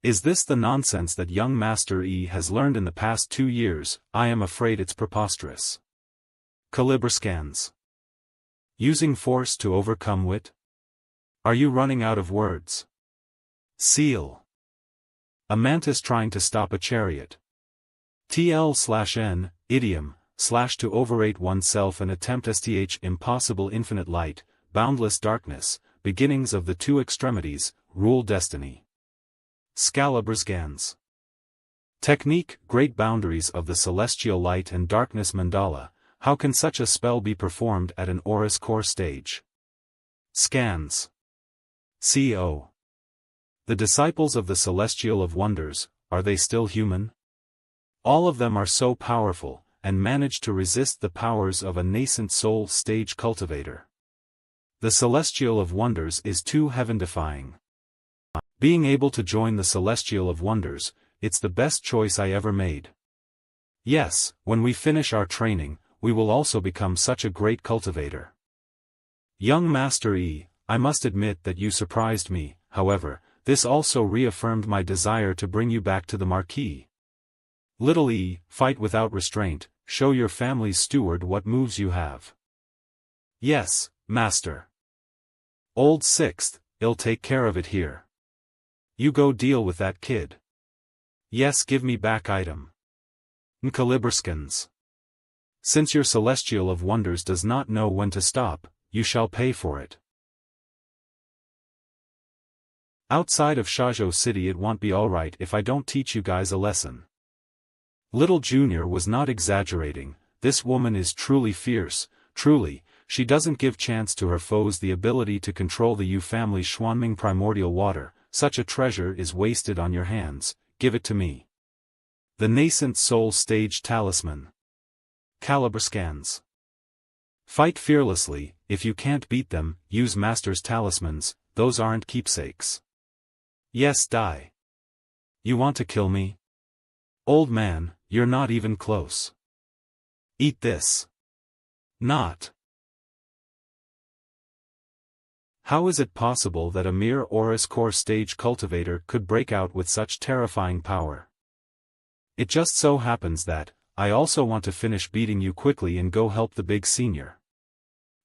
Is this the nonsense that young Master E has learned in the past 2 years? I am afraid it's preposterous. Caliber scans. Using force to overcome wit? Are you running out of words? Seal. A mantis trying to stop a chariot. TL/N, idiom, / to overrate oneself and attempt sth impossible infinite light, boundless darkness, beginnings of the two extremities, rule destiny. Scalibur scans. Technique, great boundaries of the celestial light and darkness mandala. How can such a spell be performed at an Aurous Core stage? Scans. CO. The disciples of the Celestial of Wonders, are they still human? All of them are so powerful, and managed to resist the powers of a nascent soul stage cultivator. The Celestial of Wonders is too heaven-defying. Being able to join the Celestial of Wonders, it's the best choice I ever made. Yes, when we finish our training, we will also become such a great cultivator. Young Master E, I must admit that you surprised me, however, this also reaffirmed my desire to bring you back to the marquee. Little E, fight without restraint, show your family's steward what moves you have. Yes, Master. Old Sixth, I'll take care of it here. You go deal with that kid. Yes, give me back item. Nkaliberskins. Since your Celestial of Wonders does not know when to stop, you shall pay for it. Outside of Shoujo City it won't be alright if I don't teach you guys a lesson. Little Junior was not exaggerating, this woman is truly fierce, truly, she doesn't give chance to her foes the ability to control the Yu family's Xuanming primordial water, such a treasure is wasted on your hands, give it to me. The Nascent Soul Stage Talisman. Caliber Scans. Fight fearlessly, if you can't beat them, use Master's talismans, those aren't keepsakes. Yes, die. You want to kill me? Old man, you're not even close. Eat this. Not. How is it possible that a mere Aurus Core stage cultivator could break out with such terrifying power? It just so happens that, I also want to finish beating you quickly and go help the big senior.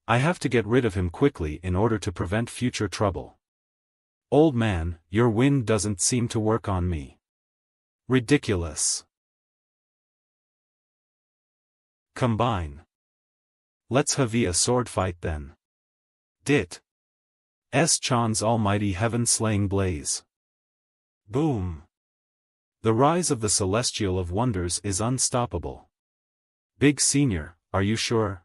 I have to get rid of him quickly in order to prevent future trouble. Old man, your wind doesn't seem to work on me. Ridiculous. Combine. Let's have a sword fight then. Dit. Chan's almighty heaven-slaying blaze. Boom. The rise of the Celestial of Wonders is unstoppable. Big Senior, are you sure?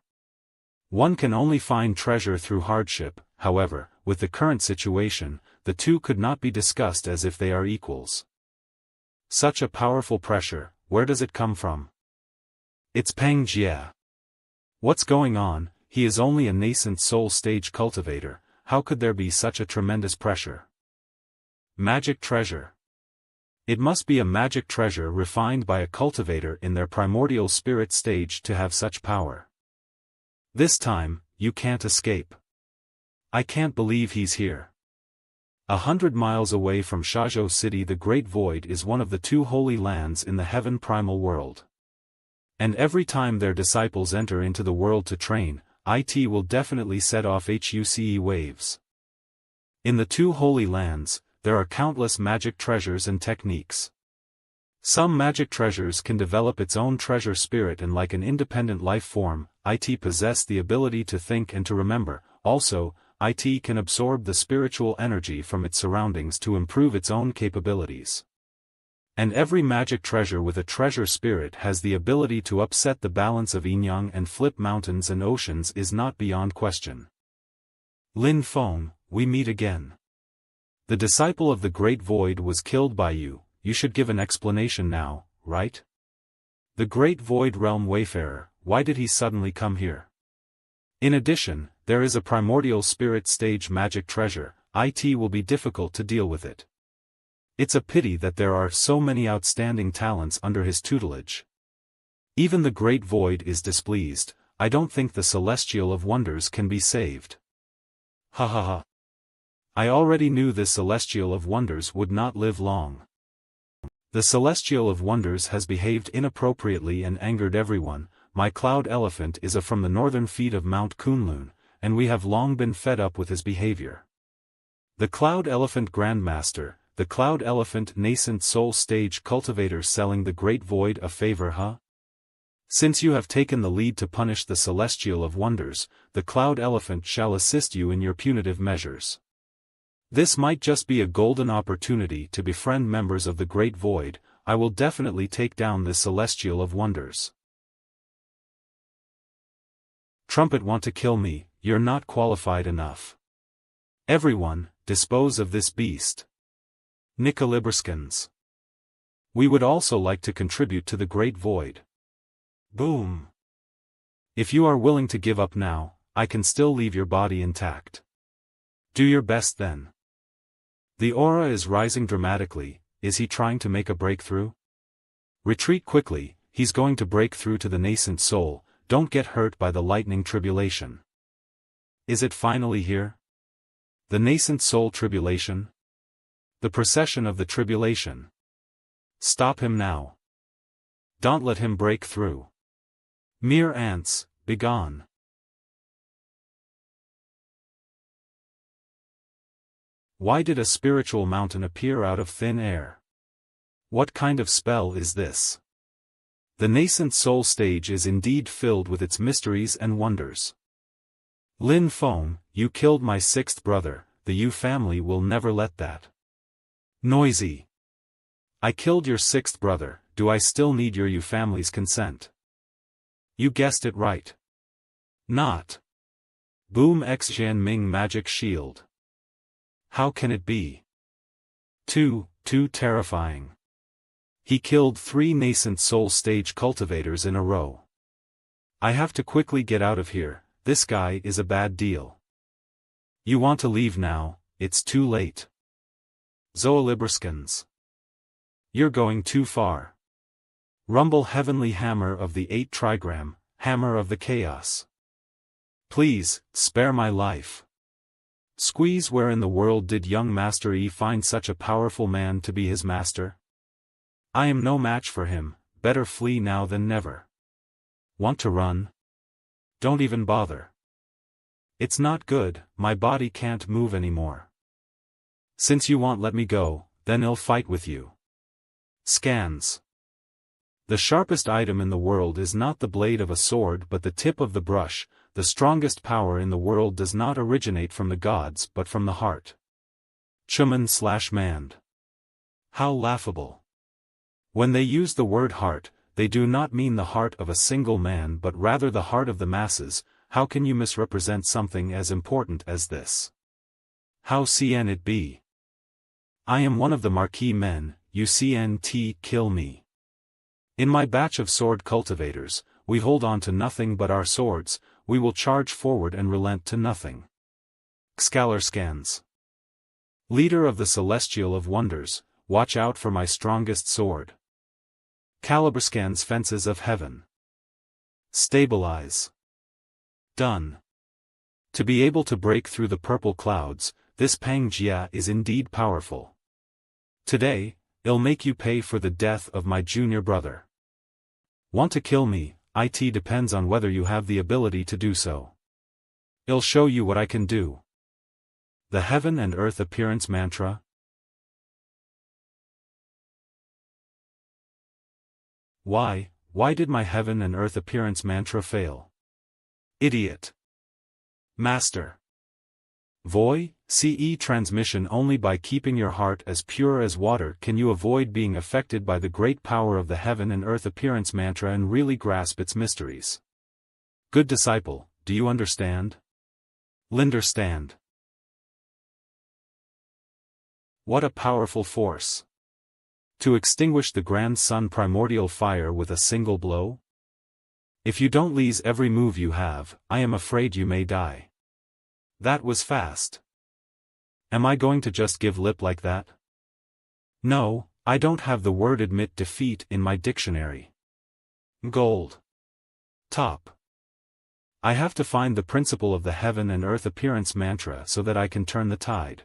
One can only find treasure through hardship, however, with the current situation, the two could not be discussed as if they are equals. Such a powerful pressure, where does it come from? It's Pang Jie. What's going on? He is only a nascent soul stage cultivator, how could there be such a tremendous pressure? Magic treasure. It must be a magic treasure refined by a cultivator in their primordial spirit stage to have such power. This time, you can't escape. I can't believe he's here. 100 miles away from Shoujo City the Great Void is one of the two holy lands in the heaven primal world. And every time their disciples enter into the world to train, it will definitely set off HUCE waves. In the two holy lands, there are countless magic treasures and techniques. Some magic treasures can develop its own treasure spirit and like an independent life form, it possess the ability to think and to remember, also, it can absorb the spiritual energy from its surroundings to improve its own capabilities. And every magic treasure with a treasure spirit has the ability to upset the balance of yin-yang and flip mountains and oceans is not beyond question. Lin Feng, we meet again. The disciple of the Great Void was killed by you, you should give an explanation now, right? The Great Void Realm Wayfarer, why did he suddenly come here? In addition, there is a primordial spirit stage magic treasure, it will be difficult to deal with it. It's a pity that there are so many outstanding talents under his tutelage. Even the Great Void is displeased, I don't think the Celestial of Wonders can be saved. Ha ha ha. I already knew this Celestial of Wonders would not live long. The Celestial of Wonders has behaved inappropriately and angered everyone. My cloud elephant is from the northern feet of Mount Kunlun, and we have long been fed up with his behavior. The Cloud Elephant Grandmaster, the Cloud Elephant Nascent Soul Stage Cultivator selling the Great Void a favor, huh? Since you have taken the lead to punish the Celestial of Wonders, the Cloud Elephant shall assist you in your punitive measures. This might just be a golden opportunity to befriend members of the Great Void. I will definitely take down this Celestial of Wonders. Trumpet want to kill me, you're not qualified enough. Everyone, dispose of this beast. Nikoliberskins. We would also like to contribute to the Great Void. Boom. If you are willing to give up now, I can still leave your body intact. Do your best then. The aura is rising dramatically. Is he trying to make a breakthrough? Retreat quickly, he's going to break through to the nascent soul. Don't get hurt by the lightning tribulation. Is it finally here? The nascent soul tribulation? The procession of the tribulation. Stop him now. Don't let him break through. Mere ants, begone. Why did a spiritual mountain appear out of thin air? What kind of spell is this? The nascent soul stage is indeed filled with its mysteries and wonders. Lin Feng, you killed my sixth brother, the Yu family will never let that. Noisy. I killed your sixth brother, do I still need your Yu family's consent? You guessed it right. Not. Boom X Jian Ming magic shield. How can it be? Too terrifying. He killed 3 nascent soul stage cultivators in a row. I have to quickly get out of here, this guy is a bad deal. You want to leave now, it's too late. Zoolibriskans. You're going too far. Rumble heavenly hammer of the 8 trigram, hammer of the chaos. Please, spare my life. Squeeze, where in the world did young Master Yi find such a powerful man to be his master? I am no match for him, better flee now than never. Want to run? Don't even bother. It's not good, my body can't move anymore. Since you won't let me go, then I'll fight with you. Scans. The sharpest item in the world is not the blade of a sword but the tip of the brush. The strongest power in the world does not originate from the gods but from the heart. Chuman/Mand. How laughable. When they use the word heart, they do not mean the heart of a single man but rather the heart of the masses. How can you misrepresent something as important as this? How can it be? I am one of the marquee men, you can't kill me. In my batch of sword cultivators, we hold on to nothing but our swords. We will charge forward and relent to nothing. Xcalar scans. Leader of the Celestial of Wonders, watch out for my strongest sword. Caliber scans fences of heaven. Stabilize. Done. To be able to break through the purple clouds, this Pang Jia is indeed powerful. Today, I'll make you pay for the death of my junior brother. Want to kill me? It depends on whether you have the ability to do so. I'll show you what I can do. The Heaven and Earth Appearance Mantra. Why did my Heaven and Earth Appearance Mantra fail? Idiot. Master. Voy, CE transmission. Only by keeping your heart as pure as water can you avoid being affected by the great power of the Heaven and Earth Appearance Mantra and really grasp its mysteries. Good disciple, do you understand? Linderstand. What a powerful force. To extinguish the grand sun primordial fire with a single blow? If you don't lease every move you have, I am afraid you may die. That was fast. Am I going to just give lip like that? No, I don't have the word admit defeat in my dictionary. Gold. Top. I have to find the principle of the Heaven and Earth Appearance Mantra so that I can turn the tide.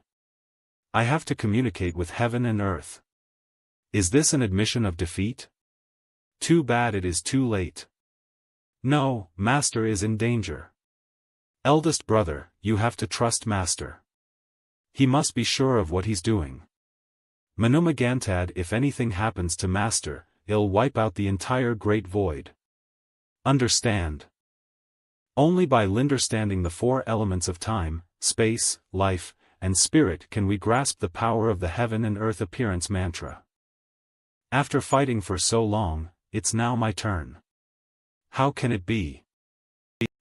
I have to communicate with Heaven and Earth. Is this an admission of defeat? Too bad it is too late. No, Master is in danger. Eldest brother, you have to trust Master. He must be sure of what he's doing. Manumagantad, if anything happens to Master, it'll wipe out the entire Great Void. Understand? Only by understanding the 4 elements of time, space, life, and spirit can we grasp the power of the Heaven and Earth Appearance Mantra. After fighting for so long, it's now my turn. How can it be?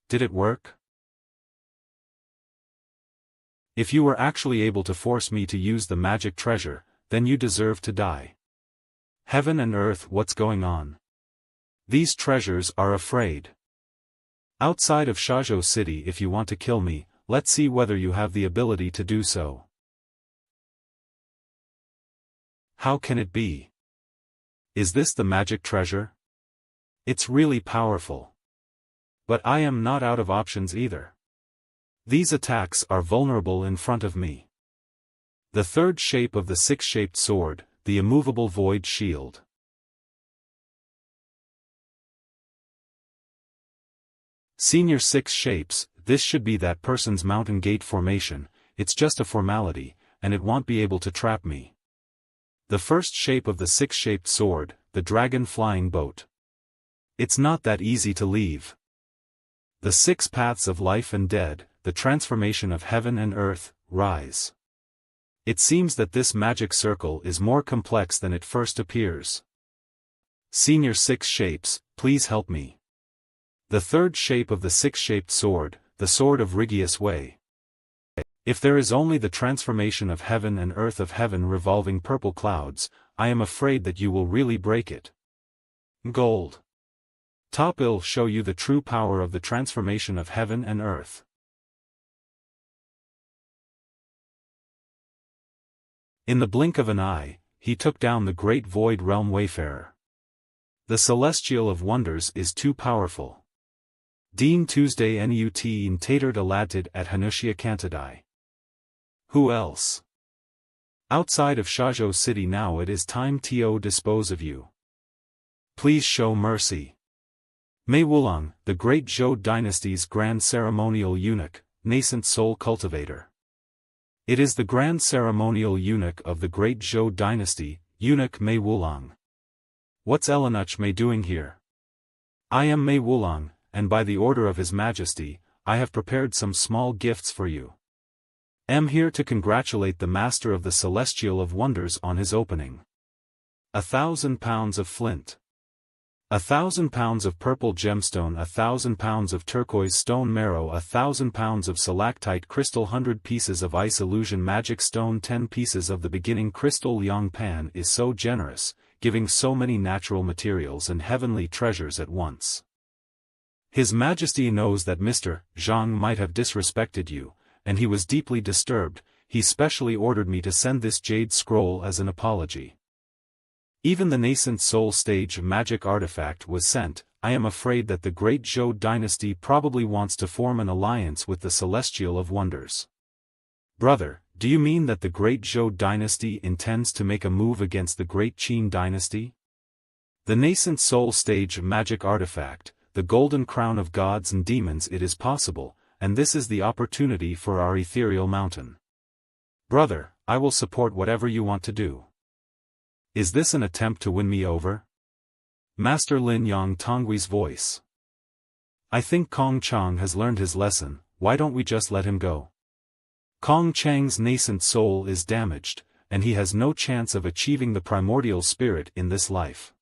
Did it work? If you were actually able to force me to use the magic treasure, then you deserve to die. Heaven and Earth, what's going on? These treasures are afraid. Outside of Shazhou City. If you want to kill me, let's see whether you have the ability to do so. How can it be? Is this the magic treasure? It's really powerful. But I am not out of options either. These attacks are vulnerable in front of me. The third shape of the six-shaped sword, the immovable void shield. Senior 6 shapes. This should be that person's mountain gate formation. It's just a formality, and it won't be able to trap me. The first shape of the six-shaped sword, the dragon flying boat. It's not that easy to leave. The 6 paths of life and dead, the transformation of heaven and earth, rise. It seems that this magic circle is more complex than it first appears. Senior 6 shapes, please help me. The third shape of the six-shaped sword, the sword of Rigius Way. If there is only the transformation of heaven and earth of heaven revolving purple clouds, I am afraid that you will really break it. Gold. Top will show you the true power of the transformation of heaven and earth. In the blink of an eye, he took down the great void realm wayfarer. The celestial of wonders is too powerful. Dean Tuesday Nut in Tatered Aladtid at Hanushia Cantadai. Who else? Outside of Shazhou City now it is time to dispose of you. Please show mercy. Mei Wulong, the great Zhou dynasty's grand ceremonial eunuch, nascent soul cultivator. It is the grand ceremonial eunuch of the great Zhou dynasty, eunuch Mei Wulong. What's Elinuch Mei doing here? I am Mei Wulong, and by the order of His Majesty, I have prepared some small gifts for you. Am here to congratulate the Master of the Celestial of Wonders on his opening. 1,000 pounds of flint. 1,000 pounds of purple gemstone, 1,000 pounds of turquoise stone marrow, 1,000 pounds of stalactite crystal, 100 pieces of ice illusion magic stone, 10 pieces of the beginning crystal. Yang Pan is so generous, giving so many natural materials and heavenly treasures at once. His Majesty knows that Mr. Zhang might have disrespected you, and he was deeply disturbed. He specially ordered me to send this jade scroll as an apology. Even the nascent soul stage magic artifact was sent. I am afraid that the great Zhou dynasty probably wants to form an alliance with the Celestial of Wonders. Brother, do you mean that the great Zhou dynasty intends to make a move against the great Qin dynasty? The nascent soul stage magic artifact, the golden crown of gods and demons. It is possible, and this is the opportunity for our ethereal mountain. Brother, I will support whatever you want to do. Is this an attempt to win me over? Master Lin Yang Tonggui's voice. I think Kong Chang has learned his lesson. Why don't we just let him go? Kong Chang's nascent soul is damaged, and he has no chance of achieving the primordial spirit in this life.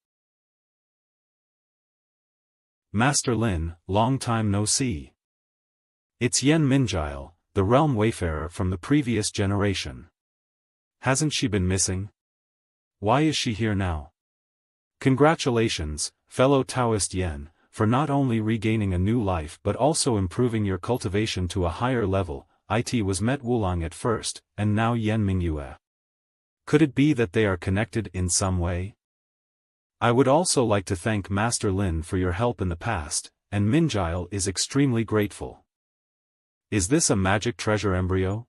Master Lin, long time no see. It's Yen Minjile, the realm wayfarer from the previous generation. Hasn't she been missing? Why is she here now? Congratulations, fellow Taoist Yen, for not only regaining a new life but also improving your cultivation to a higher level. It was Met Wulong at first, and now Yen Mingyue. Could it be that they are connected in some way? I would also like to thank Master Lin for your help in the past, and Minjile is extremely grateful. Is this a magic treasure embryo?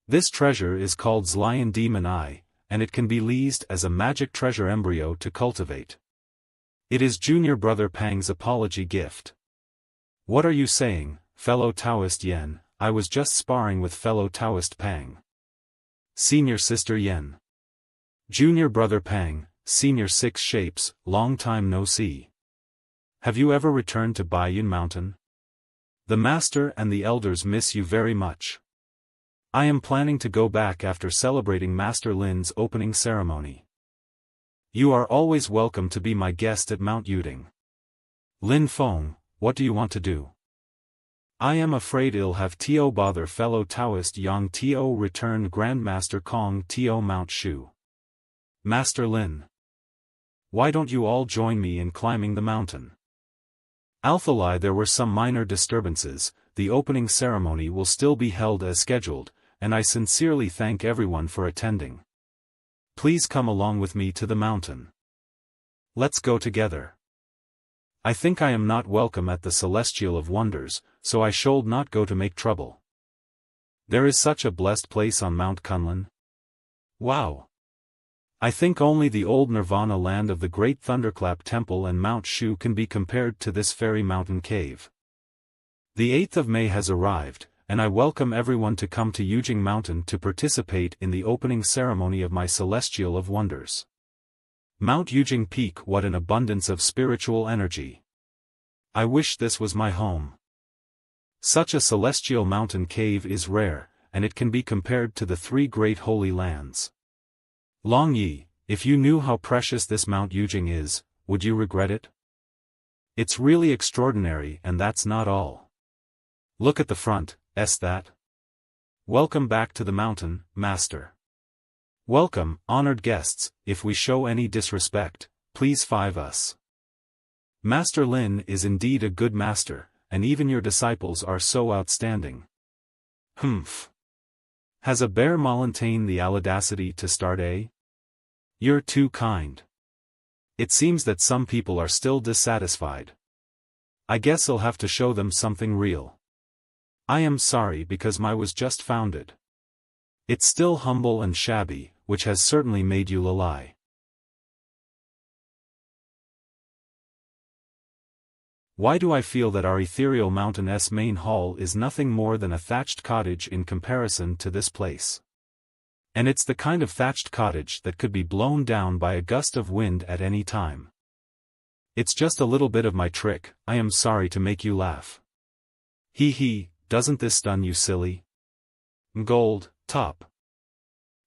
This treasure is called Zlion Demon Eye, and it can be leased as a magic treasure embryo to cultivate. It is Junior Brother Pang's apology gift. What are you saying, fellow Taoist Yen? I was just sparring with fellow Taoist Pang. Senior Sister Yen. Junior Brother Pang, Senior 6 Shapes, long time no see. Have you ever returned to Baiyun Mountain? The Master and the Elders miss you very much. I am planning to go back after celebrating Master Lin's opening ceremony. You are always welcome to be my guest at Mount Yuding. Lin Feng, what do you want to do? I am afraid it'll have to bother fellow Taoist Yang to return Grandmaster Kong to Mount Shu. Master Lin. Why don't you all join me in climbing the mountain? Alphalai, there were some minor disturbances, the opening ceremony will still be held as scheduled, and I sincerely thank everyone for attending. Please come along with me to the mountain. Let's go together. I think I am not welcome at the Celestial of Wonders, so I should not go to make trouble. There is such a blessed place on Mount Kunlun. Wow! I think only the old Nirvana land of the Great Thunderclap Temple and Mount Shu can be compared to this fairy mountain cave. The 8th of May has arrived, and I welcome everyone to come to Yujing Mountain to participate in the opening ceremony of my Celestial of Wonders. Mount Yujing Peak, what an abundance of spiritual energy. I wish this was my home. Such a celestial mountain cave is rare, and it can be compared to the 3 great holy lands. Long Yi, if you knew how precious this Mount Yujing is, would you regret it? It's really extraordinary, and that's not all. Look at the front, that. Welcome back to the mountain, Master. Welcome, honored guests. If we show any disrespect, please five us. Master Lin is indeed a good master, and even your disciples are so outstanding. Humph. Has a bear Montaigne the audacity to start a? You're too kind. It seems that some people are still dissatisfied. I guess I'll have to show them something real. I am sorry because my was just founded. It's still humble and shabby, which has certainly made you lie. Why do I feel that our ethereal mountain's main hall is nothing more than a thatched cottage in comparison to this place? And it's the kind of thatched cottage that could be blown down by a gust of wind at any time. It's just a little bit of my trick, I am sorry to make you laugh. Hee hee, doesn't this stun you silly? Gold, top.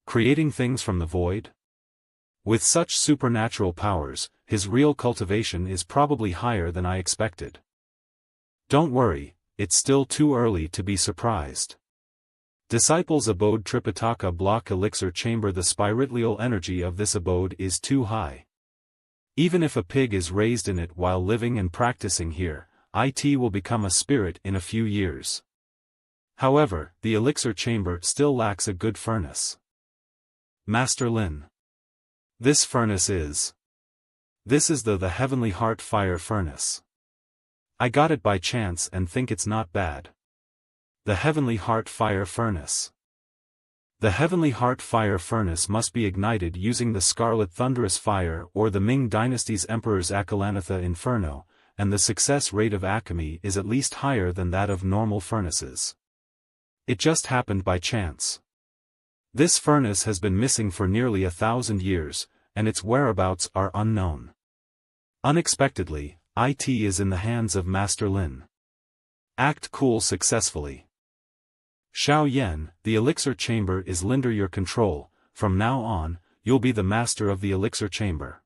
Creating things from the void? With such supernatural powers, his real cultivation is probably higher than I expected. Don't worry, it's still too early to be surprised. Disciples abode Tripitaka block elixir chamber. The spiritual energy of this abode is too high. Even if a pig is raised in it while living and practicing here, it will become a spirit in a few years. However, the elixir chamber still lacks a good furnace. Master Lin. This furnace is. This is the Heavenly Heart Fire Furnace. I got it by chance and think it's not bad. The Heavenly Heart Fire Furnace. The Heavenly Heart Fire Furnace must be ignited using the Scarlet Thunderous Fire or the Ming Dynasty's Emperor's Akalanatha Inferno, and the success rate of alchemy is at least higher than that of normal furnaces. It just happened by chance. This furnace has been missing for nearly 1,000 years, and its whereabouts are unknown. Unexpectedly, it is in the hands of Master Lin. Act cool successfully. Xiao Yan, the elixir chamber is under your control. From now on, you'll be the master of the elixir chamber.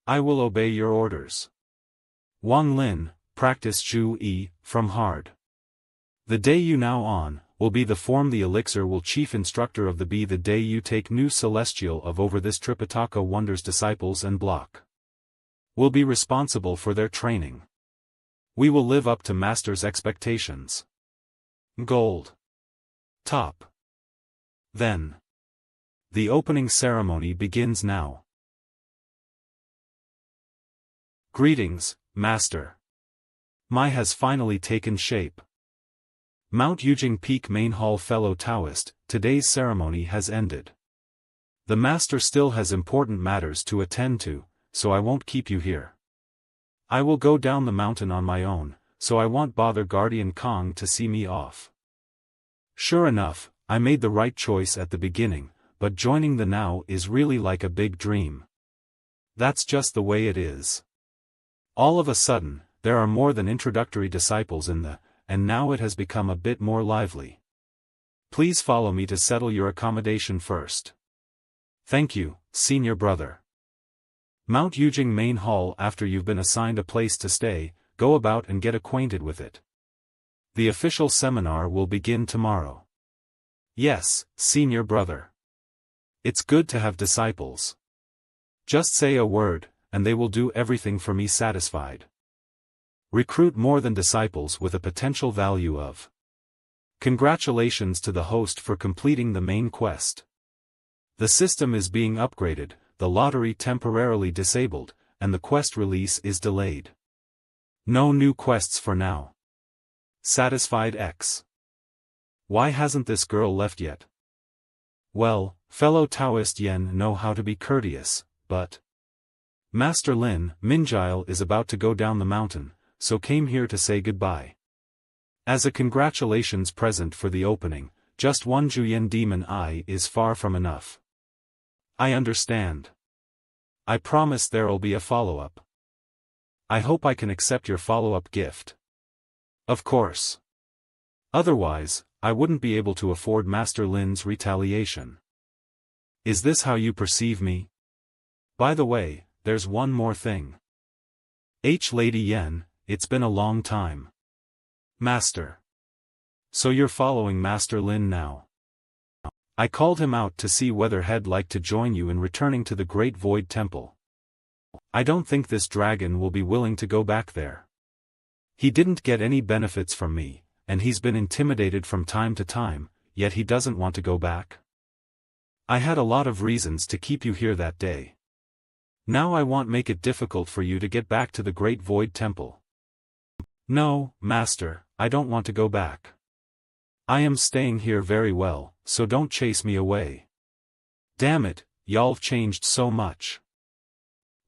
I will obey your orders. Wang Lin, practice Zhu Yi, from hard. The day you now on, will be the form the elixir will chief instructor of the be the day you take new celestial of over this Tripitaka Wonders disciples and block. Will be responsible for their training. We will live up to Master's expectations. Gold. Top. Then. The opening ceremony begins now. Greetings, Master. My has finally taken shape. Mount Yujing Peak Main Hall fellow Taoist, today's ceremony has ended. The Master still has important matters to attend to, so I won't keep you here. I will go down the mountain on my own, so I won't bother Guardian Kong to see me off. Sure enough, I made the right choice at the beginning, but joining the now is really like a big dream. That's just the way it is. All of a sudden, there are more than introductory disciples in the, and now it has become a bit more lively. Please follow me to settle your accommodation first. Thank you, senior brother. Mount Yujing Main Hall. After you've been assigned a place to stay, go about and get acquainted with it. The official seminar will begin tomorrow. Yes, senior brother. It's good to have disciples. Just say a word, and they will do everything for me satisfied. Recruit more than disciples with a potential value of. Congratulations to the host for completing the main quest. The system is being upgraded, the lottery temporarily disabled, and the quest release is delayed. No new quests for now. Satisfied X. Why hasn't this girl left yet? Well, fellow Taoist Yen know how to be courteous, but Master Lin, Minjile is about to go down the mountain, so came here to say goodbye. As a congratulations present for the opening, just one Juyen demon eye is far from enough. I understand. I promise there'll be a follow-up. I hope I can accept your follow-up gift. Of course. Otherwise, I wouldn't be able to afford Master Lin's retaliation. Is this how you perceive me? By the way, there's one more thing. Lady Yen, it's been a long time. Master. So you're following Master Lin now. I called him out to see whether he'd like to join you in returning to the Great Void Temple. I don't think this dragon will be willing to go back there. He didn't get any benefits from me, and he's been intimidated from time to time, yet he doesn't want to go back. I had a lot of reasons to keep you here that day. Now I won't make it difficult for you to get back to the Great Void Temple. No, Master, I don't want to go back. I am staying here very well, so don't chase me away. Damn it, y'all've changed so much.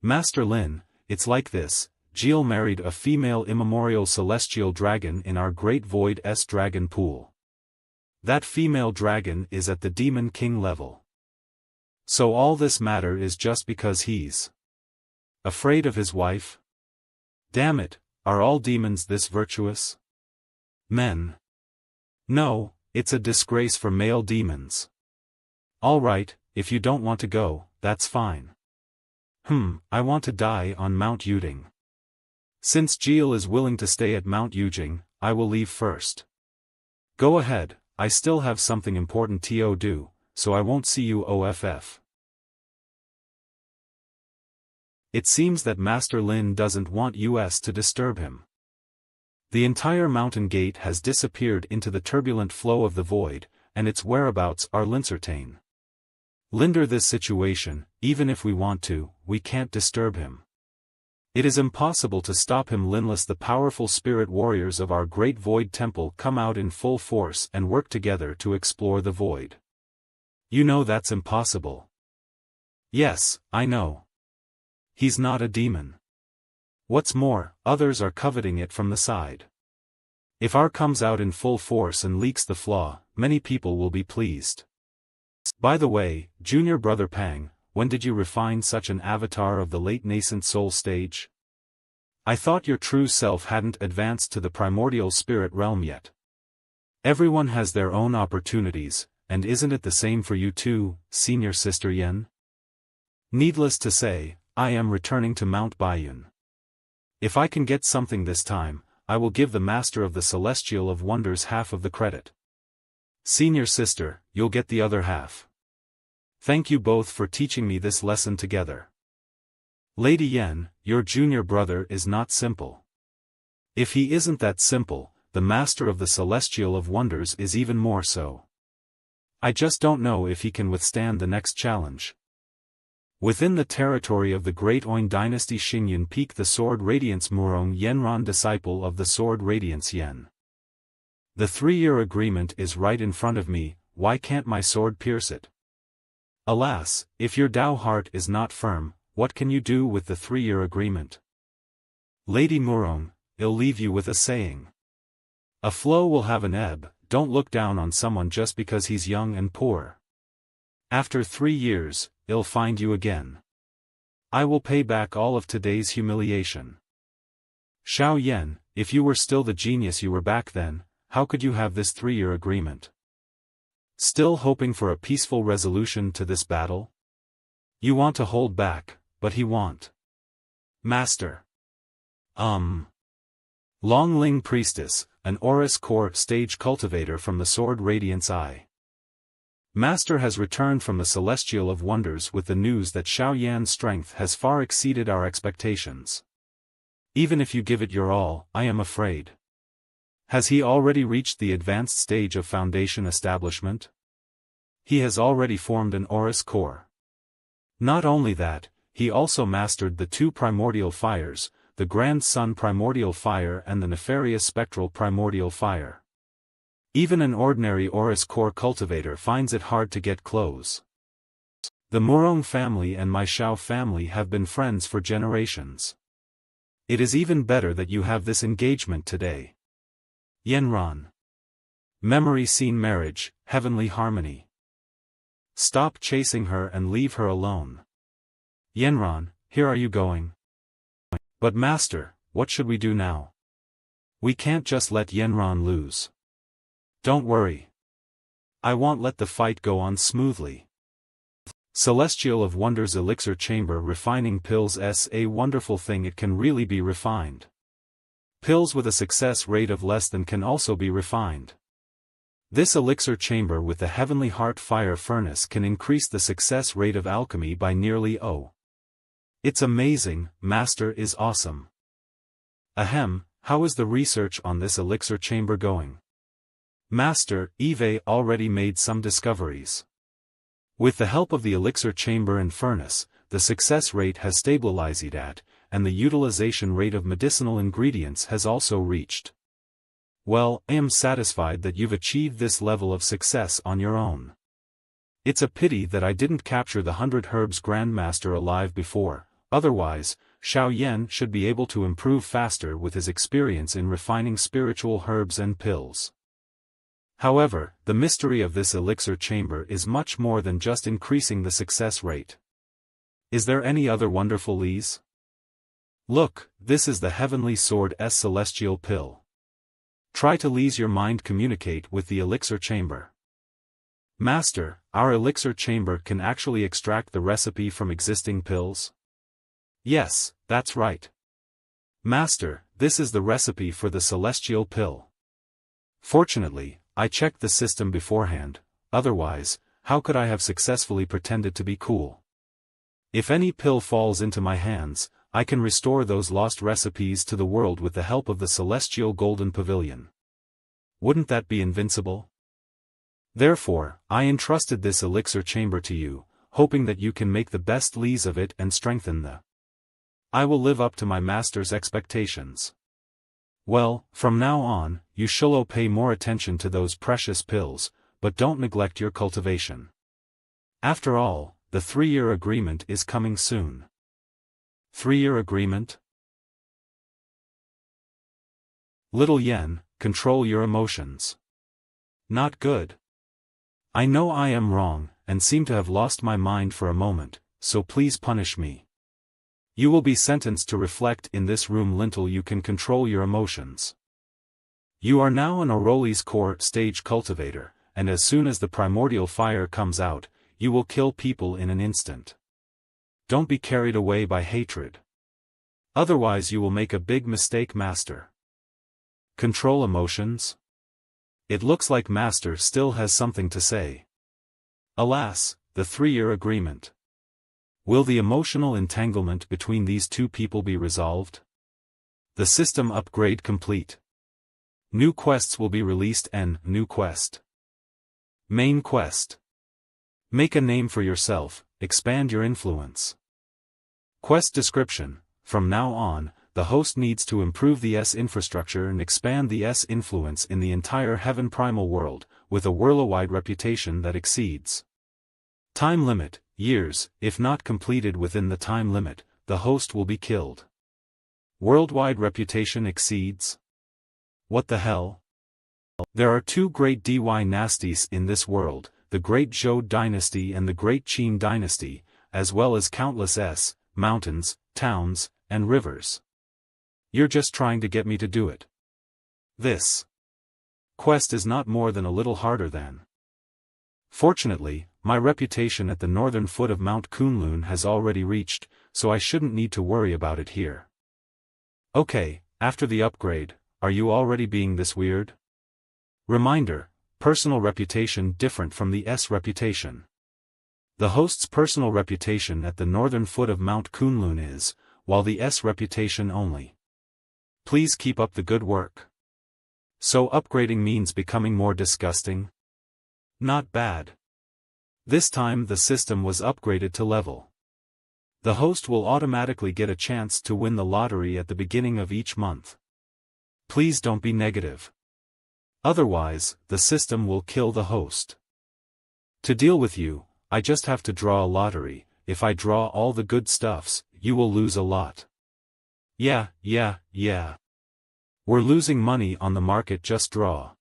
Master Lin, it's like this, Jill married a female immemorial celestial dragon in our Great Void dragon pool. That female dragon is at the Demon King level. So all this matter is just because he's afraid of his wife? Damn it, are all demons this virtuous? Men. No, it's a disgrace for male demons. Alright, if you don't want to go, that's fine. I want to die on Mount Yuding. Since Jill is willing to stay at Mount Yujing, I will leave first. Go ahead, I still have something important to do, so I won't see you off. It seems that Master Lin doesn't want us to disturb him. The entire mountain gate has disappeared into the turbulent flow of the void, and its whereabouts are uncertain. Linder this situation, even if we want to, we can't disturb him. It is impossible to stop him unless the powerful spirit warriors of our Great Void Temple come out in full force and work together to explore the void. You know that's impossible. Yes, I know. He's not a demon. What's more, others are coveting it from the side. If R comes out in full force and leaks the flaw, many people will be pleased. By the way, Junior Brother Pang, when did you refine such an avatar of the late nascent soul stage? I thought your true self hadn't advanced to the primordial spirit realm yet. Everyone has their own opportunities, and isn't it the same for you too, Senior Sister Yen? Needless to say, I am returning to Mount Baiyun. If I can get something this time, I will give the Master of the Celestial of Wonders half of the credit. Senior Sister, you'll get the other half. Thank you both for teaching me this lesson together. Lady Yen, your junior brother is not simple. If he isn't that simple, the Master of the Celestial of Wonders is even more so. I just don't know if he can withstand the next challenge. Within the territory of the Great Oin Dynasty Xingyun Peak, the Sword Radiance Murong Yenron, disciple of the Sword Radiance Yen. The 3-year agreement is right in front of me, why can't my sword pierce it? Alas, if your Tao heart is not firm, what can you do with the 3-year agreement? Lady Murong, I'll leave you with a saying. A flow will have an ebb, don't look down on someone just because he's young and poor. After 3 years, I'll find you again. I will pay back all of today's humiliation. Xiao Yen, if you were still the genius you were back then, how could you have this 3-year agreement? Still hoping for a peaceful resolution to this battle? You want to hold back, but he won't. Master. Longling Priestess, an Aurus Core stage cultivator from the Sword Radiance Eye. Master has returned from the Celestial of Wonders with the news that Xiao Yan's strength has far exceeded our expectations. Even if you give it your all, I am afraid. Has he already reached the advanced stage of foundation establishment? He has already formed an Aurous core. Not only that, he also mastered the two primordial fires, the Grand Sun primordial fire and the nefarious spectral primordial fire. Even an ordinary Aurous core cultivator finds it hard to get close. The Murong family and my Xiao family have been friends for generations. It is even better that you have this engagement today. Yenran. Memory scene marriage, heavenly harmony. Stop chasing her and leave her alone. Yenran, here are you going? But master, what should we do now? We can't just let Yenran lose. Don't worry. I won't let the fight go on smoothly. Celestial of Wonders Elixir Chamber Refining Pills S. A wonderful thing, it can really be refined. Pills with a success rate of less than can also be refined. This elixir chamber with the Heavenly Heart Fire Furnace can increase the success rate of alchemy by nearly It's amazing, Master is awesome. Ahem, how is the research on this elixir chamber going? Master, Eve already made some discoveries. With the help of the elixir chamber and furnace, the success rate has stabilized at, and the utilization rate of medicinal ingredients has also reached. Well, I am satisfied that you've achieved this level of success on your own. It's a pity that I didn't capture the 100 Herbs Grandmaster alive before, otherwise, Xiao Yan should be able to improve faster with his experience in refining spiritual herbs and pills. However, the mystery of this elixir chamber is much more than just increasing the success rate. Is there any other wonderful lees? Look, this is the Heavenly Sword S Celestial Pill. Try to lease your mind communicate with the elixir chamber. Master, our elixir chamber can actually extract the recipe from existing pills? Yes, that's right. Master, this is the recipe for the celestial pill. Fortunately, I checked the system beforehand, otherwise, how could I have successfully pretended to be cool? If any pill falls into my hands, I can restore those lost recipes to the world with the help of the celestial golden pavilion. Wouldn't that be invincible? Therefore, I entrusted this elixir chamber to you, hoping that you can make the best lees of it and strengthen the. I will live up to my master's expectations. Well, from now on, you shall pay more attention to those precious pills, but don't neglect your cultivation. After all, the 3-year agreement is coming soon. 3-year agreement? Little Yen, control your emotions. Not good. I know I am wrong, and seem to have lost my mind for a moment, so please punish me. You will be sentenced to reflect in this room until you can control your emotions. You are now an Aurolis core stage cultivator, and as soon as the primordial fire comes out, you will kill people in an instant. Don't be carried away by hatred. Otherwise you will make a big mistake, Master. Control emotions? It looks like Master still has something to say. Alas, the 3-year agreement. Will the emotional entanglement between these two people be resolved? The system upgrade complete. New quests will be released and new quest. Main quest. Make a name for yourself, expand your influence. Quest description. From now on, the host needs to improve the S infrastructure and expand the S influence in the entire Heaven Primal world, with a worldwide reputation that exceeds. Time limit, years. If not completed within the time limit, the host will be killed. Worldwide reputation exceeds. What the hell? There are 2 great dynasties in this world, the Great Zhou dynasty and the Great Qin dynasty, as well as countless mountains, towns, and rivers. You're just trying to get me to do it. This quest is not more than a little harder than. Fortunately, my reputation at the northern foot of Mount Kunlun has already reached, so I shouldn't need to worry about it here. Okay, after the upgrade, are you already being this weird? Reminder, personal reputation different from the S reputation. The host's personal reputation at the northern foot of Mount Kunlun is, while the S reputation only. Please keep up the good work. So upgrading means becoming more disgusting? Not bad. This time the system was upgraded to level. The host will automatically get a chance to win the lottery at the beginning of each month. Please don't be negative. Otherwise, the system will kill the host. To deal with you, I just have to draw a lottery. If I draw all the good stuffs, you will lose a lot. Yeah. We're losing money on the market, just draw.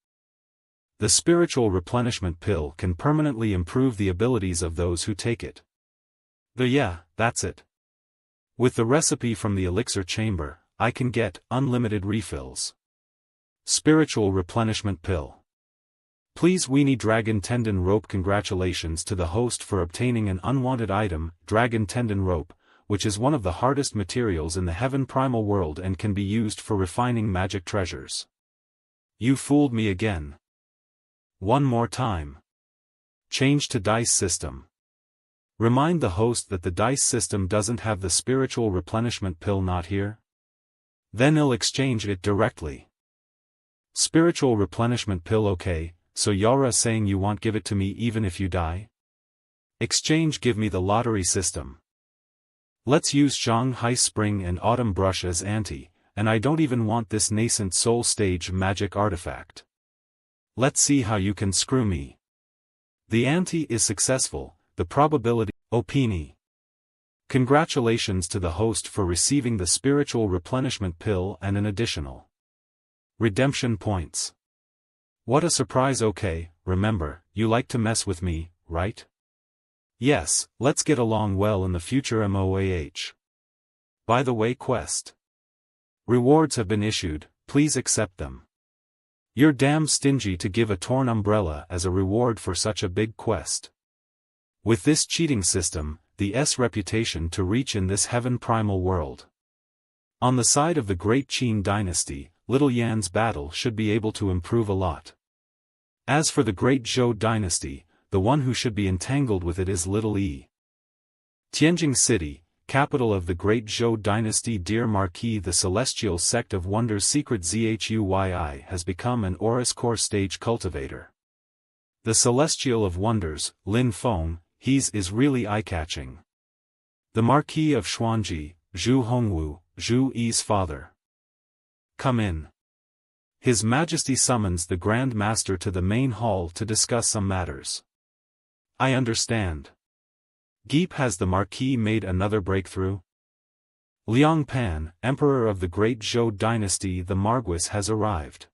The spiritual replenishment pill can permanently improve the abilities of those who take it. That's it. With the recipe from the elixir chamber, I can get unlimited refills. Spiritual replenishment pill. Please weenie dragon tendon rope. Congratulations to the host for obtaining an unwanted item, dragon tendon rope, which is one of the hardest materials in the heaven primal world and can be used for refining magic treasures. You fooled me again. One more time. Change to dice system. Remind the host that the dice system doesn't have the spiritual replenishment pill. Not here? Then he'll exchange it directly. Spiritual replenishment pill. Okay, so Yara saying you won't give it to me even if you die? Exchange. Give me the lottery system. Let's use Shanghai Spring and Autumn Brush as ante, and I don't even want this nascent soul stage magic artifact. Let's see how you can screw me. The ante is successful, the probability, Opini. Congratulations to the host for receiving the spiritual replenishment pill and an additional redemption points. What a surprise. Okay, remember, you like to mess with me, right? Yes, let's get along well in the future. MOAH. By the way, quest rewards have been issued, please accept them. You're damn stingy to give a torn umbrella as a reward for such a big quest. With this cheating system, the S reputation to reach in this heaven primal world. On the side of the Great Qin dynasty, Little Yan's battle should be able to improve a lot. As for the Great Zhou dynasty, the one who should be entangled with it is Little E. Tianjing City, capital of the Great Zhou dynasty. Dear Marquis, the celestial sect of wonders secret ZHUYI has become an Aurus core stage cultivator. The celestial of wonders, Lin Feng, he's is really eye-catching. The Marquis of Xuanji, Zhu Hongwu, Zhu Yi's father. Come in. His Majesty summons the Grand Master to the main hall to discuss some matters. I understand. Geep, has the Marquis made another breakthrough? Liang Pan, Emperor of the Great Zhou dynasty, the Marquis has arrived.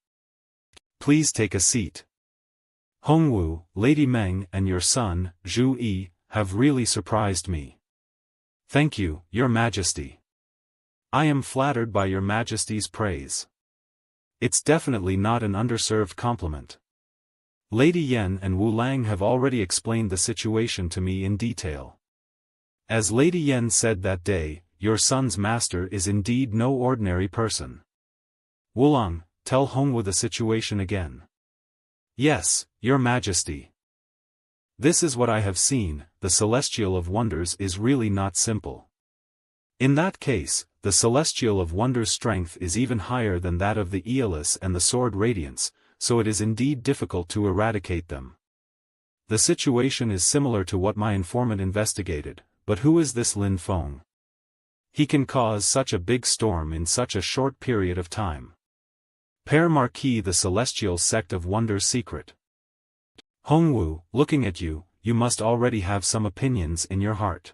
Please take a seat. Hongwu, Lady Meng and your son, Zhu Yi, have really surprised me. Thank you, Your Majesty. I am flattered by Your Majesty's praise. It's definitely not an underserved compliment. Lady Yen and Wu Lang have already explained the situation to me in detail. As Lady Yen said that day, your son's master is indeed no ordinary person. Wu Lang, tell Hongwu the situation again. Yes, Your Majesty. This is what I have seen, the Celestial of Wonders is really not simple. In that case, the Celestial of Wonders' strength is even higher than that of the Aeolus and the Sword Radiance, so it is indeed difficult to eradicate them. The situation is similar to what my informant investigated, but who is this Lin Feng? He can cause such a big storm in such a short period of time. Père Marquis, the Celestial sect of Wonders secret. Hongwu, looking at you, you must already have some opinions in your heart.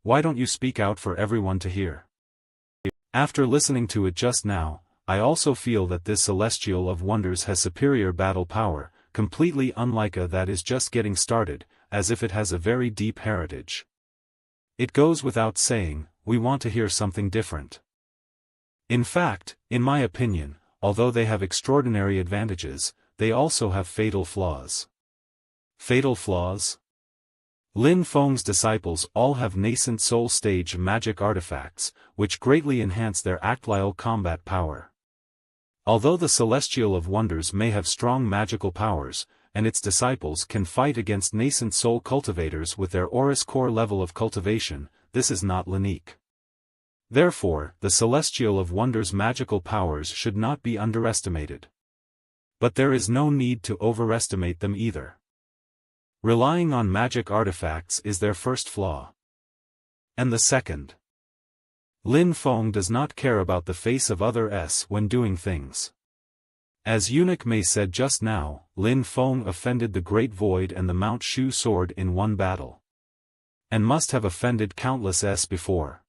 Why don't you speak out for everyone to hear? After listening to it just now, I also feel that this Celestial of Wonders has superior battle power, completely unlike a that is just getting started, as if it has a very deep heritage. It goes without saying, we want to hear something different. In fact, in my opinion, although they have extraordinary advantages, they also have fatal flaws. Fatal flaws? Lin Feng's disciples all have nascent soul stage magic artifacts, which greatly enhance their actual combat power. Although the Celestial of Wonders may have strong magical powers, and its disciples can fight against nascent soul cultivators with their Aura's core level of cultivation, this is not unique. Therefore, the Celestial of Wonders' magical powers should not be underestimated. But there is no need to overestimate them either. Relying on magic artifacts is their first flaw. And the second. Lin Feng does not care about the face of others when doing things. As Eunuch Mei said just now, Lin Feng offended the Great Void and the Mount Shu sword in one battle. And must have offended countless before.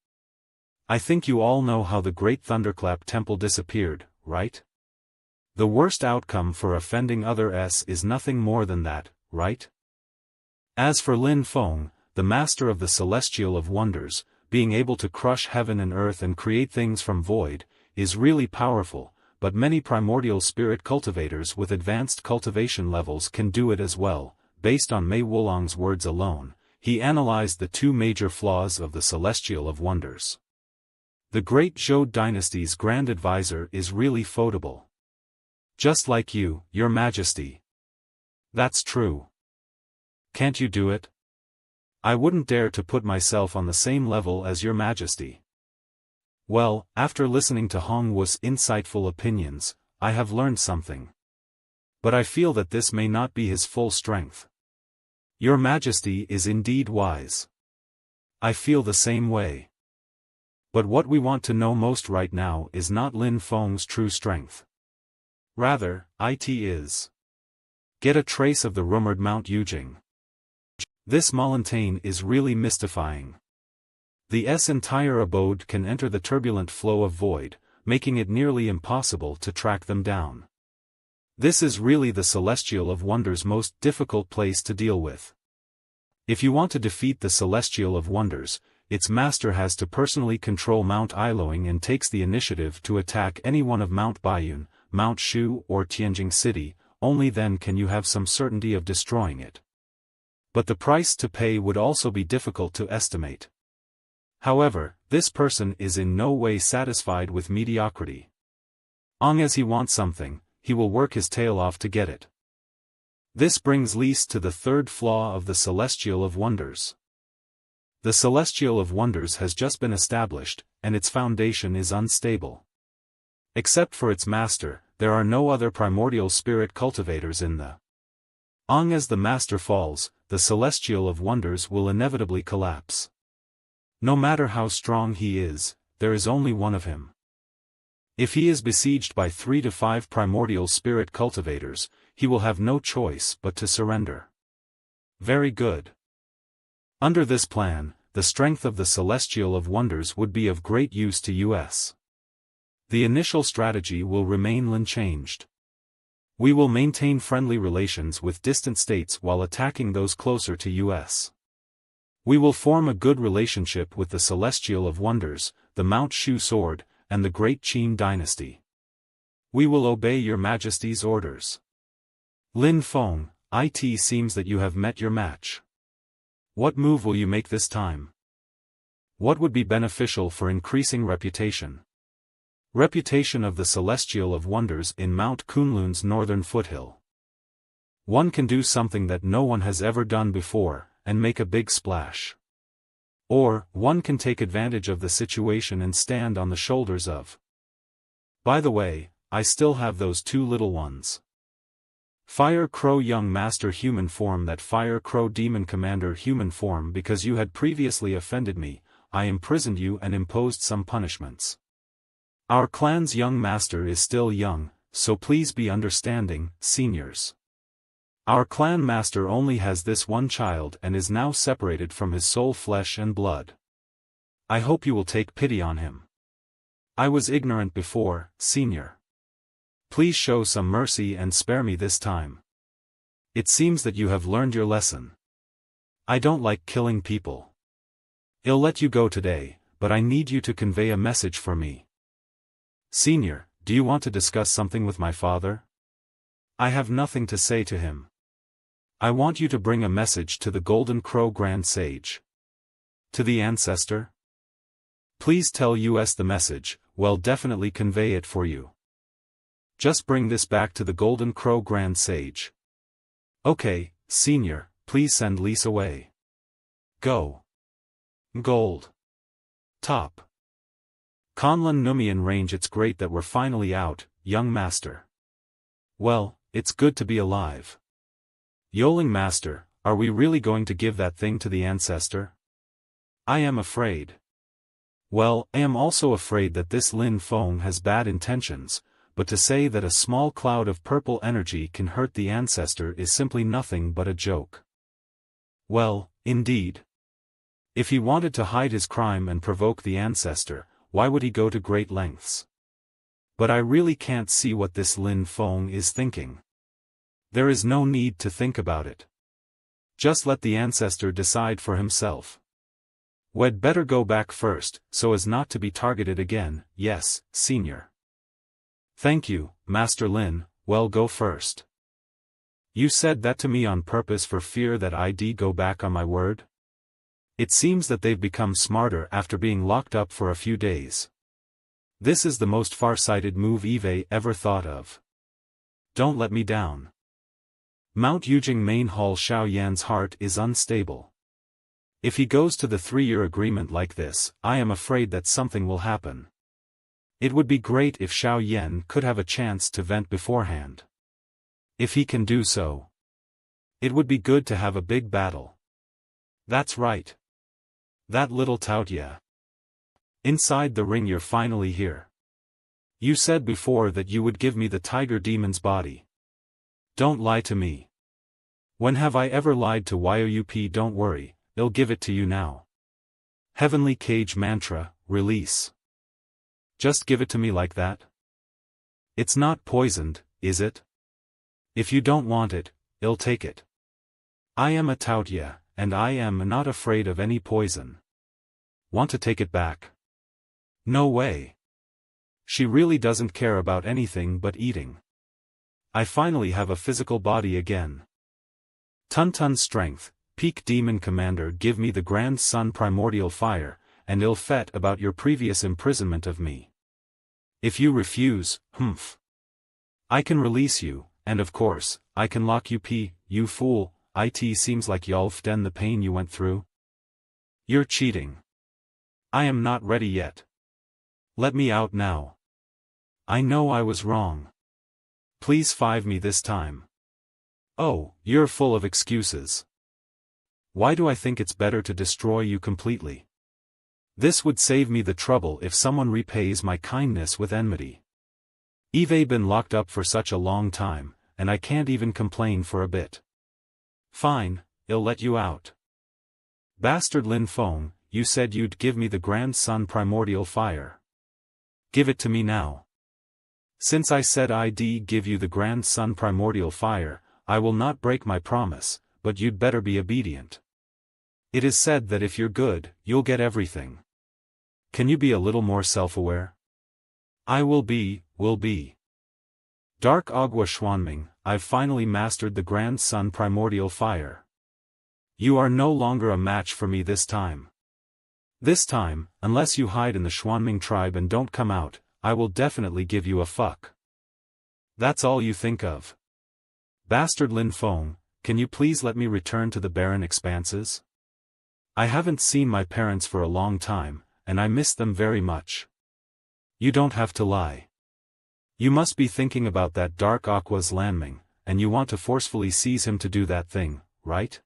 I think you all know how the Great Thunderclap Temple disappeared, right? The worst outcome for offending others is nothing more than that, right? As for Lin Feng, the master of the Celestial of Wonders, being able to crush heaven and earth and create things from void, is really powerful, but many primordial spirit cultivators with advanced cultivation levels can do it as well. Based on Mei Wulong's words alone, he analyzed the two major flaws of the Celestial of Wonders. The Great Zhou Dynasty's Grand Advisor is really foldable. Just like you, Your Majesty. That's true. Can't you do it? I wouldn't dare to put myself on the same level as Your Majesty. Well, after listening to Hong Wu's insightful opinions, I have learned something. But I feel that this may not be his full strength. Your Majesty is indeed wise. I feel the same way. But what we want to know most right now is not Lin Feng's true strength. Rather, it is. Get a trace of the rumored Mount Yujing. This Montaigne is really mystifying. The entire abode can enter the turbulent flow of void, making it nearly impossible to track them down. This is really the Celestial of Wonders' most difficult place to deal with. If you want to defeat the Celestial of Wonders, its master has to personally control Mount Iloing and takes the initiative to attack any one of Mount Baiyun, Mount Shu or Tianjing City. Only then can you have some certainty of destroying it. But the price to pay would also be difficult to estimate. However, this person is in no way satisfied with mediocrity. As he wants something, he will work his tail off to get it. This brings Lise to the third flaw of the Celestial of Wonders. The Celestial of Wonders has just been established, and its foundation is unstable. Except for its master, there are no other primordial spirit cultivators in the As the master falls, the Celestial of Wonders will inevitably collapse. No matter how strong he is, there is only one of him. If he is besieged by 3 to 5 primordial spirit cultivators, he will have no choice but to surrender. Very good. Under this plan, the strength of the Celestial of Wonders would be of great use to us. The initial strategy will remain unchanged. We will maintain friendly relations with distant states while attacking those closer to us. We will form a good relationship with the Celestial of Wonders, the Mount Shu sword, and the Great Qin dynasty. We will obey Your Majesty's orders. Lin Feng, it seems that you have met your match. What move will you make this time? What would be beneficial for increasing reputation? Reputation of the Celestial of Wonders in Mount Kunlun's northern foothill. One can do something that no one has ever done before, and make a big splash. Or, one can take advantage of the situation and stand on the shoulders of. By the way, I still have those 2 little ones. Fire Crow Young Master human form, that Fire Crow Demon Commander human form. Because you had previously offended me, I imprisoned you and imposed some punishments. Our clan's young master is still young, so please be understanding, seniors. Our clan master only has this one child and is now separated from his soul, flesh and blood. I hope you will take pity on him. I was ignorant before, senior. Please show some mercy and spare me this time. It seems that you have learned your lesson. I don't like killing people. I'll let you go today, but I need you to convey a message for me. Senior, do you want to discuss something with my father? I have nothing to say to him. I want you to bring a message to the Golden Crow Grand Sage. To the Ancestor? Please tell us the message, we'll definitely convey it for you. Just bring this back to the Golden Crow Grand Sage. Okay, Senior, please send Lise away. Go. Gold. Top. Conlon Numian range. It's great that we're finally out, young master. Well, it's good to be alive. Yoling master, are we really going to give that thing to the Ancestor? I am afraid. Well, I am also afraid that this Lin Feng has bad intentions, but to say that a small cloud of purple energy can hurt the Ancestor is simply nothing but a joke. Well, indeed. If he wanted to hide his crime and provoke the Ancestor, why would he go to great lengths? But I really can't see what this Lin Feng is thinking. There is no need to think about it. Just let the Ancestor decide for himself. We'd better go back first, so as not to be targeted again. Yes, Senior. Thank you, Master Lin. Well, go first. You said that to me on purpose for fear that I'd go back on my word? It seems that they've become smarter after being locked up for a few days. This is the most far-sighted move Eve ever thought of. Don't let me down. Mount Yujing Main Hall. Xiao Yan's heart is unstable. If he goes to the 3-year agreement like this, I am afraid that something will happen. It would be great if Xiao Yan could have a chance to vent beforehand. If he can do so, it would be good to have a big battle. That's right. That little tout. Yeah. Inside the ring. You're finally here. You said before that you would give me the tiger demon's body. Don't lie to me. When have I ever lied to YOUP? Don't worry, they'll give it to you now. Heavenly Cage Mantra, release. Just give it to me like that? It's not poisoned, is it? If you don't want it, I'll take it. I am a tout, yeah, and I am not afraid of any poison. Want to take it back? No way. She really doesn't care about anything but eating. I finally have a physical body again. Tun strength, peak demon commander. Give me the Grand Sun primordial fire, and ill fet about your previous imprisonment of me. If you refuse, I can release you, and of course, I can lock you you fool. It seems like y'all fden the pain you went through. You're cheating. I am not ready yet. Let me out now. I know I was wrong. Please five me this time. Oh, you're full of excuses. Why do I think it's better to destroy you completely? This would save me the trouble if someone repays my kindness with enmity. Eve been locked up for such a long time, and I can't even complain for a bit. Fine, I'll let you out. Bastard Lin Feng, you said you'd give me the Grand Sun primordial fire. Give it to me now. Since I said I'd give you the Grand Sun primordial fire, I will not break my promise, but you'd better be obedient. It is said that if you're good, you'll get everything. Can you be a little more self-aware? I will be. Dark Agua Xuanming, I've finally mastered the Grand Sun primordial fire. You are no longer a match for me this time. This time, unless you hide in the Xuanming tribe and don't come out, I will definitely give you a fuck. That's all you think of? Bastard Lin Feng, can you please let me return to the barren expanses? I haven't seen my parents for a long time, and I miss them very much. You don't have to lie. You must be thinking about that Dark Aqua's Lanming, and you want to forcefully seize him to do that thing, right?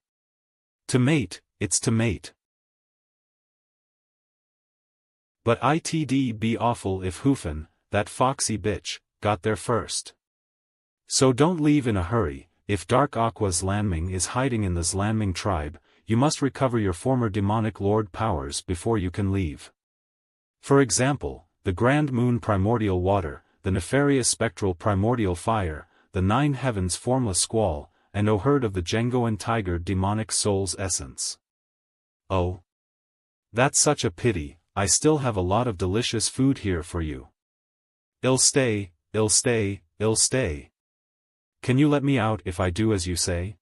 To mate, it's to mate. But it'd be awful if Hoofen, that foxy bitch, got there first. So don't leave in a hurry. If Dark Aqua's Lanming is hiding in the Zlanming tribe, you must recover your former demonic lord powers before you can leave. For example, the Grand Moon primordial water, the nefarious spectral primordial fire, the 9 heavens formless squall, and O herd of the Jengoan tiger demonic soul's essence. Oh. That's such a pity. I still have a lot of delicious food here for you. I'll stay. Can you let me out if I do as you say?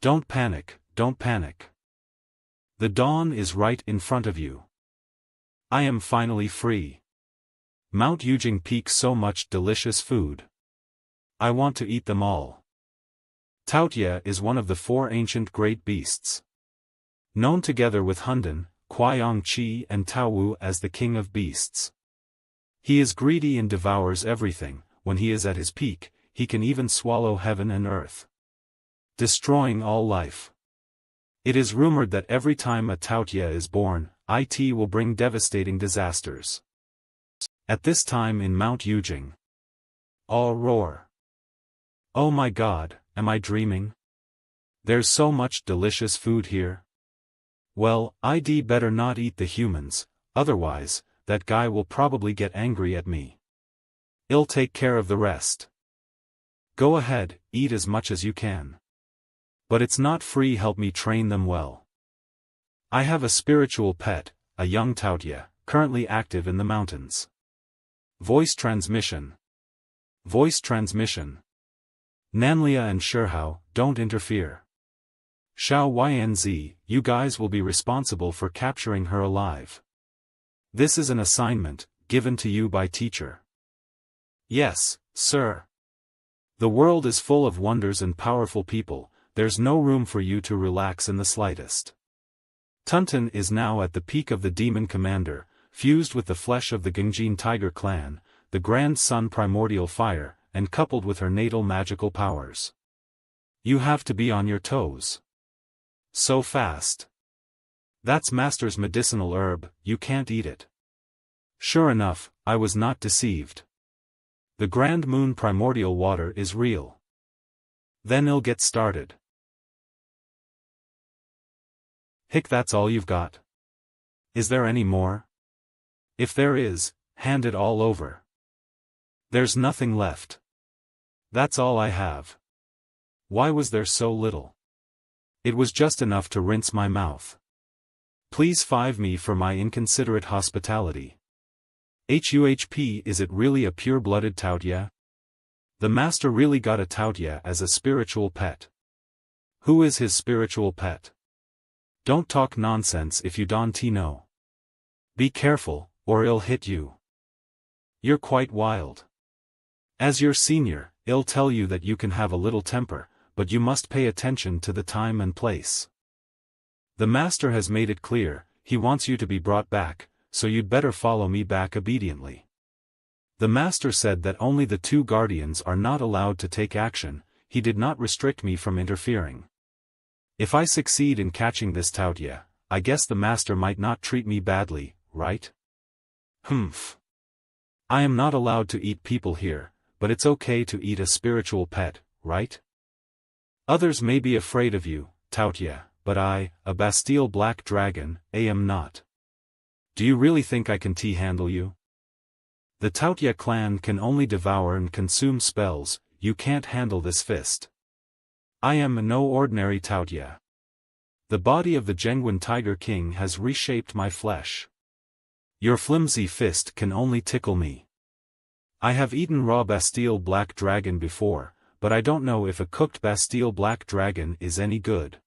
Don't panic. The dawn is right in front of you. I am finally free. Mount Yujing Peak. So much delicious food. I want to eat them all. Tautya is one of the 4 ancient great beasts. Known together with Hundan, Kwayong-chi and Taowu as the king of beasts. He is greedy and devours everything. When he is at his peak, he can even swallow heaven and earth, destroying all life. It is rumored that every time a Tautya is born, it will bring devastating disasters. At this time in Mount Yujing, all roar. Oh my God, am I dreaming? There's so much delicious food here. Well, I'd better not eat the humans, otherwise, that guy will probably get angry at me. I'll take care of the rest. Go ahead, eat as much as you can. But it's not free, help me train them well. I have a spiritual pet, a young Tautya, currently active in the mountains. Voice transmission. Voice transmission. Nanlia and Shihao, don't interfere. Xiao Ynz, you guys will be responsible for capturing her alive. This is an assignment, given to you by teacher. Yes, sir. The world is full of wonders and powerful people, there's no room for you to relax in the slightest. Tuntan is now at the peak of the demon commander, fused with the flesh of the Gengjin tiger clan, the grand sun primordial fire, and coupled with her natal magical powers. You have to be on your toes. So fast. That's Master's medicinal herb, you can't eat it. Sure enough, I was not deceived. The Grand Moon primordial water is real. Then I'll get started. Hick, that's all you've got? Is there any more? If there is, hand it all over. There's nothing left. That's all I have. Why was there so little? It was just enough to rinse my mouth. Please forgive me for my inconsiderate hospitality. HUHP, is it really a pure-blooded Tautya? The master really got a Tautya as a spiritual pet. Who is his spiritual pet? Don't talk nonsense if you don't know. Be careful, or I'll hit you. You're quite wild. As your senior, I'll tell you that you can have a little temper, but you must pay attention to the time and place. The master has made it clear, he wants you to be brought back, so you'd better follow me back obediently. The master said that only the 2 guardians are not allowed to take action, he did not restrict me from interfering. If I succeed in catching this Tautya, I guess the master might not treat me badly, right? Humph. I am not allowed to eat people here, but it's okay to eat a spiritual pet, right? Others may be afraid of you, Tautya, but I, a Bastille Black Dragon, am not. Do you really think I can handle you? The Tautya clan can only devour and consume spells, you can't handle this fist. I am no ordinary Tautya. The body of the Genguin Tiger King has reshaped my flesh. Your flimsy fist can only tickle me. I have eaten raw Bastille Black Dragon before, but I don't know if a cooked Bastille Black Dragon is any good.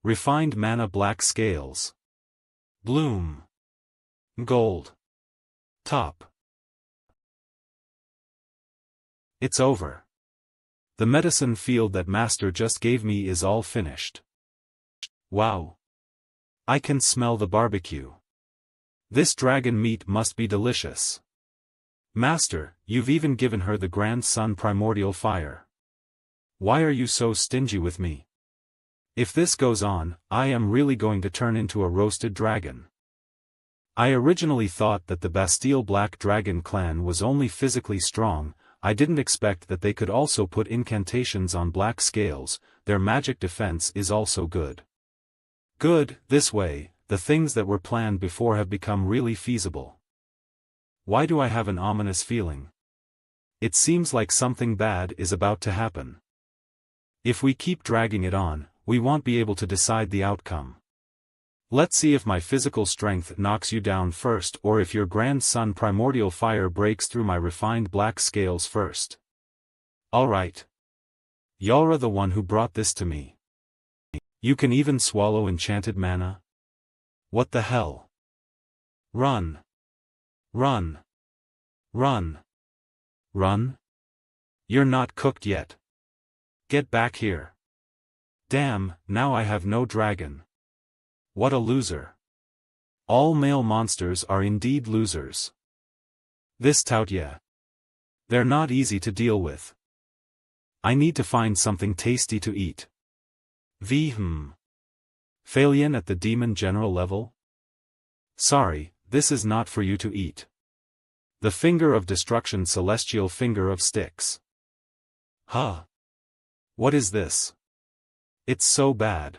Refined mana black scales. Bloom. Gold. Top. It's over. The medicine field that master just gave me is all finished. Wow. I can smell the barbecue. This dragon meat must be delicious. Master, you've even given her the grand sun primordial fire. Why are you so stingy with me? If this goes on, I am really going to turn into a roasted dragon. I originally thought that the Bastille Black Dragon clan was only physically strong, I didn't expect that they could also put incantations on black scales, their magic defense is also good. Good, this way, the things that were planned before have become really feasible. Why do I have an ominous feeling? It seems like something bad is about to happen. If we keep dragging it on, we won't be able to decide the outcome. Let's see if my physical strength knocks you down first or if your grand sun primordial fire breaks through my refined black scales first. Alright. You're the one who brought this to me. You can even swallow enchanted mana? What the hell? Run. Run. Run. Run? You're not cooked yet. Get back here. Damn, now I have no dragon. What a loser. All male monsters are indeed losers. This Tautya. They're not easy to deal with. I need to find something tasty to eat. Failien at the demon general level? Sorry, this is not for you to eat. The finger of destruction, celestial finger of sticks. Huh? What is this? It's so bad.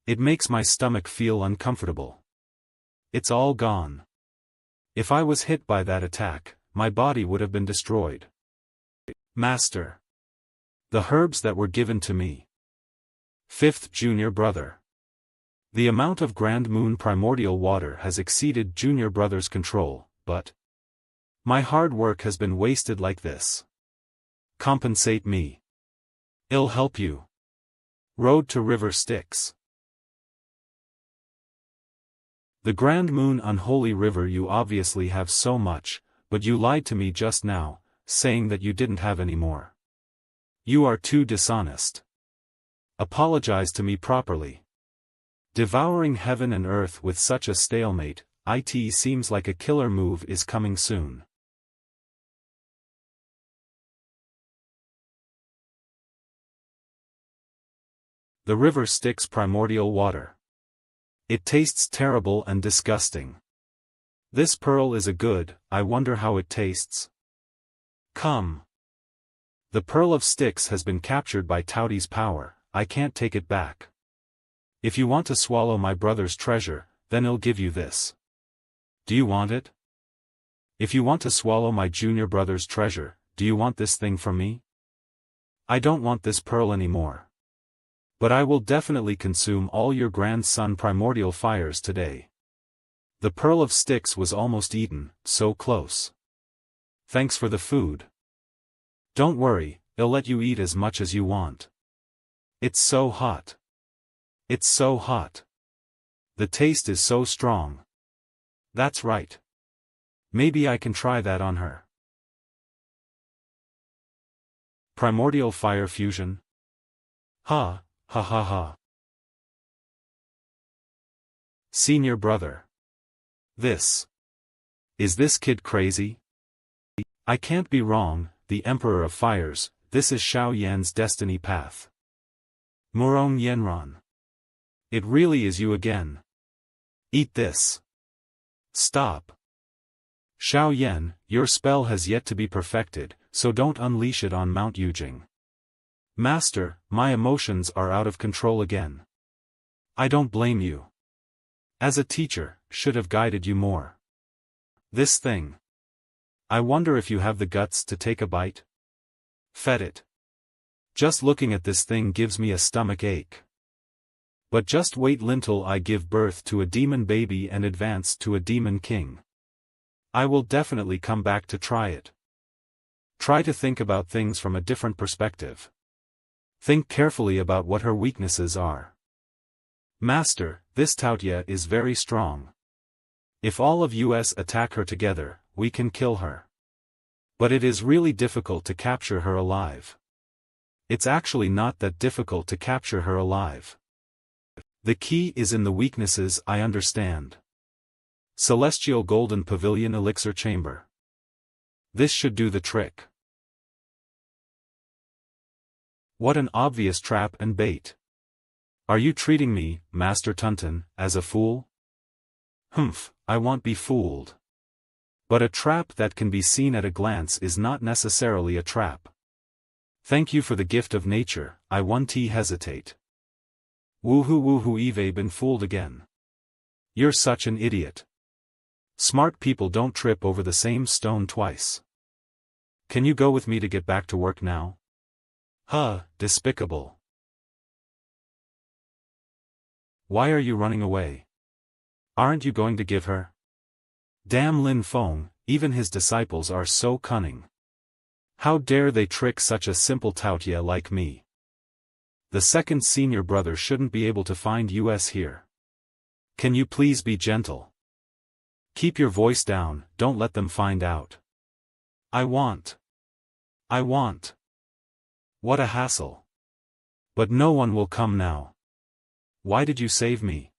It makes my stomach feel uncomfortable. It's all gone. If I was hit by that attack, my body would have been destroyed. Master. The herbs that were given to me. Fifth junior brother. The amount of Grand Moon primordial water has exceeded junior brother's control, but my hard work has been wasted like this. Compensate me. I'll help you. Road to River Styx. The Grand Moon unholy river, you obviously have so much, but you lied to me just now, saying that you didn't have any more. You are too dishonest. Apologize to me properly. Devouring heaven and earth with such a stalemate, it seems like a killer move is coming soon. The river Styx primordial water. It tastes terrible and disgusting. This pearl is a good, I wonder how it tastes. Come. The pearl of Styx has been captured by Tauti's power, I can't take it back. If you want to swallow my brother's treasure, then I'll give you this. Do you want it? If you want to swallow my junior brother's treasure, do you want this thing from me? I don't want this pearl anymore. But I will definitely consume all your grandson primordial fires today. The pearl of Styx was almost eaten, so close. Thanks for the food. Don't worry, I'll let you eat as much as you want. It's so hot. It's so hot. The taste is so strong. That's right. Maybe I can try that on her. Primordial fire fusion? Ha, ha ha ha. Senior brother. Is this kid crazy? I can't be wrong, the Emperor of Fires, this is Xiao Yan's destiny path. Murong Yenron. It really is you again. Eat this. Stop. Xiao Yan, your spell has yet to be perfected, so don't unleash it on Mount Yujing. Master, my emotions are out of control again. I don't blame you. As a teacher, should have guided you more. This thing. I wonder if you have the guts to take a bite? Fed it. Just looking at this thing gives me a stomach ache. But just wait until I give birth to a demon baby and advance to a demon king. I will definitely come back to try it. Try to think about things from a different perspective. Think carefully about what her weaknesses are. Master, this Tautya is very strong. If all of us attack her together, we can kill her. But it is really difficult to capture her alive. It's actually not that difficult to capture her alive. The key is in the weaknesses, I understand. Celestial Golden Pavilion Elixir Chamber. This should do the trick. What an obvious trap and bait. Are you treating me, Master Tunton, as a fool? Humph, I won't be fooled. But a trap that can be seen at a glance is not necessarily a trap. Thank you for the gift of nature, I won't hesitate. Woohoo Eve been fooled again. You're such an idiot. Smart people don't trip over the same stone twice. Can you go with me to get back to work now? Huh, despicable. Why are you running away? Aren't you going to give her? Damn Lin Feng, even his disciples are so cunning. How dare they trick such a simple Tautya like me? The second senior brother shouldn't be able to find us here. Can you please be gentle? Keep your voice down, don't let them find out. I want I want. What a hassle. But no one will come now. Why did you save me?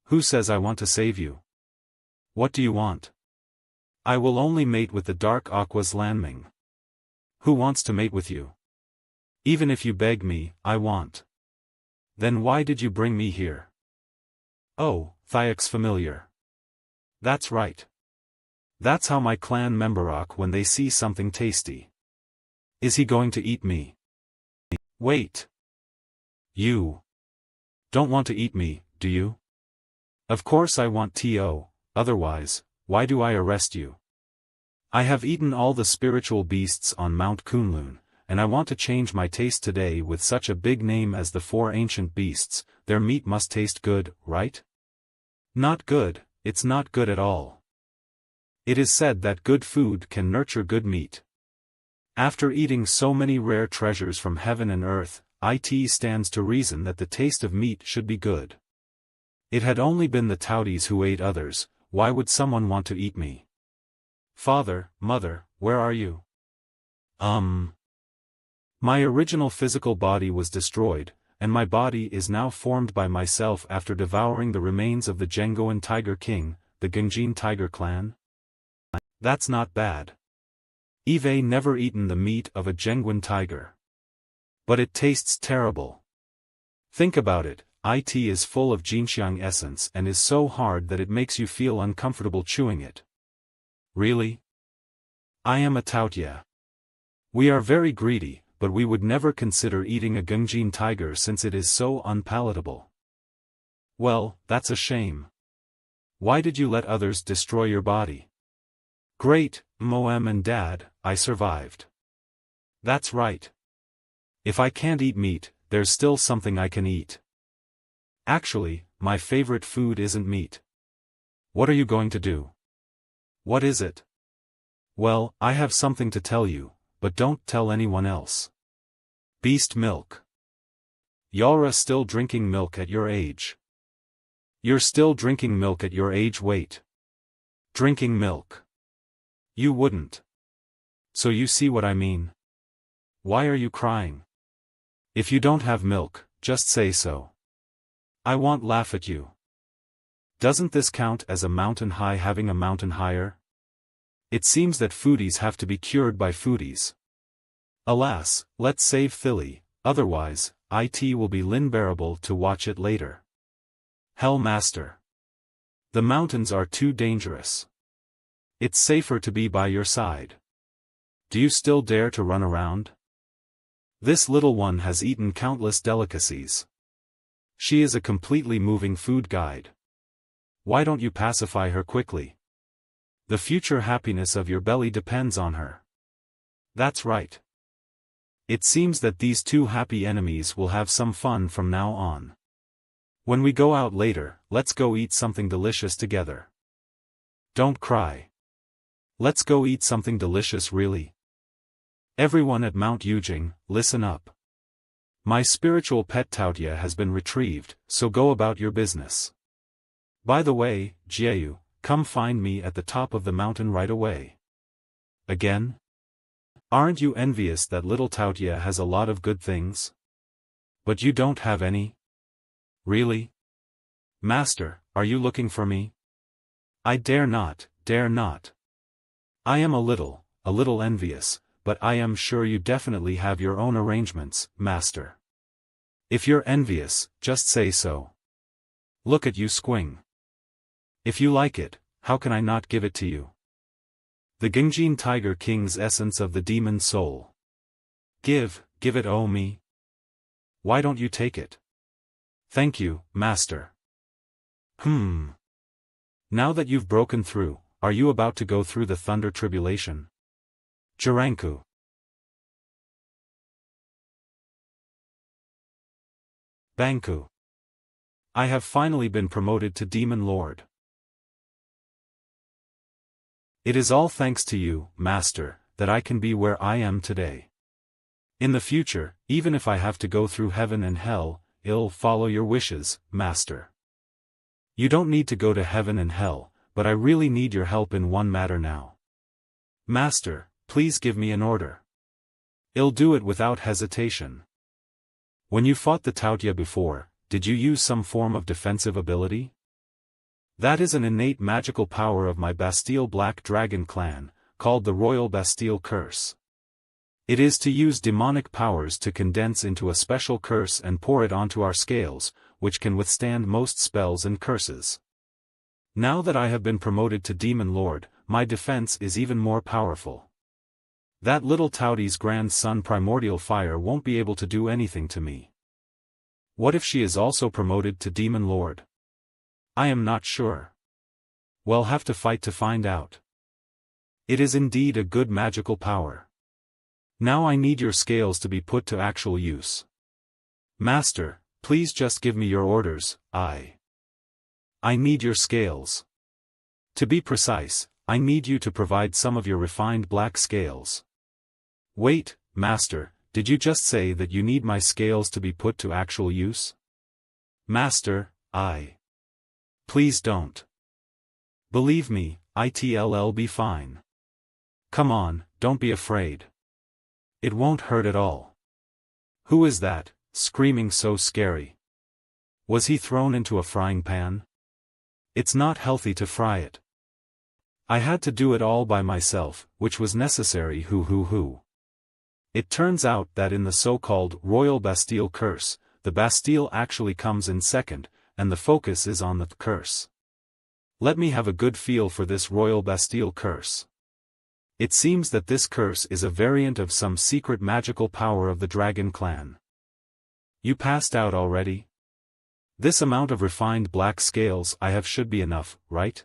Who says I want to save you? What do you want? I will only mate with the dark Aqua's Landming. Who wants to mate with you? Even if you beg me, I want. Then why did you bring me here? Oh, Thiak's familiar. That's right. That's how my clan member act when they see something tasty. Is he going to eat me? Wait. You don't want to eat me, do you? Of course I want to, otherwise, why do I arrest you? I have eaten all the spiritual beasts on Mount Kunlun, and I want to change my taste today with such a big name as the 4 ancient beasts. Their meat must taste good, right? Not good, it's not good at all. It is said that good food can nurture good meat. After eating so many rare treasures from heaven and earth, it stands to reason that the taste of meat should be good. It had only been the touties who ate others. Why would someone want to eat me? Father, mother, where are you? My original physical body was destroyed, and my body is now formed by myself after devouring the remains of the Jengoan Tiger King, the Genjin Tiger clan. That's not bad. I've never eaten the meat of a Jenguan tiger. But it tastes terrible. Think about it, it is full of Jinxiang essence and is so hard that it makes you feel uncomfortable chewing it. Really? I am a Taotia. We are very greedy, but we would never consider eating a Genjin tiger since it is so unpalatable. Well, that's a shame. Why did you let others destroy your body? Great, Moem and Dad, I survived. That's right. If I can't eat meat, there's still something I can eat. Actually, my favorite food isn't meat. What are you going to do? What is it? Well, I have something to tell you, but don't tell anyone else. Beast milk. You're still drinking milk at your age. You're still drinking milk at your age. Wait. Drinking milk. You wouldn't. So you see what I mean? Why are you crying? If you don't have milk, just say so. I won't laugh at you. Doesn't this count as a mountain high having a mountain higher? It seems that foodies have to be cured by foodies. Alas, let's save Philly, otherwise, it will be unbearable to watch it later. Hell Master. The mountains are too dangerous. It's safer to be by your side. Do you still dare to run around? This little one has eaten countless delicacies. She is a completely moving food guide. Why don't you pacify her quickly? The future happiness of your belly depends on her. That's right. It seems that these 2 happy enemies will have some fun from now on. When we go out later, let's go eat something delicious together. Don't cry. Let's go eat something delicious really. Everyone at Mount Yujing, listen up. My spiritual pet Taotia has been retrieved, so go about your business. By the way, Jieyu, come find me at the top of the mountain right away. Again? Aren't you envious that little Taotia has a lot of good things? But you don't have any? Really? Master, are you looking for me? I dare not, dare not. I am a little envious, but I am sure you definitely have your own arrangements, Master. If you're envious, just say so. Look at you squing. If you like it, how can I not give it to you? The Genjin Tiger King's essence of the demon soul. Give it oh me. Why don't you take it? Thank you, Master. Now that you've broken through, are you about to go through the thunder tribulation? Jiranku. Banku. I have finally been promoted to Demon Lord. It is all thanks to you, Master, that I can be where I am today. In the future, even if I have to go through heaven and hell, I'll follow your wishes, Master. You don't need to go to heaven and hell, but I really need your help in one matter now. Master, please give me an order. I'll do it without hesitation. When you fought the Tautya before, did you use some form of defensive ability? That is an innate magical power of my Bastille Black Dragon clan, called the Royal Bastille Curse. It is to use demonic powers to condense into a special curse and pour it onto our scales, which can withstand most spells and curses. Now that I have been promoted to Demon Lord, my defense is even more powerful. That little Tauti's grandson Primordial Fire won't be able to do anything to me. What if she is also promoted to Demon Lord? I am not sure. We'll have to fight to find out. It is indeed a good magical power. Now I need your scales to be put to actual use. Master, please just give me your orders. I need your scales. To be precise, I need you to provide some of your refined black scales. Wait, Master, did you just say that you need my scales to be put to actual use? Master, please don't. Believe me, it'll be fine. Come on, don't be afraid. It won't hurt at all. Who is that, screaming so scary? Was he thrown into a frying pan? It's not healthy to fry it. I had to do it all by myself, which was necessary. It turns out that in the so-called Royal Bastille Curse, the Bastille actually comes in second, and the focus is on the curse. Let me have a good feel for this Royal Bastille Curse. It seems that this curse is a variant of some secret magical power of the Dragon Clan. You passed out already? This amount of refined black scales I have should be enough, right?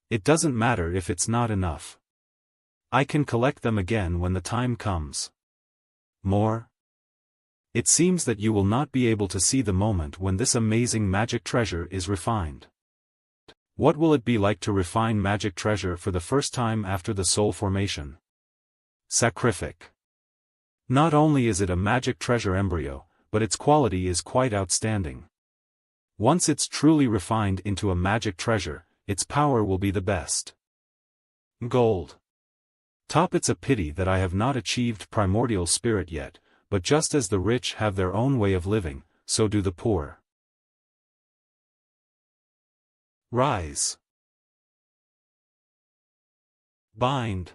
It doesn't matter if it's not enough. I can collect them again when the time comes. More? It seems that you will not be able to see the moment when this amazing magic treasure is refined. What will it be like to refine magic treasure for the first time after the soul formation? Sacrific. Not only is it a magic treasure embryo, but its quality is quite outstanding. Once it's truly refined into a magic treasure, its power will be the best. Gold. Top. It's a pity that I have not achieved primordial spirit yet, but just as the rich have their own way of living, so do the poor. Rise. Bind.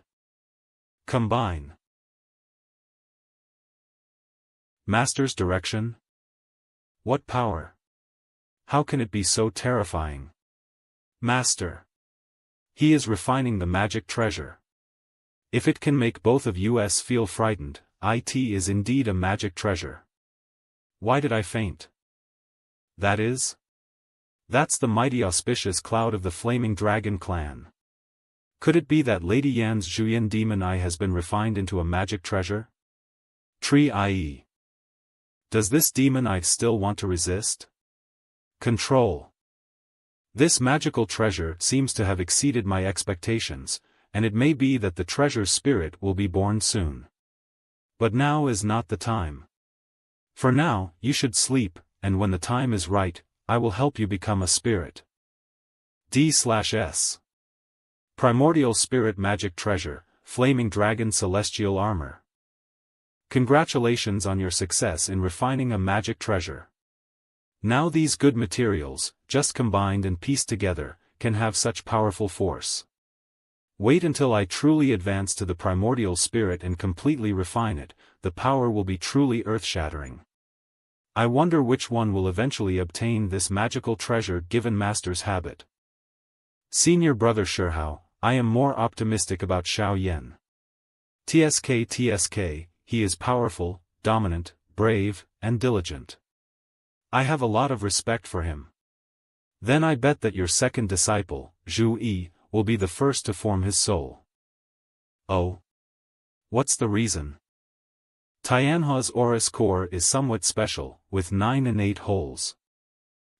Combine. Master's direction? What power? How can it be so terrifying? Master. He is refining the magic treasure. If it can make both of us feel frightened, it is indeed a magic treasure. Why did I faint? That's the mighty auspicious cloud of the Flaming Dragon clan. Could it be that Lady Yan's Juyin demon eye has been refined into a magic treasure? Tree ie. Does this demon eye still want to resist? Control. This magical treasure seems to have exceeded my expectations, and it may be that the treasure's spirit will be born soon. But now is not the time. For now, you should sleep, and when the time is right, I will help you become a spirit. D/S. Primordial Spirit Magic Treasure, Flaming Dragon Celestial Armor. Congratulations on your success in refining a magic treasure. Now these good materials, just combined and pieced together, can have such powerful force. Wait until I truly advance to the primordial spirit and completely refine it, the power will be truly earth-shattering. I wonder which one will eventually obtain this magical treasure given Master's habit. Senior Brother Shihao, I am more optimistic about Xiao Yan. TSK, he is powerful, dominant, brave, and diligent. I have a lot of respect for him. Then I bet that your second disciple, Zhu Yi, will be the first to form his soul. Oh? What's the reason? Tianhua's Aura's core is somewhat special, with 9 innate holes.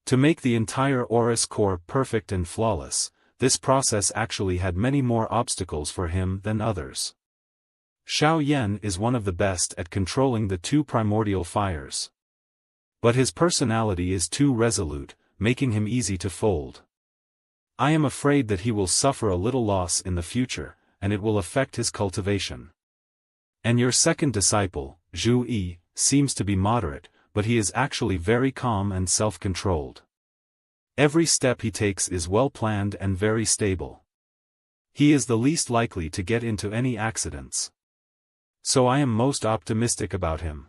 To make the entire Aura's core perfect and flawless, this process actually had many more obstacles for him than others. Xiao Yan is one of the best at controlling the 2 primordial fires. But his personality is too resolute, making him easy to fold. I am afraid that he will suffer a little loss in the future, and it will affect his cultivation. And your second disciple, Zhu Yi, seems to be moderate, but he is actually very calm and self-controlled. Every step he takes is well planned and very stable. He is the least likely to get into any accidents. So I am most optimistic about him.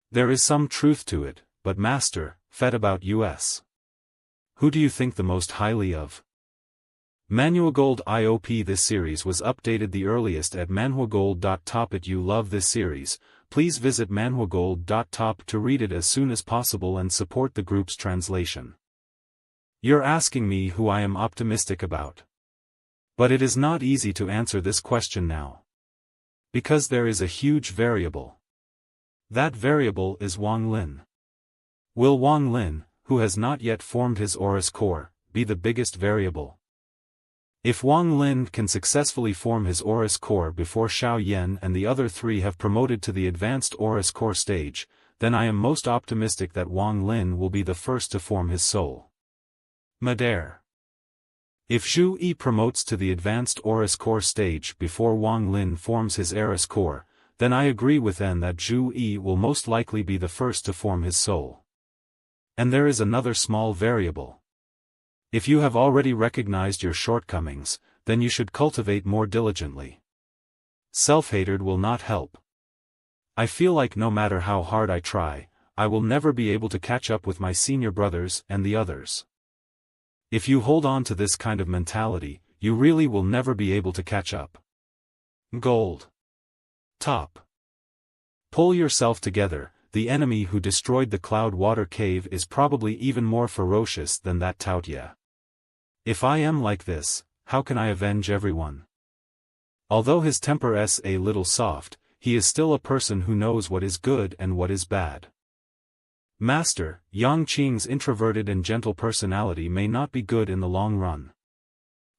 There is some truth to it, but Master, fed about us. Who do you think the most highly of? ManhwaGold IOP. This series was updated the earliest at manhwagold.top. If you love this series, please visit manhwagold.top to read it as soon as possible and support the group's translation. You're asking me who I am optimistic about. But it is not easy to answer this question now. Because there is a huge variable. That variable is Wang Lin. Will Wang Lin, who has not yet formed his Aurous core, be the biggest variable? If Wang Lin can successfully form his Aurous core before Xiao Yan and the other three have promoted to the advanced Aurous core stage, then I am most optimistic that Wang Lin will be the first to form his soul. Madare. If Zhu Yi promotes to the advanced Aurous core stage before Wang Lin forms his Aurous core, then I agree with N that Zhu Yi will most likely be the first to form his soul. And there is another small variable. If you have already recognized your shortcomings, then you should cultivate more diligently. Self-hatred will not help. I feel like no matter how hard I try, I will never be able to catch up with my senior brothers and the others. If you hold on to this kind of mentality, you really will never be able to catch up. Gold. Top. Pull yourself together. The enemy who destroyed the Cloud Water Cave is probably even more ferocious than that Taotia. If I am like this, how can I avenge everyone? Although his temper is a little soft, he is still a person who knows what is good and what is bad. Master, Yang Qing's introverted and gentle personality may not be good in the long run.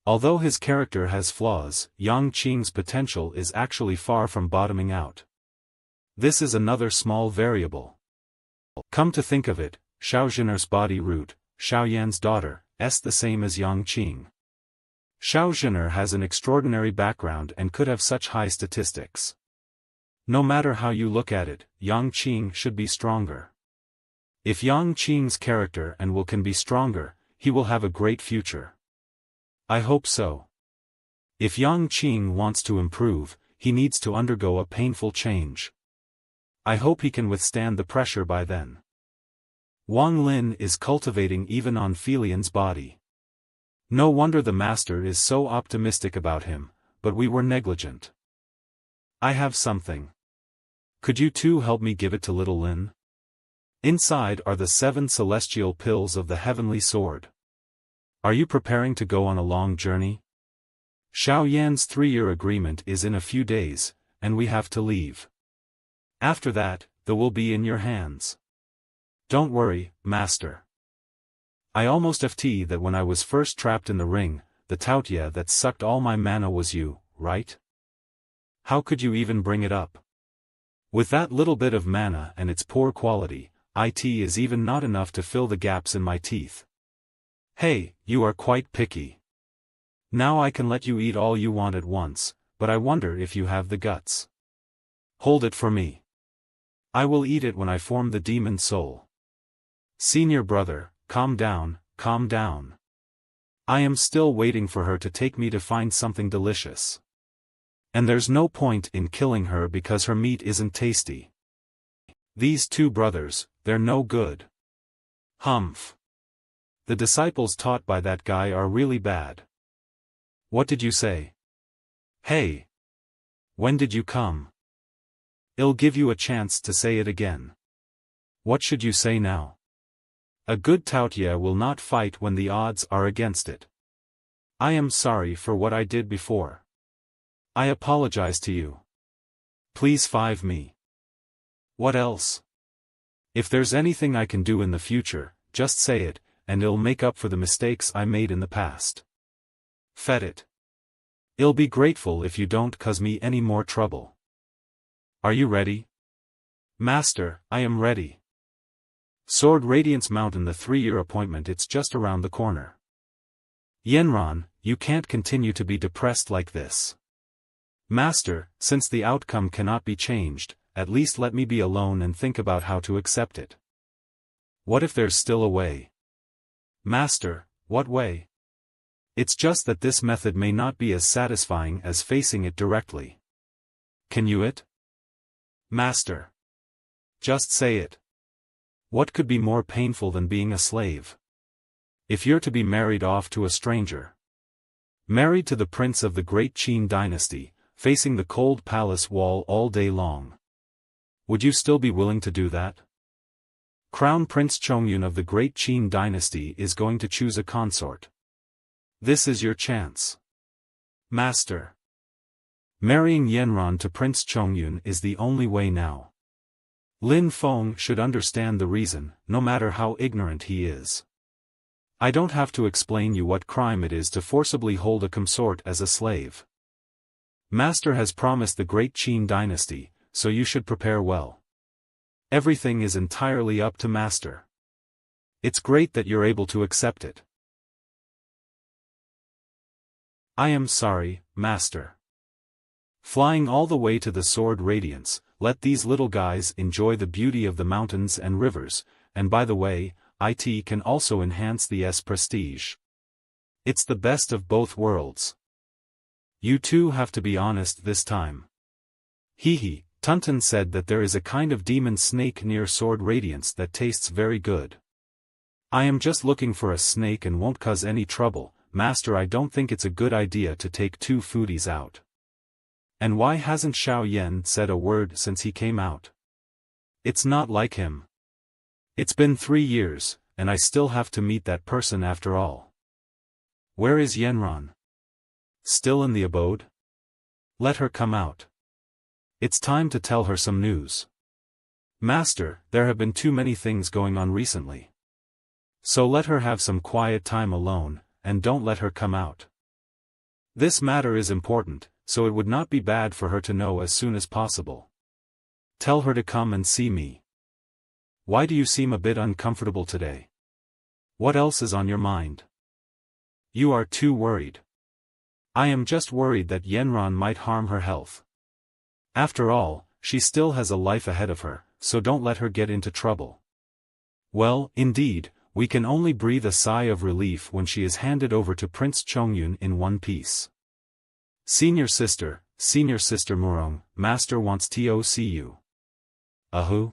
Although his character has flaws, Yang Qing's potential is actually far from bottoming out. This is another small variable. Come to think of it, Xiao Zhiner's body root, Xiao Yan's daughter, is the same as Yang Qing. Xiao Zhiner has an extraordinary background and could have such high statistics. No matter how you look at it, Yang Qing should be stronger. If Yang Qing's character and will can be stronger, he will have a great future. I hope so. If Yang Qing wants to improve, he needs to undergo a painful change. I hope he can withstand the pressure by then. Wang Lin is cultivating even on Felian's body. No wonder the master is so optimistic about him, but we were negligent. I have something. Could you two help me give it to little Lin? Inside are the 7 celestial pills of the heavenly sword. Are you preparing to go on a long journey? Xiao Yan's 3-year agreement is in a few days, and we have to leave. After that, the will be in your hands. Don't worry, Master. I almost FT that when I was first trapped in the ring, the Taotia that sucked all my mana was you, right? How could you even bring it up? With that little bit of mana and its poor quality, it is even not enough to fill the gaps in my teeth. Hey, you are quite picky. Now I can let you eat all you want at once, but I wonder if you have the guts. Hold it for me. I will eat it when I form the demon soul. Senior brother, calm down, calm down. I am still waiting for her to take me to find something delicious. And there's no point in killing her because her meat isn't tasty. These two brothers, they're no good. Humph. The disciples taught by that guy are really bad. What did you say? Hey. When did you come? I'll give you a chance to say it again. What should you say now? A good Taotia will not fight when the odds are against it. I am sorry for what I did before. I apologize to you. Please five me. What else? If there's anything I can do in the future, just say it, and it'll make up for the mistakes I made in the past. Fed it. I'll be grateful if you don't cause me any more trouble. Are you ready? Master, I am ready. Sword Radiance Mountain, the 3-year appointment, it's just around the corner. Yenron, you can't continue to be depressed like this. Master, since the outcome cannot be changed, at least let me be alone and think about how to accept it. What if there's still a way? Master, what way? It's just that this method may not be as satisfying as facing it directly. Can you it? Master. Just say it. What could be more painful than being a slave? If you're to be married off to a stranger. Married to the prince of the great Qin dynasty, facing the cold palace wall all day long. Would you still be willing to do that? Crown Prince Chongyun of the great Qin dynasty is going to choose a consort. This is your chance. Master. Marrying Yenron to Prince Chongyun is the only way now. Lin Feng should understand the reason, no matter how ignorant he is. I don't have to explain you what crime it is to forcibly hold a consort as a slave. Master has promised the great Qin dynasty, so you should prepare well. Everything is entirely up to Master. It's great that you're able to accept it. I am sorry, Master. Flying all the way to the Sword Radiance, let these little guys enjoy the beauty of the mountains and rivers, and by the way, it can also enhance the prestige. It's the best of both worlds. You two have to be honest this time. Hehe, Tunton said that there is a kind of demon snake near Sword Radiance that tastes very good. I am just looking for a snake and won't cause any trouble, Master. I don't think it's a good idea to take two foodies out. And why hasn't Xiao Yan said a word since he came out? It's not like him. It's been 3 years, and I still have to meet that person after all. Where is Yenron? Still in the abode? Let her come out. It's time to tell her some news. Master, there have been too many things going on recently. So let her have some quiet time alone, and don't let her come out. This matter is important, so it would not be bad for her to know as soon as possible. Tell her to come and see me. Why do you seem a bit uncomfortable today? What else is on your mind? You are too worried. I am just worried that Yenron might harm her health. After all, she still has a life ahead of her, so don't let her get into trouble. Well, indeed, we can only breathe a sigh of relief when she is handed over to Prince Chongyun in one piece. Senior sister Murong, Master wants to see you. Who?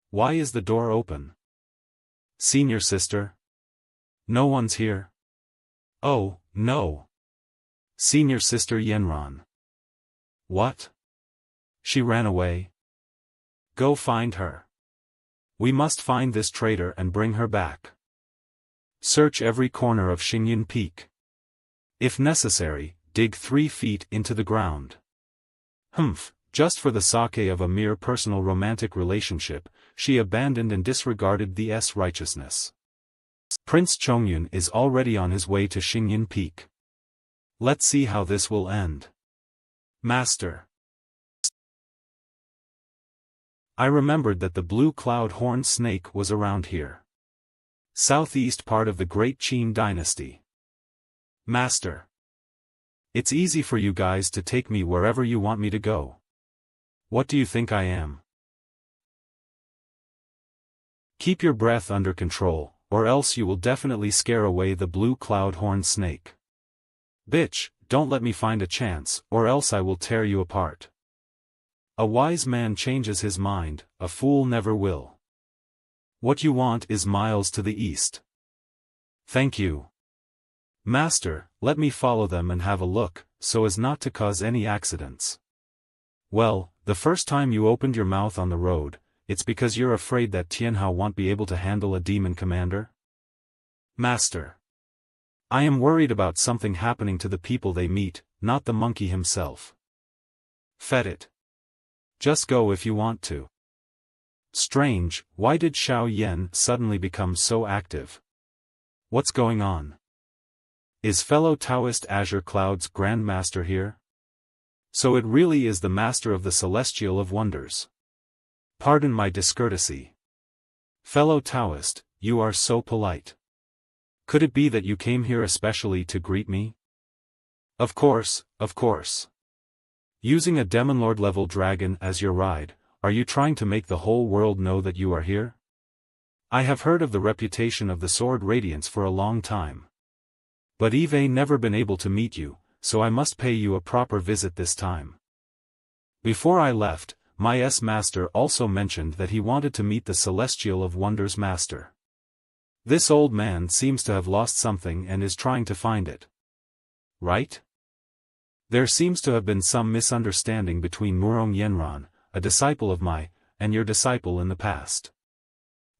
Why is the door open? Senior sister? No one's here. Oh, no. Senior sister Yenron. What? She ran away. Go find her. We must find this traitor and bring her back. Search every corner of Xingyun Peak. If necessary, dig 3 feet into the ground. Just for the sake of a mere personal romantic relationship, she abandoned and disregarded the righteousness. Prince Chongyun is already on his way to Xingyun Peak. Let's see how this will end. Master. I remembered that the blue cloud horned snake was around here. Southeast part of the great Qin dynasty. Master. It's easy for you guys to take me wherever you want me to go. What do you think I am? Keep your breath under control, or else you will definitely scare away the blue cloud horned snake. Bitch, don't let me find a chance, or else I will tear you apart. A wise man changes his mind, a fool never will. What you want is miles to the east. Thank you. Master, let me follow them and have a look, so as not to cause any accidents. Well, the first time you opened your mouth on the road, it's because you're afraid that Tianhao won't be able to handle a demon commander? Master. I am worried about something happening to the people they meet, not the monkey himself. Fed it. Just go if you want to. Strange, why did Xiao Yan suddenly become so active? What's going on? Is fellow Taoist Azure Cloud's Grandmaster here? So it really is the Master of the Celestial of Wonders. Pardon my discourtesy. Fellow Taoist, you are so polite. Could it be that you came here especially to greet me? Of course, of course. Using a Demonlord level dragon as your ride, are you trying to make the whole world know that you are here? I have heard of the reputation of the Sword Radiance for a long time. But I've never been able to meet you, so I must pay you a proper visit this time. Before I left, my master also mentioned that he wanted to meet the Celestial of Wonders master. This old man seems to have lost something and is trying to find it. Right? There seems to have been some misunderstanding between Murong Yenran, a disciple of and your disciple in the past.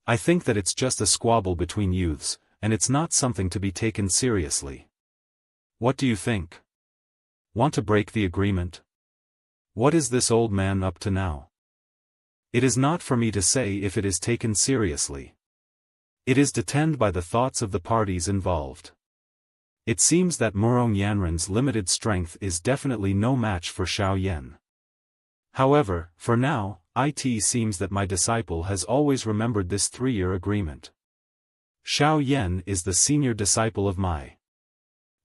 I think that it's just a squabble between youths, and it's not something to be taken seriously. What do you think? Want to break the agreement? What is this old man up to now? It is not for me to say if it is taken seriously. It is to tend by the thoughts of the parties involved. It seems that Murong Yanran's limited strength is definitely no match for Xiao Yan. However, for now, it seems that my disciple has always remembered this 3-year agreement. Xiao Yan is the senior disciple of Mai.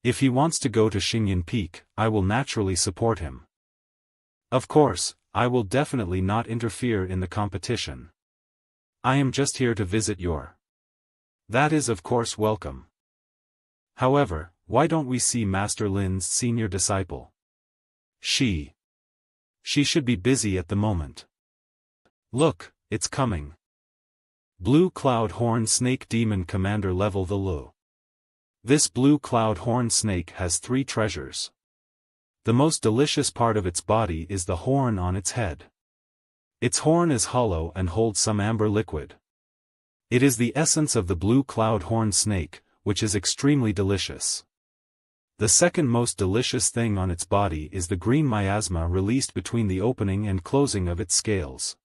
If he wants to go to Xingyan Peak, I will naturally support him. Of course, I will definitely not interfere in the competition. I am just here to visit your. That is of course welcome. However, why don't we see Master Lin's senior disciple? She should be busy at the moment. Look, it's coming. Blue Cloud Horn Snake Demon Commander level the Lu. This blue cloud horn snake has 3 treasures. The most delicious part of its body is the horn on its head. Its horn is hollow and holds some amber liquid. It is the essence of the blue cloud horn snake, which is extremely delicious. The second most delicious thing on its body is the green miasma released between the opening and closing of its scales.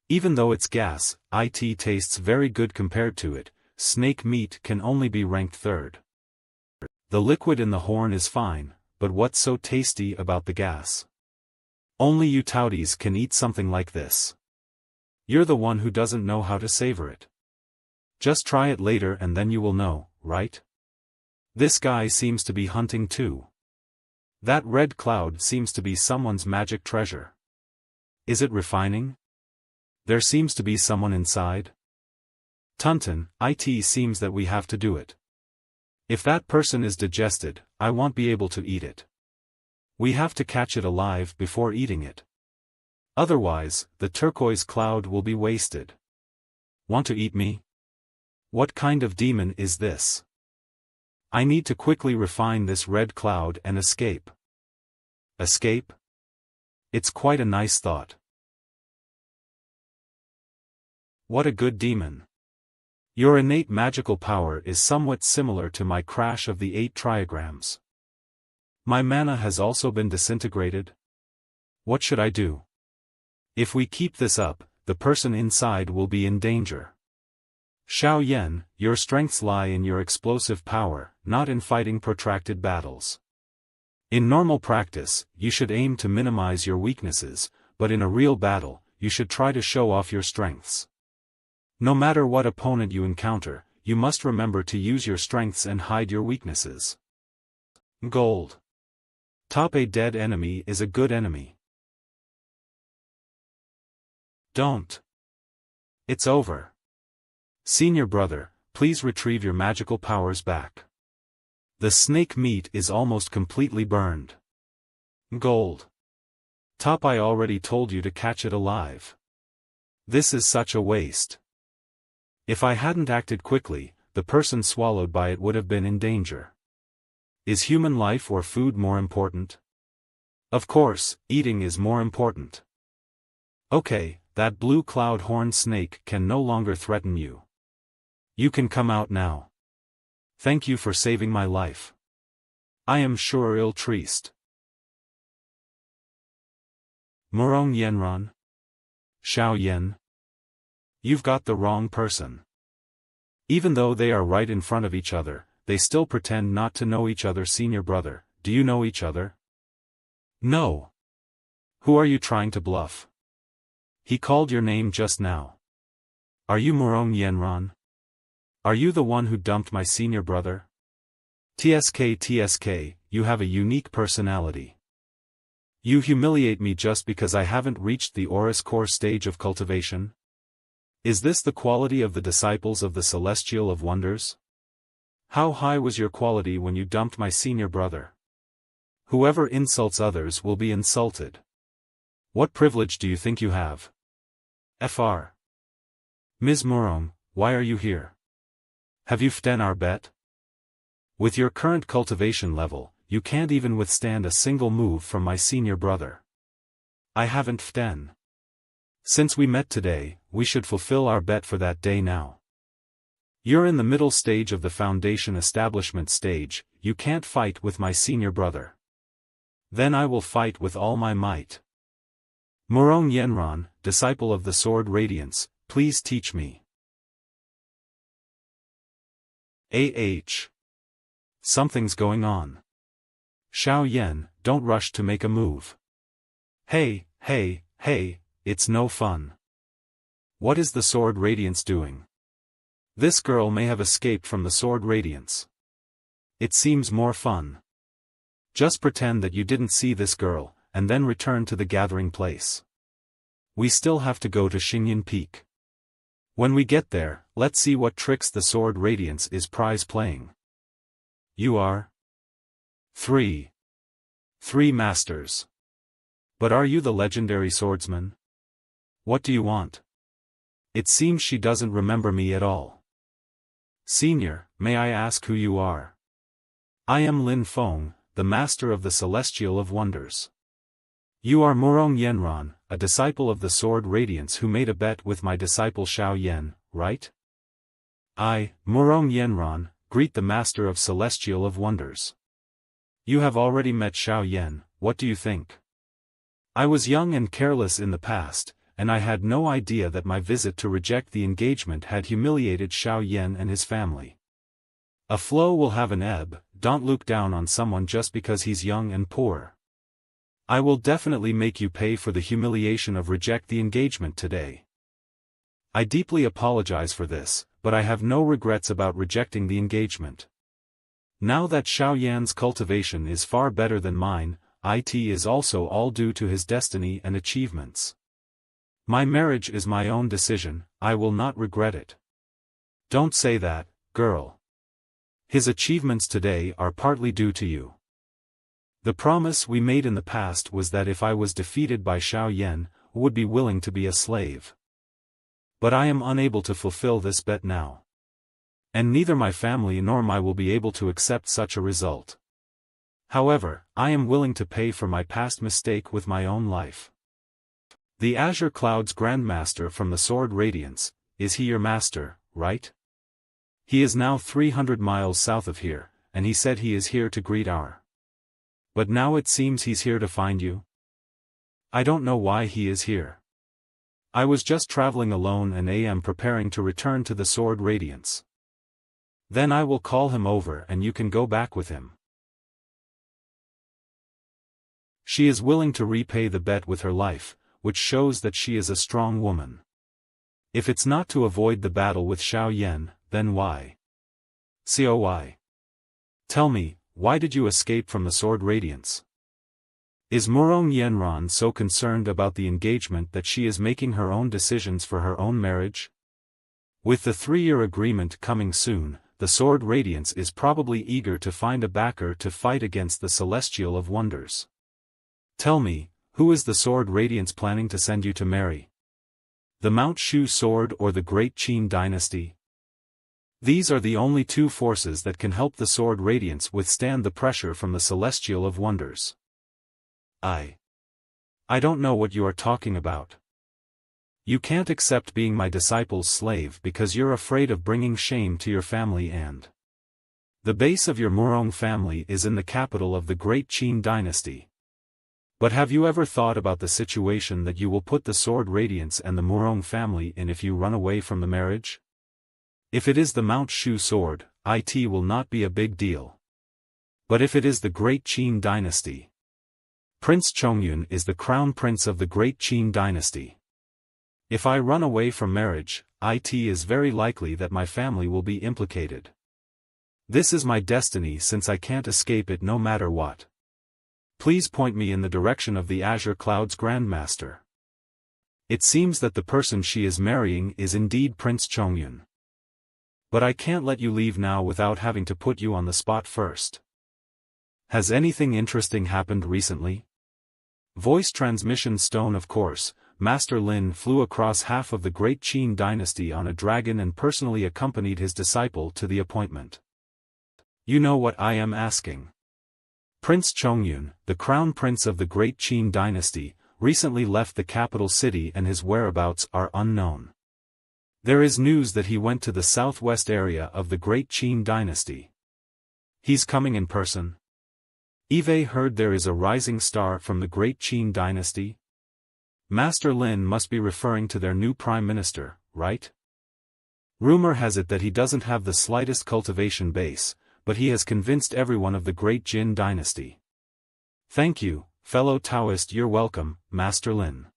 Even though it's gas, it tastes very good compared to it. Snake meat can only be ranked 3rd. The liquid in the horn is fine, but what's so tasty about the gas? Only you touties can eat something like this. You're the one who doesn't know how to savor it. Just try it later and then you will know, right? This guy seems to be hunting too. That red cloud seems to be someone's magic treasure. Is it refining? There seems to be someone inside. Tunton, it seems that we have to do it. If that person is digested, I won't be able to eat it. We have to catch it alive before eating it. Otherwise, the turquoise cloud will be wasted. Want to eat me? What kind of demon is this? I need to quickly refine this red cloud and escape. Escape? It's quite a nice thought. What a good demon. Your innate magical power is somewhat similar to my crash of the 8 trigrams. My mana has also been disintegrated. What should I do? If we keep this up, the person inside will be in danger. Xiao Yan, your strengths lie in your explosive power, not in fighting protracted battles. In normal practice, you should aim to minimize your weaknesses, but in a real battle, you should try to show off your strengths. No matter what opponent you encounter, you must remember to use your strengths and hide your weaknesses. Gold. Top a dead enemy is a good enemy. Don't. It's over. Senior brother, please retrieve your magical powers back. The snake meat is almost completely burned. Gold. Top, I already told you to catch it alive. This is such a waste. If I hadn't acted quickly, the person swallowed by it would have been in danger. Is human life or food more important? Of course, eating is more important. Okay, that blue cloud horn snake can no longer threaten you. You can come out now. Thank you for saving my life. I am sure ill triste. Murong Yenran. Xiao Yan. You've got the wrong person. Even though they are right in front of each other, they still pretend not to know each other. Senior brother, do you know each other? No. Who are you trying to bluff? He called your name just now. Are you Murong Yenran? Are you the one who dumped my senior brother? TSK, you have a unique personality. You humiliate me just because I haven't reached the Aurus core stage of cultivation? Is this the quality of the disciples of the Celestial of Wonders? How high was your quality when you dumped my senior brother? Whoever insults others will be insulted. What privilege do you think you have? Fr. Ms. Murong, why are you here? Have you ften our bet? With your current cultivation level, you can't even withstand a single move from my senior brother. I haven't ften. Since we met today, we should fulfill our bet for that day now. You're in the middle stage of the foundation establishment stage, you can't fight with my senior brother. Then I will fight with all my might. Murong Yenron, disciple of the Sword Radiance, please teach me. Something's going on. Xiao Yan, don't rush to make a move. Hey, it's no fun. What is the Sword Radiance doing? This girl may have escaped from the Sword Radiance. It seems more fun. Just pretend that you didn't see this girl, and then return to the gathering place. We still have to go to Xingyan Peak. When we get there, let's see what tricks the Sword Radiance is prize playing. You are? 3 masters. But are you the legendary swordsman? What do you want? It seems she doesn't remember me at all. Senior, may I ask who you are? I am Lin Feng, the master of the Celestial of Wonders. You are Murong Yenron, a disciple of the Sword Radiance who made a bet with my disciple Xiao Yan, right? I, Murong Yenron, greet the master of Celestial of Wonders. You have already met Xiao Yan, what do you think? I was young and careless in the past, and I had no idea that my visit to reject the engagement had humiliated Xiao Yan and his family. A flow will have an ebb, don't look down on someone just because he's young and poor. I will definitely make you pay for the humiliation of reject the engagement today. I deeply apologize for this, but I have no regrets about rejecting the engagement. Now that Xiao Yan's cultivation is far better than mine, it is also all due to his destiny and achievements. My marriage is my own decision, I will not regret it. Don't say that, girl. His achievements today are partly due to you. The promise we made in the past was that if I was defeated by Xiao Yan, I would be willing to be a slave. But I am unable to fulfill this bet now. And neither my family nor I will be able to accept such a result. However, I am willing to pay for my past mistake with my own life. The Azure Cloud's Grandmaster from the Sword Radiance, is he your master, right? He is now 300 miles south of here, and he said he is here to greet our. But now it seems he's here to find you? I don't know why he is here. I was just traveling alone and am preparing to return to the Sword Radiance. Then I will call him over and you can go back with him. She is willing to repay the bet with her life, which shows that she is a strong woman. If it's not to avoid the battle with Xiao Yan, then why? COI. Tell me, why did you escape from the Sword Radiance? Is Murong Yenron so concerned about the engagement that she is making her own decisions for her own marriage? With the 3-year agreement coming soon, the Sword Radiance is probably eager to find a backer to fight against the Celestial of Wonders. Tell me, who is the Sword Radiance planning to send you to marry? The Mount Shu Sword or the Great Qin Dynasty? These are the only 2 forces that can help the Sword Radiance withstand the pressure from the Celestial of Wonders. I don't know what you are talking about. You can't accept being my disciple's slave because you're afraid of bringing shame to your family and the base of your Murong family is in the capital of the Great Qin Dynasty. But have you ever thought about the situation that you will put the Sword Radiance and the Murong family in if you run away from the marriage? If it is the Mount Shu Sword, it will not be a big deal. But if it is the Great Qin Dynasty, Prince Chongyun is the crown prince of the Great Qin Dynasty. If I run away from marriage, it is very likely that my family will be implicated. This is my destiny since I can't escape it no matter what. Please point me in the direction of the Azure Cloud's Grandmaster. It seems that the person she is marrying is indeed Prince Chongyun. But I can't let you leave now without having to put you on the spot first. Has anything interesting happened recently? Voice transmission stone. Of course, Master Lin flew across half of the Great Qin dynasty on a dragon and personally accompanied his disciple to the appointment. You know what I am asking. Prince Chongyun, the crown prince of the Great Qin dynasty, recently left the capital city and his whereabouts are unknown. There is news that he went to the southwest area of the Great Qin dynasty. He's coming in person. Eve heard there is a rising star from the Great Qin dynasty. Master Lin must be referring to their new prime minister, right? Rumor has it that he doesn't have the slightest cultivation base, but he has convinced everyone of the Great Jin dynasty. Thank you, fellow Taoist. You're welcome, Master Lin.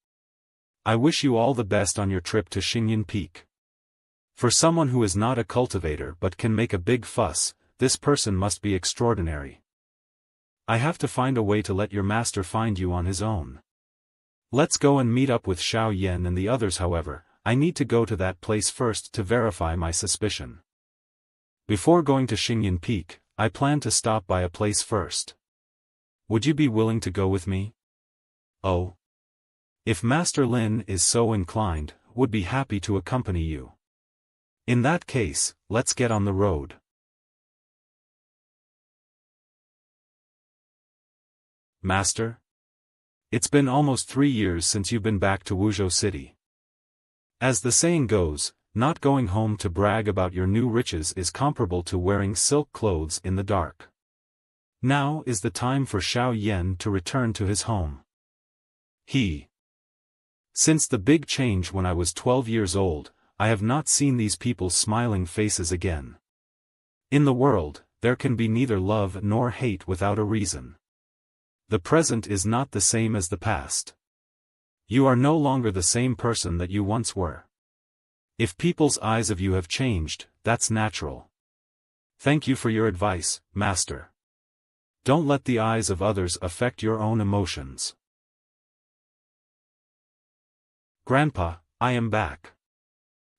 I wish you all the best on your trip to Xingyan Peak. For someone who is not a cultivator but can make a big fuss, this person must be extraordinary. I have to find a way to let your master find you on his own. Let's go and meet up with Xiao Yan and the others. However, I need to go to that place first to verify my suspicion. Before going to Xingyan Peak, I plan to stop by a place first. Would you be willing to go with me? Oh. If Master Lin is so inclined, would be happy to accompany you. In that case, let's get on the road. Master? It's been almost 3 years since you've been back to Wuzhou City. As the saying goes, not going home to brag about your new riches is comparable to wearing silk clothes in the dark. Now is the time for Xiao Yan to return to his home. Since the big change when I was 12 years old, I have not seen these people's smiling faces again. In the world, there can be neither love nor hate without a reason. The present is not the same as the past. You are no longer the same person that you once were. If people's eyes of you have changed, that's natural. Thank you for your advice, Master. Don't let the eyes of others affect your own emotions. Grandpa, I am back.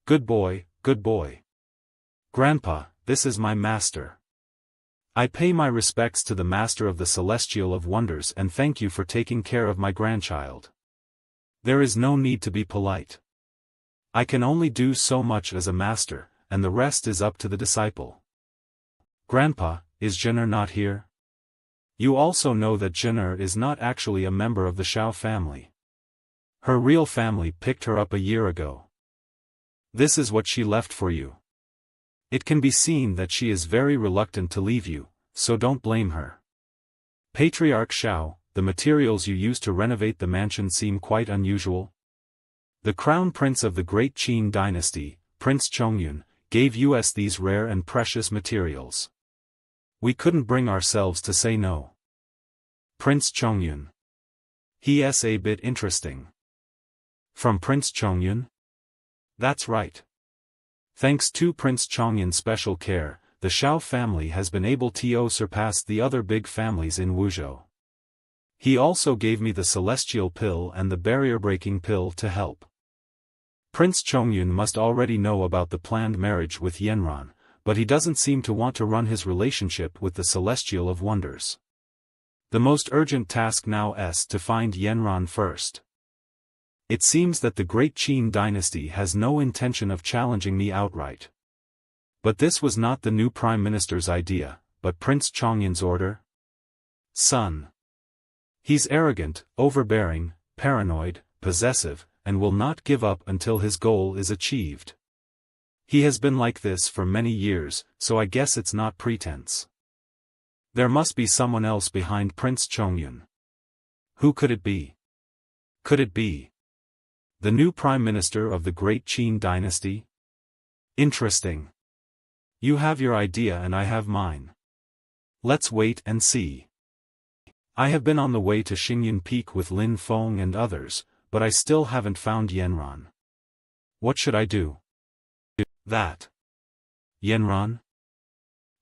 Good boy, good boy. Grandpa, this is my master. I pay my respects to the Master of the Celestial of Wonders and thank you for taking care of my grandchild. There is no need to be polite. I can only do so much as a master, and the rest is up to the disciple. Grandpa, is Jenner not here? You also know that Jenner is not actually a member of the Shao family. Her real family picked her up a year ago. This is what she left for you. It can be seen that she is very reluctant to leave you, so don't blame her. Patriarch Shao, the materials you used to renovate the mansion seem quite unusual. The crown prince of the Great Qin dynasty, Prince Chongyun, gave us these rare and precious materials. We couldn't bring ourselves to say no. Prince Chongyun. He's a bit interesting. From Prince Chongyun? That's right. Thanks to Prince Chongyun's special care, the Shao family has been able to surpass the other big families in Wuzhou. He also gave me the celestial pill and the barrier-breaking pill to help. Prince Chongyun must already know about the planned marriage with Yanran, but he doesn't seem to want to run his relationship with the Celestial of Wonders. The most urgent task now is to find Yanran first. It seems that the Great Qin dynasty has no intention of challenging me outright. But this was not the new Prime Minister's idea, but Prince Chongyun's order. Son. He's arrogant, overbearing, paranoid, possessive, and will not give up until his goal is achieved. He has been like this for many years, so I guess it's not pretense. There must be someone else behind Prince Chongyun. Who could it be? Could it be the new Prime Minister of the Great Qin dynasty? Interesting. You have your idea and I have mine. Let's wait and see. I have been on the way to Xingyan Peak with Lin Feng and others, but I still haven't found Yanran. What should I do? That. Yanran?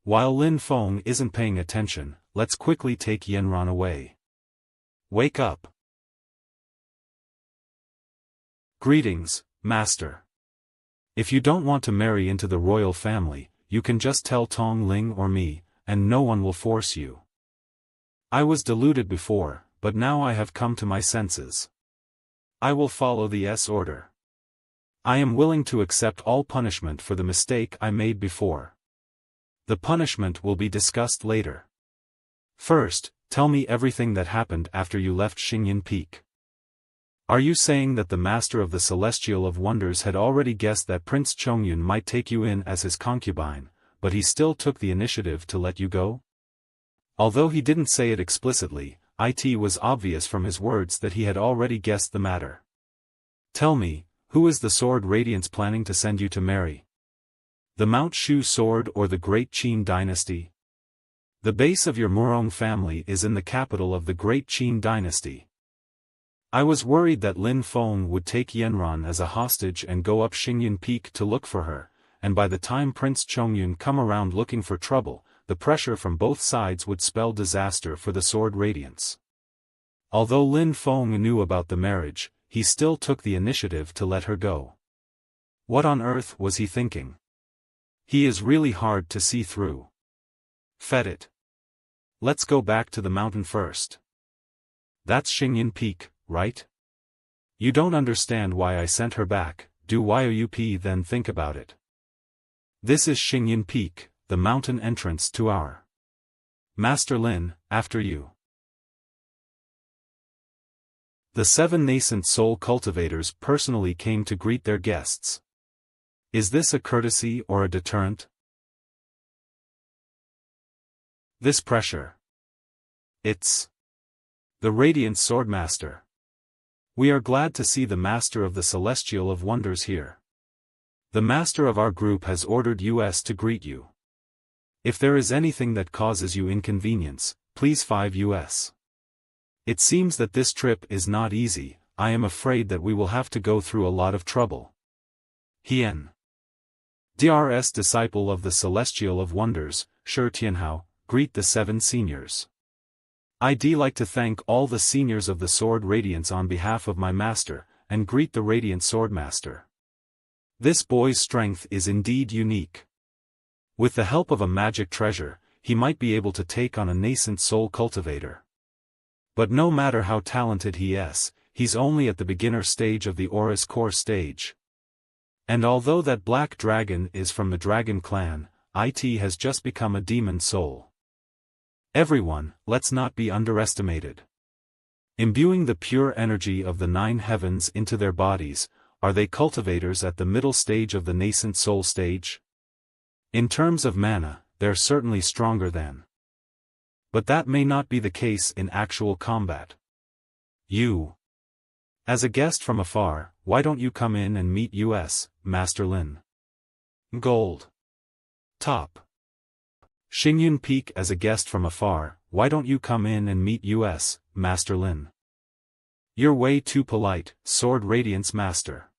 While Lin Feng isn't paying attention, let's quickly take Yanran away. Wake up. Greetings, Master. If you don't want to marry into the royal family, you can just tell Tong Ling or me, and no one will force you. I was deluded before, but now I have come to my senses. I will follow the order. I am willing to accept all punishment for the mistake I made before. The punishment will be discussed later. First, tell me everything that happened after you left Xingyin Peak. Are you saying that the Master of the Celestial of Wonders had already guessed that Prince Chongyun might take you in as his concubine, but he still took the initiative to let you go? Although he didn't say it explicitly, it was obvious from his words that he had already guessed the matter. Tell me, who is the Sword Radiance planning to send you to marry? The Mount Shu Sword or the Great Qin Dynasty? The base of your Murong family is in the capital of the Great Qin Dynasty. I was worried that Lin Feng would take Yanran as a hostage and go up Xingyin Peak to look for her, and by the time Prince Chongyun come around looking for trouble, the pressure from both sides would spell disaster for the Sword Radiance. Although Lin Feng knew about the marriage, he still took the initiative to let her go. What on earth was he thinking? He is really hard to see through. Fed it. Let's go back to the mountain first. That's Xingyin Peak, right? You don't understand why I sent her back, do YOUP then think about it. This is Xingyin Peak, the mountain entrance to our Master Lin, after you. The 7 nascent soul cultivators personally came to greet their guests. Is this a courtesy or a deterrent? This pressure. It's the Radiant Swordmaster. We are glad to see the Master of the Celestial of Wonders here. The Master of our group has ordered us to greet you. If there is anything that causes you inconvenience, please 5 US. It seems that this trip is not easy, I am afraid that we will have to go through a lot of trouble. Hien. DRS disciple of the Celestial of Wonders, Shi Tianhao, greet the 7 seniors. I'd like to thank all the seniors of the Sword Radiance on behalf of my master, and greet the Radiant Swordmaster. This boy's strength is indeed unique. With the help of a magic treasure, he might be able to take on a nascent soul cultivator. But no matter how talented he is, he's only at the beginner stage of the Aura's core stage. And although that black dragon is from the Dragon Clan, it has just become a demon soul. Everyone, let's not be underestimated. Imbuing the pure energy of the 9 heavens into their bodies, are they cultivators at the middle stage of the nascent soul stage? In terms of mana, they're certainly stronger than. But that may not be the case in actual combat. You. As a guest from afar, why don't you come in and meet us, Master Lin? Gold. Top. Xingyin Peak as a guest from afar, why don't you come in and meet us, Master Lin? You're way too polite, Sword Radiance Master.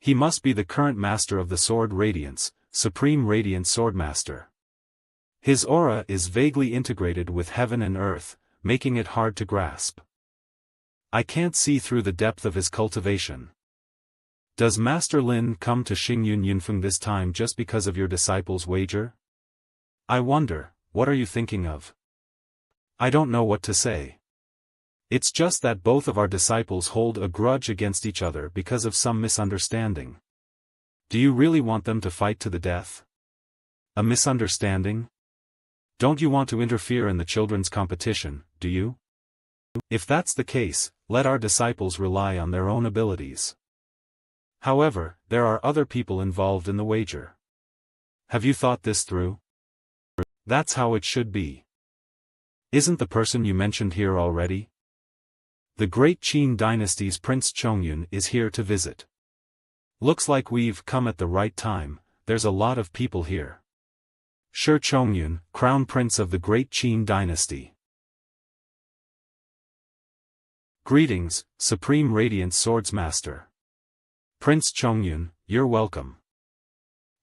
He must be the current Master of the Sword Radiance, Supreme Radiant Swordmaster. His aura is vaguely integrated with heaven and earth, making it hard to grasp. I can't see through the depth of his cultivation. Does Master Lin come to Xingyin Yunfeng this time just because of your disciple's wager? I wonder, what are you thinking of? I don't know what to say. It's just that both of our disciples hold a grudge against each other because of some misunderstanding. Do you really want them to fight to the death? A misunderstanding? Don't you want to interfere in the children's competition, do you? If that's the case, let our disciples rely on their own abilities. However, there are other people involved in the wager. Have you thought this through? That's how it should be. Isn't the person you mentioned here already? The Great Qin Dynasty's Prince Chongyun is here to visit. Looks like we've come at the right time, there's a lot of people here. Shi Chongyun, Crown Prince of the Great Qin Dynasty. Greetings, Supreme Radiant Swordsmaster. Prince Chongyun, you're welcome.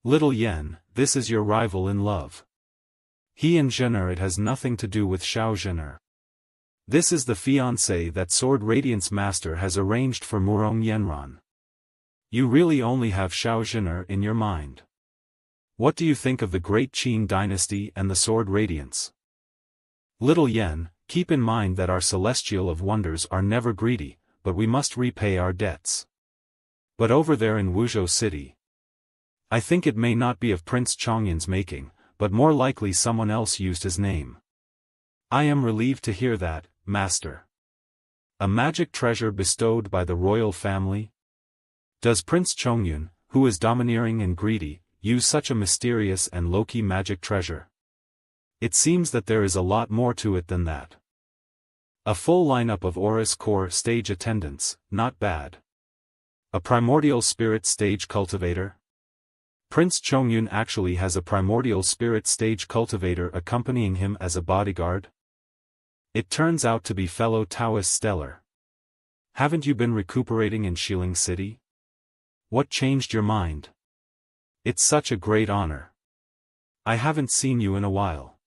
Little Yen, this is your rival in love. He and Zhener, it has nothing to do with Xiao Zhener. This is the fiancé that Sword Radiance Master has arranged for Murong Yenran. You really only have Xiao Zhener in your mind. What do you think of the Great Qin Dynasty and the Sword Radiance? Little Yen, keep in mind that our Celestial of Wonders are never greedy, but we must repay our debts. But over there in Wuzhou City, I think it may not be of Prince Chongyun's making, but more likely someone else used his name. I am relieved to hear that, Master. A magic treasure bestowed by the royal family? Does Prince Chongyun, who is domineering and greedy, use such a mysterious and low-key magic treasure? It seems that there is a lot more to it than that. A full lineup of Aura's core stage attendants, not bad. A primordial spirit stage cultivator? Prince Chongyun actually has a primordial spirit stage cultivator accompanying him as a bodyguard? It turns out to be fellow Taoist Stellar. Haven't you been recuperating in Xiling City? What changed your mind? It's such a great honor. I haven't seen you in a while.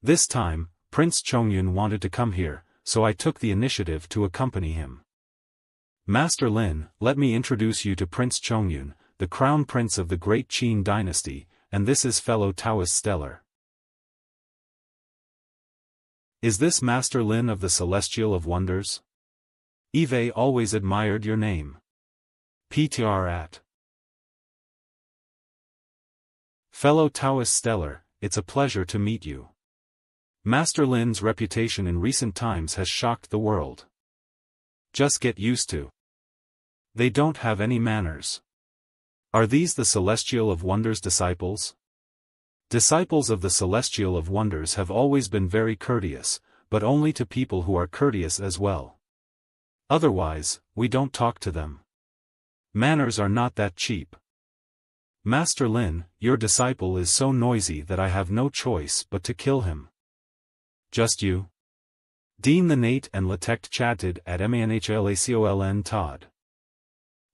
This time, Prince Chongyun wanted to come here, so I took the initiative to accompany him. Master Lin, let me introduce you to Prince Chongyun, the Crown Prince of the Great Qin Dynasty, and this is fellow Taoist Stellar. Is this Master Lin of the Celestial of Wonders? Eve always admired your name. PTR at. Fellow Taoist Stellar, it's a pleasure to meet you. Master Lin's reputation in recent times has shocked the world. Just get used to. They don't have any manners. Are these the Celestial of Wonders disciples? Disciples of the Celestial of Wonders have always been very courteous, but only to people who are courteous as well. Otherwise, we don't talk to them. Manners are not that cheap. Master Lin, your disciple is so noisy that I have no choice but to kill him. Just you? Dean the Nate and Latect chatted at MANHWACOLN Todd.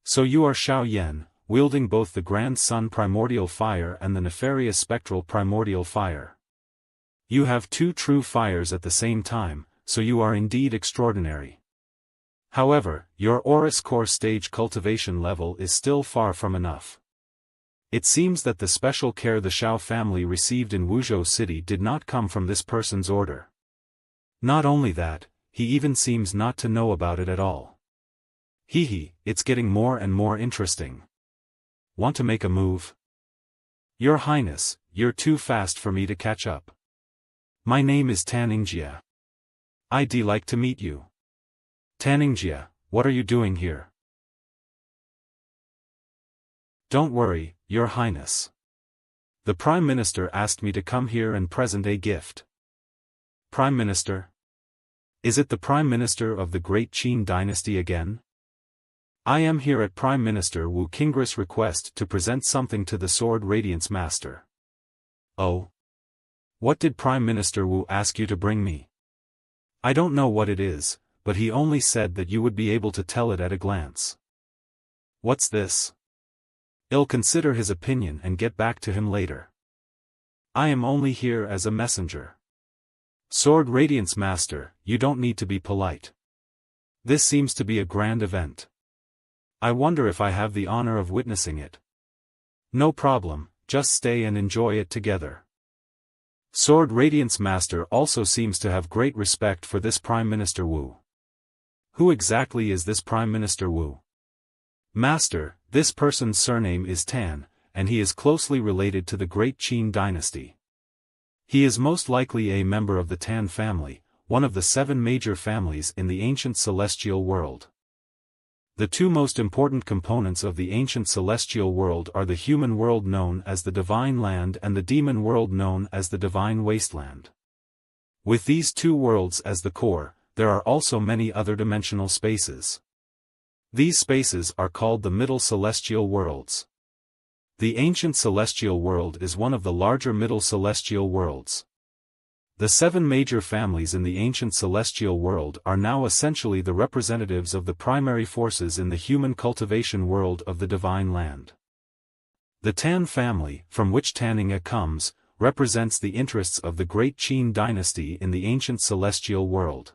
So you are Xiao Yan, wielding both the Grand Sun Primordial Fire and the Nefarious Spectral Primordial Fire. You have two true fires at the same time, so you are indeed extraordinary. However, your Aura's core stage cultivation level is still far from enough. It seems that the special care the Xiao family received in Wuzhou City did not come from this person's order. Not only that, he even seems not to know about it at all. It's getting more and more interesting. Want to make a move? Your Highness, you're too fast for me to catch up. My name is Taningjia. I'd like to meet you. Taningjia, what are you doing here? Don't worry, Your Highness. The Prime Minister asked me to come here and present a gift. Prime Minister? Is it the Prime Minister of the Great Qin Dynasty again? I am here at Prime Minister Wu Qingris' request to present something to the Sword Radiance Master. Oh? What did Prime Minister Wu ask you to bring me? I don't know what it is, but he only said that you would be able to tell it at a glance. What's this? I'll consider his opinion and get back to him later. I am only here as a messenger. Sword Radiance Master, you don't need to be polite. This seems to be a grand event. I wonder if I have the honor of witnessing it. No problem, just stay and enjoy it together. Sword Radiance Master also seems to have great respect for this Prime Minister Wu. Who exactly is this Prime Minister Wu? Master, this person's surname is Tan, and he is closely related to the Great Qin Dynasty. He is most likely a member of the Tan family, one of the 7 major families in the ancient celestial world. The two most important components of the ancient celestial world are the human world known as the Divine Land and the demon world known as the Divine Wasteland. With these two worlds as the core, there are also many other dimensional spaces. These spaces are called the Middle Celestial Worlds. The ancient celestial world is one of the larger Middle Celestial Worlds. The 7 major families in the ancient celestial world are now essentially the representatives of the primary forces in the human cultivation world of the Divine Land. The Tan family, from which Taninga comes, represents the interests of the Great Qin dynasty in the ancient celestial world.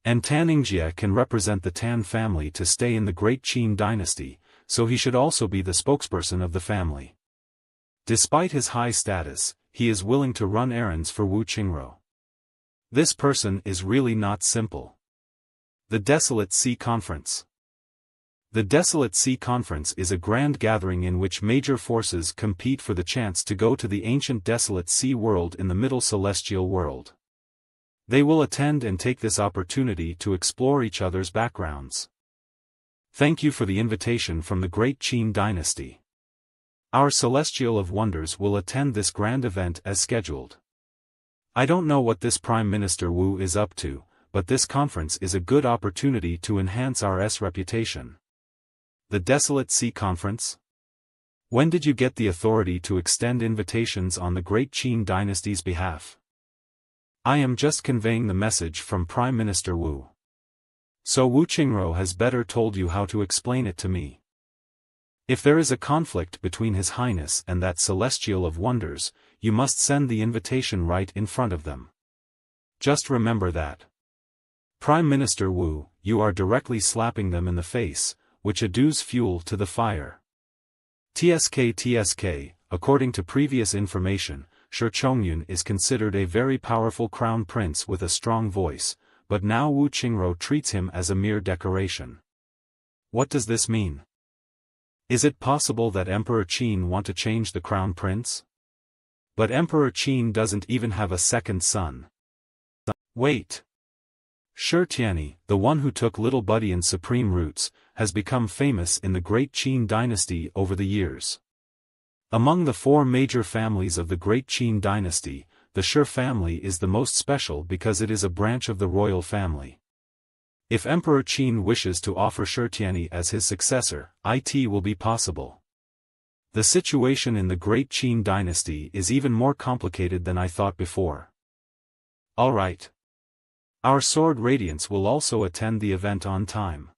And Taningjie can represent the Tan family to stay in the Great Qin dynasty, so he should also be the spokesperson of the family. Despite his high status, he is willing to run errands for Wu Qingro. This person is really not simple. The Desolate Sea Conference. The Desolate Sea Conference is a grand gathering in which major forces compete for the chance to go to the ancient Desolate Sea world in the Middle Celestial world. They will attend and take this opportunity to explore each other's backgrounds. Thank you for the invitation from the Great Qin dynasty. Our Celestial of Wonders will attend this grand event as scheduled. I don't know what this Prime Minister Wu is up to, but this conference is a good opportunity to enhance our reputation. The Desolate Sea Conference? When did you get the authority to extend invitations on the Great Qin dynasty's behalf? I am just conveying the message from Prime Minister Wu. So Wu Qingro has better told you how to explain it to me. If there is a conflict between His Highness and that Celestial of Wonders, you must send the invitation right in front of them. Just remember that. Prime Minister Wu, you are directly slapping them in the face, which adduces fuel to the fire. TSK, according to previous information, Shi Chongyun is considered a very powerful crown prince with a strong voice, but now Wu Qingro treats him as a mere decoration. What does this mean? Is it possible that Emperor Qin want to change the crown prince? But Emperor Qin doesn't even have a second son. Wait. Shi Tianyi, the one who took Little Buddy and Supreme Roots, has become famous in the Great Qin dynasty over the years. Among the four major families of the Great Qin dynasty, the Shi family is the most special because it is a branch of the royal family. If Emperor Qin wishes to offer Shi Tianyi as his successor, it will be possible. The situation in the Great Qin dynasty is even more complicated than I thought before. Alright. Our Sword Radiance will also attend the event on time.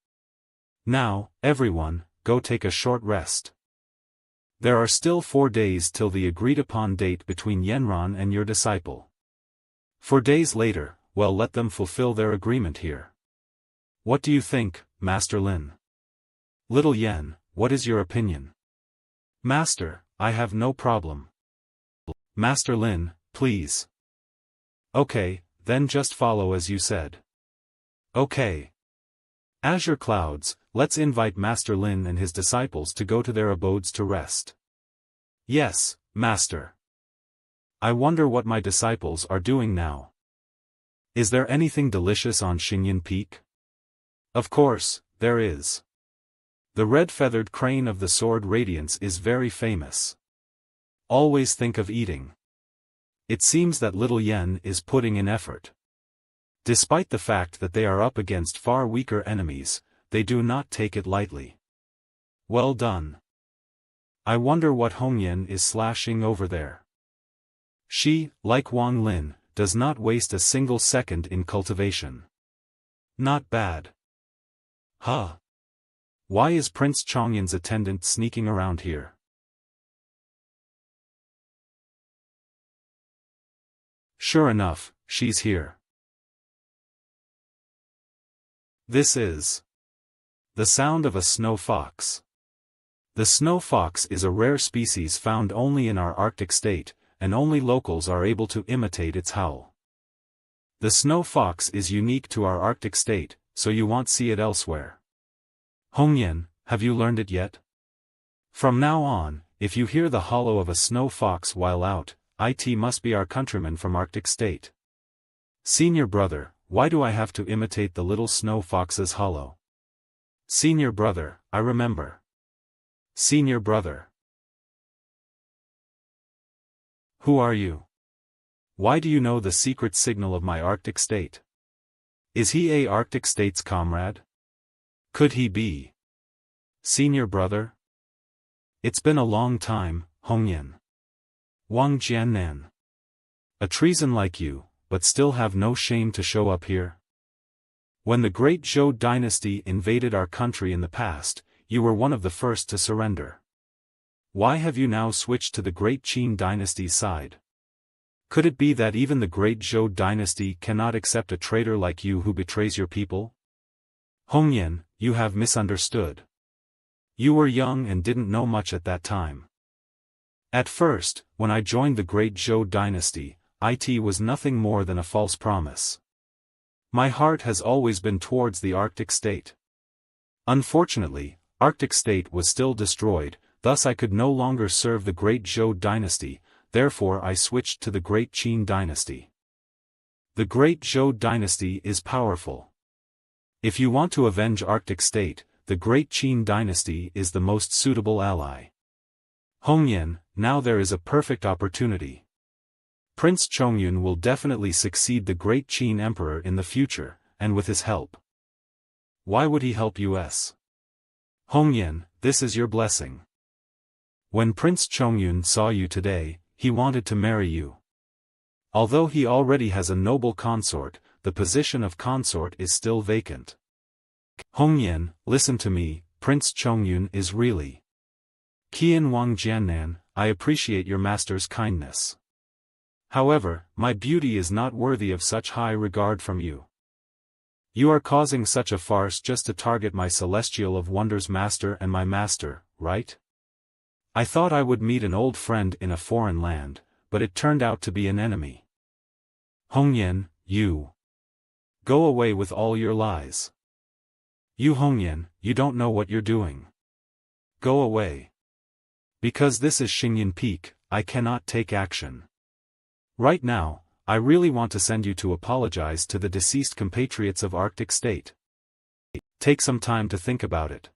Now, everyone, go take a short rest. There are still 4 days till the agreed-upon date between Yanran and your disciple. 4 days later, well, let them fulfill their agreement here. What do you think, Master Lin? Little Yen, what is your opinion? Master, I have no problem. Master Lin, please. Okay, then just follow as you said. Okay. Azure Clouds, let's invite Master Lin and his disciples to go to their abodes to rest. Yes, Master. I wonder what my disciples are doing now. Is there anything delicious on Xingyan Peak? Of course, there is. The red-feathered crane of the Sword Radiance is very famous. Always think of eating. It seems that Little Yen is putting in effort. Despite the fact that they are up against far weaker enemies, they do not take it lightly. Well done. I wonder what Hongyan is slashing over there. She, like Wang Lin, does not waste a single second in cultivation. Not bad. Huh. Why is Prince Chongyan's attendant sneaking around here? Sure enough, she's here. This is the sound of a snow fox. The snow fox is a rare species found only in our Arctic state, and only locals are able to imitate its howl. The snow fox is unique to our Arctic state, so you won't see it elsewhere. Hongyan, have you learned it yet? From now on, if you hear the hollow of a snow fox while out, it must be our countryman from Arctic state. Senior brother, why do I have to imitate the little snow fox's hollow? Senior brother, I remember. Senior brother. Who are you? Why do you know the secret signal of my Arctic state? Is he a Arctic state's comrade? Could he be? Senior brother? It's been a long time, Hongyan. Wang Jiannan. A treason like you, but still have no shame to show up here? When the great Zhou dynasty invaded our country in the past, you were one of the first to surrender. Why have you now switched to the great Qin dynasty's side? Could it be that even the great Zhou dynasty cannot accept a traitor like you who betrays your people? Hongyan, you have misunderstood. You were young and didn't know much at that time. At first, when I joined the great Zhou dynasty, it was nothing more than a false promise. My heart has always been towards the Arctic state. Unfortunately, Arctic state was still destroyed, thus I could no longer serve the great Zhou dynasty, therefore I switched to the great Qin dynasty. The great Zhou dynasty is powerful. If you want to avenge Arctic state, the great Qin dynasty is the most suitable ally. Hongyan, now there is a perfect opportunity. Prince Chongyun will definitely succeed the great Qin emperor in the future, and with his help. Why would he help us? Hongyan, this is your blessing. When Prince Chongyun saw you today, he wanted to marry you. Although he already has a noble consort, the position of consort is still vacant. Hongyan, listen to me, Prince Chongyun is really. Qian Wang Jiannan, I appreciate your master's kindness. However, my beauty is not worthy of such high regard from you. You are causing such a farce just to target my celestial of wonders master and my master, right? I thought I would meet an old friend in a foreign land, but it turned out to be an enemy. Hongyan, you. Go away with all your lies. You Hongyan, you don't know what you're doing. Go away. Because this is Xingyan Peak, I cannot take action. Right now, I really want to send you to apologize to the deceased compatriots of Arctic state. Take some time to think about it.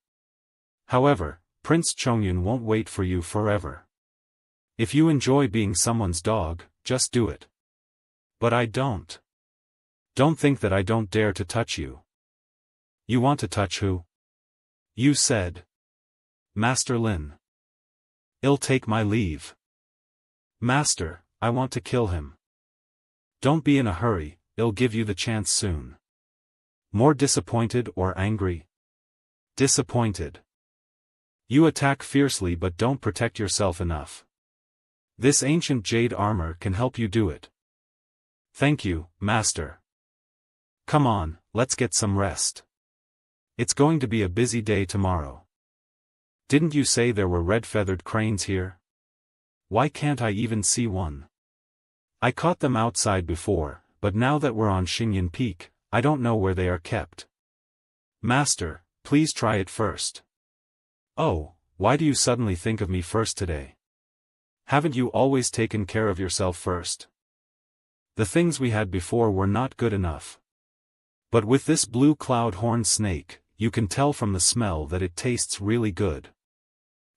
However, Prince Chongyun won't wait for you forever. If you enjoy being someone's dog, just do it. But I don't. Don't think that I don't dare to touch you. You want to touch who? You said. Master Lin. I'll take my leave. Master, I want to kill him. Don't be in a hurry, I'll give you the chance soon. More disappointed or angry? Disappointed. You attack fiercely but don't protect yourself enough. This ancient jade armor can help you do it. Thank you, Master. Come on, let's get some rest. It's going to be a busy day tomorrow. Didn't you say there were red-feathered cranes here? Why can't I even see one? I caught them outside before, but now that we're on Xingyan Peak, I don't know where they are kept. Master, please try it first. Oh, why do you suddenly think of me first today? Haven't you always taken care of yourself first? The things we had before were not good enough. But with this blue cloud horn snake, you can tell from the smell that it tastes really good.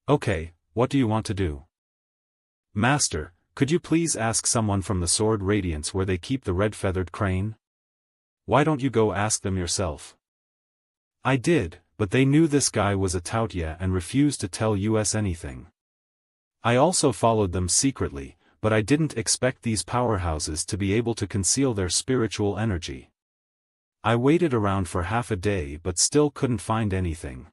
Okay, what do you want to do? Master, could you please ask someone from the Sword Radiance where they keep the red-feathered crane? Why don't you go ask them yourself? I did, but they knew this guy was a Taotia and refused to tell us anything. I also followed them secretly, but I didn't expect these powerhouses to be able to conceal their spiritual energy. I waited around for half a day but still couldn't find anything.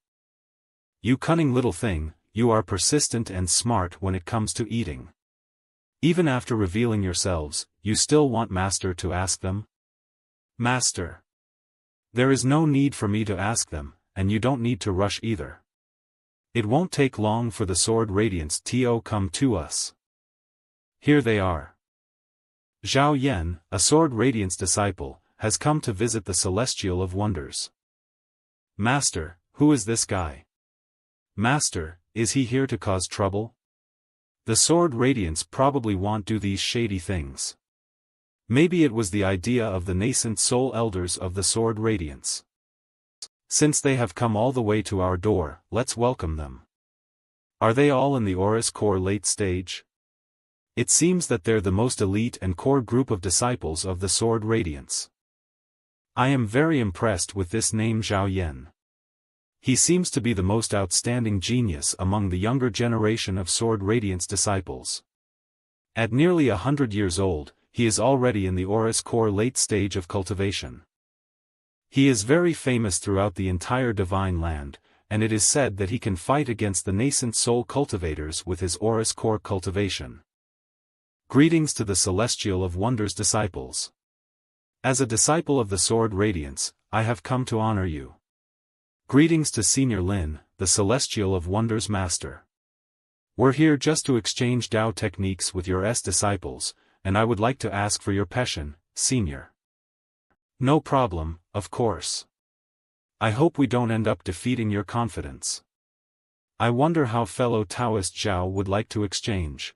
You cunning little thing, you are persistent and smart when it comes to eating. Even after revealing yourselves, you still want Master to ask them? Master. There is no need for me to ask them, and you don't need to rush either. It won't take long for the Sword Radiance to come to us. Here they are. Zhao Yan, a Sword Radiance disciple, has come to visit the Celestial of Wonders. Master, who is this guy? Master, is he here to cause trouble? The Sword Radiance probably won't do these shady things. Maybe it was the idea of the nascent soul elders of the Sword Radiance. Since they have come all the way to our door, let's welcome them. Are they all in the Aurus Core late stage? It seems that they're the most elite and core group of disciples of the Sword Radiance. I am very impressed with this name Zhao Yan. He seems to be the most outstanding genius among the younger generation of Sword Radiance disciples. At nearly 100 years old, he is already in the Aurus Core late stage of cultivation. He is very famous throughout the entire Divine Land, and it is said that he can fight against the nascent soul cultivators with his Aurus Core cultivation. Greetings to the Celestial of Wonders disciples. As a disciple of the Sword Radiance, I have come to honor you. Greetings to Senior Lin, the Celestial of Wonders Master. We're here just to exchange Dao techniques with your disciples, and I would like to ask for your passion, Senior. No problem, of course. I hope we don't end up defeating your confidence. I wonder how fellow Taoist Zhao would like to exchange.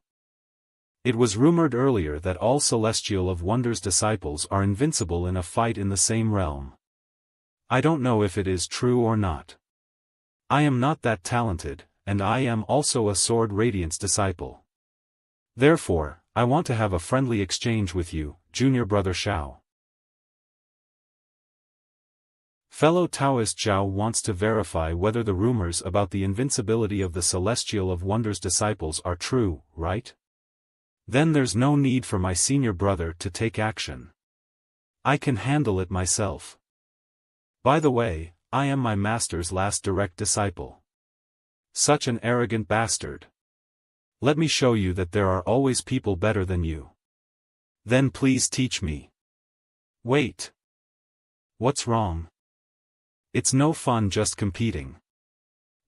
It was rumored earlier that all Celestial of Wonders disciples are invincible in a fight in the same realm. I don't know if it is true or not. I am not that talented, and I am also a Sword Radiance disciple. Therefore, I want to have a friendly exchange with you, Junior Brother Xiao. Fellow Taoist Zhao wants to verify whether the rumors about the invincibility of the Celestial of Wonders disciples are true, right? Then there's no need for my senior brother to take action. I can handle it myself. By the way, I am my master's last direct disciple. Such an arrogant bastard. Let me show you that there are always people better than you. Then please teach me. Wait. What's wrong? It's no fun just competing.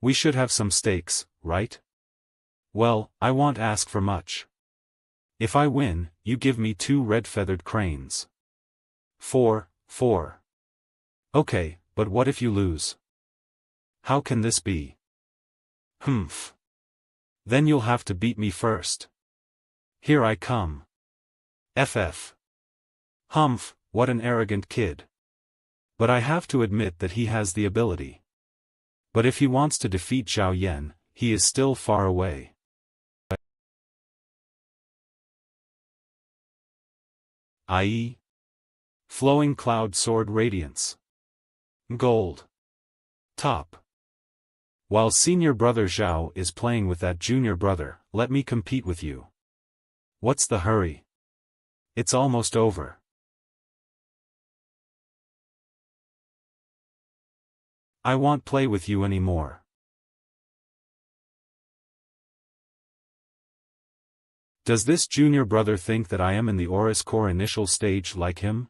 We should have some stakes, right? Well, I won't ask for much. If I win, you give me 2 red-feathered cranes. 4. Okay, but what if you lose? How can this be? Humph. Then you'll have to beat me first. Here I come. FF. Humph, what an arrogant kid. But I have to admit that he has the ability. But if he wants to defeat Zhao Yan, he is still far away. I.e. Flowing Cloud Sword Radiance. Gold. Top. While Senior Brother Zhao is playing with that Junior Brother, let me compete with you. What's the hurry? It's almost over. I won't play with you anymore. Does this Junior Brother think that I am in the Aurus Core initial stage like him?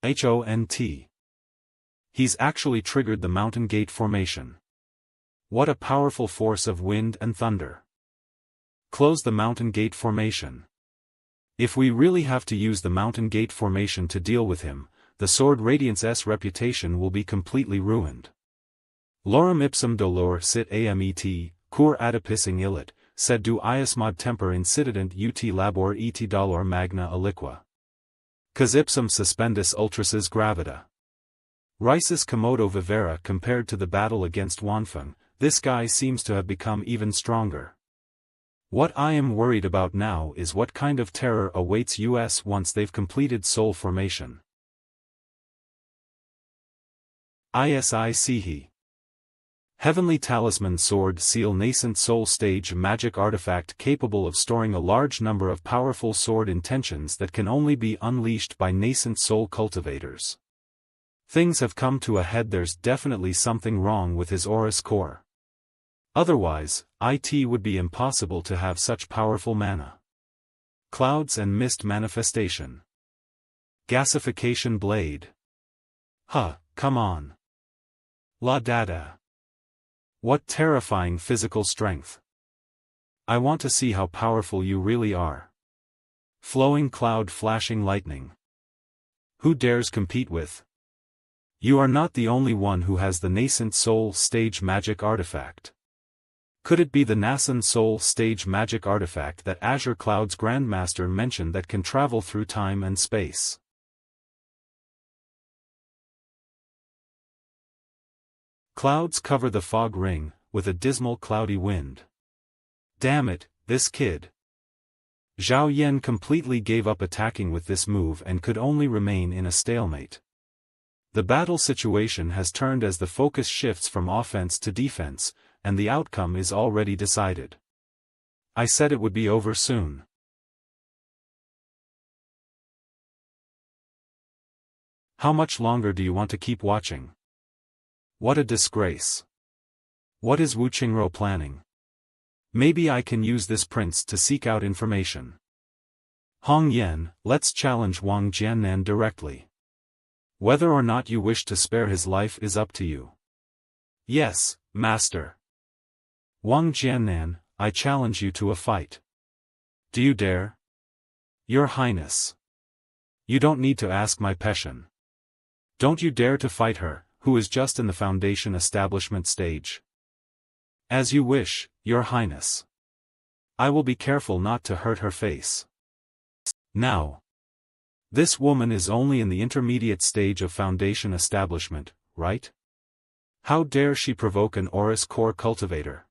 HONT. He's actually triggered the Mountain Gate formation. What a powerful force of wind and thunder. Close the Mountain Gate formation. If we really have to use the Mountain Gate formation to deal with him, the Sword Radiance's reputation will be completely ruined. Lorem ipsum dolor sit amet, cur adipissing illit, sed du ius mod temper incident ut labor et dolor magna aliqua. Cos ipsum suspendus ultrasis gravita. Risus commodo vivera. Compared to the battle against Wanfeng, this guy seems to have become even stronger. What I am worried about now is what kind of terror awaits us once they've completed soul formation. ISICE. Heavenly Talisman Sword Seal Nascent Soul Stage Magic Artifact capable of storing a large number of powerful sword intentions that can only be unleashed by nascent soul cultivators. Things have come to a head. There's definitely something wrong with his Aurus Core. Otherwise, it would be impossible to have such powerful mana. Clouds and Mist Manifestation. Gasification Blade. Huh, come on. La Dada. What terrifying physical strength. I want to see how powerful you really are. Flowing Cloud Flashing Lightning. Who dares compete with? You are not the only one who has the Nascent Soul Stage Magic Artifact. Could it be the Nascent Soul Stage Magic Artifact that Azure Cloud's Grandmaster mentioned that can travel through time and space? Clouds cover the fog ring, with a dismal cloudy wind. Damn it, this kid. Zhao Yan completely gave up attacking with this move and could only remain in a stalemate. The battle situation has turned as the focus shifts from offense to defense, and the outcome is already decided. I said it would be over soon. How much longer do you want to keep watching? What a disgrace. What is Wu Qingro planning? Maybe I can use this prince to seek out information. Hong Yan, let's challenge Wang Jiannan directly. Whether or not you wish to spare his life is up to you. Yes, master. Wang Jiannan, I challenge you to a fight. Do you dare? Your Highness. You don't need to ask my passion. Don't you dare to fight her, who is just in the foundation establishment stage. As you wish, Your Highness. I will be careful not to hurt her face. Now. This woman is only in the intermediate stage of foundation establishment, right? How dare she provoke an Aurous core cultivator?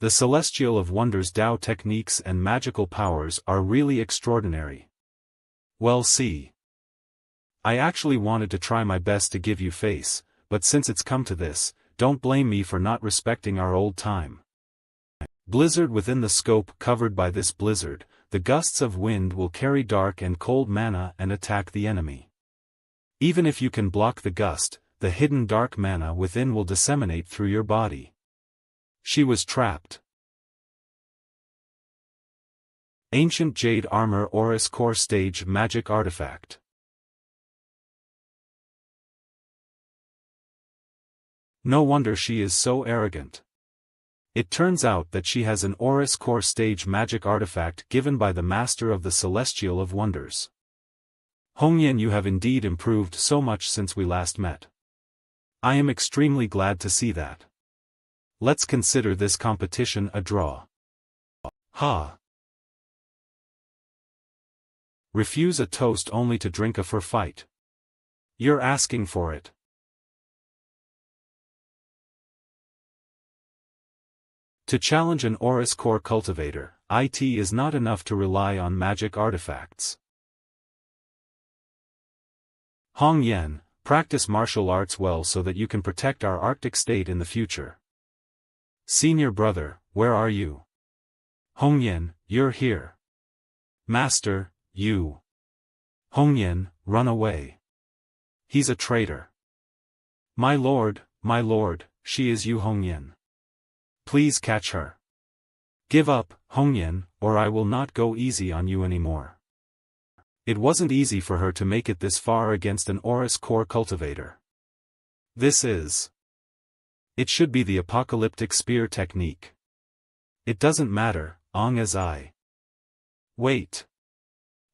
The Celestial of Wonders Dao techniques and magical powers are really extraordinary. Well, see. I actually wanted to try my best to give you face, but since it's come to this, don't blame me for not respecting our old time. Blizzard within the scope covered by this blizzard, the gusts of wind will carry dark and cold mana and attack the enemy. Even if you can block the gust, the hidden dark mana within will disseminate through your body. She was trapped. Ancient Jade Armor Aurous Core Stage Magic Artifact. No wonder she is so arrogant. It turns out that she has an Aurous Core Stage magic artifact given by the Master of the Celestial of Wonders. Hongyan, you have indeed improved so much since we last met. I am extremely glad to see that. Let's consider this competition a draw. Ha! Refuse a toast only to drink a for fight. You're asking for it. To challenge an Aurous Core cultivator, it is not enough to rely on magic artifacts. Hong Yan, practice martial arts well so that you can protect our Arctic state in the future. Senior brother, where are you? Hong Yan, you're here. Master, you. Hong Yan, run away. He's a traitor. My lord, she is you Hong Yan. Please catch her. Give up, Hong Yan, or I will not go easy on you anymore. It wasn't easy for her to make it this far against an Aurous Core cultivator. It should be the apocalyptic spear technique. It doesn't matter, long as I. Wait.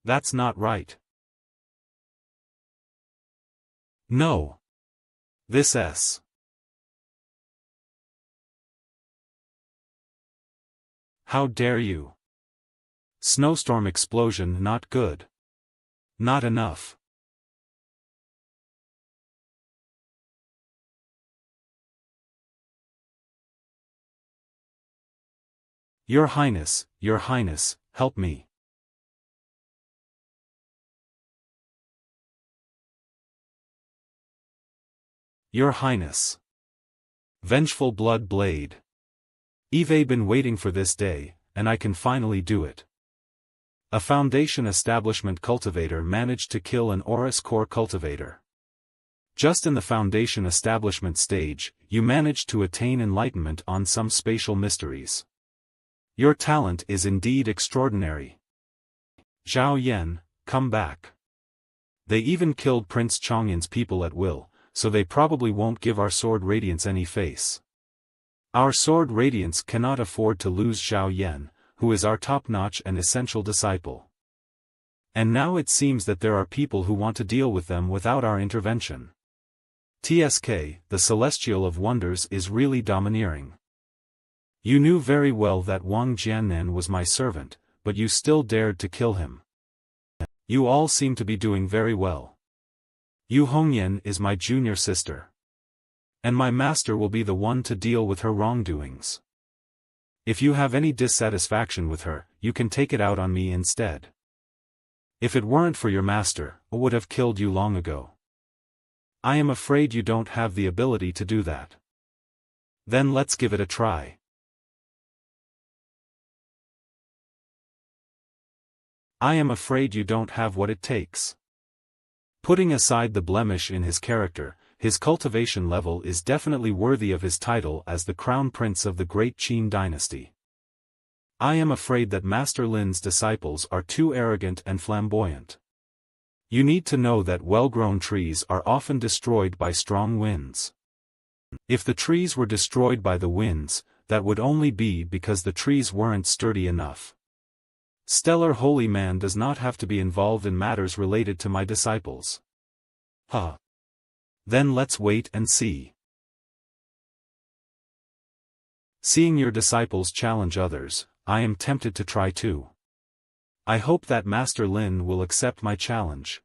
That's not right. No. This S. How dare you? Snowstorm explosion not good. Not enough. Your Highness, help me. Your Highness. Vengeful Blood Blade. I've been waiting for this day, and I can finally do it. A foundation establishment cultivator managed to kill an Aurous Core cultivator. Just in the foundation establishment stage, you managed to attain enlightenment on some spatial mysteries. Your talent is indeed extraordinary. Zhao Yan, come back. They even killed Prince Chongyan's people at will, so they probably won't give our Sword Radiance any face. Our Sword Radiance cannot afford to lose Zhao Yan, who is our top-notch and essential disciple. And now it seems that there are people who want to deal with them without our intervention. TSK, the Celestial of Wonders, is really domineering. You knew very well that Wang Jiannan was my servant, but you still dared to kill him. You all seem to be doing very well. Yu Hongyan is my junior sister. And my master will be the one to deal with her wrongdoings. If you have any dissatisfaction with her, you can take it out on me instead. If it weren't for your master, I would have killed you long ago. I am afraid you don't have the ability to do that. Then let's give it a try. I am afraid you don't have what it takes. Putting aside the blemish in his character, his cultivation level is definitely worthy of his title as the Crown Prince of the Great Qin dynasty. I am afraid that Master Lin's disciples are too arrogant and flamboyant. You need to know that well-grown trees are often destroyed by strong winds. If the trees were destroyed by the winds, that would only be because the trees weren't sturdy enough. Stellar Holy Man does not have to be involved in matters related to my disciples. Huh. Then let's wait and see. Seeing your disciples challenge others, I am tempted to try too. I hope that Master Lin will accept my challenge.